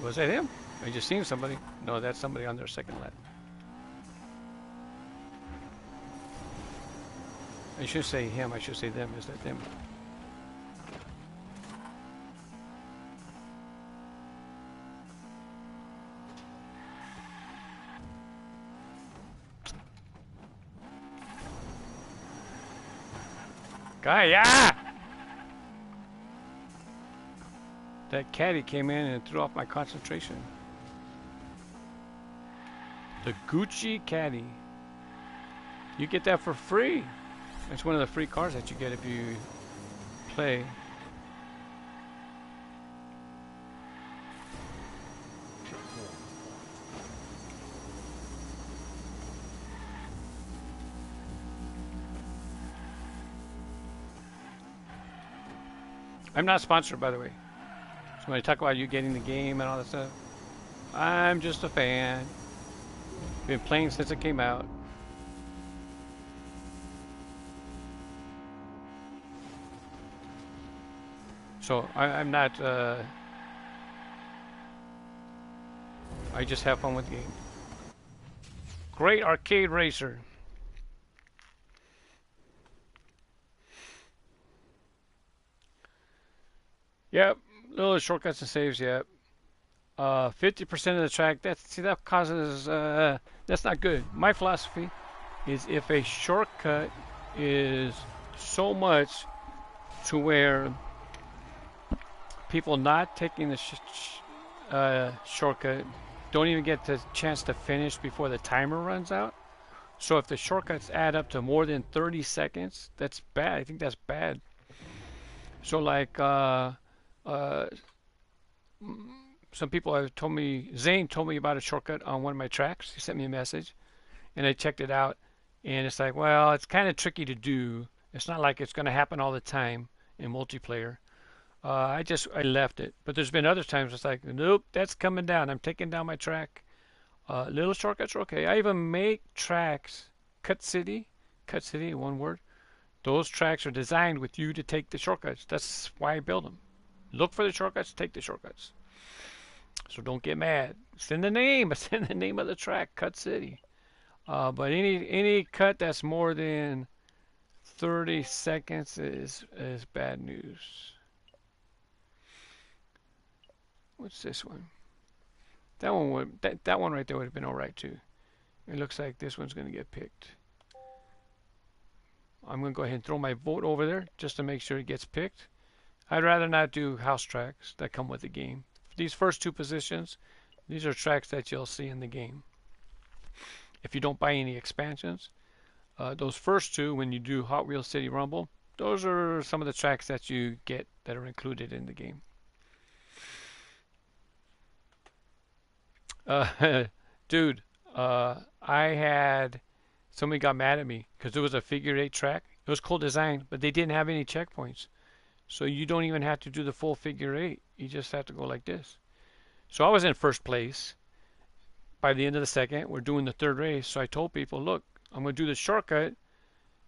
Was that him? I just seen somebody. No, that's somebody on their second lap. I should say him. I should say them. Is that them? Guy, yeah! That caddy came in and threw off my concentration. The Gucci caddy. You get that for free. It's one of the free cars that you get if you play. I'm not sponsored, by the way. So when I talk about you getting the game and all that stuff, I'm just a fan. Been playing since it came out. So I'm not, I just have fun with the game. Great arcade racer. Yep, little shortcuts and saves, yep. 50% of the track, that causes, that's not good. My philosophy is if a shortcut is so much to where people not taking the shortcut don't even get the chance to finish before the timer runs out. So if the shortcuts add up to more than 30 seconds, that's bad. I think that's bad. So like, some people have told me, Zane told me about a shortcut on one of my tracks. He sent me a message, and I checked it out. And it's like, well, it's kind of tricky to do. It's not like it's going to happen all the time in multiplayer. I left it. But there's been other times it's like, nope, that's coming down. I'm taking down my track. Little shortcuts are okay. I even make tracks. Cut City, one word. Those tracks are designed with you to take the shortcuts. That's why I build them. Look for the shortcuts, take the shortcuts. So don't get mad. It's in the name. It's in the name of the track, Cut City. But any cut that's more than 30 seconds is bad news. What's this one? That one right there would have been all right too. It looks like this one's going to get picked. I'm going to go ahead and throw my vote over there just to make sure it gets picked. I'd rather not do house tracks that come with the game. These first two positions, these are tracks that you'll see in the game. If you don't buy any expansions, those first two, when you do Hot Wheels City Rumble, those are some of the tracks that you get that are included in the game. Dude, I had somebody got mad at me because there was a figure eight track. It was cool design, but they didn't have any checkpoints. So you don't even have to do the full figure eight. You just have to go like this. So I was in first place. By the end of the second, we're doing the third race. So I told people, look, I'm going to do the shortcut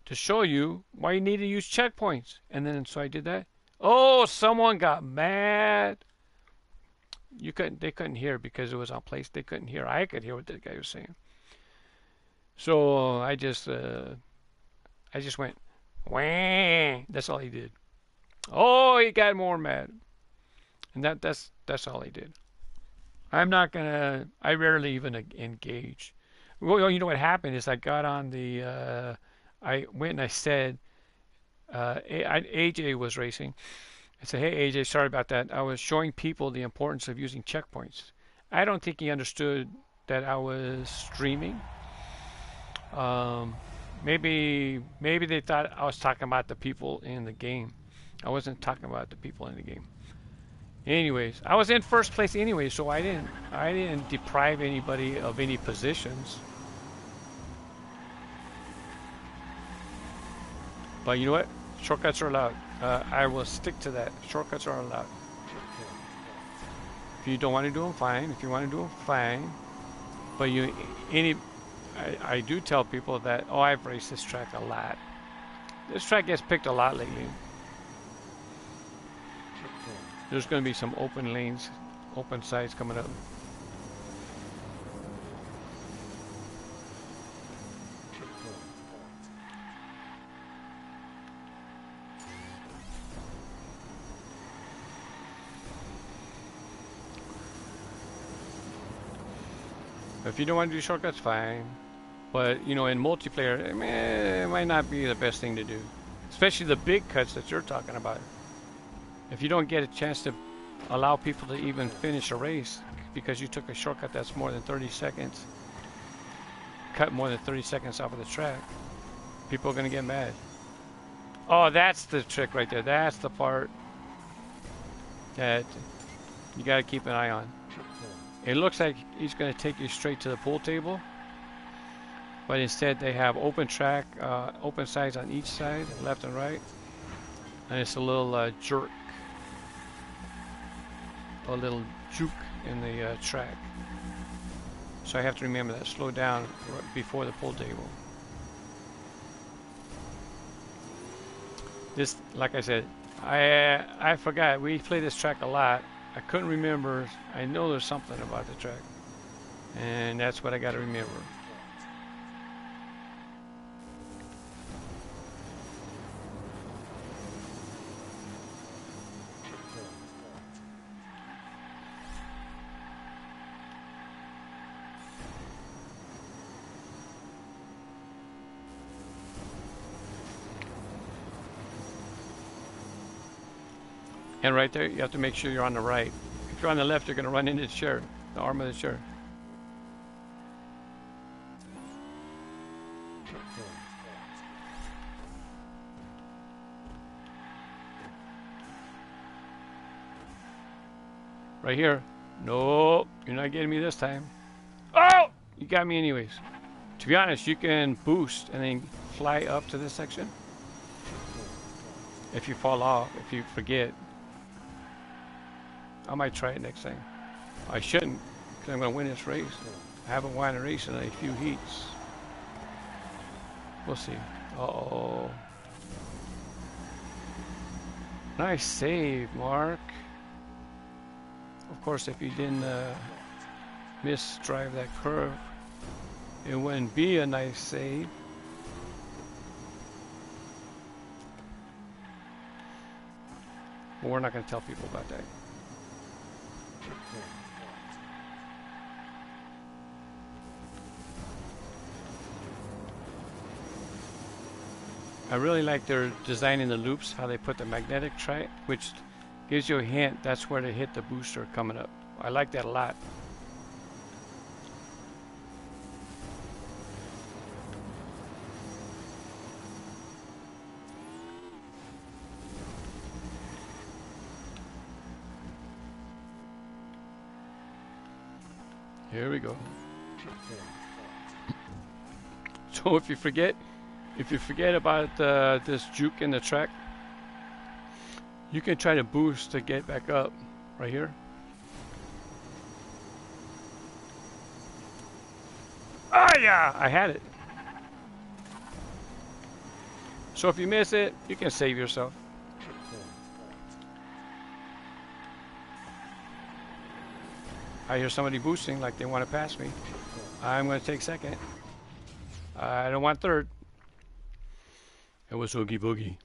to show you why you need to use checkpoints. And then so I did that. Oh, someone got mad. They couldn't hear because it was on place. They couldn't hear. I could hear what the guy was saying. So I just went, wah. That's all he did. Oh, he got more mad. And that's all he did. I rarely even engage. Well, you know what happened is I got on I went and I said, AJ was racing. I said, hey, AJ, sorry about that. I was showing people the importance of using checkpoints. I don't think he understood that I was streaming. Maybe they thought I was talking about the people in the game. I wasn't talking about the people in the game. Anyways, I was in first place anyway, so I didn't deprive anybody of any positions. But you know what? Shortcuts are allowed. I will stick to that. Shortcuts are allowed. If you don't want to do them, fine. If you want to do them, fine. But I do tell people that, oh, I've raced this track a lot. This track gets picked a lot lately. There's going to be some open lanes, open sides coming up. If you don't want to do shortcuts, fine. But, you know, in multiplayer, it might not be the best thing to do. Especially the big cuts that you're talking about. If you don't get a chance to allow people to even finish a race because you took a shortcut that's more than 30 seconds, cut more than 30 seconds off of the track, people are going to get mad. Oh, that's the trick right there. That's the part that you got to keep an eye on. It looks like he's going to take you straight to the pool table, but instead they have open track, open sides on each side, left and right, and it's a little jerk, a little juke in the track. So I have to remember that. Slow down right before the pool table. This, like I said, I forgot. We play this track a lot. I couldn't remember. I know there's something about the track, and that's what I got to remember. And right there, you have to make sure you're on the right. If you're on the left, you're going to run into the chair, the arm of the chair. Right here. No, you're not getting me this time. Oh! You got me anyways. To be honest, you can boost and then fly up to this section. If you fall off, if you forget. I might try it next time. I shouldn't, because I'm going to win this race. I haven't won a race in a few heats. We'll see. Uh-oh. Nice save, Mark. Of course, if you didn't misdrive that curve, it wouldn't be a nice save. But we're not going to tell people about that. I really like their designing the loops, how they put the magnetic track, which gives you a hint that's where to hit the booster coming up. I like that a lot. Here we go. So if you forget about this juke in the track, you can try to boost to get back up right here. Ah, yeah, I had it. So if you miss it, you can save yourself. I hear somebody boosting like they want to pass me. I'm going to take second. I don't want third. It was Oogie Boogie.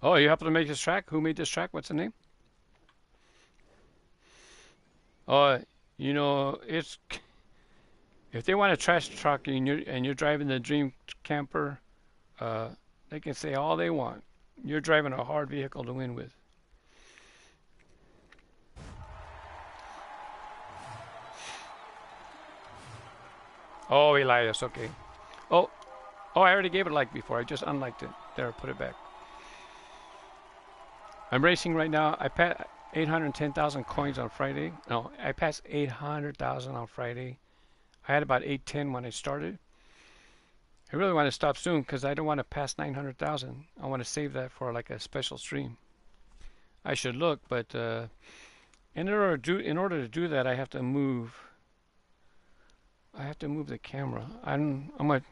Oh, you happen to make this track? Who made this track? What's the name? You know, it's if they want a trash truck and you're driving the Dream Camper, they can say all they want. You're driving a hard vehicle to win with. Oh, Elias, okay. Oh, I already gave it a like before. I just unliked it. There, put it back. I'm racing right now. I passed 810,000 coins on Friday. No, I passed 800,000 on Friday. I had about 810 when I started. I really want to stop soon because I don't want to pass 900,000. I want to save that for like a special stream. I should look, but in order to do that, I have to move. I have to move the camera. I'm gonna.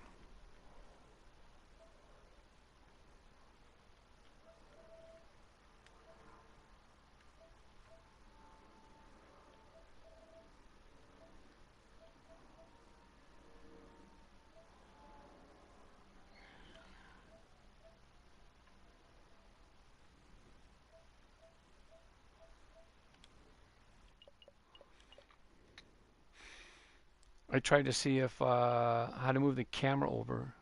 I tried to see if how to move the camera over.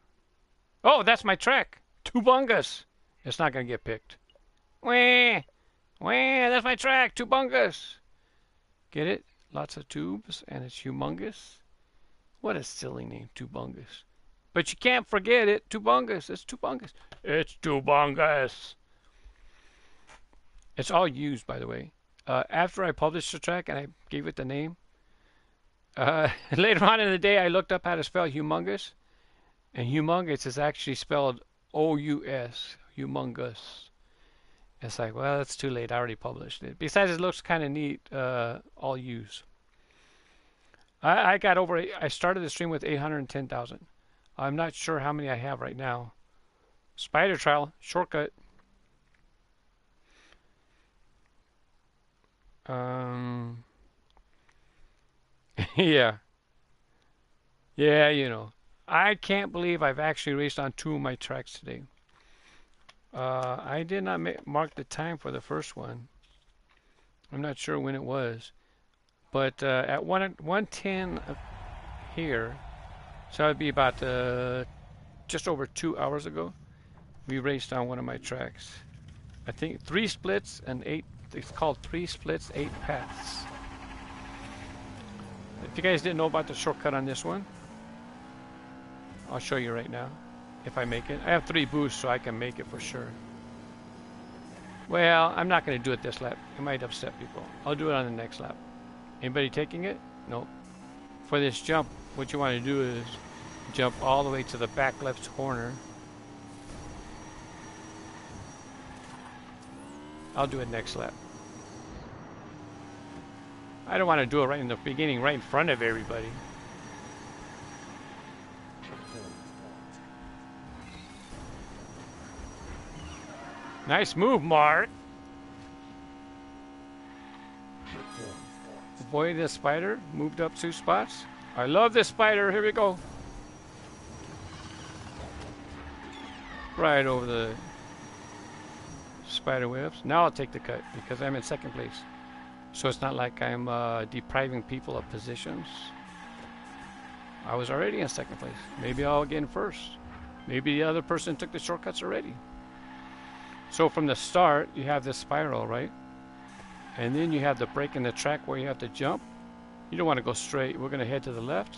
Oh, that's my track. Tubungus. It's not gonna get picked. Wah, wah. That's my track. Tubungus. Get it? Lots of tubes, and it's humongous. What a silly name, Tubungus. But you can't forget it. Tubungus. It's Tubungus. It's Tubungus. It's all used, by the way. After I published the track and I gave it the name, later on in the day, I looked up how to spell humongous, and humongous is actually spelled O-U-S, humongous. It's like, well, it's too late. I already published it. Besides, it looks kind of neat, all use. I got over, I started the stream with 810,000. I'm not sure how many I have right now. Spider trial, shortcut. Yeah. Yeah, you know. I can't believe I've actually raced on 2 of my tracks today. I did not mark the time for the first one. I'm not sure when it was. But at 1:10 here, so it'd be about just over 2 hours ago, we raced on one of my tracks. I think 3 splits and 8, it's called 3 splits, 8 paths. If you guys didn't know about the shortcut on this one, I'll show you right now if I make it. I have 3 boosts, so I can make it for sure. Well, I'm not going to do it this lap. It might upset people. I'll do it on the next lap. Anybody taking it? Nope. For this jump, what you want to do is jump all the way to the back left corner. I'll do it next lap. I don't want to do it right in the beginning, right in front of everybody. Nice move, Mark. Avoid the spider. Moved up 2 spots. I love this spider. Here we go. Right over the spider webs. Now I'll take the cut because I'm in second place. So it's not like I'm depriving people of positions. I was already in second place. Maybe I'll get in first. Maybe the other person took the shortcuts already. So from the start, you have this spiral, right? And then you have the break in the track where you have to jump. You don't want to go straight. We're going to head to the left.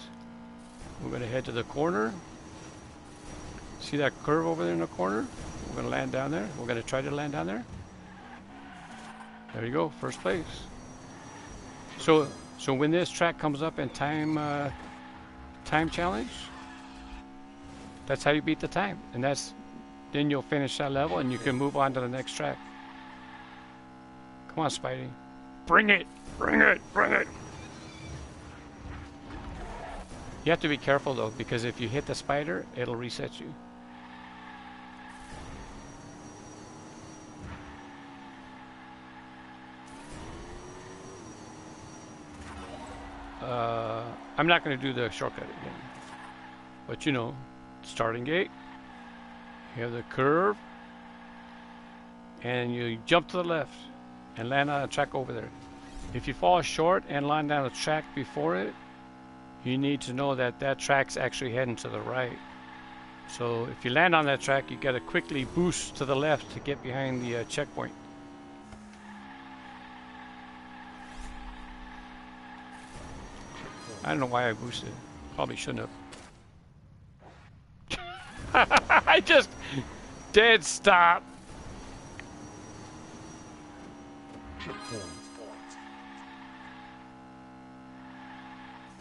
We're going to head to the corner. See that curve over there in the corner? We're going to land down there. We're going to try to land down there. There you go, first place. So when this track comes up in time challenge, that's how you beat the time. And then you'll finish that level and you can move on to the next track. Come on, Spidey. Bring it! Bring it! Bring it! You have to be careful though, because if you hit the spider, it'll reset you. I'm not going to do the shortcut again. But you know, starting gate, you have the curve, and you jump to the left and land on a track over there. If you fall short and land on a track before it, you need to know that that track's actually heading to the right. So if you land on that track, you got to quickly boost to the left to get behind the checkpoint. I don't know why I boosted. Probably shouldn't have. I just dead stop.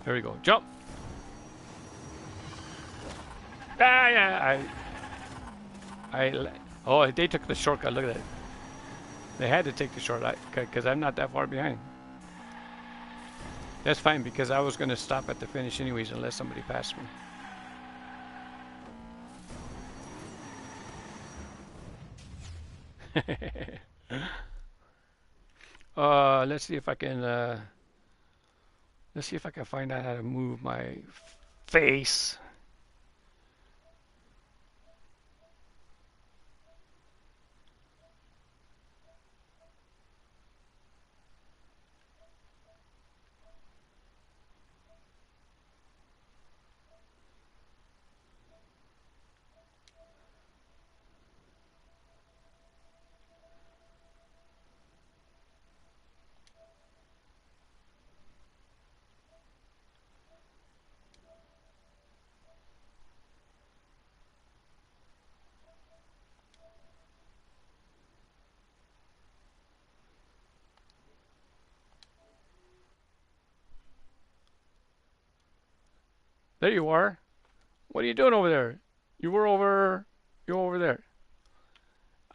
There we go. Jump. Ah, yeah. Oh, they took the shortcut. Look at that. They had to take the shortcut because I'm not that far behind. That's fine because I was going to stop at the finish anyways unless somebody passed me. Let's see if I can find out how to move my face. There you are. What are you doing over there? You're over there.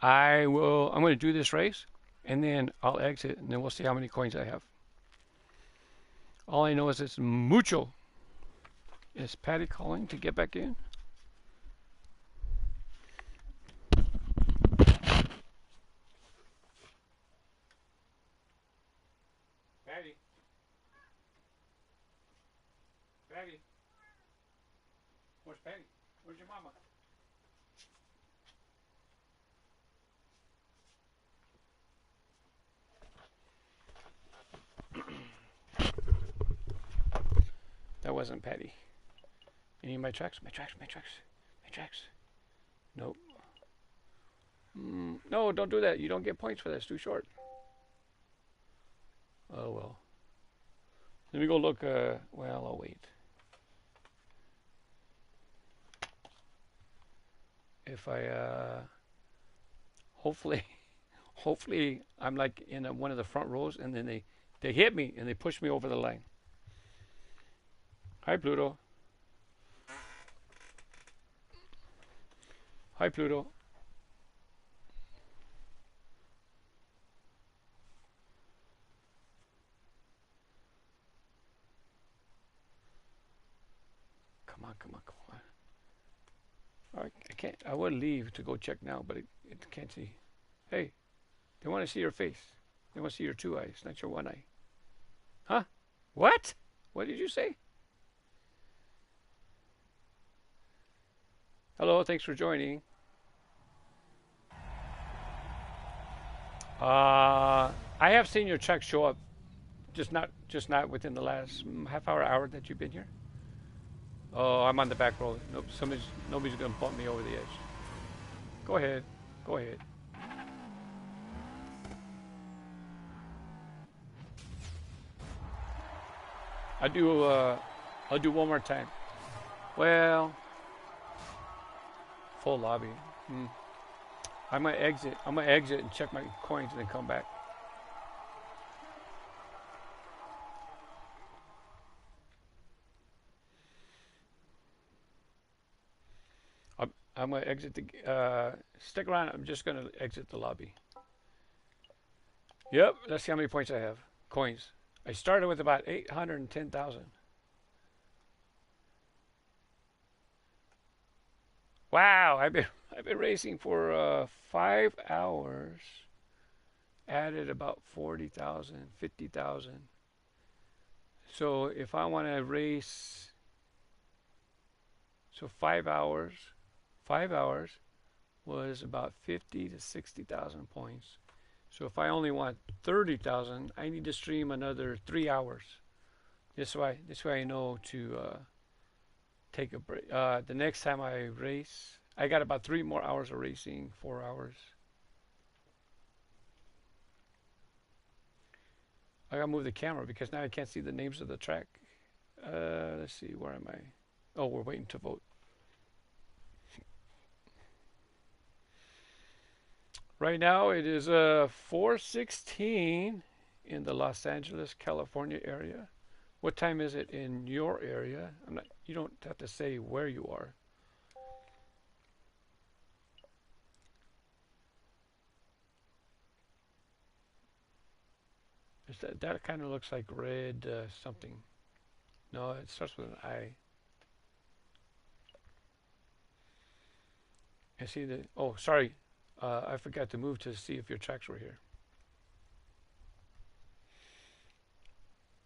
I'm going to do this race, and then I'll exit, and then we'll see how many coins I have. All I know is it's mucho. Is Patty calling to get back in? Patty. Patty. Where's Patty? Where's your mama? That wasn't Patty. Any of my tracks? My tracks. Nope. No, don't do that. You don't get points for that. It's too short. Oh, well. Let me go look. Well, I'll wait. If I, hopefully Hopefully, I'm like in one of the front rows, and then they hit me and they push me over the line. Hi, Pluto. Hi, Pluto. Come on, come on, come on. All right, I can't. I would leave to go check now, but it can't see. Hey, they want to see your face. They want to see your two eyes, not your one eye. Huh? What? What did you say? Hello, thanks for joining. I have seen your check show up, just not within the last half hour that you've been here. Oh, I'm on the back row. Nope, nobody's gonna bump me over the edge. Go ahead, go ahead. I do. I'll do one more time. Well, full lobby. Hmm. I might exit. I'm gonna exit and check my coins and then come back. I'm gonna exit the. Stick around. I'm just gonna exit the lobby. Yep. Let's see how many points I have. Coins. I started with about 810,000. Wow. I've been racing for 5 hours. Added about 40,000, 50,000. So if I want to race, so 5 hours, 5 hours was about 50 to 60,000 points. So if I only want 30,000, I need to stream another 3 hours. This way I know to take a break. The next time I race, I got about 3 more hours of racing, 4 hours. I gotta move the camera because now I can't see the names of the track. Let's see, where am I? Oh, we're waiting to vote. Right now it is 4:16 in the Los Angeles, California area. What time is it in your area? I'm not. You don't have to say where you are. That kind of looks like red something. No, it starts with an I. I see the. Oh, sorry. I forgot to move to see if your tracks were here.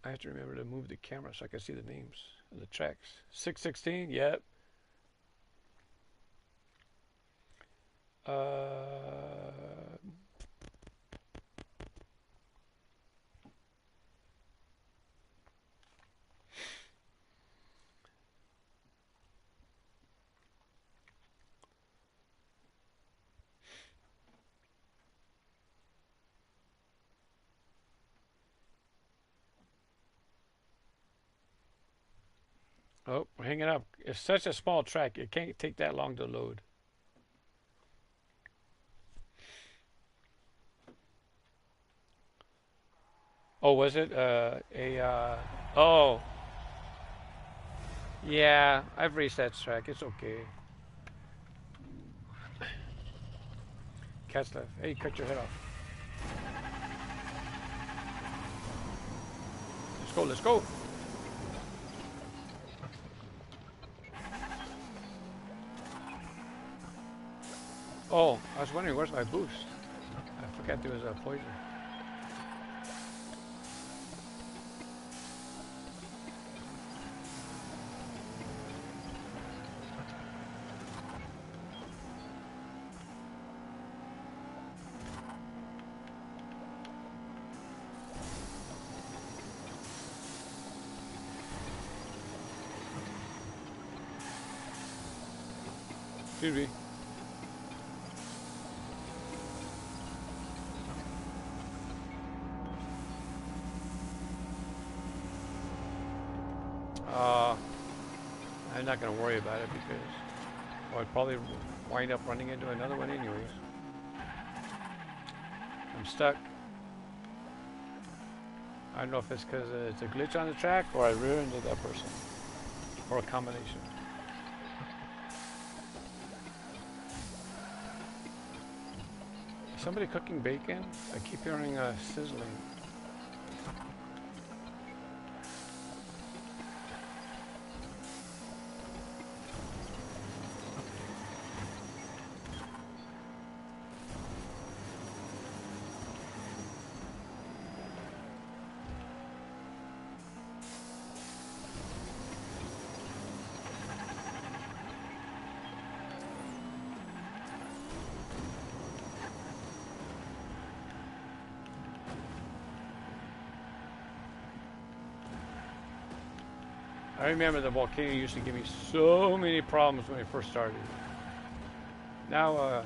I have to remember to move the camera so I can see the names of the tracks. 616. Yep. Uh, oh, we're hanging up. It's such a small track. It can't take that long to load. Oh, was it oh, yeah. I've raced that track. It's okay. Cat's left. Hey, cut your head off. Let's go. Let's go. Oh, I was wondering where's my boost. I forgot there was a poison. Excuse me. Uh, I'm not going to worry about it because I'd probably wind up running into another one anyways. I'm stuck. I don't know if it's because it's a glitch on the track or I ruined into that person. Or a combination. Is somebody cooking bacon? I keep hearing sizzling. I remember the volcano used to give me so many problems when I first started. Now,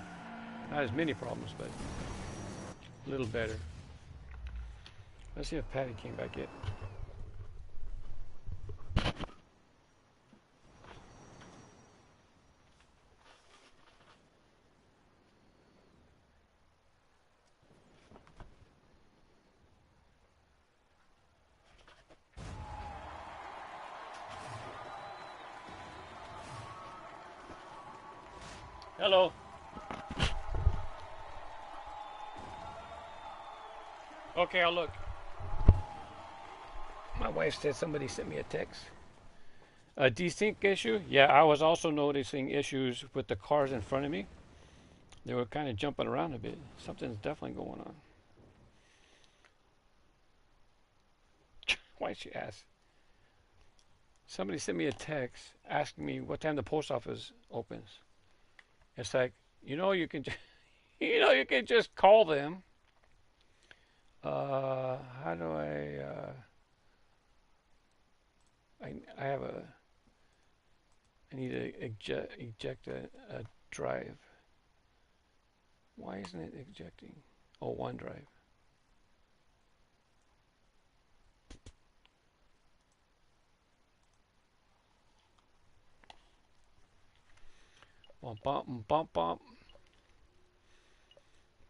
not as many problems, but a little better. Let's see if Patty came back yet. Hello. Okay, I'll look. My wife said somebody sent me a text. A desync issue? Yeah, I was also noticing issues with the cars in front of me. They were kind of jumping around a bit. Something's definitely going on. Why'd she ask? Somebody sent me a text asking me what time the post office opens. It's like, you can, you can just call them. How do I have I need to eject a drive. Why isn't it ejecting? Oh, OneDrive. Bump, bump, bump, bump.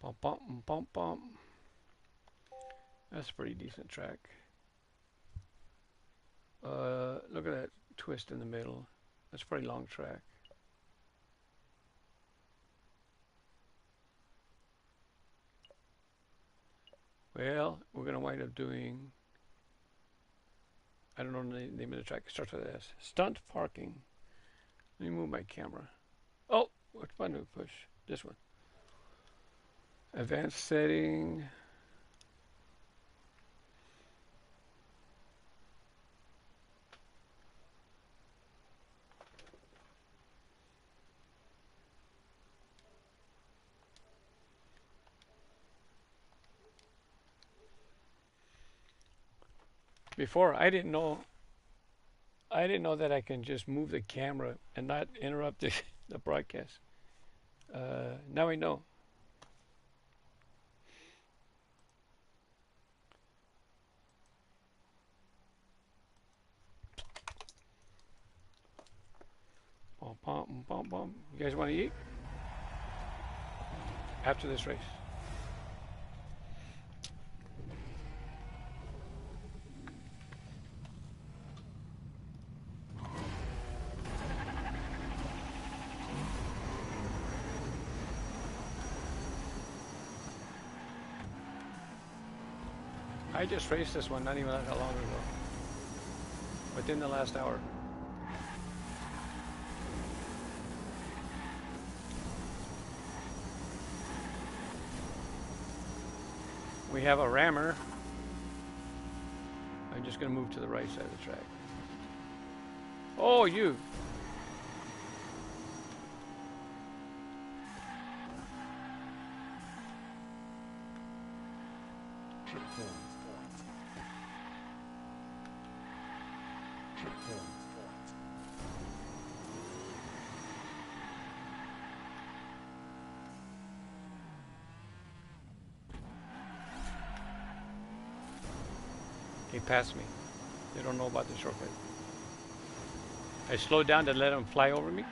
Bump, bump, bump, bump. That's a pretty decent track. Look at that twist in the middle. That's a pretty long track. Well, we're going to wind up doing, I don't know the name of the track. It starts with S. Stunt parking. Let me move my camera. Oh, which button do we push? This one. Advanced setting. Before, I didn't know that I can just move the camera and not interrupt the broadcast. Now I know. Bum, bum, bum, bum. You guys want to eat? After this race. I just raced this one not even that long ago. Within the last hour. We have a rammer. I'm just going to move to the right side of the track. Oh, you. He passed me. They don't know about the shortcut. I slowed down to let them fly over me,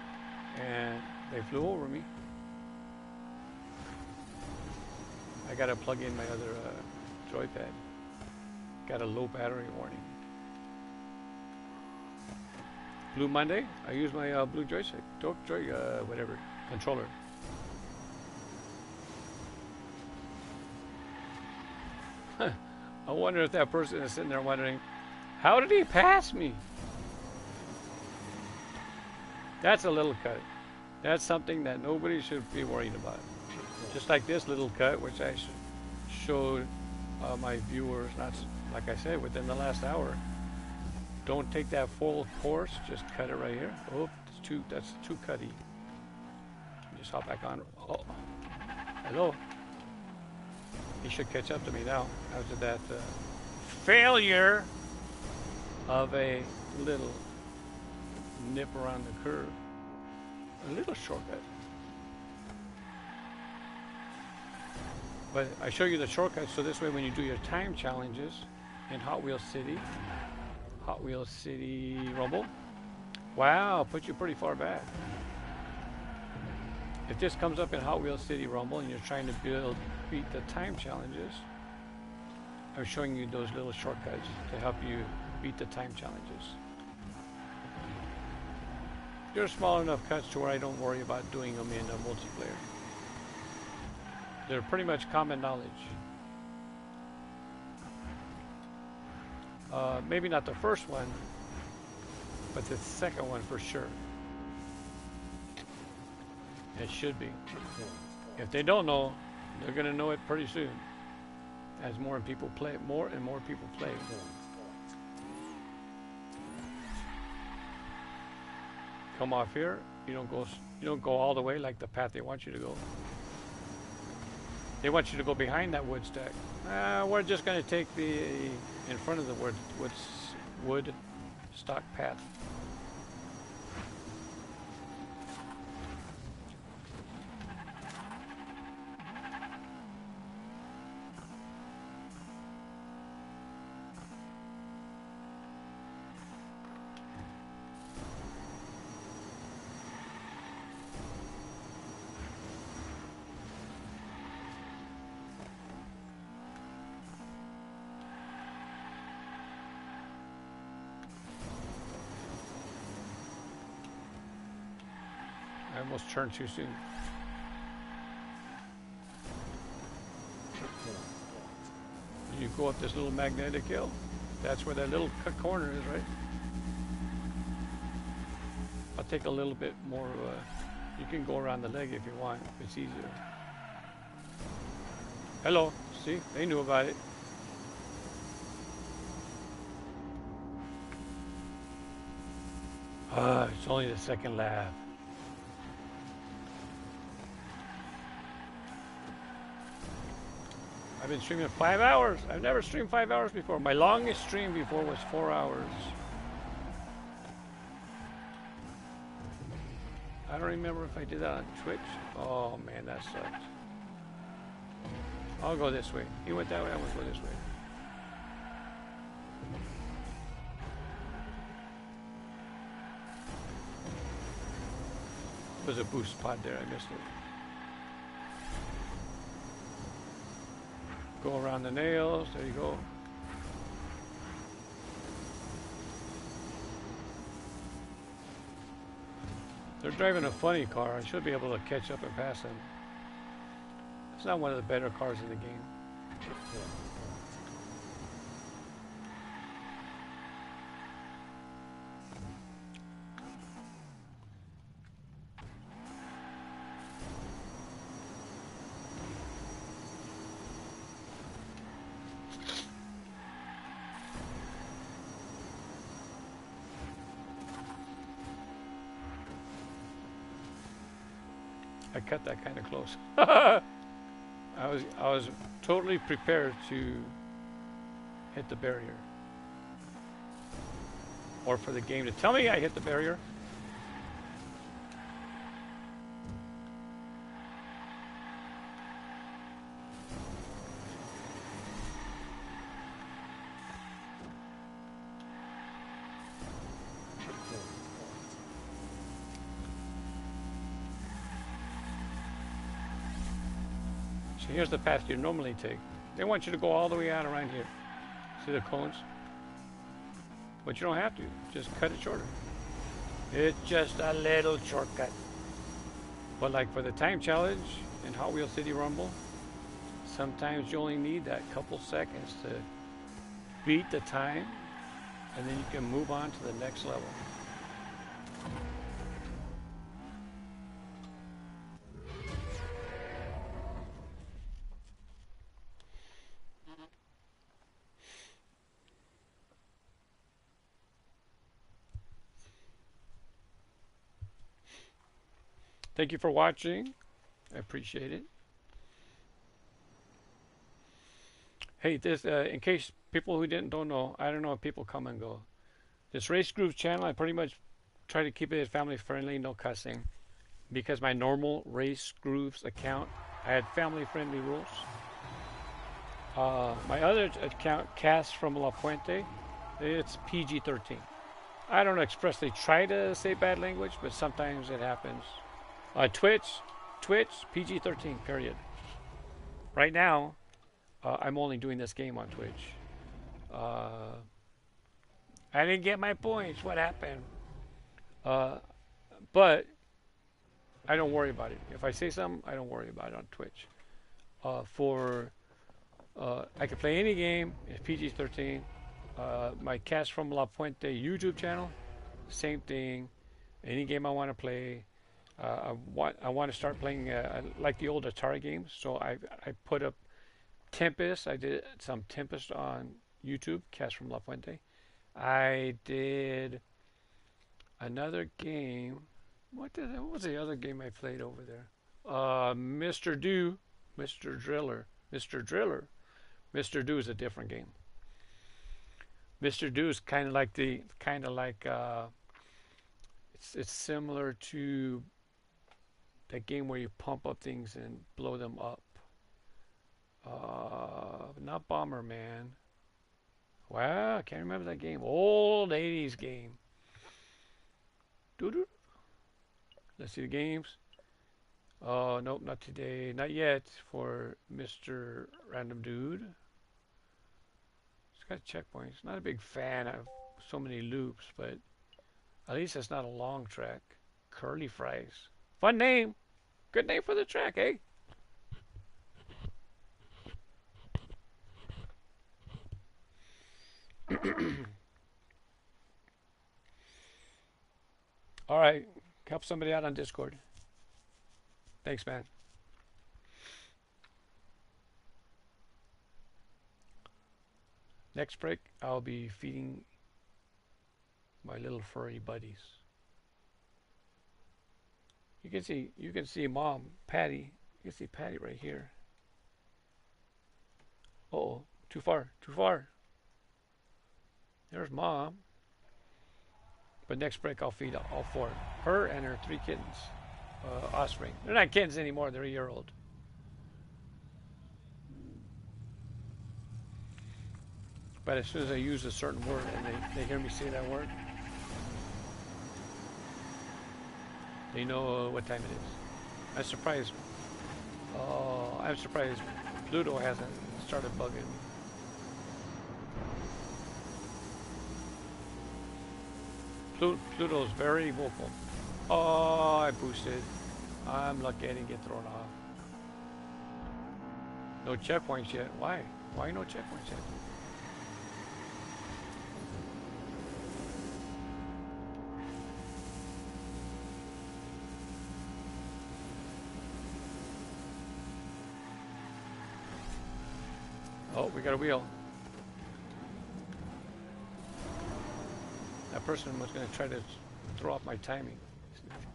and they flew over me. I I gotta plug in my other joypad. Got a low battery warning. Blue Monday, I use my blue joystick, whatever, controller. I wonder if that person is sitting there wondering, how did he pass me? That's a little cut. That's something that nobody should be worried about. Just like this little cut, which I showed my viewers, like I said, within the last hour. Don't take that full course, just cut it right here. Oh, that's too cutty. Just hop back on. Oh, hello. He should catch up to me now after that failure of a little nip around the curve. A little shortcut. But I show you the shortcut so this way when you do your time challenges in Hot Wheels City Rumble. Wow, put you pretty far back. If this comes up in Hot Wheels City Rumble and you're trying to beat the time challenges, I'm showing you those little shortcuts to help you beat the time challenges. They're small enough cuts to where I don't worry about doing them in a multiplayer. They're pretty much common knowledge. Maybe not the first one, but the second one for sure. It should be. If they don't know, they're going to know it pretty soon. As more and more people play. Come off here. You don't go all the way like the path they want you to go. They want you to go behind that wood stack. We're just going to take the in front of the wood stock path. I almost turned too soon. You go up this little magnetic hill. That's where that little corner is, right? I'll take a little bit more. You can go around the leg if you want. It's easier. Hello. See? They knew about it. It's only the second lap. I've been streaming 5 hours. I've never streamed 5 hours before. My longest stream before was 4 hours. I don't remember if I did that on Twitch. Oh man, that sucked. I'll go this way. He went that way, I will go this way. There's a boost spot there, I missed it. Go around the nails, there you go. They're driving a funny car. I should be able to catch up and pass them. It's not one of the better cars in the game. I cut that kind of close. I was totally prepared to hit the barrier. Or for the game to tell me I hit the barrier. So here's the path you normally take. They want you to go all the way out around here. See the cones? But you don't have to. Just cut it shorter. It's just a little shortcut. But like for the time challenge in Hot Wheels City Rumble, sometimes you only need that couple seconds to beat the time, and then you can move on to the next level. Thank you for watching. I appreciate it. Hey, this in case people who don't know, I don't know if people come and go. This Race Grooves channel, I pretty much try to keep it family friendly, no cussing. Because my normal Race Grooves account, I had family friendly rules. My other account, KAZfromLaPuente, it's PG-13. I don't expressly try to say bad language, but sometimes it happens. Twitch, PG-13, period. Right now, I'm only doing this game on Twitch. I didn't get my points. What happened? But I don't worry about it. If I say something, I don't worry about it on Twitch. I can play any game. It's PG-13. My KAZfromLaPuente YouTube channel, same thing. Any game I want to play. I want to start playing like the old Atari games. So I put up Tempest. I did some Tempest on YouTube, KAZfromLaPuente. I did another game. What was the other game I played over there? Mr. Do, Mr. Driller. Mr. Do is a different game. Mr. Do is kind of like it's similar to that game where you pump up things and blow them up. Not Bomberman. Wow, I can't remember that game. Old 80s game. Doo-doo. Let's see the games. Oh, nope, not today. Not yet for Mr. Random Dude. It's got checkpoints. Not a big fan of so many loops, but at least it's not a long track. Curly Fries. Fun name. Good name for the track, eh? All right. Help somebody out on Discord. Thanks, man. Next break, I'll be feeding my little furry buddies. You can see Mom, Patty. You can see Patty right here. Uh-oh, too far. There's Mom. But next break, I'll feed all four. Her and her 3 kittens. Offspring. They're not kittens anymore. They're a year old. But as soon as I use a certain word and they hear me say that word, they know what time it is. I'm surprised. Oh, I'm surprised Pluto hasn't started bugging me. Pluto's very vocal. Oh, I boosted. I'm lucky I didn't get thrown off. No checkpoints yet. Why? Why no checkpoints yet? Oh, we got a wheel. That person was going to try to throw off my timing.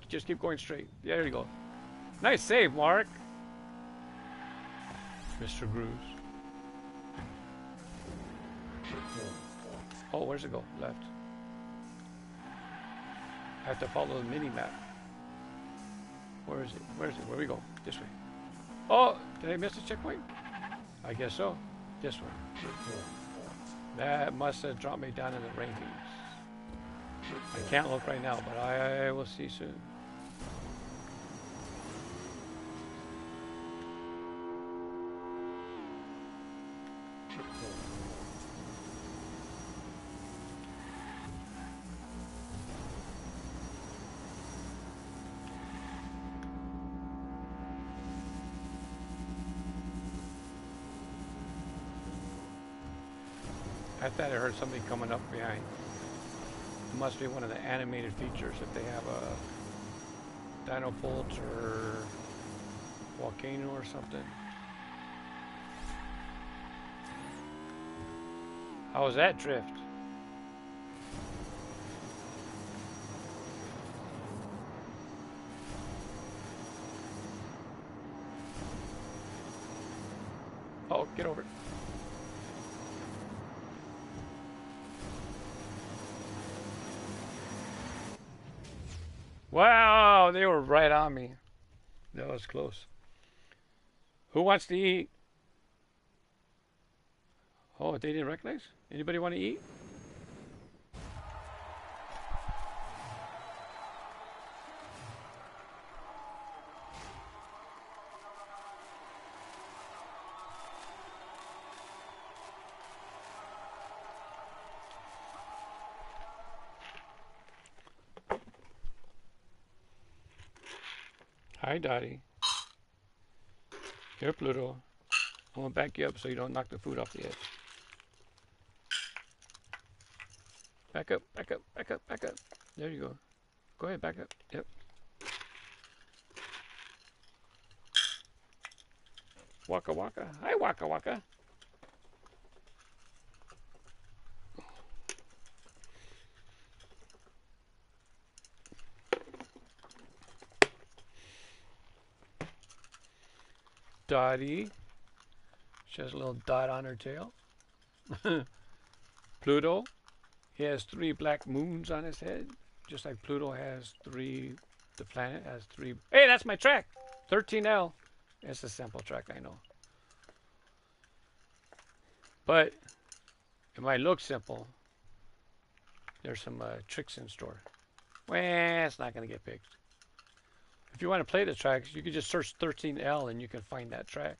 Just keep going straight. Yeah, there you go. Nice save, Mark. Mr. Grooves. Oh, where's it go? Left. I have to follow the mini map. Where is it? Where is it? Where we go? This way. Oh, did I miss a checkpoint? I guess so. This one. That must have dropped me down in the rankings. I can't look right now, but I will see soon. I thought I heard somebody coming up behind. It must be one of the animated features if they have a Dino Bolt or Volcano or something. How was that drift? Oh, get over it. Wow, they were right on me. That was close. Who wants to eat? Oh, they didn't recognize? Anybody want to eat? Hi, Dottie. Here, Pluto. I'm going to back you up so you don't knock the food off the edge. Back up, back up, back up, back up. There you go. Go ahead, back up. Yep. Waka waka. Hi, waka waka. Dottie. She has a little dot on her tail. Pluto. He has 3 black moons on his head. Just like Pluto has 3, the planet has 3. Hey, that's my track. 13L. It's a sample track, I know. But it might look simple. There's some tricks in store. Well, it's not going to get picked. If you want to play the tracks, you can just search 13L and you can find that track.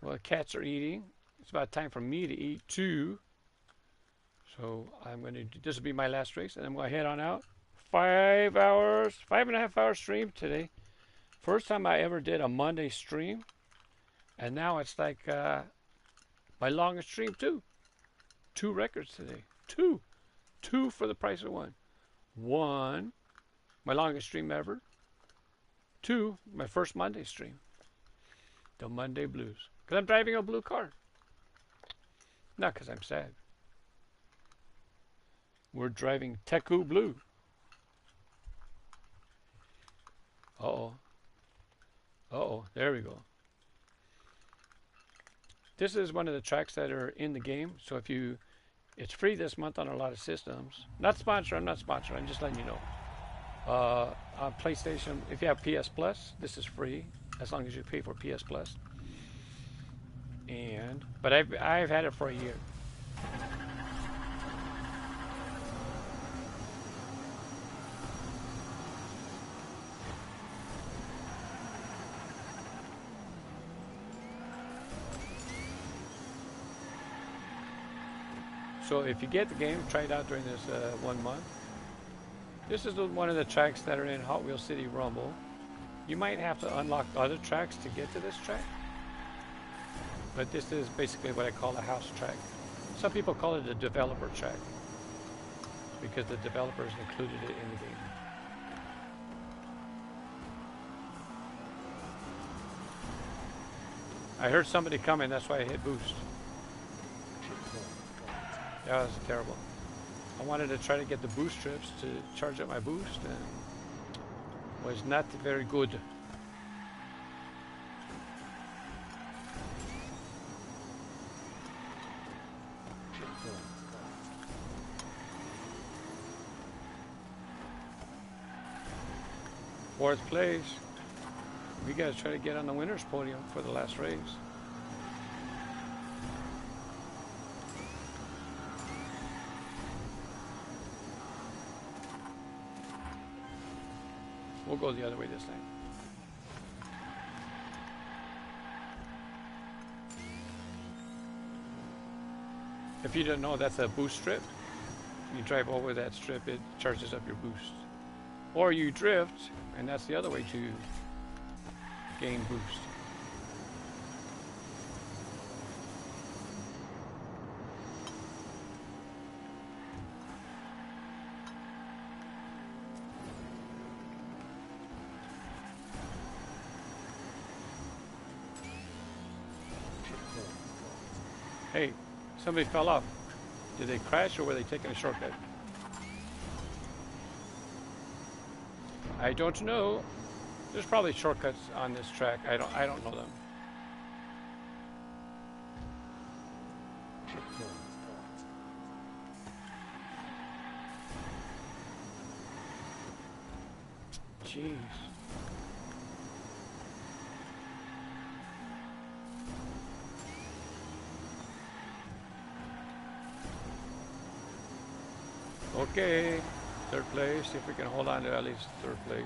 Well, cats are eating. It's about time for me to eat too. So I'm going to, this will be my last race and I'm going to head on out. 5 hours, 5.5 hour stream today. First time I ever did a Monday stream. And now it's like my longest stream too. 2 records today. 2. 2 for the price of 1. 1, my longest stream ever. 2, my first Monday stream. The Monday Blues. Because I'm driving a blue car. Not because I'm sad. We're driving Teku Blue. Uh-oh. Uh-oh. There we go. This is one of the tracks that are in the game. So if you... It's free this month on a lot of systems. Not sponsored. I'm not sponsored. I'm just letting you know. On PlayStation, if you have PS Plus, this is free. As long as you pay for PS Plus. But I've had it for a year. So if you get the game, try it out during this 1 month. This is one of the tracks that are in Hot Wheels City Rumble. You might have to unlock other tracks to get to this track. But this is basically what I call a house track. Some people call it a developer track because the developers included it in the game. I heard somebody coming, that's why I hit boost. That was terrible. I wanted to try to get the boost trips to charge up my boost and was not very good. Fourth place. We gotta try to get on the winner's podium for the last race. We'll go the other way this time. If you didn't know, that's a boost strip. You drive over that strip, it charges up your boost. Or you drift, and that's the other way too. gain boost. Hey, somebody fell off. Did they crash or were they taking a shortcut? I don't know. There's probably shortcuts on this track. I don't know them. Jeez. Okay, third place. See if we can hold on to at least third place.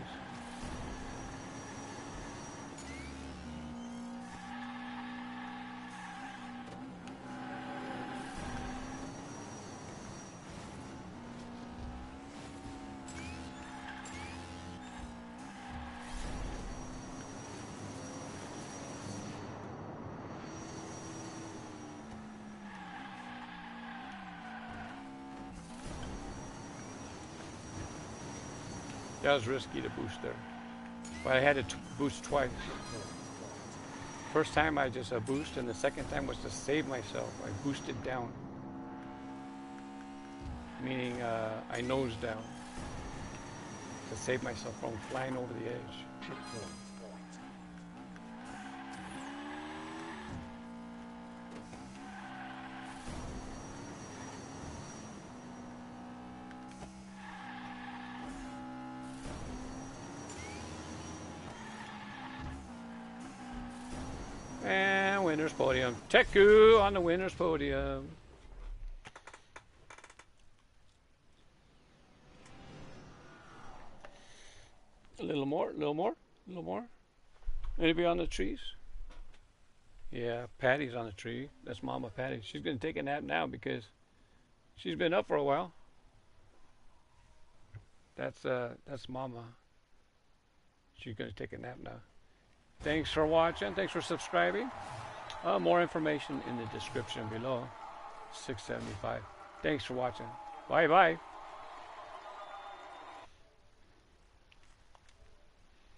That was risky to boost there, but I had to boost twice. First time I just boost, and the second time was to save myself. I boosted down, meaning I nosed down to save myself from flying over the edge. And winner's podium. Teku on the winner's podium. A little more, a little more, a little more. Anybody on the trees? Yeah, Patty's on the tree. That's Mama Patty. She's going to take a nap now because she's been up for a while. That's Mama. She's going to take a nap now. Thanks for watching. Thanks for subscribing. More information in the description below. 675. Thanks for watching. Bye-bye.